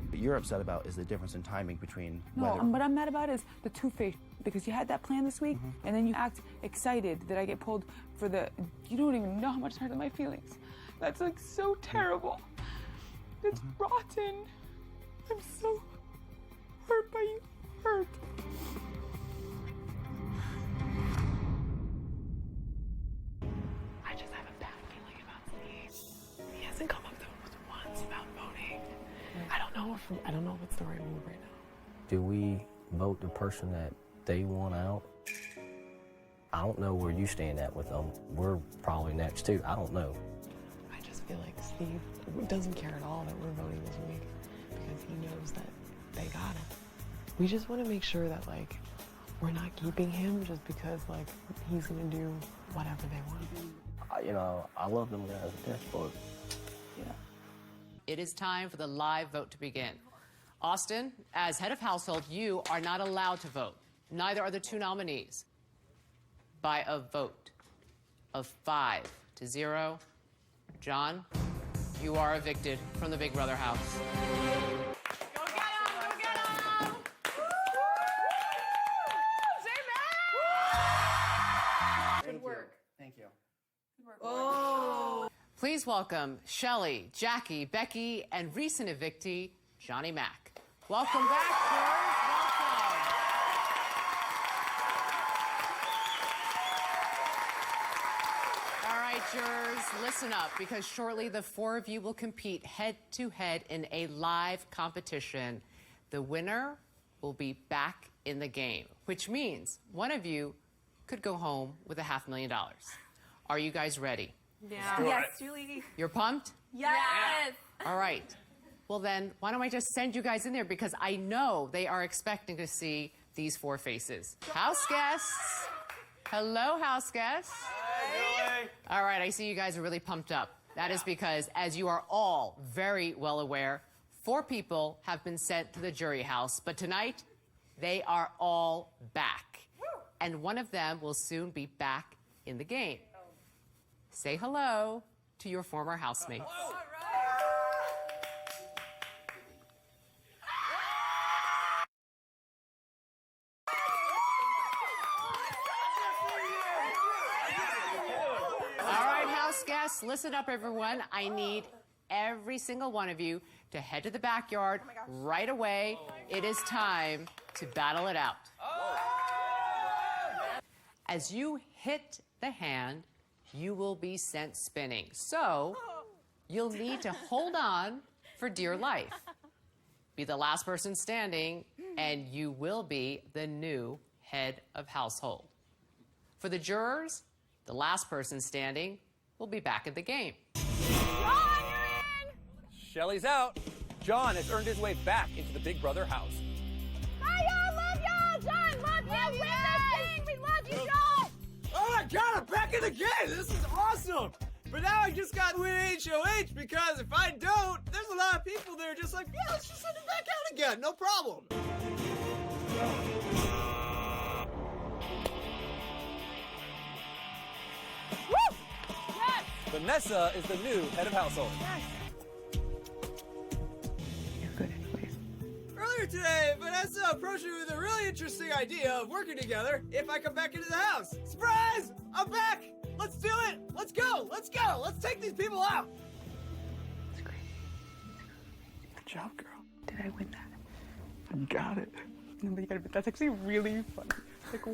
What you're upset about is the difference in timing between No, whether... what I'm mad about is the two-faced, because you had that plan this week, and then you act excited that I get pulled for the... You don't even know how much it hurt my feelings. That's, like, so terrible. It's rotten. I'm so hurt by you. Hurt. I just have a bad feeling about Steve. He hasn't come up to us once about voting. I don't know if it's the right move right now. Do we vote the person that they want out? I don't know where you stand at with them. We're probably next too. I don't know. I just feel like Steve doesn't care at all that we're voting this week because he knows that they got him. We just want to make sure that, like, we're not keeping him just because, like, he's going to do whatever they want. You know, I love them guys to death, but yeah. It is time for the live vote to begin. Austin, as head of household, you are not allowed to vote. Neither are the two nominees. By a vote of 5-0, John, you are evicted from the Big Brother house. Good work. Thank you. Oh. Please welcome Shelly, Jackie, Becky, and recent evictee, Johnny Mac. Welcome back, George. Welcome. All right, jurors, listen up, because shortly the four of you will compete head-to-head in a live competition. The winner will be back in the game, which means one of you could go home with $500,000. Are you guys ready? Yeah. Yes, Julie. You're pumped? Yes. All right. Well then, why don't I just send you guys in there, because I know they are expecting to see these four faces. House guests. Hello, house guests. Hi. All right, I see you guys are really pumped up. That is because, as you are all very well aware, 4 people have been sent to the jury house, but tonight, they are all back. And one of them will soon be back in the game. Say hello to your former housemates. All right, house guests, listen up, everyone. I need every single one of you to head to the backyard right away. It is time to battle it out. As you hit the hand, you will be sent spinning. So you'll need to hold on for dear life. Be the last person standing, and you will be the new head of household. For the jurors, the last person standing will be back in the game. Shelly's out. John has earned his way back into the Big Brother house. Hi, y'all. Love y'all. John, love you. Win this thing. We love you, John. Oh my God, I'm back in the game. This is awesome. But now I just got to win HOH, because if I don't, there's a lot of people that are just like, yeah, let's just send it back out again. No problem. Woo! Yes. Vanessa is the new head of household. Yes. Earlier today, Vanessa approached me with a really interesting idea of working together if I come back into the house. Surprise! I'm back! Let's do it! Let's go! Let's go! Let's take these people out! Good job, girl. Did I win that? You got it. No, but you gotta, that's actually really funny. Like,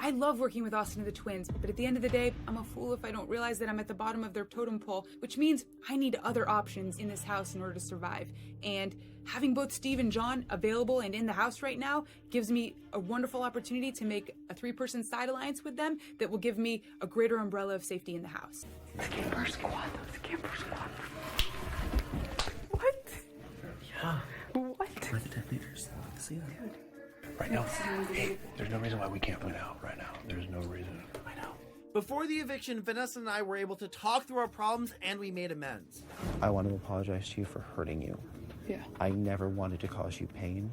I love working with Austin and the twins, but at the end of the day, I'm a fool if I don't realize that I'm at the bottom of their totem pole, which means I need other options in this house in order to survive. And having both Steve and John available and in the house right now gives me a wonderful opportunity to make a 3-person side alliance with them that will give me a greater umbrella of safety in the house. Camper squad. What? Yeah. What? We're the detonators. See that? Right now, there's no reason why we can't win out right now. There's no reason. I know. Before the eviction, Vanessa and I were able to talk through our problems, and we made amends. I want to apologize to you for hurting you. Yeah. I never wanted to cause you pain.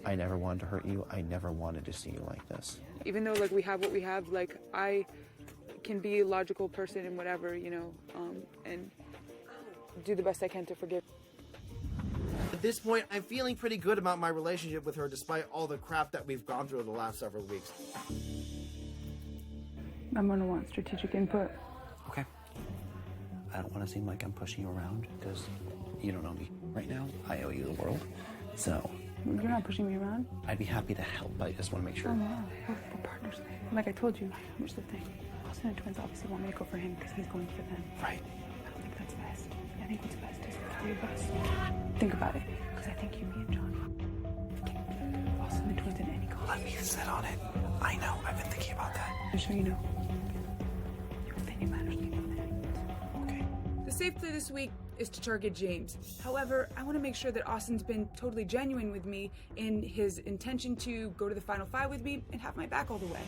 I never wanted to hurt you. I never wanted to see you like this. Even though, like, we have what we have, like, I can be a logical person and whatever, you know, and do the best I can to forgive. At this point, I'm feeling pretty good about my relationship with her despite all the crap that we've gone through the last several weeks. I'm gonna want strategic input. Okay. I don't want to seem like I'm pushing you around because you don't know me. Right now, I owe you the world. So. You're not pushing me around? I'd be happy to help, but I just want to make sure. Oh, no. We're partners. Like I told you, here's the thing. Austin and twins obviously want me to go for him because he's going for them. Right. I don't think that's best. I think what's best is the 3 of us. Think about it, because I think you, me, and John can beat Austin and twins at any cost. let me sit on it. I know, I've been thinking about that. Just so you know, your opinion matters to me. The safe play this week is to target James. However, I want to make sure that Austin's been totally genuine with me in his intention to go to the final 5 with me and have my back all the way.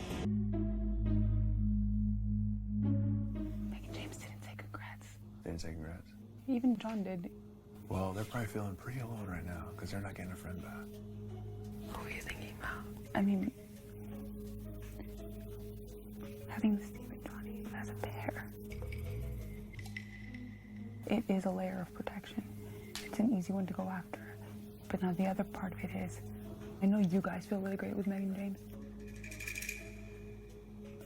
Meg and James didn't say congrats. Didn't say congrats. Even John did. Well, they're probably feeling pretty alone right now because they're not getting a friend back. What were you thinking about? I mean, having Steve and Johnny as a pair, it is a layer of protection. It's an easy one to go after. But now the other part of it is, I know you guys feel really great with Meg and James.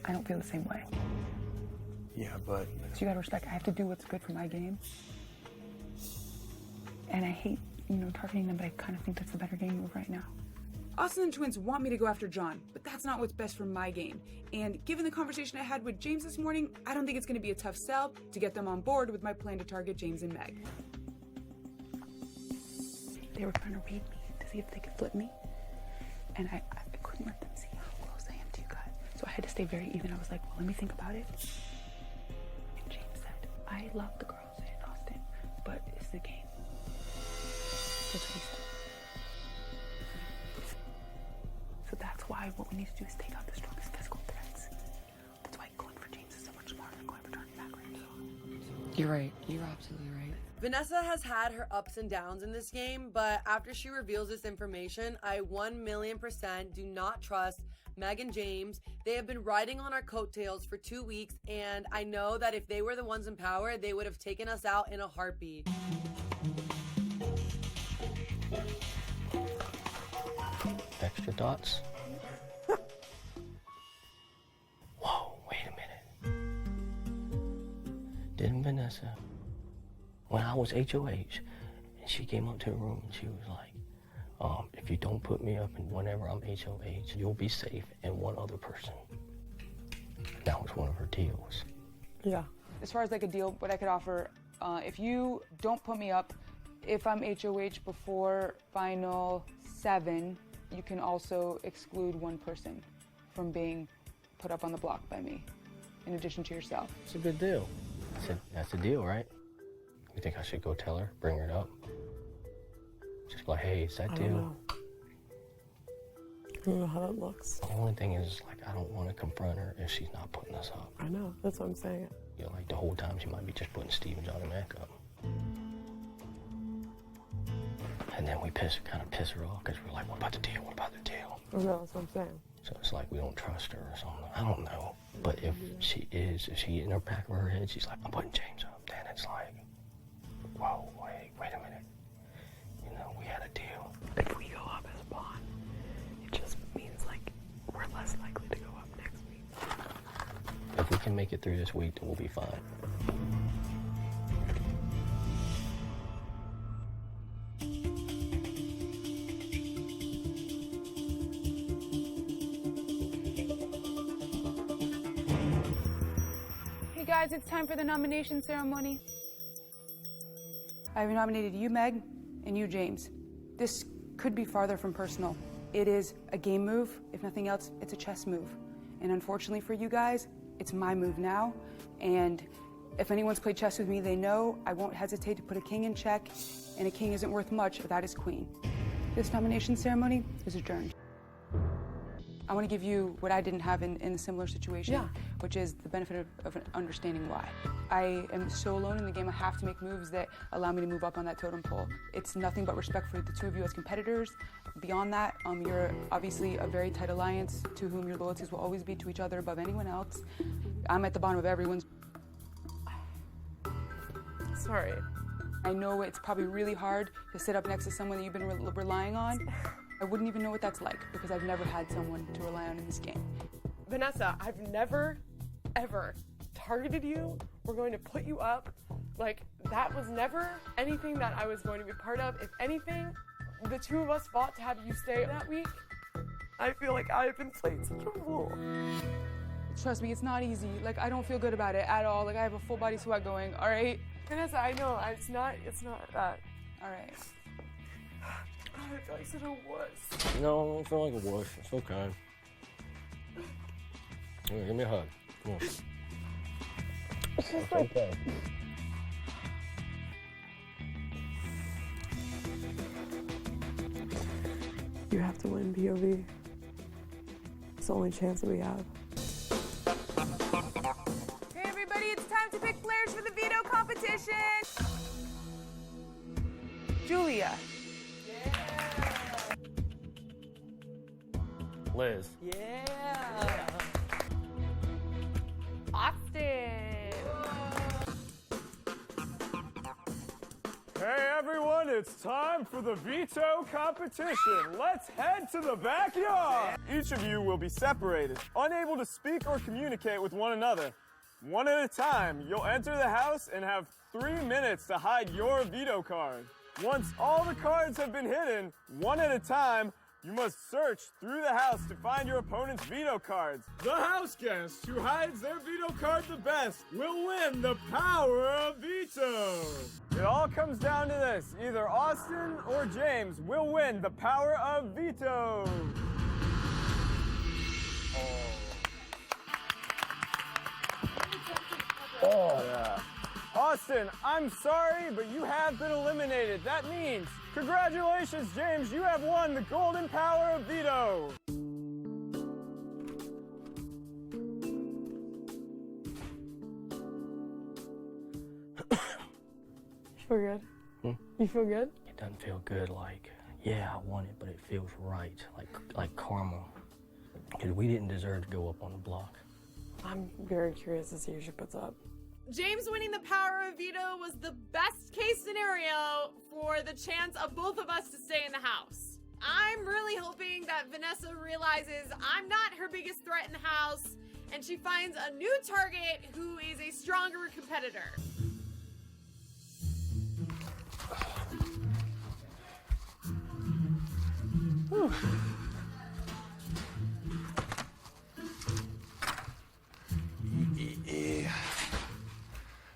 I don't feel the same way. Yeah, but... So you gotta respect, I have to do what's good for my game. And I hate, targeting them, but I kind of think that's the better game move right now. Austin and Twins want me to go after John, but that's not what's best for my game. And given the conversation I had with James this morning, I don't think it's going to be a tough sell to get them on board with my plan to target James and Meg. They were trying to read me to see if they could flip me, and I couldn't let them see how close I am to you guys. So I had to stay very even. I was like, well, let me think about it. And James said, I love the girls in Austin, but it's the game. That's what he said. So that's why what we need to do is take out the strongest physical threats. That's why going for James is so much smarter than going for Johnny Mac. You're right. You're absolutely right. Vanessa has had her ups and downs in this game, but after she reveals this information, I 1,000,000% do not trust Meg and James. They have been riding on our coattails for 2 weeks, and I know that if they were the ones in power, they would have taken us out in a heartbeat. Extra thoughts? Whoa, wait a minute. Didn't Vanessa, when I was HOH, and she came up to the room and she was like, if you don't put me up and whenever I'm HOH, you'll be safe and one other person. That was one of her deals. Yeah. As far as like a deal, what I could offer, if you don't put me up, if I'm HOH before final 7, you can also exclude one person from being put up on the block by me, in addition to yourself. It's a good deal. That's a deal, right? You think I should go tell her, bring her up? Just like, hey, it's that deal. I don't know how that looks. The only thing is, like, I don't want to confront her if she's not putting us up. I know, that's what I'm saying. Like, the whole time she might be just putting Steve and Johnny Mac up. And then we kind of piss her off because we're like, what about the deal? What about the deal? I know, that's what I'm saying. So it's like we don't trust her or something. I don't know. But if she in her back of her head, she's like, I'm putting James up, then it's like, whoa, wait a minute. We had a deal. If we go up as a pawn, it just means like we're less likely to go up next week. If we can make it through this week, then we'll be fine. Hey guys, it's time for the nomination ceremony. I've nominated you, Meg, and you, James. This could be farther from personal. It is a game move. If nothing else, it's a chess move. And unfortunately for you guys, it's my move now. And if anyone's played chess with me, they know I won't hesitate to put a king in check, and a king isn't worth much without his queen. This nomination ceremony is adjourned. I want to give you what I didn't have in a similar situation, which is the benefit of understanding why. I am so alone in the game, I have to make moves that allow me to move up on that totem pole. It's nothing but respect for the two of you as competitors. Beyond that, you're obviously a very tight alliance to whom your loyalties will always be to each other above anyone else. I'm at the bottom of everyone's. Sorry. I know it's probably really hard to sit up next to someone that you've been relying on. I wouldn't even know what that's like because I've never had someone to rely on in this game. Vanessa, I've never, ever targeted you. We're going to put you up. Like, that was never anything that I was going to be part of. If anything, the two of us fought to have you stay that week. I feel like I've been playing such a fool. Trust me, it's not easy. Like, I don't feel good about it at all. Like, I have a full body sweat going, all right? Vanessa, I know, it's not that. All right. God, I feel like makes it a wuss. No, I don't feel like a wuss. It's okay. Here, give me a hug. Come on. It's just like, okay. you have to win POV. It's the only chance that we have. Hey everybody, it's time to pick players for the veto competition. Julia. Liz. Yeah. Austin. Hey everyone, it's time for the veto competition. Let's head to the backyard. Each of you will be separated, unable to speak or communicate with one another. One at a time, you'll enter the house and have 3 minutes to hide your veto card. Once all the cards have been hidden, one at a time, you must search through the house to find your opponent's veto cards. The house guest who hides their veto card the best will win the power of veto. It all comes down to this. Either Austin or James will win the power of veto. Oh, yeah. Austin, I'm sorry, but you have been eliminated. That means, congratulations, James, you have won the golden power of veto. You feel good? You feel good? It doesn't feel good like, yeah, I won it, but it feels right, like karma. Because we didn't deserve to go up on the block. I'm very curious to see who she puts up. James winning the power of veto was the best case scenario for the chance of both of us to stay in the house. I'm really hoping that Vanessa realizes I'm not her biggest threat in the house and she finds a new target who is a stronger competitor. Whew.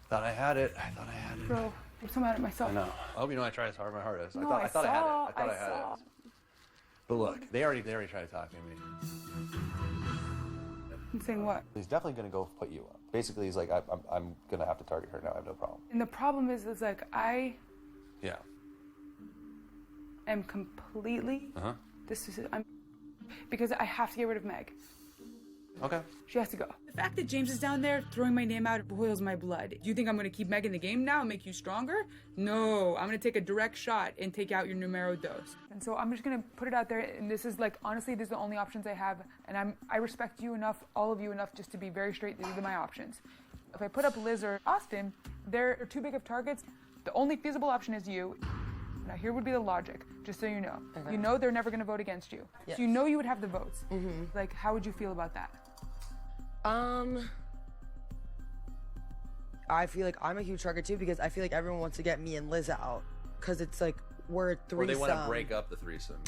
Thought I had it. I thought I had it. Bro, I'm so mad at myself. I know. I hope you know I try as hard as my heart is. No, I thought I had it. I thought I had saw. it. But look, they already tried to talk to me. I'm saying what? He's definitely gonna go put you up. Basically, he's like, I'm gonna have to target her now. I have no problem. And the problem is like I Yeah. am completely. I'm because I have to get rid of Meg. Okay. She has to go. The fact that James is down there throwing my name out boils my blood. Do you think I'm going to keep Meg in the game now and make you stronger? No, I'm going to take a direct shot and take out your numero dos. And so I'm just going to put it out there, and this is like, honestly, these are the only options I have, and I respect you enough, all of you enough, just to be very straight. These are my options. If I put up Liz or Austin, they're too big of targets. The only feasible option is you. Now here would be the logic, just so you know. Okay. You know they're never going to vote against you. Yes. So you know you would have the votes. Like, how would you feel about that? I feel like I'm a huge target too because I feel like everyone wants to get me and Liz out because it's like we're a threesome. Or they want to break up the threesome.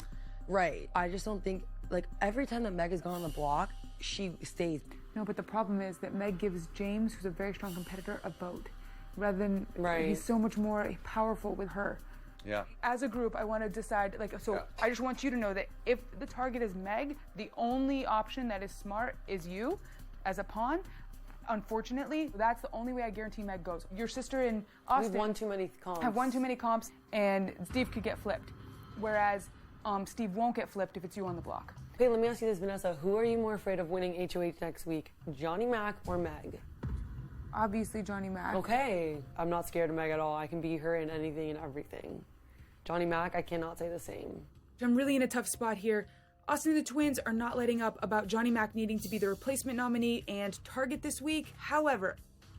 Right. I just don't think like every time that Meg has gone on the block, she stays. No, but the problem is that Meg gives James, who's a very strong competitor, a vote, rather than Right. he's so much more powerful with her. Yeah. As a group, I want to decide, like, so I just want you to know that if the target is Meg, the only option that is smart is you as a pawn. Unfortunately, that's the only way I guarantee Meg goes. Your sister and Austin We've won too many comps. have won too many comps, and Steve could get flipped. Whereas Steve won't get flipped if it's you on the block. Okay, let me ask you this, Vanessa. Who are you more afraid of winning HOH next week? Johnny Mac or Meg? Obviously, Johnny Mac. Okay. I'm not scared of Meg at all. I can beat her in anything and everything. Johnny Mac, I cannot say the same. I'm really in a tough spot here. Austin and the twins are not letting up about Johnny Mac needing to be the replacement nominee and target this week. However,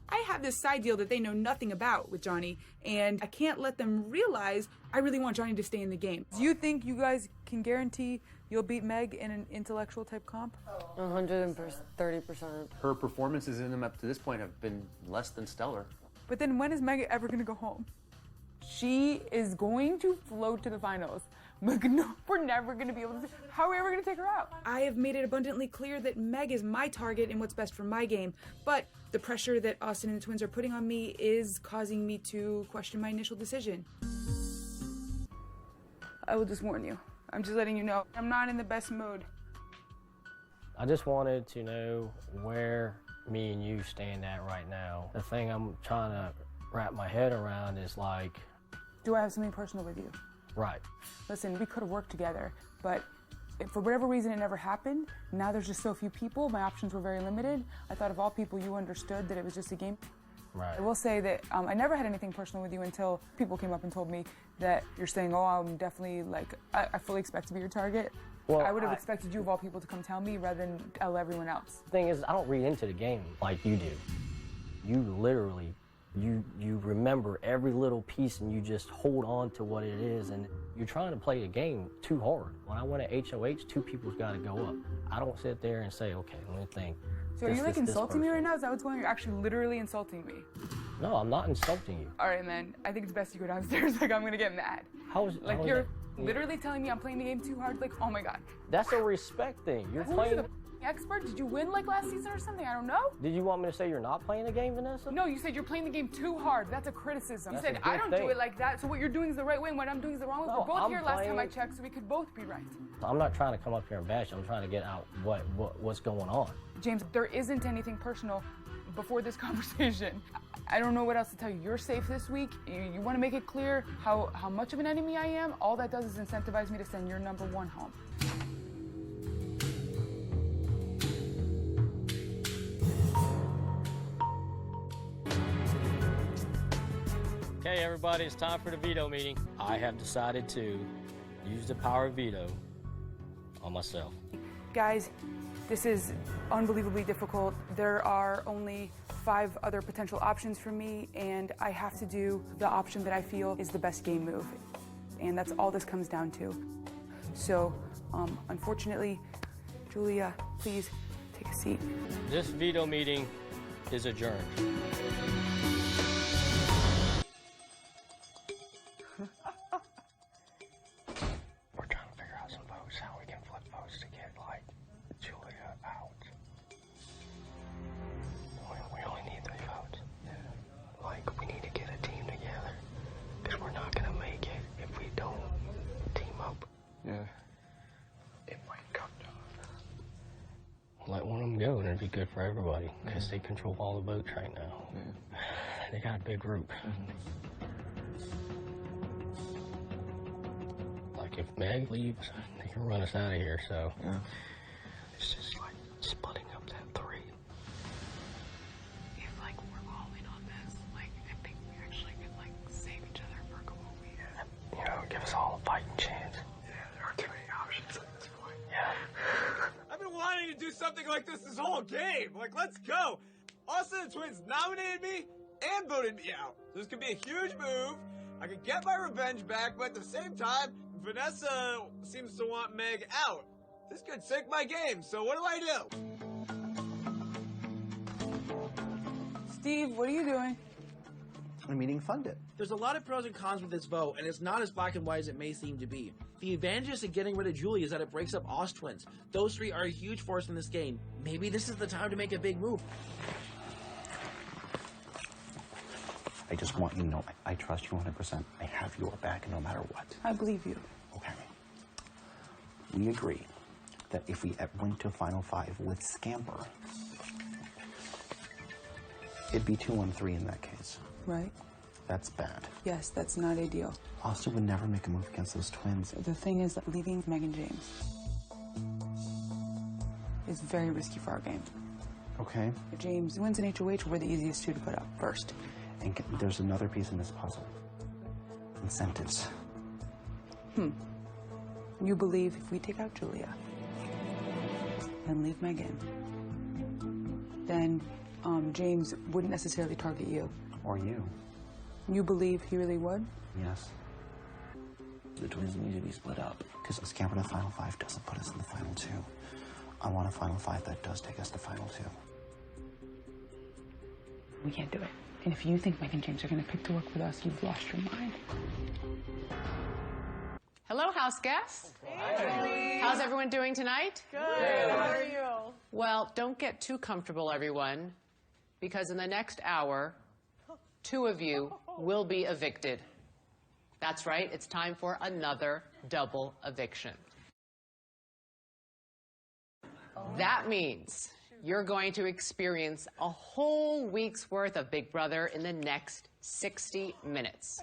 I have this side deal that they know nothing about with Johnny, and I can't let them realize I really want Johnny to stay in the game. Do you think you guys can guarantee you'll beat Meg in an intellectual type comp? 130%. Her performances in them up to this point have been less than stellar. But then when is Meg ever going to go home? She is going to float to the finals. No, we're never going to be able to. How are we ever going to take her out? I have made it abundantly clear that Meg is my target and what's best for my game. But the pressure that Austin and the twins are putting on me is causing me to question my initial decision. I will just warn you. I'm just letting you know, I'm not in the best mood. I just wanted to know where me and you stand at right now. The thing I'm trying to wrap my head around is like... Do I have something personal with you? Right. Listen, we could have worked together, but if for whatever reason it never happened. Now there's just so few people. My options were very limited. I thought of all people, you understood that it was just a game. Right. I will say that I never had anything personal with you until people came up and told me that you're saying, oh, I'm definitely, like, I fully expect to be your target. Well, I would have expected you, of all people, to come tell me rather than tell everyone else. The thing is, I don't read into the game like you do. You literally, you remember every little piece and you just hold on to what it is, and you're trying to play the game too hard. When I win at HOH, two people's got to go up. I don't sit there and say, okay, let me think. So are you like insulting me right now? Is that what's going on? You're actually literally insulting me. No, I'm not insulting you. All right, man. I think it's best you go downstairs. Like, I'm gonna get mad. How is like you're literally telling me I'm playing the game too hard? Like, oh my god. That's a respect thing. You're Who playing. are you, the expert? Did you win like last season or something? I don't know. Did you want me to say you're not playing the game, Vanessa? No, you said you're playing the game too hard. That's a criticism. That's you said a good I don't thing. do it like that. So what you're doing is the right way, and what I'm doing is the wrong way. No, We're both I'm here last time I playing- checked, so we could both be right. I'm not trying to come up here and bash you. I'm trying to get out what's going on. James, there isn't anything personal before this conversation. I don't know what else to tell you. You're safe this week. You want to make it clear how much of an enemy I am. All that does is incentivize me to send your number one home. Okay, everybody, it's time for the veto meeting. I have decided to use the power of veto on myself. Guys, this is unbelievably difficult. There are only 5 other potential options for me, and I have to do the option that I feel is the best game move. And that's all this comes down to. So, unfortunately, Julia, please take a seat. This veto meeting is adjourned. We're trying to figure out some votes, how we can flip votes to get, like, Julia out. We only need 3 votes. Like, we need to get a team together, because we're not going to make it if we don't team up. Yeah. It might come down. Let one of them go, and it'd be good for everybody, because they control all the votes right now. Yeah. They got a big group. Like, if Meg leaves, they can run us out of here, so. Yeah. It's just like splitting up that 3. If, like, we're all in on this, like, I think we actually could, like, save each other for a couple of weeks. You know, give us all a fighting chance. Yeah, there are too many options at this point. Yeah. I've been wanting to do something like this whole game. Like, let's go. Austin and the Twins nominated me and voted me out. This could be a huge move. I could get my revenge back, but at the same time, Vanessa seems to want Meg out. This could sink my game, so what do I do? Steve, what are you doing? A meeting funded. There's a lot of pros and cons with this vote, and it's not as black and white as it may seem to be. The advantages of getting rid of Julie is that it breaks up Oz twins. Those 3 are a huge force in this game. Maybe this is the time to make a big move. I just want you to know I trust you 100%. I have your back no matter what. I believe you. Okay. We agree that if we went to Final 5 with Scamper, it'd be 2-1-3 in that case. Right? That's bad. Yes, that's not ideal. Austin would never make a move against those twins. The thing is that leaving Meg and James is very risky for our game. Okay. If James wins an HOH, we're the easiest 2 to put up first. And there's another piece in this puzzle. Incentives. You believe if we take out Julia and leave Meg in, then James wouldn't necessarily target you. Or you. You believe he really would? Yes. The twins need to be split up. Because Scamper to Final 5 doesn't put us in the Final 2. I want a Final 5 that does take us to Final 2. We can't do it. And if you think Meg and James are going to pick to work with us, you've lost your mind. Hello, house guests. Hey, how's everyone doing tonight? Good. How are you? Well, don't get too comfortable, everyone, because in the next hour, 2 of you will be evicted. That's right, it's time for another double eviction. That means you're going to experience a whole week's worth of Big Brother in the next 60 minutes.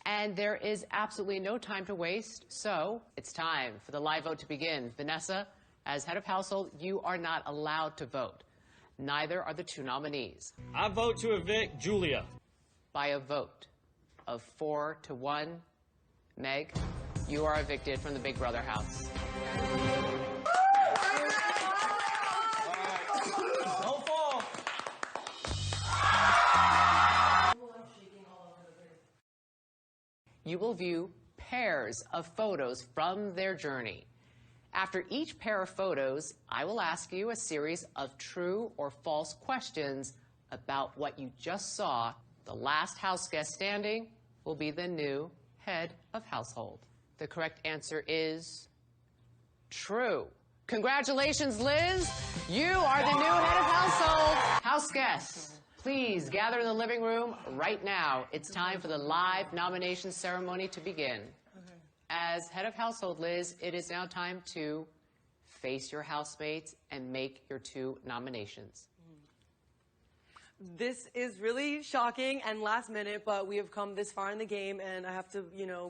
And there is absolutely no time to waste, so it's time for the live vote to begin. Vanessa, as head of household, you are not allowed to vote. Neither are the two nominees. I vote to evict Julia. By a vote of 4-1, Meg, you are evicted from the Big Brother house. Don't fall. You will view pairs of photos from their journey. After each pair of photos, I will ask you a series of true or false questions about what you just saw. The last house guest standing will be the new head of household. The correct answer is true. Congratulations, Liz. You are the new head of household. House guests, please gather in the living room right now. It's time for the live nomination ceremony to begin. As head of household, Liz, it is now time to face your housemates and make your two nominations. This is really shocking and last minute, but we have come this far in the game, and I have to,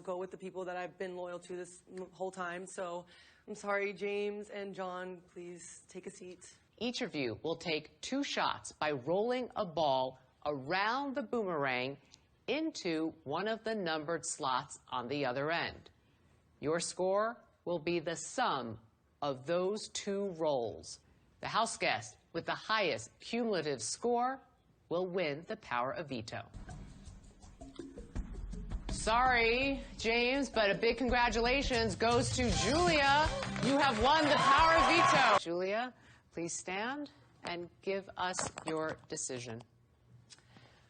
go with the people that I've been loyal to this whole time. So I'm sorry, James and John, please take a seat. Each of you will take 2 shots by rolling a ball around the boomerang into one of the numbered slots on the other end. Your score will be the sum of those 2 rolls. The house guest with the highest cumulative score will win the power of veto. Sorry, James, but a big congratulations goes to Julia. You have won the power of veto. Julia, please stand and give us your decision.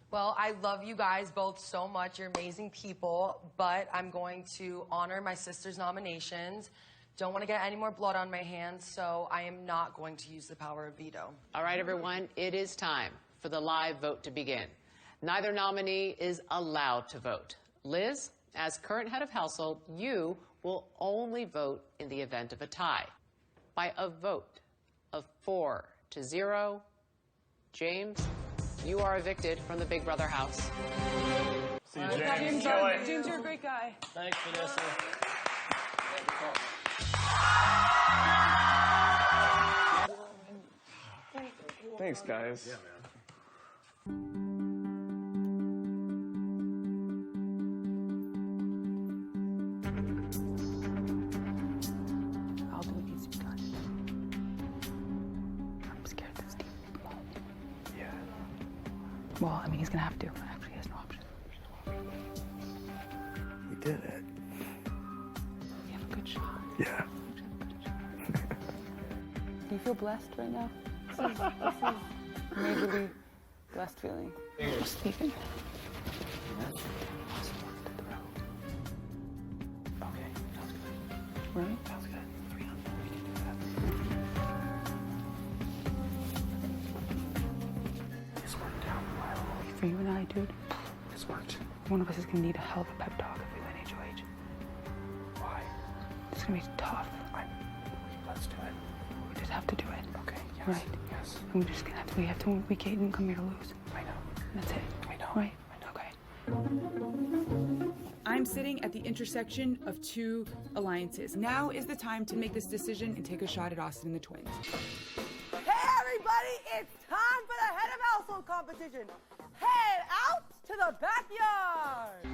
Well, I love you guys both so much. You're amazing people, but I'm going to honor my sister's nominations. Don't want to get any more blood on my hands, so I am not going to use the power of veto. All right, everyone, it is time for the live vote to begin. Neither nominee is allowed to vote. Liz, as current head of household, you will only vote in the event of a tie. By a vote of 4-0, James, you are evicted from the Big Brother house. See you, James. James, you're a great guy. Thanks, Vanessa. Thanks, guys. I'll do what needs to be done. I'm scared that Steve won't. Yeah. Well, I mean, he's gonna have to. Actually, he has no option. We did it. You have a good shot. Yeah. Do you feel blessed right now? This is majorly blessed feeling. Stephen. Okay, sounds good. Right? Sounds good. 300. We can do that. This worked out well. For you and I, dude, This worked. one of us is gonna need a hell of a pep talk if we win HOH. Why? It's gonna be tough. Let's do it. We just have to do it. Okay, yes. Right? Yes. And we're just gonna have to, we can't come here to lose. I know. That's it. I know. Right? Okay. I'm sitting at the intersection of 2 alliances. Now is the time to make this decision and take a shot at Austin and the twins. Hey everybody, it's time for the head of household competition. Head out to the backyard.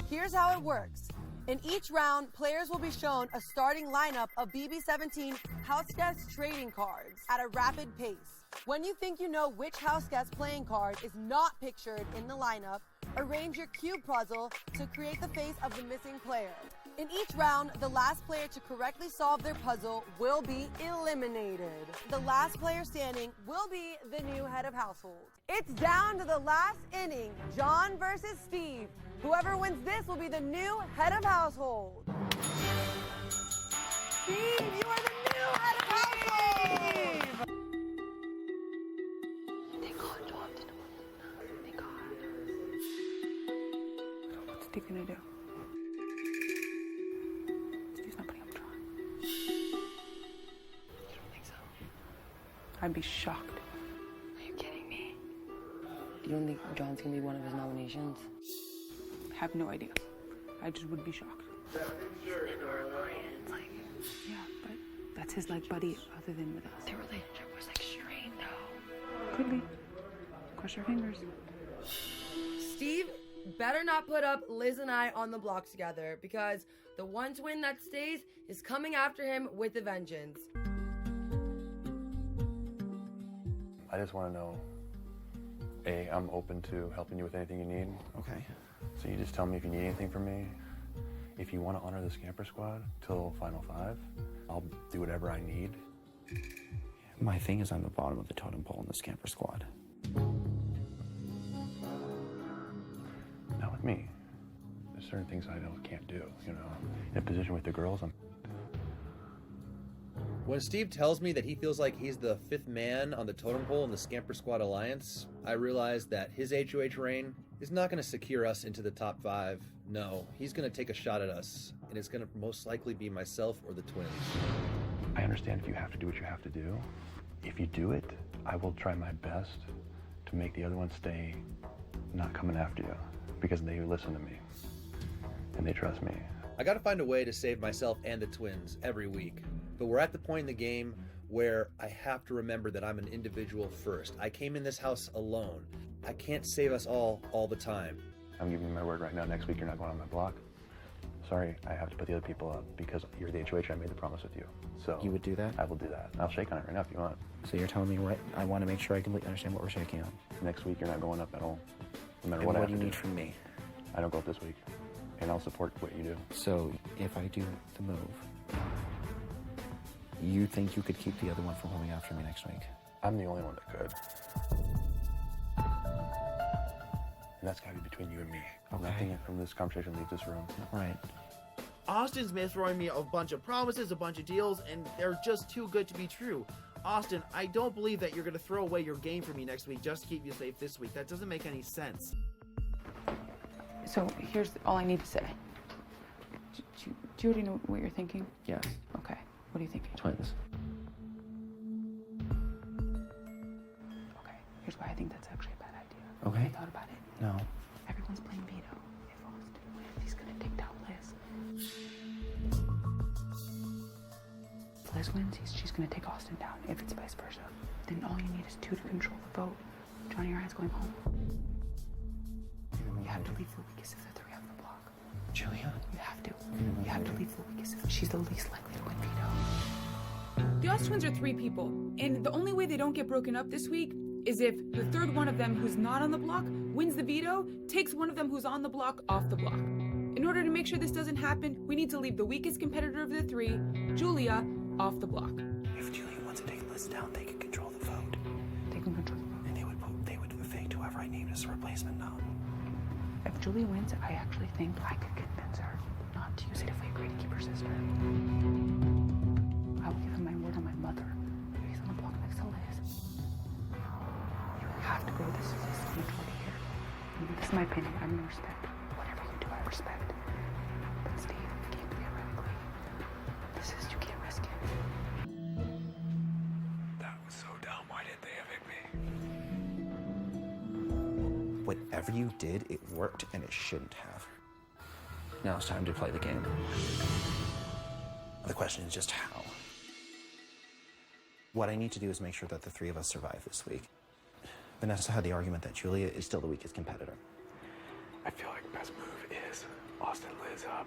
Here's how it works. In each round, players will be shown a starting lineup of BB17 house guest trading cards at a rapid pace. When you think you know which house guest playing card is not pictured in the lineup, arrange your cube puzzle to create the face of the missing player. In each round, the last player to correctly solve their puzzle will be eliminated. The last player standing will be the new head of household. It's down to the last inning, John versus Steve. Whoever wins this will be the new head of household. Steve, you are the new head of household! Thank God, John didn't win. Thank God. What's Steve gonna do? I'd be shocked. Are you kidding me? You don't think John's gonna be one of his nominations? I have no idea. I just would be shocked. Yeah, but that's his like buddy other than with us. Their relationship was like strained though. Could be. Cross your fingers. Steve better not put up Liz and I on the block together because the one twin that stays is coming after him with a vengeance. I just want to know, A, I'm open to helping you with anything you need. Okay. So you just tell me if you need anything from me. If you want to honor the Scamper Squad till Final 5, I'll do whatever I need. My thing is I'm the bottom of the totem pole in the Scamper Squad. Not with me. There's certain things I can't do, you know. In a position with the girls, I'm... When Steve tells me that he feels like he's the fifth man on the totem pole in the Scamper Squad Alliance, I realize that his HOH reign is not going to secure us into the top 5. No, he's going to take a shot at us, and it's going to most likely be myself or the twins. I understand if you have to do what you have to do. If you do it, I will try my best to make the other ones stay not coming after you, because they listen to me, and they trust me. I gotta find a way to save myself and the twins every week. But we're at the point in the game where I have to remember that I'm an individual first. I came in this house alone. I can't save us all the time. I'm giving you my word right now. Next week, you're not going on my block. Sorry, I have to put the other people up because you're the HOH. I made the promise with you. So You would do that? I will do that. I'll shake on it right now if you want. So you're telling me right? I want to make sure I completely understand what we're shaking on. Next week, you're not going up at all. No matter And what I what have do you to need from me? I don't go up this week, and I'll support what you do. So if I do the move, you think you could keep the other one from coming after me next week? I'm the only one that could. And that's got to be between you and me. Okay. Nothing from this conversation leaves this room. Right. Austin's been throwing me a bunch of promises, a bunch of deals, and they're just too good to be true. Austin, I don't believe that you're going to throw away your game for me next week just to keep you safe this week. That doesn't make any sense. So here's all I need to say. Do you already know what you're thinking? Yes. Okay. What are you thinking? Twins. Okay. Here's why I think that's actually a bad idea. Okay. I thought about it. No. Everyone's playing veto. If Austin wins, he's gonna take down Liz. If Liz wins, she's gonna take Austin down. If it's vice versa, then all you need is 2 to control the vote. Johnny or I's going home. You have to leave the weakest if the 3 on the block. Julia? You have to. You have to leave the weakest if she's the least likely to win veto. The Oz twins are 3 people, and the only way they don't get broken up this week is if the third one of them who's not on the block wins the veto, takes one of them who's on the block off the block. In order to make sure this doesn't happen, we need to leave the weakest competitor of the 3, Julia, off the block. If Julia wants to take Liz down, they can control the vote. They can control the vote. And they would evict whoever I named as a replacement now. If Julie wins, I actually think I could convince her not to use it if we agree to keep her sister. I will give him my word on my mother. He's on the block next to Liz. You have to go with this majority here. This is my opinion. I'm gonna respect whatever you do. I respect. But Steve, game theoretically, this is you can't risk it. That was so dumb. Why didn't they evict me? Whatever you did, it worked, and it shouldn't have. Now it's time to play the game. The question is just how. What I need to do is make sure that the 3 of us survive this week. Vanessa had the argument that Julia is still the weakest competitor. I feel like the best move is Austin Liz up.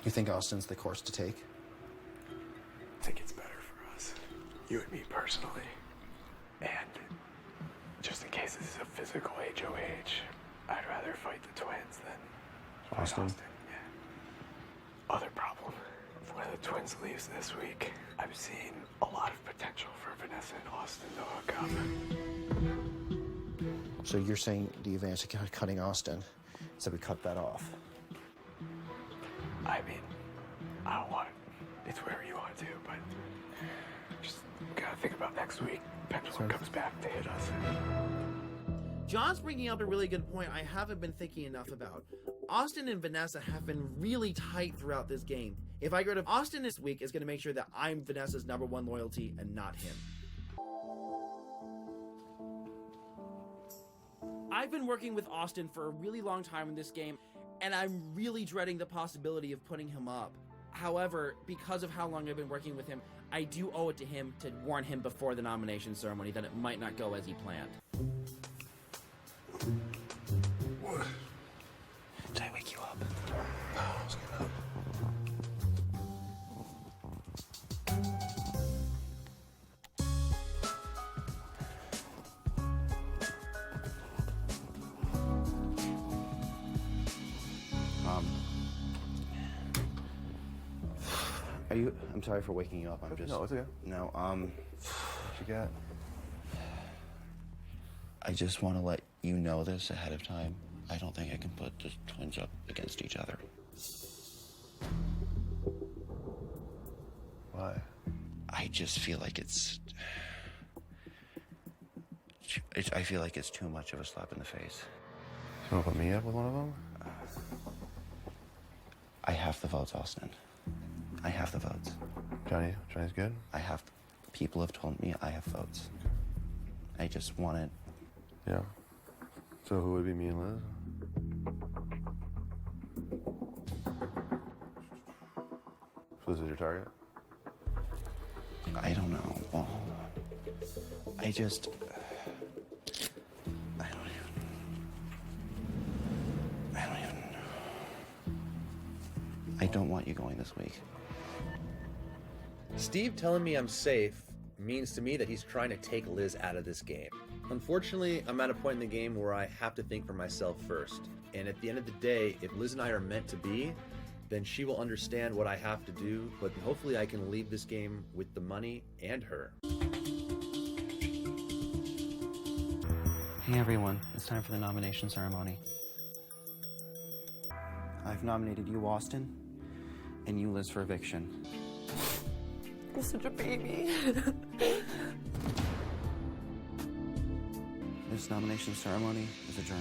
You think Austin's the course to take? I think it's better for us. You and me personally. And just in case this is a physical HOH, I'd rather fight the twins than fight Austin. Yeah. Other problem. If one of the twins leaves this week, I've seen a lot of potential for Vanessa and Austin to hook up. So you're saying the advantage of cutting Austin, so we cut that off? I mean, I don't want it. It's whatever you want to do, but just gotta think about next week. Pendulum comes back to hit us. John's bringing up a really good point I haven't been thinking enough about. Austin and Vanessa have been really tight throughout this game. If I go to Austin this week, it's going to make sure that I'm Vanessa's #1 loyalty and not him. I've been working with Austin for a really long time in this game, and I'm really dreading the possibility of putting him up. However, because of how long I've been working with him, I do owe it to him to warn him before the nomination ceremony that it might not go as he planned. What? Did I wake you up? No, I was getting up. I'm sorry for waking you up. I'm just... No, it's okay. No, What you got? I just want to let you know this ahead of time. I don't think I can put the twins up against each other. Why? I just feel like I feel like it's too much of a slap in the face. You want to put me up with one of them? I have the votes, Austin. I have the votes. Johnny's good? People have told me I have votes. I just want it. Yeah. So who would be me and Liz? So this is your target? I don't know. Well, I don't even know. I don't want you going this week. Steve telling me I'm safe means to me that he's trying to take Liz out of this game. Unfortunately, I'm at a point in the game where I have to think for myself first. And at the end of the day, if Liz and I are meant to be, then she will understand what I have to do, but hopefully I can leave this game with the money and her. Hey everyone, it's time for the nomination ceremony. I've nominated you, Austin, and you, Liz, for eviction. I'm such a baby. This nomination ceremony is adjourned.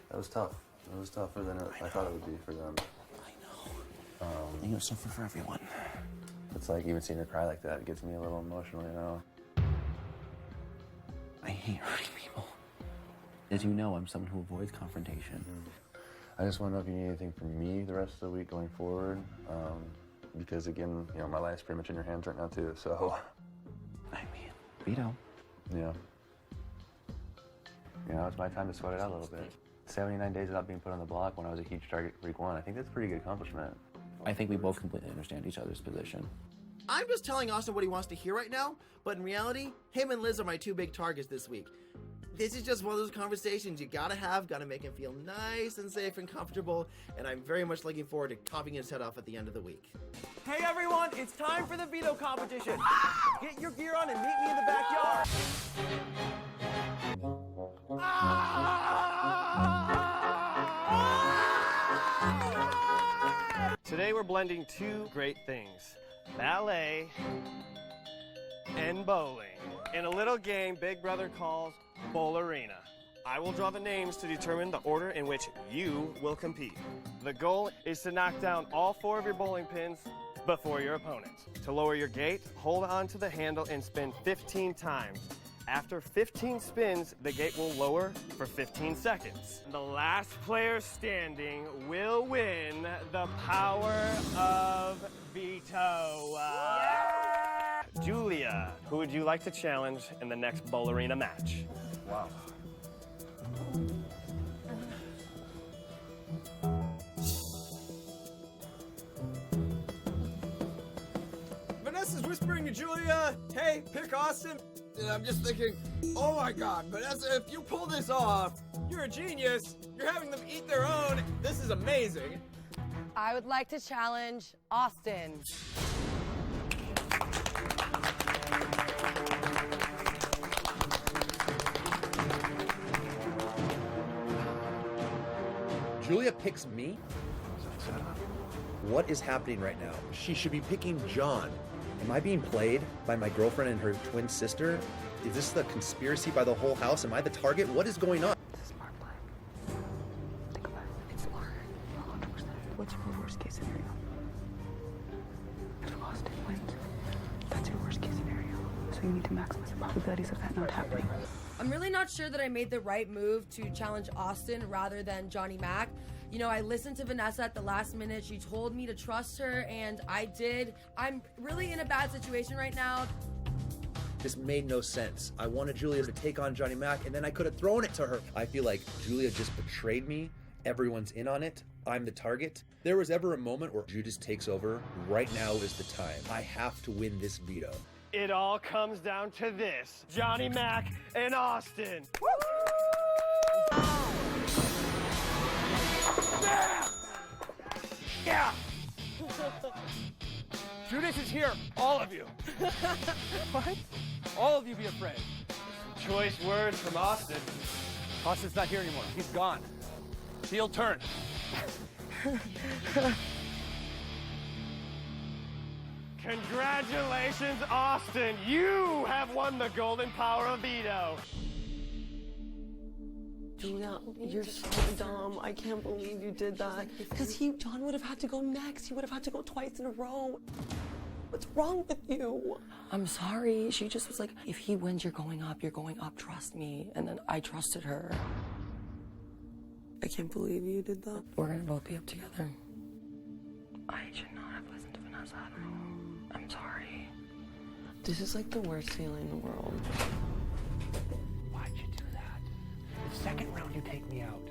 That was tough. It was tougher than I thought it would be for them. I know. I think it was tougher for everyone. It's like even seeing her cry like that, it gets me a little emotional, you know? I hate hurting people. As you know, I'm someone who avoids confrontation. I just want to know if you need anything from me the rest of the week going forward. Because again, you know, my life's pretty much in your hands right now too, so. I mean, veto. Yeah. You know, it's my time to sweat it out a little bit. 79 days without being put on the block when I was a huge target for week 1. I think that's a pretty good accomplishment. I think we both completely understand each other's position. I'm just telling Austin what he wants to hear right now, but in reality, him and Liz are my 2 big targets this week. This is just one of those conversations you gotta make him feel nice and safe and comfortable, and I'm very much looking forward to topping his head off at the end of the week. Hey everyone, it's time for the veto competition. Get your gear on and meet me in the backyard. Today we're blending 2 great things, ballet and bowling, in a little game Big Brother calls Bowlerina. I will draw the names to determine the order in which you will compete. The goal is to knock down all 4 of your bowling pins before your opponent. To lower your gate, hold on to the handle and spin 15 times. After 15 spins, the gate will lower for 15 seconds. The last player standing will win the power of veto. Julia, who would you like to challenge in the next Bowlerina match? Wow. Vanessa's whispering to Julia, hey, pick Austin. And I'm just thinking, oh my God, Vanessa, if you pull this off, you're a genius. You're having them eat their own. This is amazing. I would like to challenge Austin. Julia picks me? What is happening right now? She should be picking John. Am I being played by my girlfriend and her twin sister? Is this the conspiracy by the whole house? Am I the target? What is going on? This is smart play. Think about it. It's Lauren. 100%. What's your worst case scenario? If Austin wins, that's your worst case scenario. So you need to maximize the probabilities of that not happening. I'm really not sure that I made the right move to challenge Austin rather than Johnny Mac. You know, I listened to Vanessa at the last minute. She told me to trust her, and I did. I'm really in a bad situation right now. This made no sense. I wanted Julia to take on Johnny Mac, and then I could have thrown it to her. I feel like Julia just betrayed me. Everyone's in on it. I'm the target. There was ever a moment where Judas takes over. Right now is the time. I have to win this veto. It all comes down to this. Johnny Mac and Austin. Yeah! Judas is here, all of you. What? All of you be afraid. Choice words from Austin. Austin's not here anymore. He's gone. Heel turn. Congratulations, Austin. You have won the golden power of veto. Julia, you're so dumb. I can't believe you did that. Because John would have had to go next. He would have had to go twice in a row. What's wrong with you? I'm sorry. She just was like, if he wins, you're going up, trust me. And then I trusted her. I can't believe you did that. We're gonna both be up together. I should not have listened to Vanessa at all. I'm sorry. This is like the worst feeling in the world. Why'd you do that? The second round you take me out.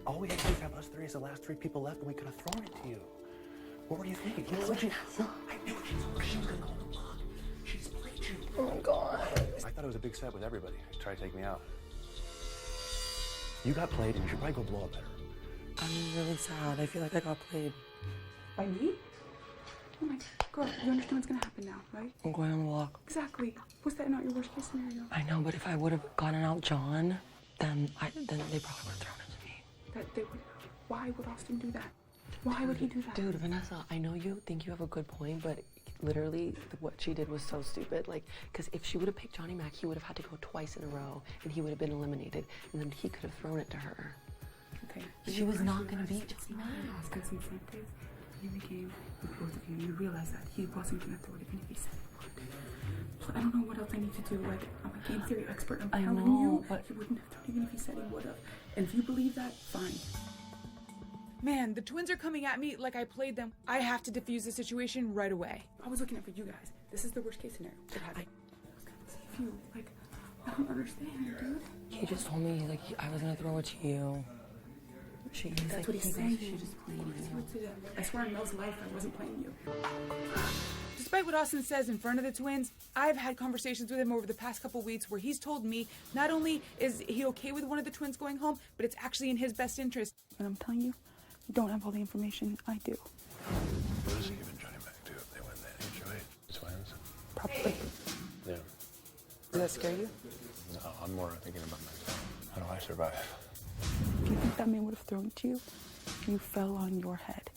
All we had to do is have us three as the last three people left, and we could have thrown it to you. What were you thinking? I knew she was gonna go on the block. She just played you. Oh my God. I thought it was a big set with everybody. Try to take me out. You got played, and you should probably go blow up better. I'm really sad. I feel like I got played. By me? Oh my God, you understand what's gonna happen now, right? I'm going on the block. Exactly. Was that not your worst case scenario? I know, but if I would have gotten out John, then they probably would have thrown it to me. That they would. Why would Austin do that? Why would he do that? Dude, Vanessa, I know you think you have a good point, but literally what she did was so stupid. Like, because if she would have picked Johnny Mac, he would have had to go twice in a row, and he would have been eliminated, and then he could have thrown it to her. Okay. She was not going to beat Johnny Mac. Austin's incentive in the game with both of you. You realize that he wasn't going to throw it even if he said it would. So I don't know what else I need to do. Like, I'm a game theory expert. I'm telling you, but he wouldn't have thrown it even if he said he would have. And if you believe that, fine. Man, the twins are coming at me like I played them. I have to defuse the situation right away. I was looking out for you guys. This is the worst case scenario. I was gonna save you. Like, I don't understand, dude. He just told me, like, I was going to throw it to you. That's what he's saying. She just played you. I swear on Mel's life, I wasn't playing you. Despite what Austin says in front of the twins, I've had conversations with him over the past couple weeks where he's told me not only is he okay with one of the twins going home, but it's actually in his best interest. And I'm telling you, you don't have all the information I do. What is he giving Johnny Mac to if they win that HOH? Twins? Probably. Yeah. Does that scare you? No, I'm more thinking about myself. How do I survive? Do you think that man would have thrown it to you? You fell on your head.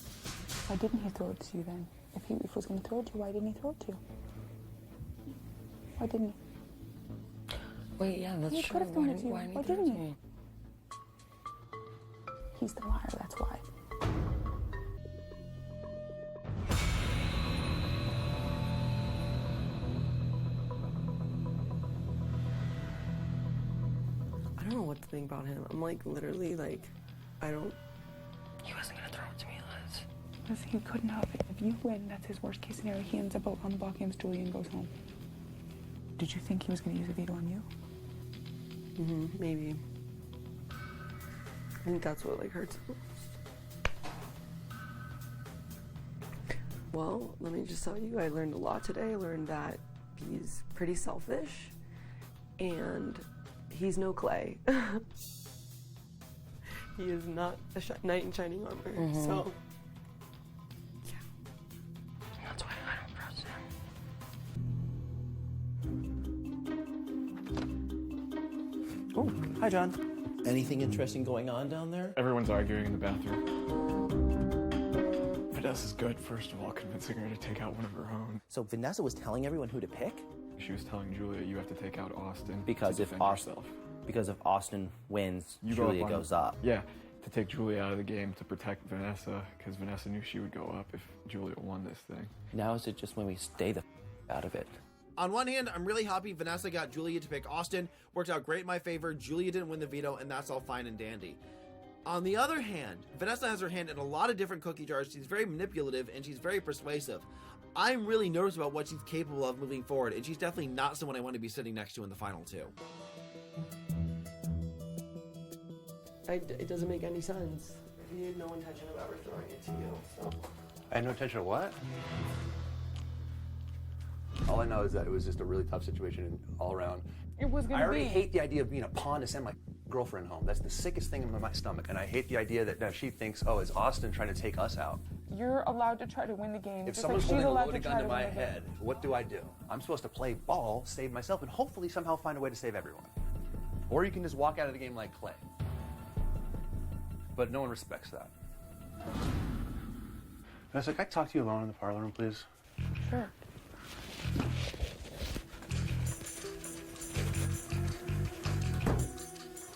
Why didn't he throw it to you then? If he was going to throw it to you, why didn't he throw it to you? Why didn't he? Wait, yeah, that's true. He could have thrown it to you. Why didn't he? me? He's the liar, that's why. I don't know what to think about him. I'm like, literally, like, I don't... He wasn't gonna throw it to me, Liz. Listen, he couldn't have it. If you win, that's his worst case scenario. He ends up on the block against Julia and goes home. Did you think he was going to use a veto on you? Maybe. I think that's what, like, hurts the most. Well, let me just tell you, I learned a lot today. I learned that he's pretty selfish, and he's no Clay. He is not a knight in shining armor, so... Yeah. That's why I don't trust him. Oh, hi, John. Anything interesting going on down there? Everyone's arguing in the bathroom. Vanessa's good, first of all, convincing her to take out one of her own. So Vanessa was telling everyone who to pick? She was telling Julia, you have to take out Austin Because to if defend yourself. Because if Austin wins, You Julia on- goes up. Yeah, to take Julia out of the game to protect Vanessa, because Vanessa knew she would go up if Julia won this thing. Now is it just when we stay the out of it? On one hand, I'm really happy Vanessa got Julia to pick Austin. Worked out great in my favor. Julia didn't win the veto, and that's all fine and dandy. On the other hand, Vanessa has her hand in a lot of different cookie jars. She's very manipulative, and she's very persuasive. I'm really nervous about what she's capable of moving forward, and she's definitely not someone I want to be sitting next to in the final two. It doesn't make any sense. He had no intention of ever throwing it to you, so. I had no intention of what? All I know is that it was just a really tough situation all around. It was gonna I already be. hate the idea of being a pawn to send my girlfriend home. That's the sickest thing in my stomach. And I hate the idea that now she thinks, oh, is Austin trying to take us out? You're allowed to try to win the game. If just someone's like she's holding a allowed loaded to gun try to to my win the game. head, what do? I'm supposed to play ball, save myself, and hopefully somehow find a way to save everyone. Or you can just walk out of the game like Clay. But no one respects that. Vanessa, can I talk to you alone in the parlor room, please? Sure.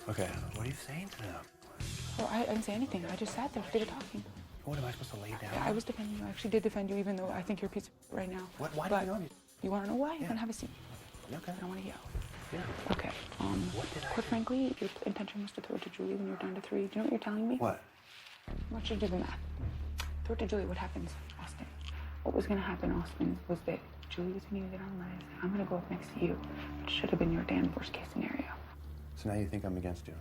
Okay, what are you saying to them? Well, I didn't say anything. I just sat there, did the talking. What, am I supposed to lay down? Yeah, I was defending you. I actually did defend you, even though I think you're a piece of right now. What? Why But do you know me? You want to know why? You're gonna have a seat. Okay. I don't want to yell. Yeah. Okay. Quite frankly, your intention was to throw it to Julie when you're down to 3. Do you know what you're telling me? What? I want you to do the math. Throw it to Julie. What happens, Austin? What was gonna happen, Austin, was that Julie was gonna use it on Liz. I'm gonna go up next to you. It should have been your damn worst case scenario. So now you think I'm against you?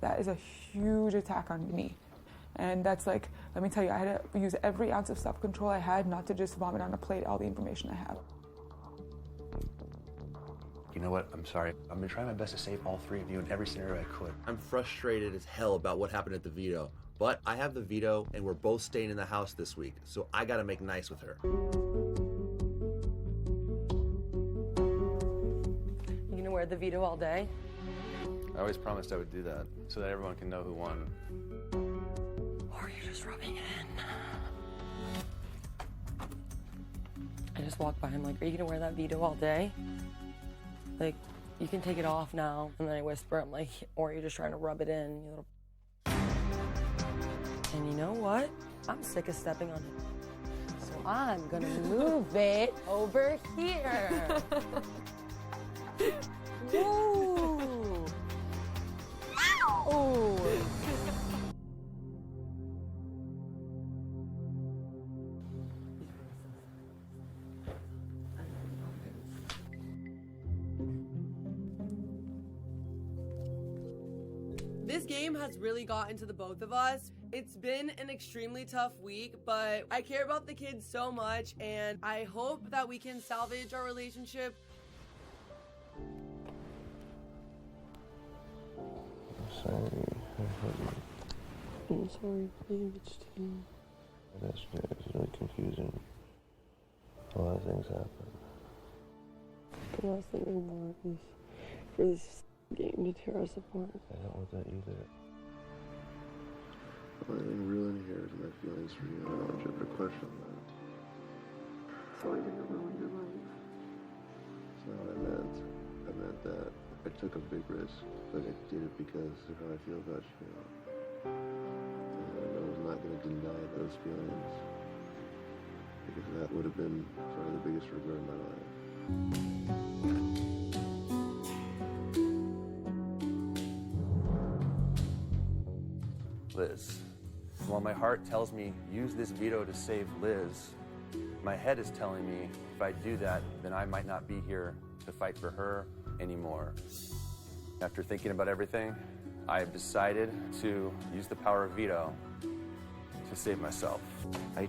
That is a huge attack on me. And that's like, let me tell you, I had to use every ounce of self-control I had not to just vomit on a plate all the information I have. You know what? I'm sorry. I've been trying my best to save all 3 of you in every scenario I could. I'm frustrated as hell about what happened at the veto, but I have the veto and we're both staying in the house this week, so I gotta make nice with her. You gonna wear the veto all day? I always promised I would do that so that everyone can know who won. Or you're just rubbing it in. I just walked by him like, are you gonna wear that veto all day? Like, you can take it off now. And then I whisper, I'm like, or you're just trying to rub it in, you little. And you know what? I'm sick of stepping on it. So I'm gonna move it over here. Woo! Ow! This game has really gotten to the both of us. It's been an extremely tough week, but I care about the kids so much, and I hope that we can salvage our relationship. Sorry. I'm sorry, babe. It's too. It's really confusing. A lot of things happen. The last thing I want is for this game to tear us apart. I don't want that either. The only thing real in here is my feelings for you. I don't want you to ever question that. So I'm gonna ruin your life. That's not what I meant. I meant that I took a big risk, but I did it because of how I feel about you. And I was not going to deny those feelings, because that would have been probably the biggest regret of my life. Liz. While my heart tells me use this veto to save Liz, my head is telling me if I do that, then I might not be here to fight for her anymore. After thinking about everything, I have decided to use the power of veto to save myself. I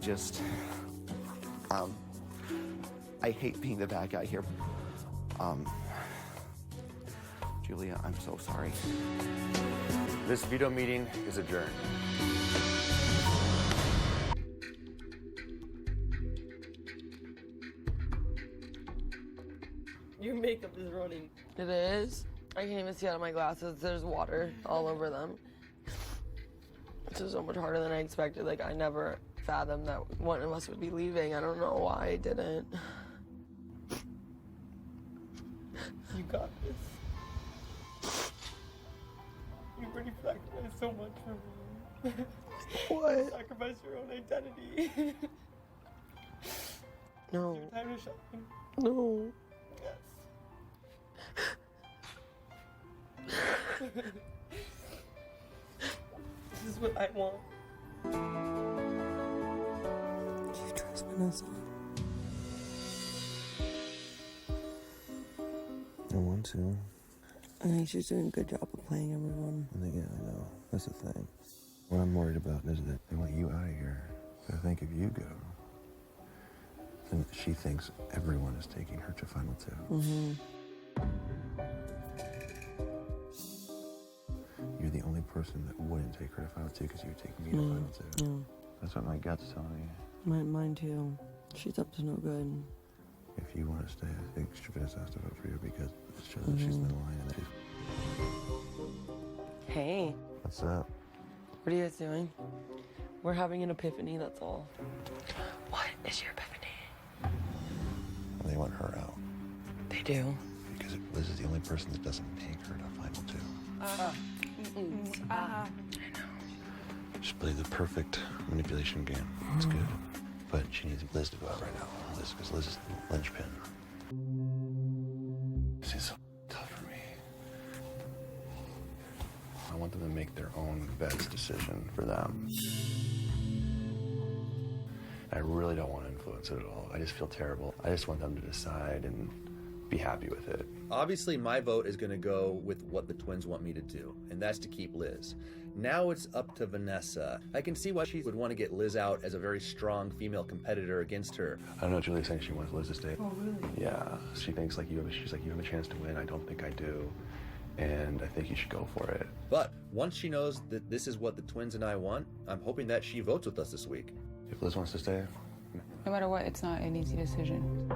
hate being the bad guy here. Julia, I'm so sorry. This veto meeting is adjourned. Your makeup is running. It is? I can't even see out of my glasses. There's water all over them. This is so much harder than I expected. Like, I never fathom that one of us would be leaving. I don't know why I didn't. You got this. You already sacrificed so much for me. What? You sacrificed your own identity. No. It's your time to shine. No. Yes. This is what I want. Do you trust Vanessa? I want to. I think she's doing a good job of playing everyone. Yeah, I know. That's the thing. What I'm worried about is that they want you out of here. But I think if you go, then she thinks everyone is taking her to Final Two. Mm-hmm. You're the only person that wouldn't take her to Final Two because you would take me to Final Two. No. That's what my gut's telling me. Mine too. She's up to no good. If you want to stay, I think Vanessa has to vote for you because it shows that she's been lying. And that she's... Hey. What's up? What are you guys doing? We're having an epiphany, that's all. What is your epiphany? They want her out. They do? Because Liz is the only person that doesn't take her to Final Two. She played the perfect manipulation game. It's good. But she needs Liz to go out right now. Because Liz is the linchpin. This is so tough for me. I want them to make their own best decision for them. I really don't want to influence it at all. I just feel terrible. I just want them to decide and be happy with it. Obviously, my vote is going to go with what the twins want me to do, and that's to keep Liz. Now it's up to Vanessa. I can see why she would want to get Liz out as a very strong female competitor against her. I don't know, Julie's saying she wants Liz to stay. Oh, really? Yeah, she thinks like she's like, you have a chance to win. I don't think I do. And I think you should go for it. But once she knows that this is what the twins and I want, I'm hoping that she votes with us this week. If Liz wants to stay. No matter what, it's not an easy decision.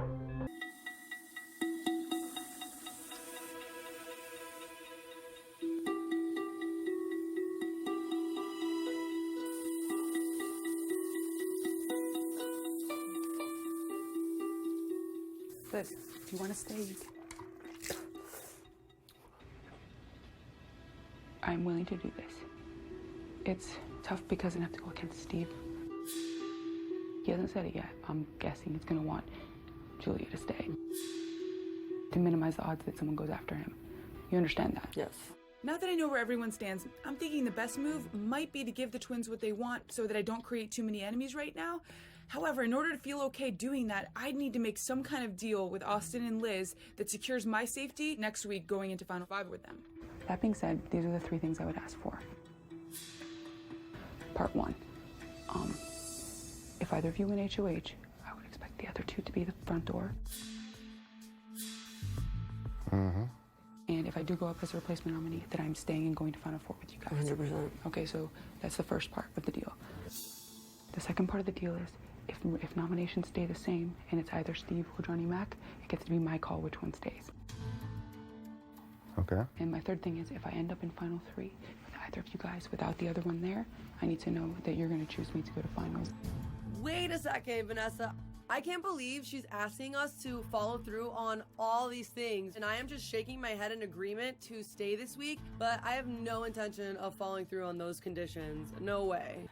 Liz, if you want to stay, you can. I'm willing to do this. It's tough because I have to go against Steve. He hasn't said it yet. I'm guessing he's gonna want Julia to stay. To minimize the odds that someone goes after him. You understand that? Yes. Now that I know where everyone stands, I'm thinking the best move might be to give the twins what they want so that I don't create too many enemies right now. However, in order to feel okay doing that, I'd need to make some kind of deal with Austin and Liz that secures my safety next week going into Final Five with them. That being said, these are the 3 things I would ask for. Part 1. If either of you win HOH, I would expect the other 2 to be the front door. Mm-hmm. And if I do go up as a replacement nominee, then I'm staying and going to Final Four with you guys. 100%. Okay, so that's the first part of the deal. The second part of the deal is, if nominations stay the same, and it's either Steve or Johnny Mac, it gets to be my call which one stays. Okay. And my third thing is, if I end up in Final 3 with either of you guys without the other one there, I need to know that you're going to choose me to go to finals. Wait a second, Vanessa. I can't believe she's asking us to follow through on all these things, and I am just shaking my head in agreement to stay this week, but I have no intention of following through on those conditions. No way.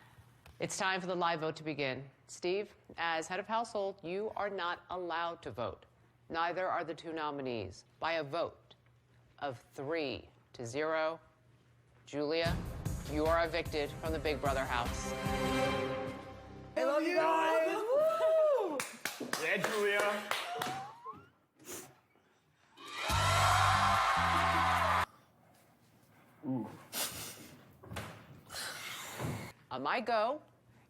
It's time for the live vote to begin. Steve, as head of household, you are not allowed to vote. Neither are the 2 nominees. By a vote of 3-0, Julia, you are evicted from the Big Brother house. I love you guys! Woo! Yeah, Julia. Ooh. On my go,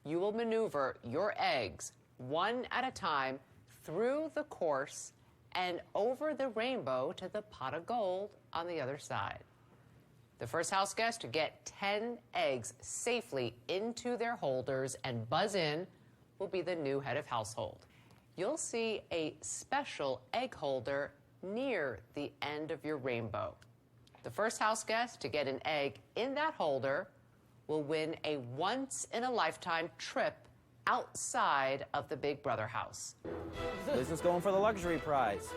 you will maneuver your eggs one at a time through the course and over the rainbow to the pot of gold on the other side. The first house guest to get 10 eggs safely into their holders and buzz in will be the new head of household. You'll see a special egg holder near the end of your rainbow. The first house guest to get an egg in that holder will win a once-in-a-lifetime trip outside of the Big Brother house. Liz is going for the luxury prize.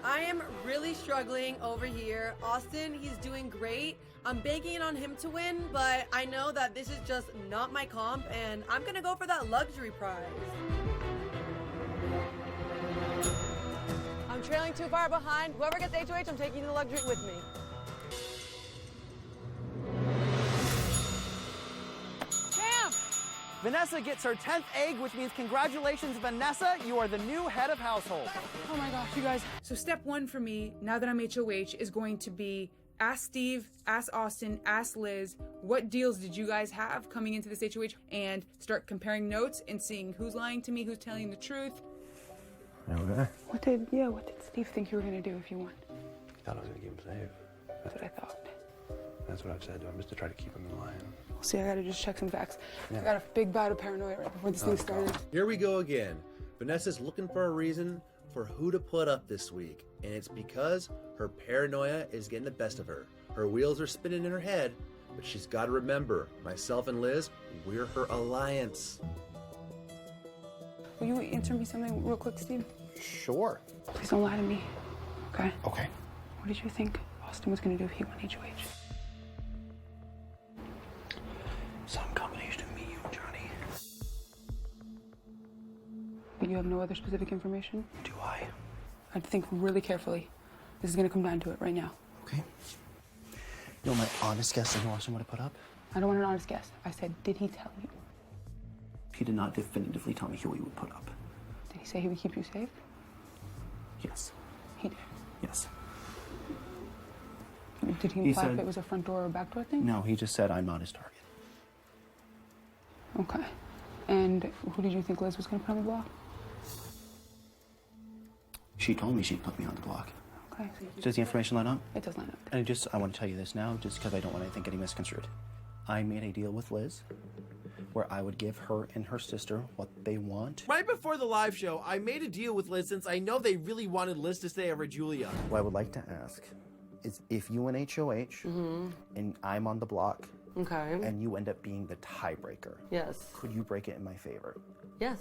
I am really struggling over here. Austin, he's doing great. I'm banking on him to win, but I know that this is just not my comp, and I'm gonna go for that luxury prize. I'm trailing too far behind. Whoever gets HOH, I'm taking the luxury with me. Damn! Vanessa gets her 10th egg, which means congratulations, Vanessa. You are the new head of household. Oh my gosh, you guys. So step one for me, now that I'm HOH, is going to be ask Steve, ask Austin, ask Liz, what deals did you guys have coming into this HOH, and start comparing notes and seeing who's lying to me, who's telling the truth. Okay. What did Steve think you were gonna do if you won? He thought I was gonna keep him safe. That's what I thought. That's what I've said to him, just to try to keep him in line. See, I gotta just check some facts. Yeah. I got a big bout of paranoia right before this thing started. Here we go again. Vanessa's looking for a reason for who to put up this week, and it's because her paranoia is getting the best of her. Her wheels are spinning in her head, but she's got to remember, myself and Liz, we're her alliance. Will you answer me something real quick, Steve? Sure. Please don't lie to me, okay? Okay. What did you think Austin was gonna do if he won HOH? Some combination of me, you, and Johnny. But you have no other specific information? Do I? I'd think really carefully. This is gonna come down to it right now. Okay. You know my honest guess on who Austin would have put up? I don't want an honest guess. I said, did he tell you? He did not definitively tell me who he would put up. Did he say he would keep you safe? Yes. He did. Yes. Did he He imply if said- it was a front door or back door thing? No, he just said I'm not his target. Okay. And who did you think Liz was gonna put on the block? She told me she'd put me on the block. Okay. Does the information line up? It does line up. And I want to tell you this now, just because I don't want anything getting misconstrued. I made a deal with Liz where I would give her and her sister what they want. Right before the live show, I made a deal with Liz since I know they really wanted Liz to stay over Julia. What I would like to ask is if you win HOH and I'm on the block Okay. and you end up being the tiebreaker, Yes. could you break it in my favor? Yes.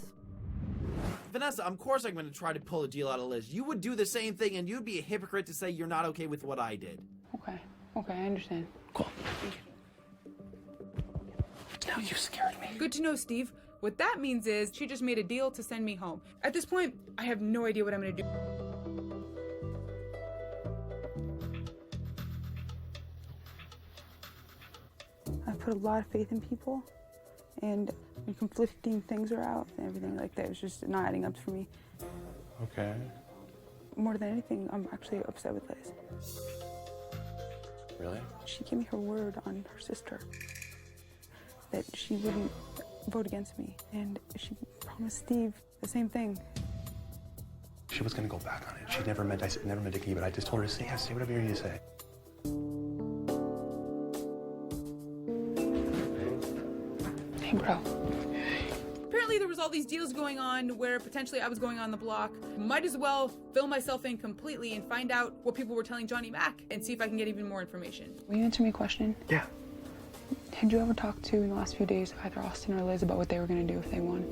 Vanessa, of course I'm going to try to pull a deal out of Liz. You would do the same thing, and you'd be a hypocrite to say you're not okay with what I did. Okay. Okay, I understand. Cool. Now you scared me. Good to know, Steve. What that means is she just made a deal to send me home. At this point, I have no idea what I'm gonna do. I put a lot of faith in people, and when conflicting things are out and everything like that, it was just not adding up for me. Okay. More than anything, I'm actually upset with Liz. Really? She gave me her word on her sister that she wouldn't vote against me, and she promised Steve the same thing. She was gonna go back on it. She never meant to keep it. I just told her to say yes, say whatever you need to say. Hey, bro. Apparently there was all these deals going on where potentially I was going on the block. Might as well fill myself in completely and find out what people were telling Johnny Mac and see if I can get even more information. Will you answer me a question? Yeah. Had you ever talked to, in the last few days, either Austin or Liz about what they were gonna do if they won?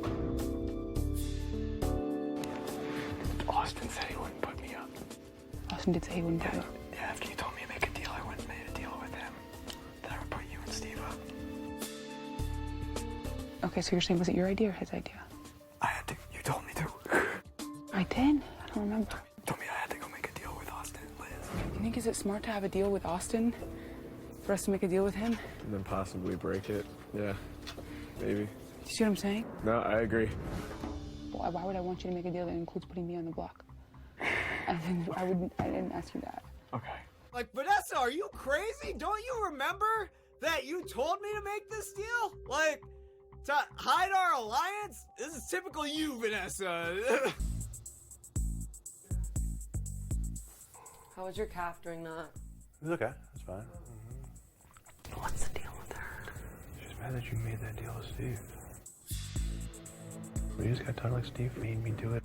Austin said he wouldn't put me up. Austin did say he wouldn't do it. Yeah, after you told me to make a deal, I went and made a deal with him. That I would put you and Steve up. Okay, so you're saying was it your idea or his idea? I had to. You told me to. I did? I don't remember. Told me I had to go make a deal with Austin and Liz. You think is it smart to have a deal with Austin? For us to make a deal with him? And then possibly break it. Yeah, maybe. You see what I'm saying? No, I agree. Why would I want you to make a deal that includes putting me on the block? I didn't ask you that. Okay. Like, Vanessa, are you crazy? Don't you remember that you told me to make this deal? Like, to hide our alliance? This is typical you, Vanessa. How was your calf during that? It's okay. It's fine. What's the deal with her? She's mad that you made that deal with Steve. We just gotta talk like Steve made me do it.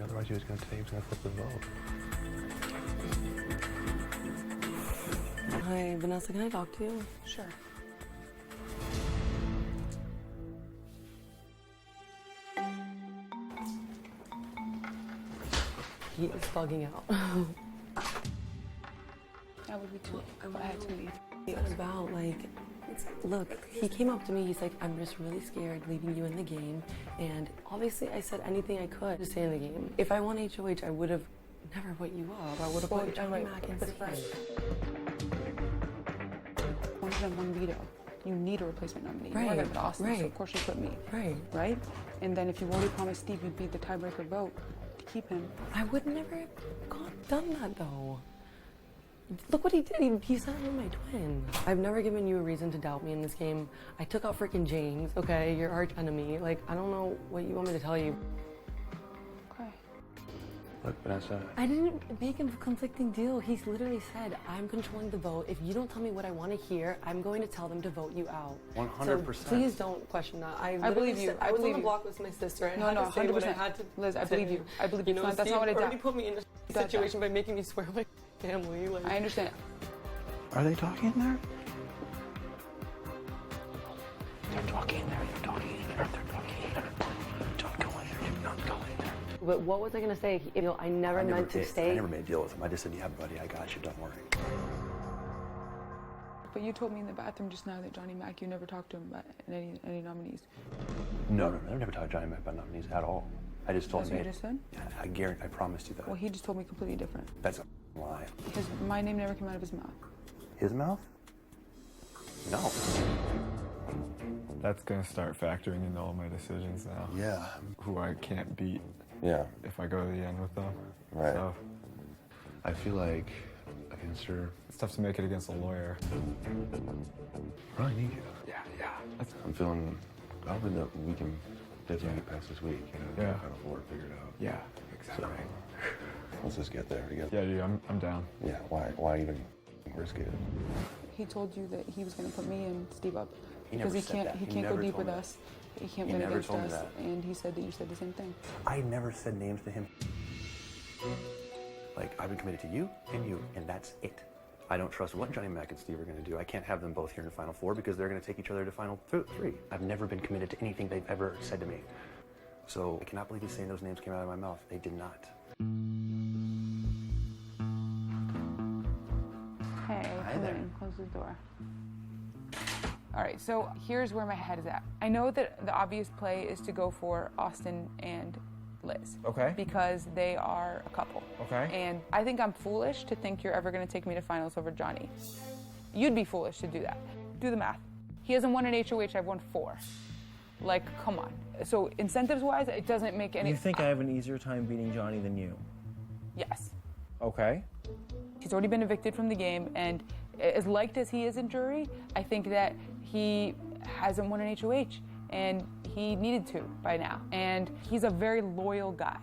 Otherwise, he was gonna say he was gonna flip the vote. Hi, Vanessa, can I talk to you? Sure. He is bugging out. That would be too. If I had to leave. It's about like, look, he came up to me, he's like, I'm just really scared leaving you in the game. And obviously I said anything I could to stay in the game. If I won HOH, I would have never put you up. I would have put Johnny Mac in second. One of them, one veto. You need a replacement nominee. Right, You are going to put Austin, right. so of course you put me. Right. Right? And then if you already promised Steve you'd beat the tiebreaker vote to keep him. I would never have done that though. Look what he did. He said I'm my twin. I've never given you a reason to doubt me in this game. I took out freaking James, okay? Your arch enemy. Like, I don't know what you want me to tell you. Okay. Look, Vanessa. I didn't make a conflicting deal. He's literally said, I'm controlling the vote. If you don't tell me what I want to hear, I'm going to tell them to vote you out. 100%. So please don't question that. I believe you. I was on the you. block with my sister. No, 100%. Liz, I believe you. I believe you. You know, That's not what I already did. put me in a situation by making me swear by family. Like, I understand. Are they talking there? They're talking there. They're talking there. They're talking there. Don't go in there. Do not go in there. But what was I going to say? You know, I never meant to stay. I never made a deal with him. I just said, yeah, buddy, I got you. Don't worry. But you told me in the bathroom just now that Johnny Mac, you never talked to him about any nominees. No, I've never talked to Johnny Mac about nominees at all. I just told That's him. what you just said? Yeah, I guarantee. I promised you that. Well, he just told me completely different. That's a lie. My name never came out of his mouth. His mouth? No. That's gonna start factoring into all my decisions now. Yeah. Who I can't beat. Yeah. If I go to the end with them. Right. So I feel like against her. it's tough to make it against a lawyer. I really need you. Yeah. I'm feeling confident that we can definitely get past this week. You know, Yeah. Kind of work figured out. Yeah, exactly. So, let's just get there together. Yeah, dude, I'm down. Yeah. Why even risk it? He told you that he was going to put me and Steve up He because never said that. he He can't go never deep told with me us. He can't He win never against told me us. that. And he said that you said the same thing. I never said names to him. Like, I've been committed to you, and that's it. I don't trust what Johnny Mac and Steve are going to do. I can't have them both here in the Final Four because they're going to take each other to Final Three. I've never been committed to anything they've ever said to me. So I cannot believe he's saying those names came out of my mouth. They did not. Hey, come in. Close the door. All right, so here's where my head is at. I know that the obvious play is to go for Austin and Liz. Okay. Because they are a couple. Okay. And I think I'm foolish to think you're ever going to take me to finals over Johnny. You'd be foolish to do that. Do the math. He hasn't won an HOH, I've won 4. Like, come on. So incentives-wise, it doesn't make any... You think I have an easier time beating Johnny than you? Yes. Okay. He's already been evicted from the game, and as liked as he is in jury, I think that he hasn't won an HOH, and he needed to by now. And he's a very loyal guy,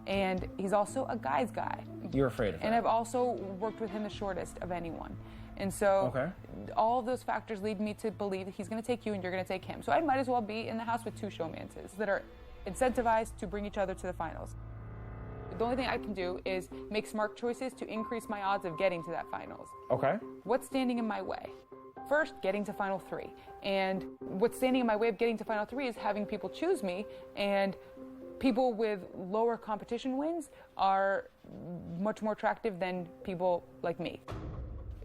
and he's also a guy's guy. You're afraid of And that. I've also worked with him the shortest of anyone. And so Okay. all of those factors lead me to believe that he's going to take you and you're going to take him. So I might as well be in the house with 2 showmances that are incentivized to bring each other to the finals. The only thing I can do is make smart choices to increase my odds of getting to that finals. Okay. What's standing in my way? First, getting to Final 3. And what's standing in my way of getting to Final 3 is having people choose me, and people with lower competition wins are much more attractive than people like me.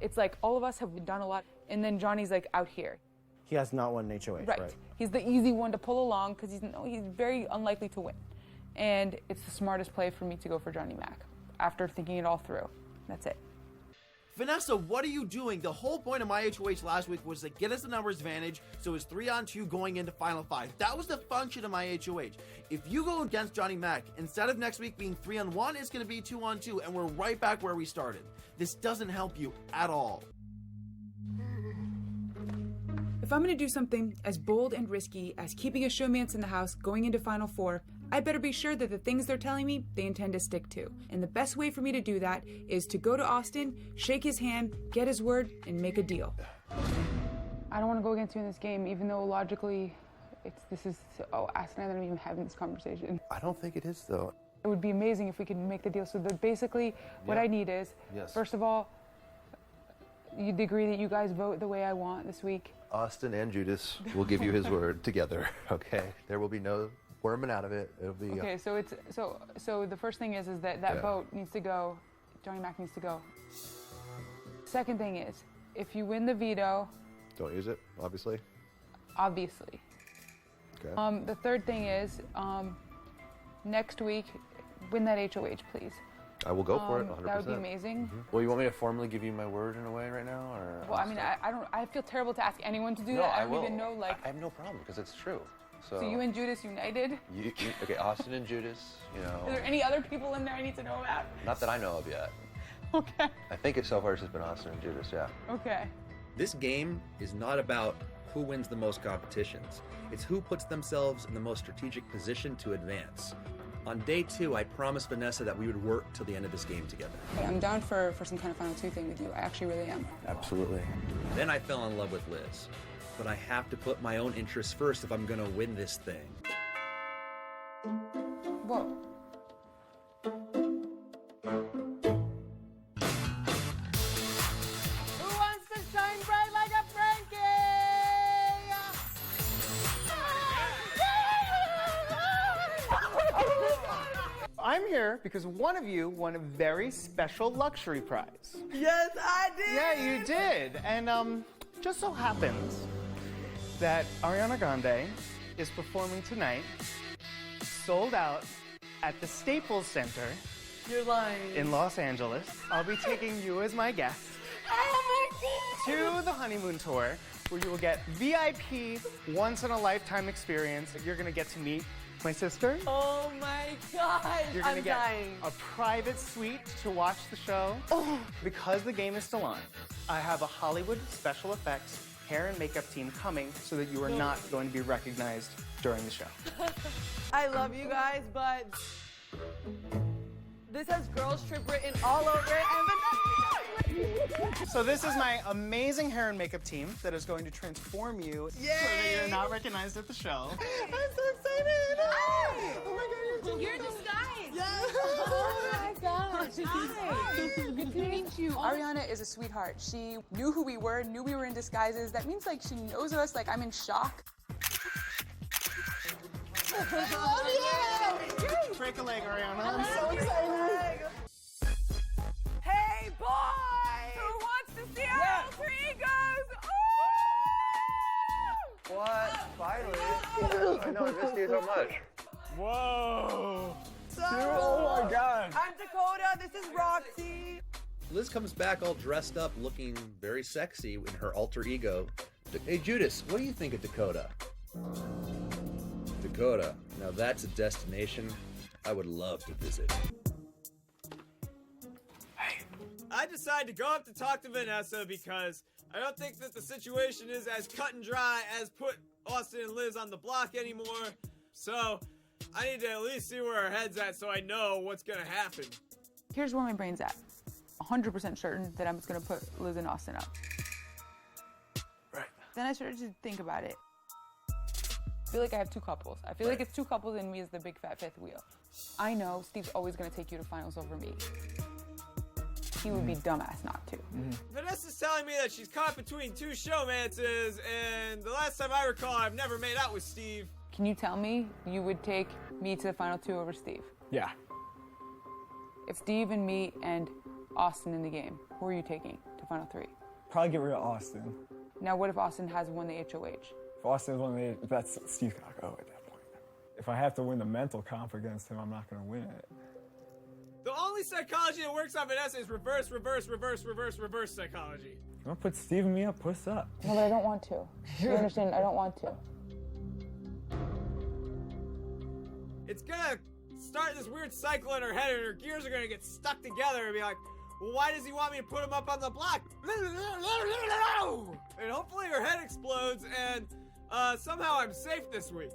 It's like all of us have done a lot, and then Johnny's like out here. He has not won an HOH, right? He's the easy one to pull along because he's very unlikely to win. And it's the smartest play for me to go for Johnny Mac after thinking it all through. That's it. Vanessa, what are you doing? The whole point of my HOH last week was to get us the numbers advantage, so it's 3-on-2 going into Final 5. That was the function of my HOH. If you go against Johnny Mac, instead of next week being 3-on-1, it's going to be 2-on-2, and we're right back where we started. This doesn't help you at all. If I'm going to do something as bold and risky as keeping a showmance in the house going into Final 4, I better be sure that the things they're telling me, they intend to stick to. And the best way for me to do that is to go to Austin, shake his hand, get his word, and make a deal. I don't want to go against you in this game, even though logically, Austin and I are not even having this conversation. I don't think it is, though. It would be amazing if we could make the deal. So that basically, what I need is, first of all, you'd agree that you guys vote the way I want this week. Austin and Judas will give you his word together, okay? There will be no worming out of it. It'll be. Okay, so it's so the first thing is that Yeah. vote needs to go. Johnny Mac needs to go. Second thing is, if you win the veto, Don't use it, obviously. obviously. Okay. The third thing is, next week, win that HOH, please. I will go for it. 100%. That would be amazing. Well, you want me to formally give you my word in a way right now, or? Well, I mean, I don't. I feel terrible to ask anyone to do No, that. I don't will. even know, like. I have no problem because it's true. So So you and Judas united? okay, Austin and Judas, you know. Are there any other people in there I need to know about? Not that I know of yet. Okay. I think it so far has been Austin and Judas, yeah. Okay. This game is not about who wins the most competitions. It's who puts themselves in the most strategic position to advance. On day 2, I promised Vanessa that we would work till the end of this game together. Hey, I'm down for some kind of final 2 thing with you. I actually really am. Absolutely. Then I fell in love with Liz. But I have to put my own interests first if I'm gonna win this thing. Whoa. Who wants to shine bright like a Frankie? I'm here because one of you won a very special luxury prize. Yes, I did. Yeah, you did. And just so happens that Ariana Grande is performing tonight, sold out at the Staples Center You're lying. in Los Angeles. I'll be taking you as my guest to the honeymoon tour, where you will get VIP, once-in-a-lifetime experience. You're gonna get to meet my sister. Oh my gosh, You're gonna I'm get dying. a private suite to watch the show. Because the game is still on, I have a Hollywood special effects hair and makeup team coming so that you are not going to be recognized during the show. I love you guys, but this has girls trip written all over it, and So this is my amazing hair and makeup team that is going to transform you so that you're not recognized at the show. I'm so excited! Oh my god, You're in disguise. Oh my gosh. Hi. Good to meet you. Ariana is a sweetheart. She knew who we were, knew we were in disguises. That means like she knows us. Like I'm in shock. I love you! Break a leg, Ariana. I'm so excited. Hey, boy! Who wants to see our alter egos? What? Finally? I know, I missed you so much. Whoa! So, oh my god! I'm Dakota, this is Roxy. Liz comes back all dressed up, looking very sexy in her alter ego. Hey, Judas, what do you think of Dakota? Dakota, now that's a destination I would love to visit. I decided to go up to talk to Vanessa because I don't think that the situation is as cut and dry as put Austin and Liz on the block anymore. So I need to at least see where our head's at so I know what's gonna happen. Here's where my brain's at. 100% certain that I'm just gonna put Liz and Austin up. Right. Then I started to think about it. I feel like I have 2 couples. I feel like it's 2 couples and me as the big fat 5th wheel. I know Steve's always gonna take you to finals over me. He would be dumbass not to. Vanessa's telling me that she's caught between 2 showmances, and the last time I recall, I've never made out with Steve. Can you tell me you would take me to the final 2 over Steve? Yeah. If Steve and me and Austin in the game, who are you taking to final 3? Probably get rid of Austin. Now what if Austin has won the HOH? If Austin's one of the, that's Steve gotta go at that point. If I have to win the mental comp against him, I'm not gonna win it. The only psychology that works on Vanessa is reverse psychology. You wanna put Steve and me up? Puss up. No, but I don't want to. You understand? I don't want to. It's gonna start this weird cycle in her head, and her gears are gonna get stuck together and be like, well, why does he want me to put him up on the block? And hopefully her head explodes, and somehow I'm safe this week.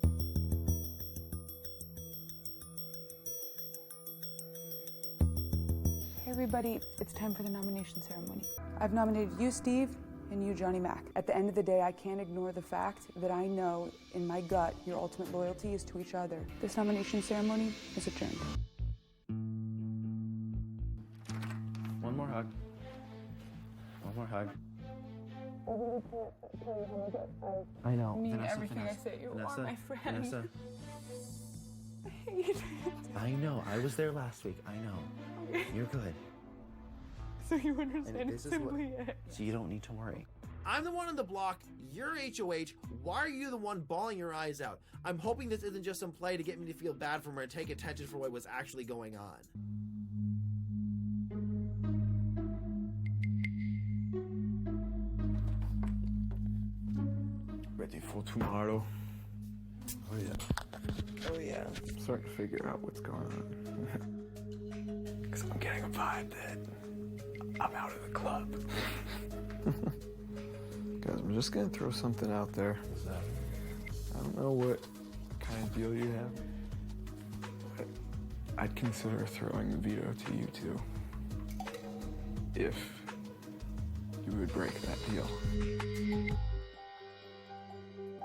Hey everybody, it's time for the nomination ceremony. I've nominated you, Steve, and you, Johnny Mac. At the end of the day, I can't ignore the fact that I know in my gut your ultimate loyalty is to each other. This nomination ceremony is adjourned. One more hug. One more hug. I know. mean Vanessa, everything Vanessa, I say. You Vanessa, are my friend. Vanessa. hate it. I know. I was there last week. I know. Okay. You're good. So you understand And it's this is what- simply it. So you don't need to worry. I'm the one on the block, you're HOH, why are you the one bawling your eyes out? I'm hoping this isn't just some play to get me to feel bad for her and take attention for what was actually going on. Ready for tomorrow? Oh yeah. Oh yeah. I'm starting to figure out what's going on. Because I'm getting a vibe that I'm out of the club. Guys, I'm just gonna throw something out there. I don't know what kind of deal you have, but I'd consider throwing the veto to you two. If you would break that deal.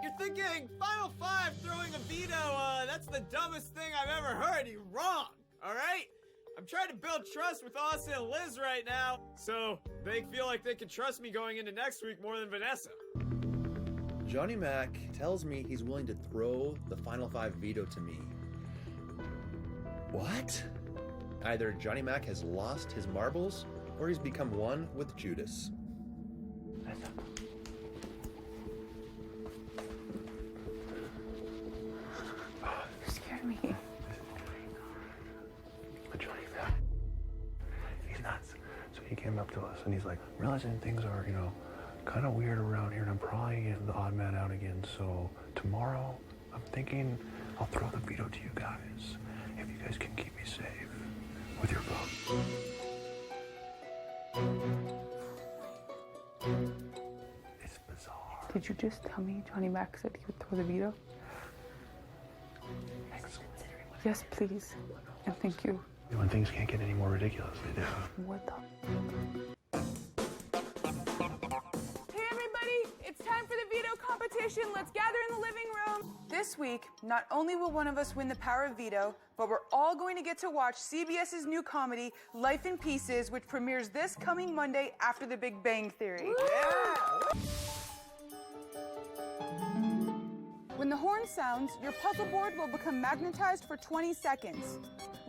You're thinking Final Five throwing a veto, that's the dumbest thing I've ever heard. You're wrong, all right? I'm trying to build trust with Austin and Liz right now, so they feel like they can trust me going into next week more than Vanessa. Johnny Mac tells me he's willing to throw the Final Five veto to me. What? Either Johnny Mac has lost his marbles, or he's become one with Judas. You scared me. But Johnny Mac, he's nuts. So he came up to us and he's like, realizing things are, kind of weird around here and I'm probably the odd man out again. So tomorrow, I'm thinking I'll throw the veto to you guys. If you guys can keep me safe with your vote. It's bizarre. Did you just tell me Johnny Mac said he would throw the veto? Yes, please. And thank you. When things can't get any more ridiculous, they do. What the? Hey everybody, it's time for the veto competition. Let's gather in the living room. This week, not only will one of us win the power of veto, but we're all going to get to watch CBS's new comedy, Life in Pieces, which premieres this coming Monday after The Big Bang Theory. When the horn sounds, your puzzle board will become magnetized for 20 seconds.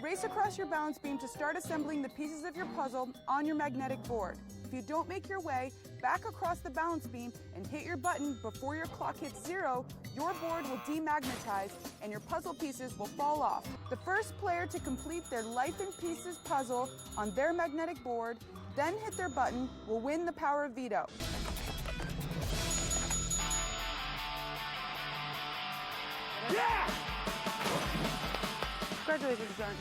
Race across your balance beam to start assembling the pieces of your puzzle on your magnetic board. If you don't make your way back across the balance beam and hit your button before your clock hits 0, your board will demagnetize and your puzzle pieces will fall off. The first player to complete their Life in Pieces puzzle on their magnetic board, then hit their button, will win the power of veto. Yeah! Congratulations, John.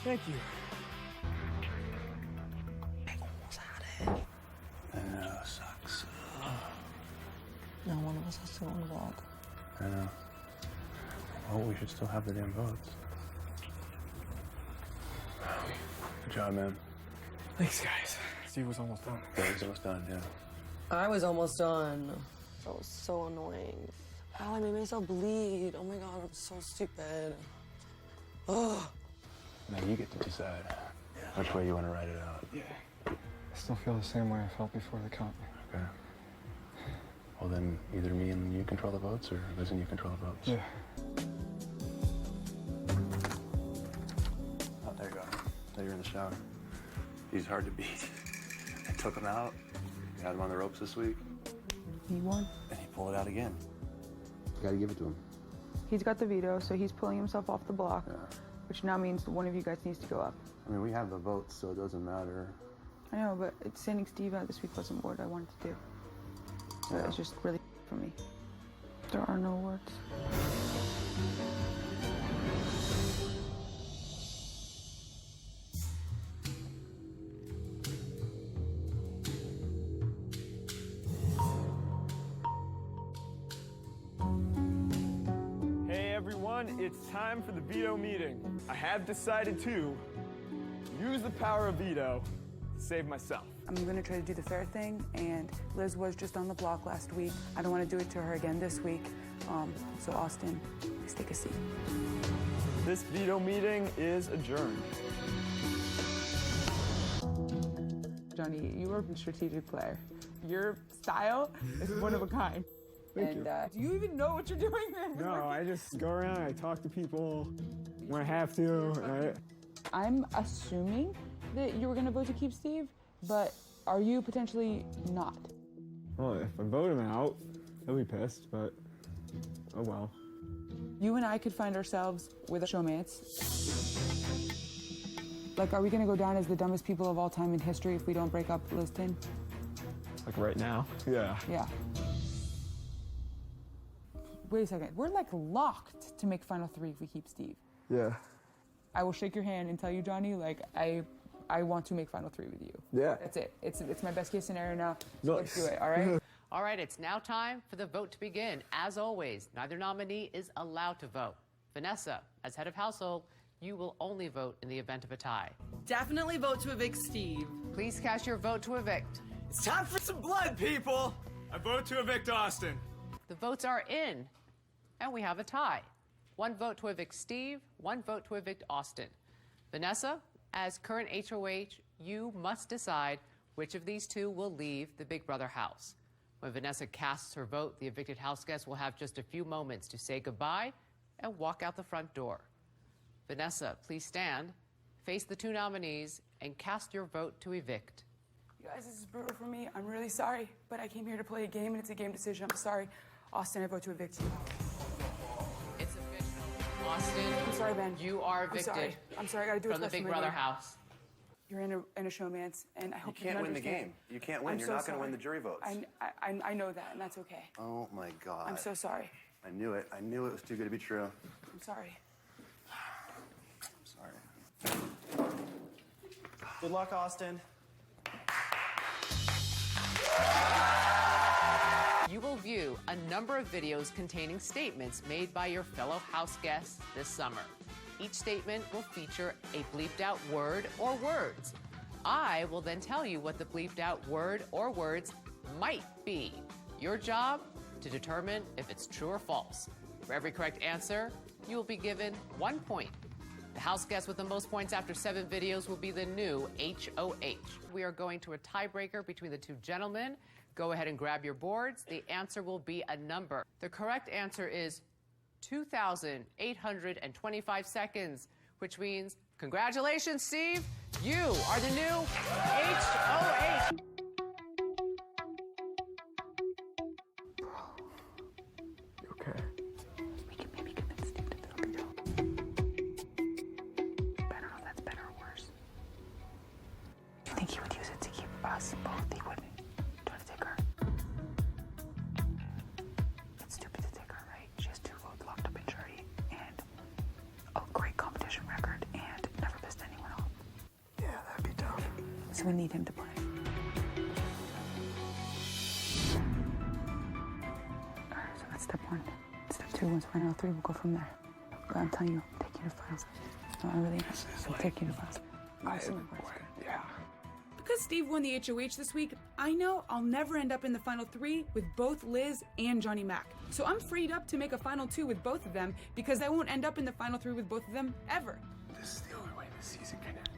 Thank you. I know, sucks. No, one of us has to go on the vlog. I know. Well, we should still have the damn votes. Good job, man. Thanks, guys. Steve was almost done. Yeah, he's almost done, yeah. I was almost done. That was so annoying. Ow, I made myself bleed. Oh my god, I'm so stupid. Ugh. Now you get to decide which way you want to write it out. Yeah. I still feel the same way I felt before the count. Okay. Well, then either me and you control the votes, or Liz and you control the votes. Yeah. Oh, there you go. There you're in the shower. He's hard to beat. I took him out. We had him on the ropes this week. He won. And he pulled it out again. You gotta give it to him. He's got the veto, so he's pulling himself off the block, which now means one of you guys needs to go up. I mean, we have the votes, so it doesn't matter. I know, but sending Steve out this week wasn't what I wanted to do. So it's just really for me. There are no words. Hey everyone, it's time for the veto meeting. I have decided to use the power of veto to save myself. I'm gonna try to do the fair thing, and Liz was just on the block last week. I don't want to do it to her again this week. So Austin, please take a seat. This veto meeting is adjourned. Johnny, you are a strategic player. Your style is one of a kind. Thank you. Do you even know what you're doing? No, I just go around, I talk to people when I have to. Right? I'm assuming that you were going to vote to keep Steve, but are you potentially not? Well, if I vote him out, he'll be pissed, but oh well. You and I could find ourselves with a showmance. Like, are we going to go down as the dumbest people of all time in history if we don't break up Liz Tin? Like right now? Yeah. Yeah. Wait a second. We're like locked to make final 3 if we keep Steve. Yeah. I will shake your hand and tell you, Johnny, like, I want to make final 3 with you. Yeah. That's it. It's my best case scenario now. So let's Nice. do it, all right? All right, it's now time for the vote to begin. As always, neither nominee is allowed to vote. Vanessa, as head of household, you will only vote in the event of a tie. Definitely vote to evict Steve. Please cast your vote to evict. It's time for some blood, people! I vote to evict Austin. The votes are in, and we have a tie. 1 vote to evict Steve, 1 vote to evict Austin. Vanessa, as current HOH, you must decide which of these 2 will leave the Big Brother house. When Vanessa casts her vote, the evicted house guest will have just a few moments to say goodbye and walk out the front door. Vanessa, please stand, face the 2 nominees, and cast your vote to evict. You guys, this is brutal for me. I'm really sorry, but I came here to play a game, and it's a game decision. I'm sorry. Austin, I vote to evict you. It's official. Austin, I'm sorry, Ben. you are evicted. I'm sorry. I gotta do what's from the best for Big my Brother game. house. You're in a showmance, and I hope You can't can win the understand. game. You can't win. I'm You're so not going to win sorry. the jury votes. I know that, and that's okay. Oh my God. I'm so sorry. I knew it. I knew it was too good to be true. I'm sorry. I'm sorry. Good luck, Austin. You will view a number of videos containing statements made by your fellow house guests this summer. Each statement will feature a bleeped out word or words. I will then tell you what the bleeped out word or words might be. Your job to determine if it's true or false. For every correct answer, you will be given 1 point. The house guest with the most points after 7 videos will be the new HOH. We are going to a tiebreaker between the 2 gentlemen. Go ahead and grab your boards. The answer will be a number. The correct answer is 2,825 seconds, which means congratulations, Steve. You are the new HOH. Okay. We can maybe convince Steve to throw it out. I don't know if that's better or worse. Do you think he would use it to keep us both? He wouldn't try to take her. It's stupid to take her, right? She has 2 votes locked up in jury and a great competition record and never pissed anyone off. Yeah, that'd be tough. So we need him to play. Alright, so that's step 1. Step 2, once final 3, we'll go from there. But I'm telling you, I'm taking your files. No, I really am. I'm taking your files. Yeah. Because Steve won the HOH this week, I know I'll never end up in the final 3 with both Liz and Johnny Mac. So I'm freed up to make a final 2 with both of them because I won't end up in the final 3 with both of them ever. This is the only way this season can end.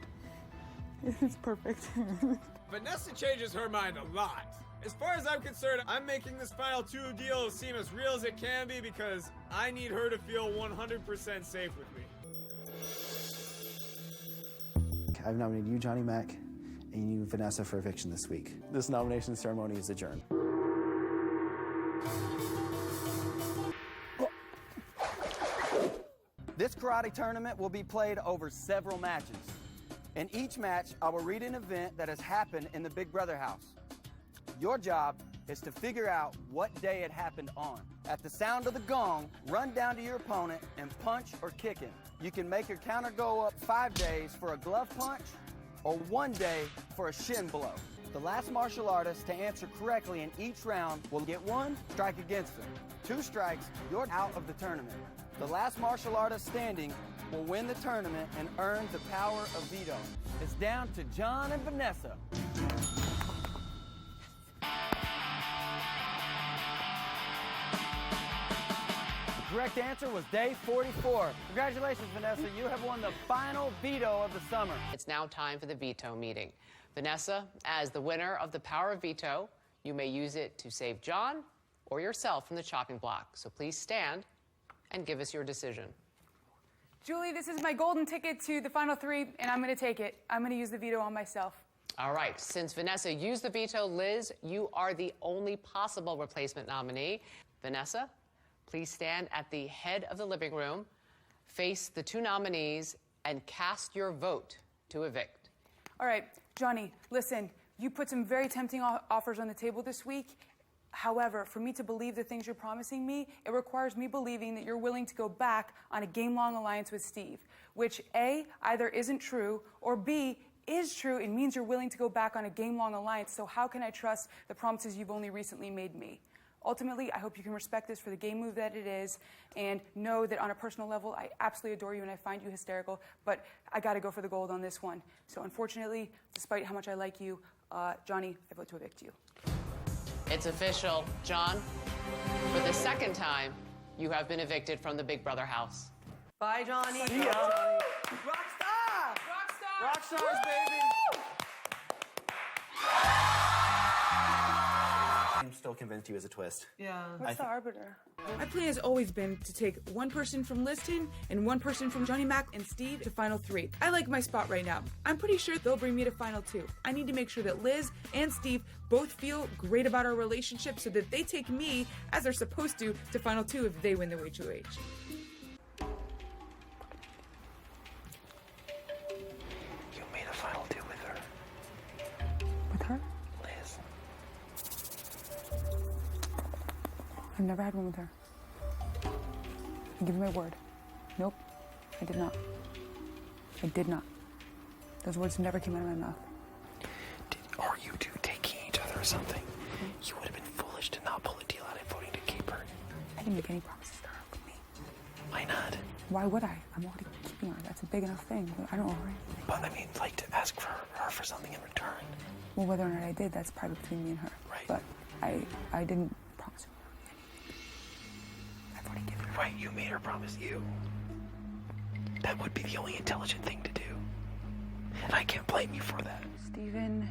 It's perfect. Vanessa changes her mind a lot. As far as I'm concerned, I'm making this final 2 deal seem as real as it can be because I need her to feel 100% safe with me. I've nominated you, Johnny Mac, and you, Vanessa, for eviction this week. This nomination ceremony is adjourned. This karate tournament will be played over several matches. In each match, I will read an event that has happened in the Big Brother house. Your job is to figure out what day it happened on. At the sound of the gong, run down to your opponent and punch or kick him. You can make your counter go up 5 days for a glove punch or 1 day for a shin blow. The last martial artist to answer correctly in each round will get 1 strike against them. 2 strikes, you're out of the tournament. The last martial artist standing will win the tournament and earn the power of veto. It's down to John and Vanessa. The correct answer was day 44. Congratulations, Vanessa. You have won the final veto of the summer. It's now time for the veto meeting. Vanessa, as the winner of the power of veto, you may use it to save John or yourself from the chopping block. So please stand and give us your decision. Julie, this is my golden ticket to the final 3, and I'm going to take it. I'm going to use the veto on myself. All right, since Vanessa used the veto, Liz, you are the only possible replacement nominee. Vanessa, please stand at the head of the living room, face the 2 nominees, and cast your vote to evict. All right, Johnny, listen, you put some very tempting offers on the table this week. However, for me to believe the things you're promising me, it requires me believing that you're willing to go back on a game-long alliance with Steve, which A, either isn't true, or B, is true and means you're willing to go back on a game-long alliance, so how can I trust the promises you've only recently made me? Ultimately, I hope you can respect this for the game move that it is and know that on a personal level, I absolutely adore you and I find you hysterical, but I gotta go for the gold on this one. So unfortunately, despite how much I like you, Johnny, I vote to evict you. It's official. John, for the second time, you have been evicted from the Big Brother house. Bye, Johnny. See ya. Rockstar! Rockstars, baby! I'm still convinced he was a twist. Yeah. What's the arbiter? My plan has always been to take one person from Liston and one person from Johnny Mac and Steve to final 3. I like my spot right now. I'm pretty sure they'll bring me to final 2. I need to make sure that Liz and Steve both feel great about our relationship so that they take me, as they're supposed to final 2 if they win the HOH. You made a final 2 with her. With her? Liz. I've never had one with her. I give you my word. Nope, I did not. I did not. Those words never came out of my mouth. Are you two taking each other or something? You would have been foolish to not pull a deal out of voting to keep her. I didn't make any promises to her with me. Why not? Why would I? I'm already keeping her. That's a big enough thing. I don't owe her anything. But I mean, like to ask for her for something in return. Well, whether or not I did, that's private between me and her. Right. But I didn't promise her anything. I've already given her. Right, you made her promise you. That would be the only intelligent thing to do. And I can't blame you for that. Steven,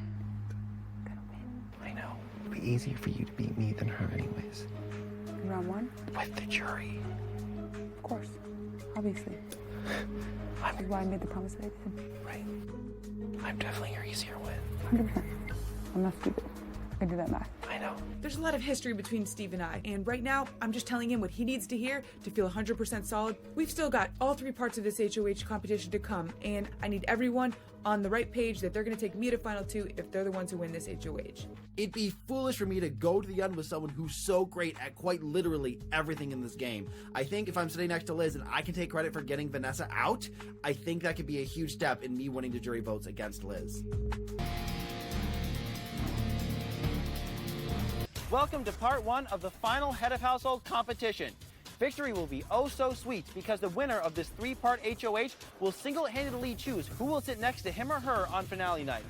I know. It'd be easier for you to beat me than her anyways. in round 1? With the jury. Of course. Obviously. This is why I made the promise that I did. Right. I'm definitely your easier win. 100%. I'm not stupid. I can do that math. I know. There's a lot of history between Steve and I, and right now, I'm just telling him what he needs to hear to feel 100% solid. We've still got all 3 parts of this HOH competition to come, and I need everyone on the right page that they're going to take me to final 2 if they're the ones who win this HOH. It'd be foolish for me to go to the end with someone who's so great at quite literally everything in this game. I think if I'm sitting next to Liz and I can take credit for getting Vanessa out, I think that could be a huge step in me winning the jury votes against Liz. Welcome to part 1 of the final Head of Household competition. Victory will be oh so sweet because the winner of this 3-part HOH will single-handedly choose who will sit next to him or her on finale night.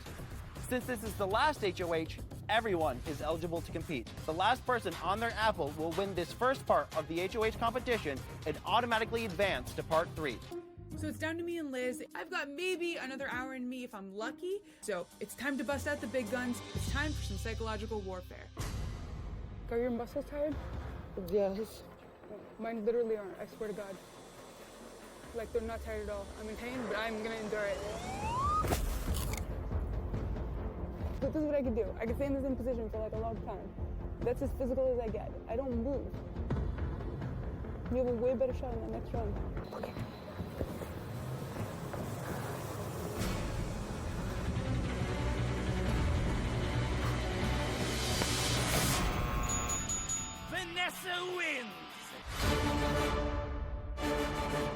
Since this is the last HOH, everyone is eligible to compete. The last person on their apple will win this first part of the HOH competition and automatically advance to part 3. So it's down to me and Liz. I've got maybe another hour in me if I'm lucky. So it's time to bust out the big guns. It's time for some psychological warfare. Are your muscles tired? Yes. Mine literally aren't, I swear to God. Like, they're not tired at all. I'm in pain, but I'm gonna endure it. But this is what I can do. I can stay in the same position for like a long time. That's as physical as I get. I don't move. You have a way better shot in the next round. Okay. Vanessa wins!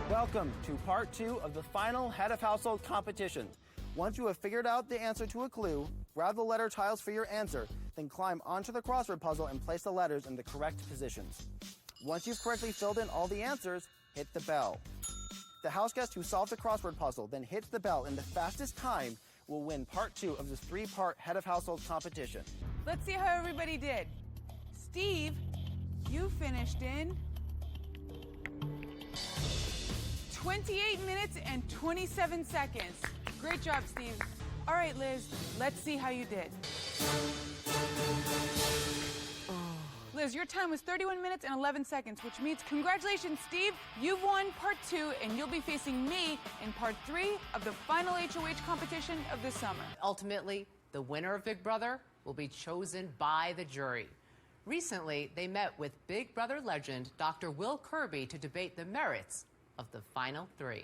Welcome to part 2 of the final Head of Household competition. Once you have figured out the answer to a clue, grab the letter tiles for your answer, then climb onto the crossword puzzle and place the letters in the correct positions. Once you've correctly filled in all the answers, hit the bell. The house guest who solved the crossword puzzle then hits the bell in the fastest time will win part 2 of this 3-part Head of Household competition. Let's see how everybody did. Steve, you finished in 28 minutes and 27 seconds. Great job, Steve. All right, Liz, let's see how you did. Liz, says your time was 31 minutes and 11 seconds, which means congratulations, Steve. You've won part 2, and you'll be facing me in part 3 of the final HOH competition of this summer. Ultimately, the winner of Big Brother will be chosen by the jury. Recently, they met with Big Brother legend Dr. Will Kirby to debate the merits of the final 3.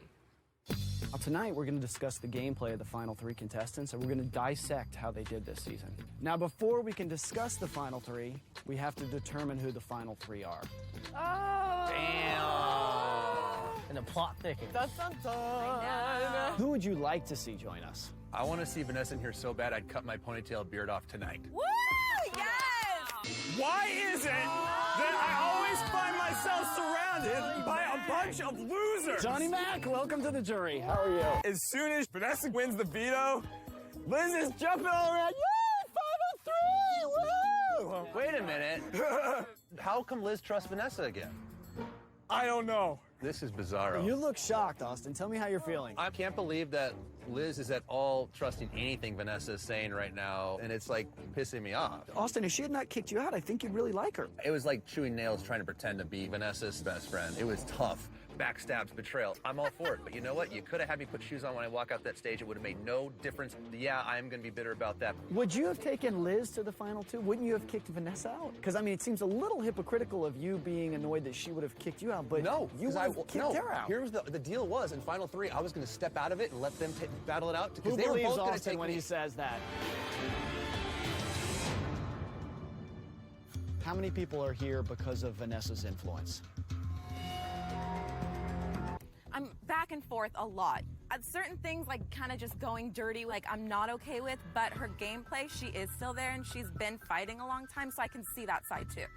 Well, tonight, we're going to discuss the gameplay of the final 3 contestants, and we're going to dissect how they did this season. Now, before we can discuss the final 3, we have to determine who the final 3 are. Oh! Damn! And the plot thickens. Who would you like to see join us? I want to see Vanessa in here so bad I'd cut my ponytail beard off tonight. Woo! Yes! Why is it that I always find myself surrounded by a bunch of losers? Johnny Mac, welcome to the jury. How are you? As soon as Vanessa wins the veto, Liz is jumping all around. Yay, final 3! Woo! Wait a minute. How come Liz trusts Vanessa again? I don't know. This is bizarro. You look shocked, Austin. Tell me how you're feeling. I can't believe that Liz is at all trusting anything Vanessa is saying right now, and it's like pissing me off. Austin, if she had not kicked you out, I think you'd really like her. It was like chewing nails trying to pretend to be Vanessa's best friend. It was tough. Backstabs, betrayal. I'm all for it. But you know what? You could have had me put shoes on when I walk out that stage. It would have made no difference. Yeah, I'm going to be bitter about that. Would you have taken Liz to the final 2? Wouldn't you have kicked Vanessa out? Because, I mean, it seems a little hypocritical of you being annoyed that she would have kicked you out, but no, you would have kicked her out. Here's the deal was, in Final 3, I was going to step out of it and let them battle it out. Who They were believes both gonna Austin take when me. he says that? How many people are here because of Vanessa's influence? I'm back and forth a lot. Certain things, like kind of just going dirty, like I'm not okay with, but her gameplay, she is still there and she's been fighting a long time, so I can see that side too.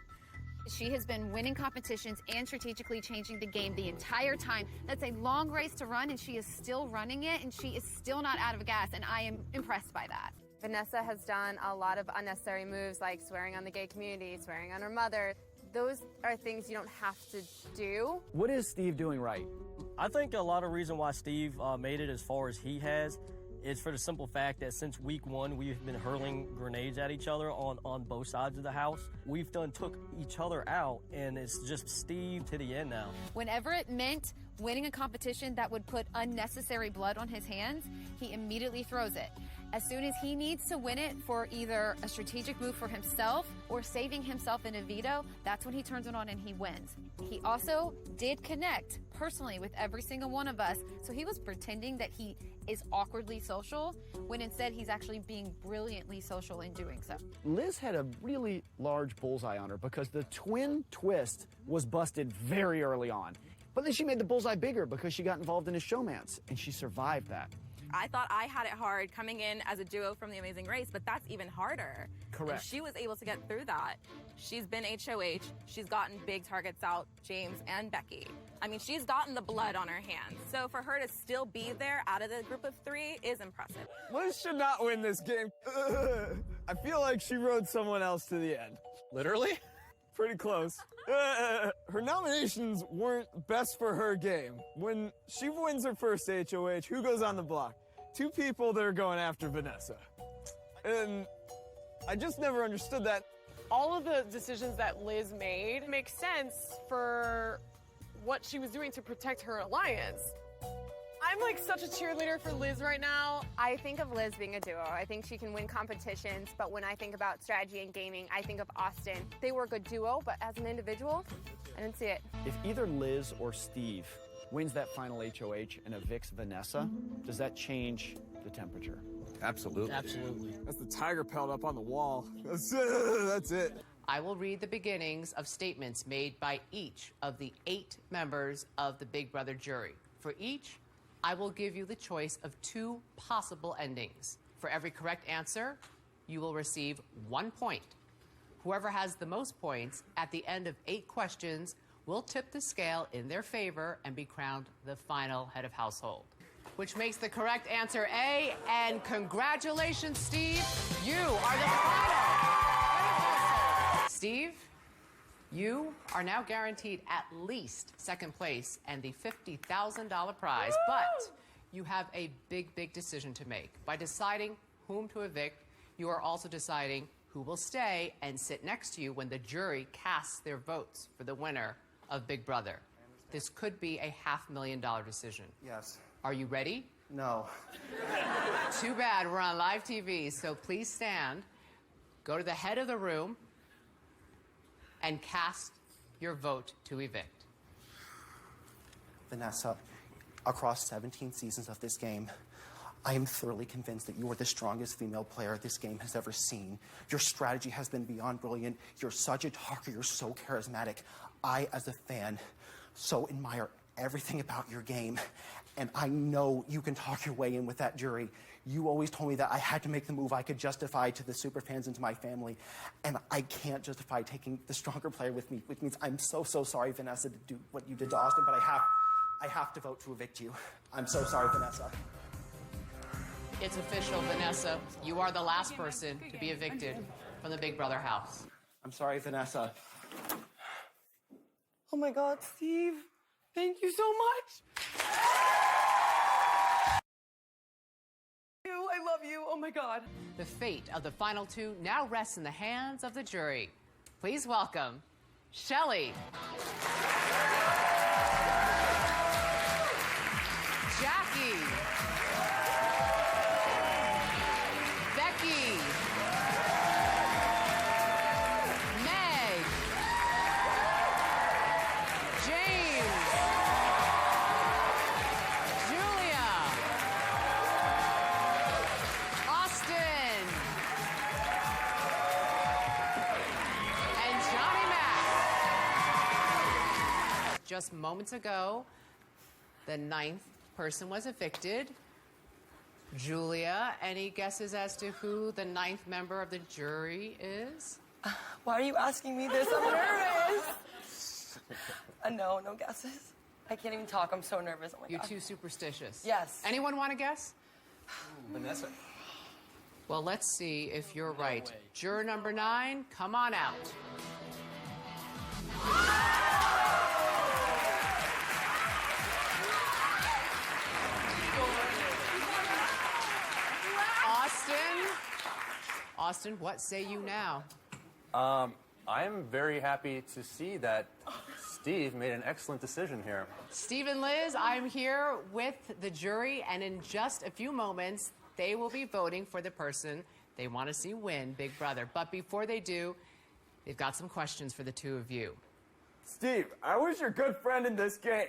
She has been winning competitions and strategically changing the game the entire time. That's a long race to run, and she is still running it, and she is still not out of gas, and I am impressed by that. Vanessa has done a lot of unnecessary moves like swearing on the gay community, swearing on her mother. Those are things you don't have to do. What is Steve doing right? I think a lot of reason why Steve made it as far as he has is for the simple fact that since week 1, we've been hurling grenades at each other on both sides of the house. We've took each other out, and it's just Steve to the end now. Whenever it meant winning a competition that would put unnecessary blood on his hands, he immediately throws it. As soon as he needs to win it for either a strategic move for himself or saving himself in a veto, that's when he turns it on and he wins. He also did connect personally with every single one of us, so he was pretending that he is awkwardly social when instead he's actually being brilliantly social in doing so. Liz had a really large bullseye on her because the twin twist was busted very early on. But then she made the bullseye bigger because she got involved in his showmance, and she survived that. I thought I had it hard coming in as a duo from The Amazing Race, but that's even harder. Correct. And she was able to get through that. She's been HOH. She's gotten big targets out, James and Becky. I mean, she's gotten the blood on her hands. So for her to still be there out of the group of 3 is impressive. Liz should not win this game. I feel like she rode someone else to the end. Literally? Pretty close. Her nominations weren't best for her game. When she wins her first HOH, who goes on the block? 2 people that are going after Vanessa. And I just never understood that. All of the decisions that Liz made make sense for what she was doing to protect her alliance. I'm like such a cheerleader for Liz right now. I think of Liz being a duo. I think she can win competitions, but when I think about strategy and gaming, I think of Austin. They were a good duo, but as an individual, I didn't see it. If either Liz or Steve wins that final HOH and evicts Vanessa, does that change the temperature? Absolutely. Absolutely. That's the tiger pelt up on the wall. That's it. I will read the beginnings of statements made by each of the 8 members of the Big Brother jury. For each, I will give you the choice of 2 possible endings. For every correct answer, you will receive 1 point. Whoever has the most points at the end of 8 questions will tip the scale in their favor and be crowned the final head of household. Which makes the correct answer A, and congratulations, Steve. You are the final head of household. Steve, you are now guaranteed at least 2nd place and the $50,000 prize, but you have a big decision to make. By deciding whom to evict, you are also deciding who will stay and sit next to you when the jury casts their votes for the winner of Big Brother. This could be a $500,000 decision. Yes. Are you ready? No. Too bad, we're on live TV, so please stand, go to the head of the room, and cast your vote to evict. Vanessa, across 17 seasons of this game, I am thoroughly convinced that you are the strongest female player this game has ever seen. Your strategy has been beyond brilliant. You're such a talker. You're so charismatic. I, as a fan, so admire everything about your game. And I know you can talk your way in with that jury. You always told me that I had to make the move I could justify to the superfans and to my family. And I can't justify taking the stronger player with me, which means I'm so sorry, Vanessa, to do what you did to Austin, but I have to vote to evict you. I'm so sorry, Vanessa. It's official, Vanessa. You are the last person to be evicted from the Big Brother house. I'm sorry, Vanessa. Oh my God, Steve. Thank you so much. I love you. Oh my God. The fate of the final two now rests in the hands of the jury. Please welcome Shelley, Jackie, Becky, Meg, James, Julia, Austin, and Johnny Mac. Just moments ago, the ninth person was evicted. Julia, any guesses as to who the ninth member of the jury is? Why are you asking me this? I'm nervous. No guesses. I can't even talk. I'm so nervous. Oh my You're God. too superstitious. Yes. Anyone want to guess? Vanessa. Well, let's see if you're right. Juror number 9, come on out. Austin, what say you now? I'm very happy to see that Steve made an excellent decision here. Steve and Liz, I'm here with the jury, and in just a few moments, they will be voting for the person they want to see win Big Brother. But before they do, they've got some questions for the two of you. Steve, I was your good friend in this game.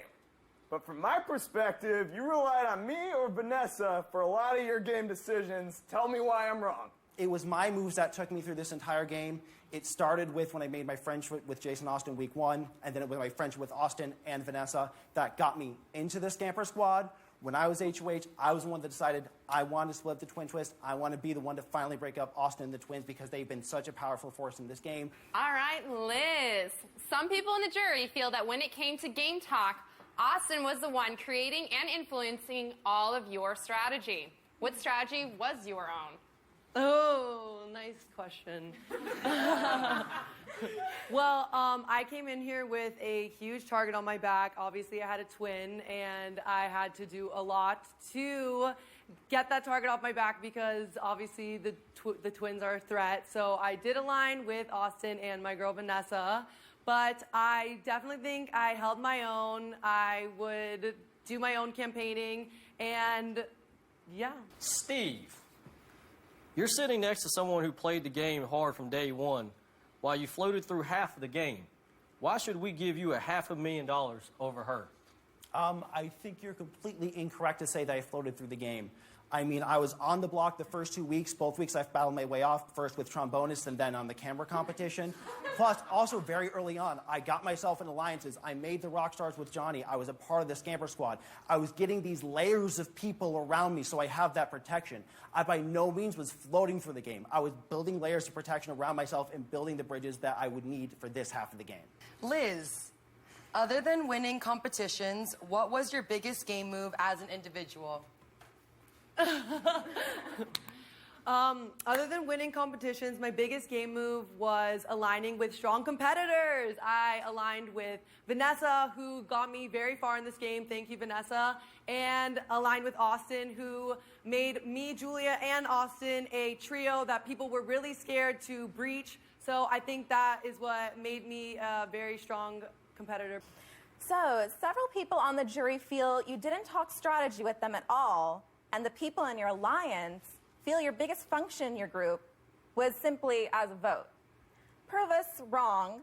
But from my perspective, you relied on me or Vanessa for a lot of your game decisions. Tell me why I'm wrong. It was my moves that took me through this entire game. It started with when I made my friendship with Jason Austin week 1, and then it was my friendship with Austin and Vanessa that got me into the Scamper Squad. When I was HOH, I was the one that decided I wanted to split the twin twist. I want to be the one to finally break up Austin and the twins because they've been such a powerful force in this game. All right, Liz. Some people in the jury feel that when it came to game talk, Austin was the one creating and influencing all of your strategy. What strategy was your own? Oh, nice question. Well, I came in here with a huge target on my back. Obviously, I had a twin, and I had to do a lot to get that target off my back because obviously the twins are a threat. So I did align with Austin and my girl Vanessa, but I definitely think I held my own. I would do my own campaigning, and yeah. Steve, you're sitting next to someone who played the game hard from day one while you floated through half of the game. Why should we give you $500,000 over her? I think you're completely incorrect to say that I floated through the game. I mean, I was on the block the first 2 weeks. Both weeks I've battled my way off, first with Trombonist and then on the camera competition. Plus, also very early on, I got myself in alliances. I made the rock stars with Johnny. I was a part of the Scamper Squad. I was getting these layers of people around me, so I have that protection. I by no means was floating through the game. I was building layers of protection around myself and building the bridges that I would need for this half of the game. Liz, other than winning competitions, what was your biggest game move as an individual? Other than winning competitions, my biggest game move was aligning with strong competitors. I aligned with Vanessa, who got me very far in this game. Thank you, Vanessa. And aligned with Austin, who made me, Julia, and Austin a trio that people were really scared to breach. So I think that is what made me a very strong competitor. So, several people on the jury feel you didn't talk strategy with them at all, and the people in your alliance feel your biggest function in your group was simply as a vote. Prove us wrong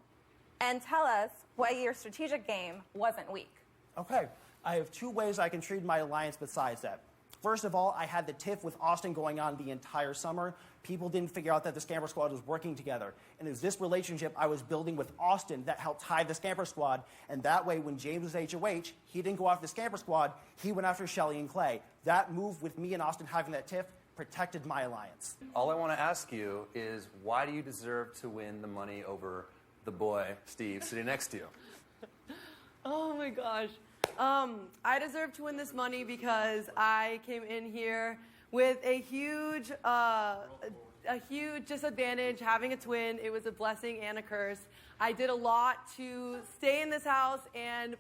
and tell us why your strategic game wasn't weak. Okay, I have two ways I can treat my alliance besides that. First of all, I had the tiff with Austin going on the entire summer. People didn't figure out that the Scamper Squad was working together. And it was this relationship I was building with Austin that helped tie the Scamper Squad. And that way, when James was HOH, he didn't go after the Scamper Squad, he went after Shelly and Clay. That move with me and Austin having that tiff protected my alliance. All I want to ask you is, why do you deserve to win the money over the boy, Steve, sitting next to you? Oh my gosh. I deserve to win this money because I came in here with a huge disadvantage having a twin. It was a blessing and a curse. I did a lot to stay in this house and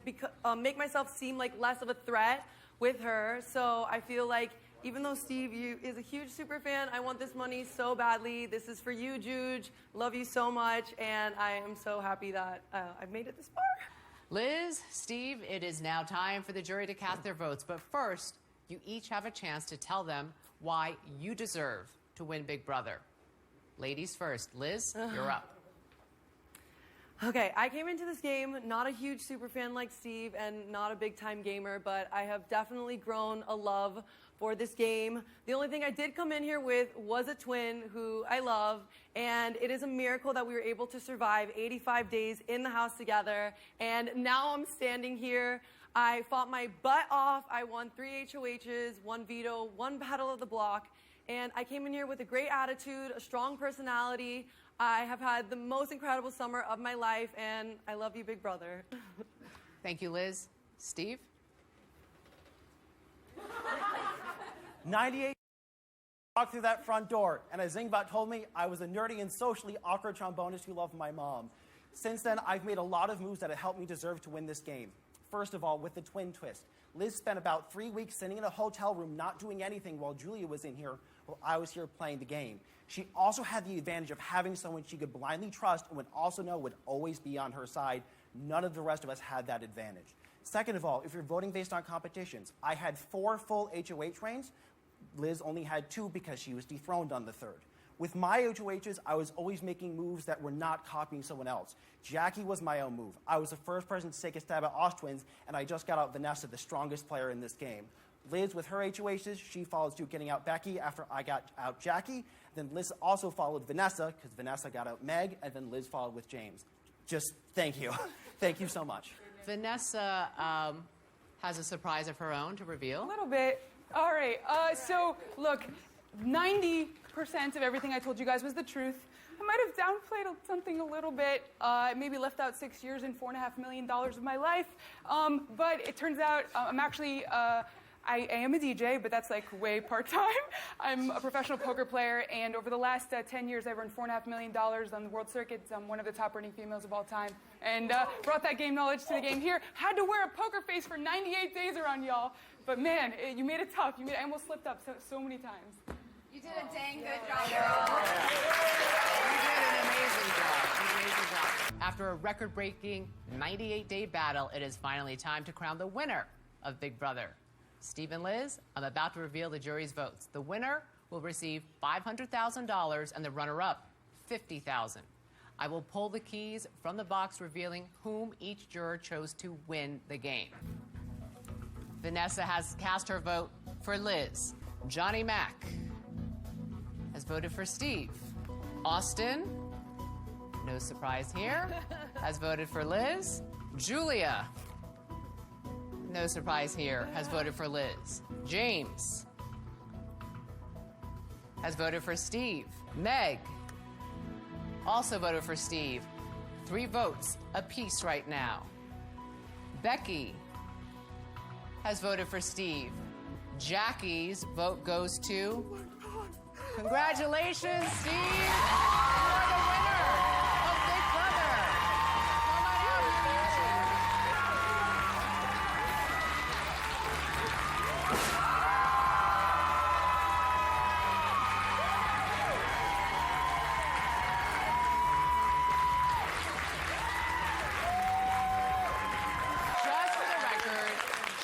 make myself seem like less of a threat with her. So I feel like even though Steve is a huge super fan, I want this money so badly. This is for you, Juge. Love you so much, and I am so happy that I've made it this far. Liz, Steve, it is now time for the jury to cast their votes. But first, you each have a chance to tell them why you deserve to win Big Brother. Ladies first. Liz, you're up. Okay, I came into this game not a huge super fan like Steve and not a big time gamer, but I have definitely grown a love for this game. The only thing I did come in here with was a twin who I love, and it is a miracle that we were able to survive 85 days in the house together, and now I'm standing here. I fought my butt off. I won 3 HOHs, 1 veto, 1 battle of the block, and I came in here with a great attitude, a strong personality. I have had the most incredible summer of my life, and I love you, Big Brother. Thank you, Liz. Steve? 98 walked through that front door, and as Zingbot told me, I was a nerdy and socially awkward trombonist who loved my mom. Since then, I've made a lot of moves that have helped me deserve to win this game. First of all, with the twin twist. Liz spent about 3 weeks sitting in a hotel room not doing anything while Julia was in here, while I was here playing the game. She also had the advantage of having someone she could blindly trust and would also know would always be on her side. None of the rest of us had that advantage. Second of all, if you're voting based on competitions, I had 4 full HOH reigns. Liz only had 2 because she was dethroned on the 3rd. With my HOHs, I was always making moves that were not copying someone else. Jackie was my own move. I was the first person to take a stab at Oz Twins, and I just got out Vanessa, the strongest player in this game. Liz, with her HOHs, she followed suit getting out Becky after I got out Jackie. Then Liz also followed Vanessa, because Vanessa got out Meg, and then Liz followed with James. Just thank you. Thank you so much. Vanessa has a surprise of her own to reveal. A little bit. All right. So, look, 90% of everything I told you guys was the truth. I might have downplayed something a little bit, maybe left out 6 years and $4.5 million of my life. But it turns out I'm actually, I am a DJ, but that's like way part-time. I'm a professional poker player, and over the last 10 years, I've earned $4.5 million on the world circuits. I'm one of the top-earning females of all time, and brought that game knowledge to the game here. Had to wear a poker face for 98 days around y'all, but man, you made it tough. I almost slipped up so many times. You did a dang good job, girl. You did an amazing job. After a record-breaking 98-day battle, it is finally time to crown the winner of Big Brother. Steve and Liz, I'm about to reveal the jury's votes. The winner will receive $500,000 and the runner-up $50,000. I will pull the keys from the box revealing whom each juror chose to win the game. Vanessa has cast her vote for Liz. Johnny Mac has voted for Steve. Austin, no surprise here, has voted for Liz. Julia, no surprise here, has voted for Liz. James has voted for Steve. Meg also voted for Steve. 3 votes apiece right now. Becky has voted for Steve. Jackie's vote goes to Congratulations, Steve. You are the winner of Big Brother. Come on out, Just for the record,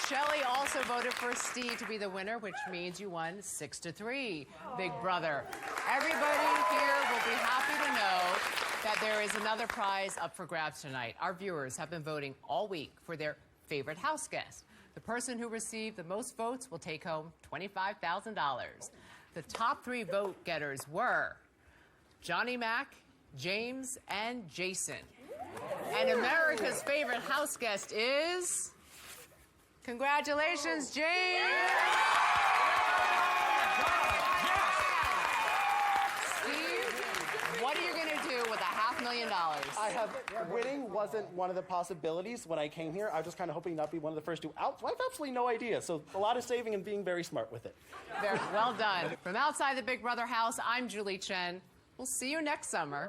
Shelley also voted for Steve to be the winner, which means you won 6-3, Big Brother. Everybody here will be happy to know that there is another prize up for grabs tonight. Our viewers have been voting all week for their favorite house guest. The person who received the most votes will take home $25,000. The top 3 vote getters were Johnny Mac, James, and Jason. And America's favorite house guest is... Congratulations, James! Steve, what are you going to do with $500,000? Winning wasn't one of the possibilities when I came here. I was just kind of hoping not be one of the first 2 out. So I have absolutely no idea. So a lot of saving and being very smart with it. Very well done. From outside the Big Brother house, I'm Julie Chen. We'll see you next summer.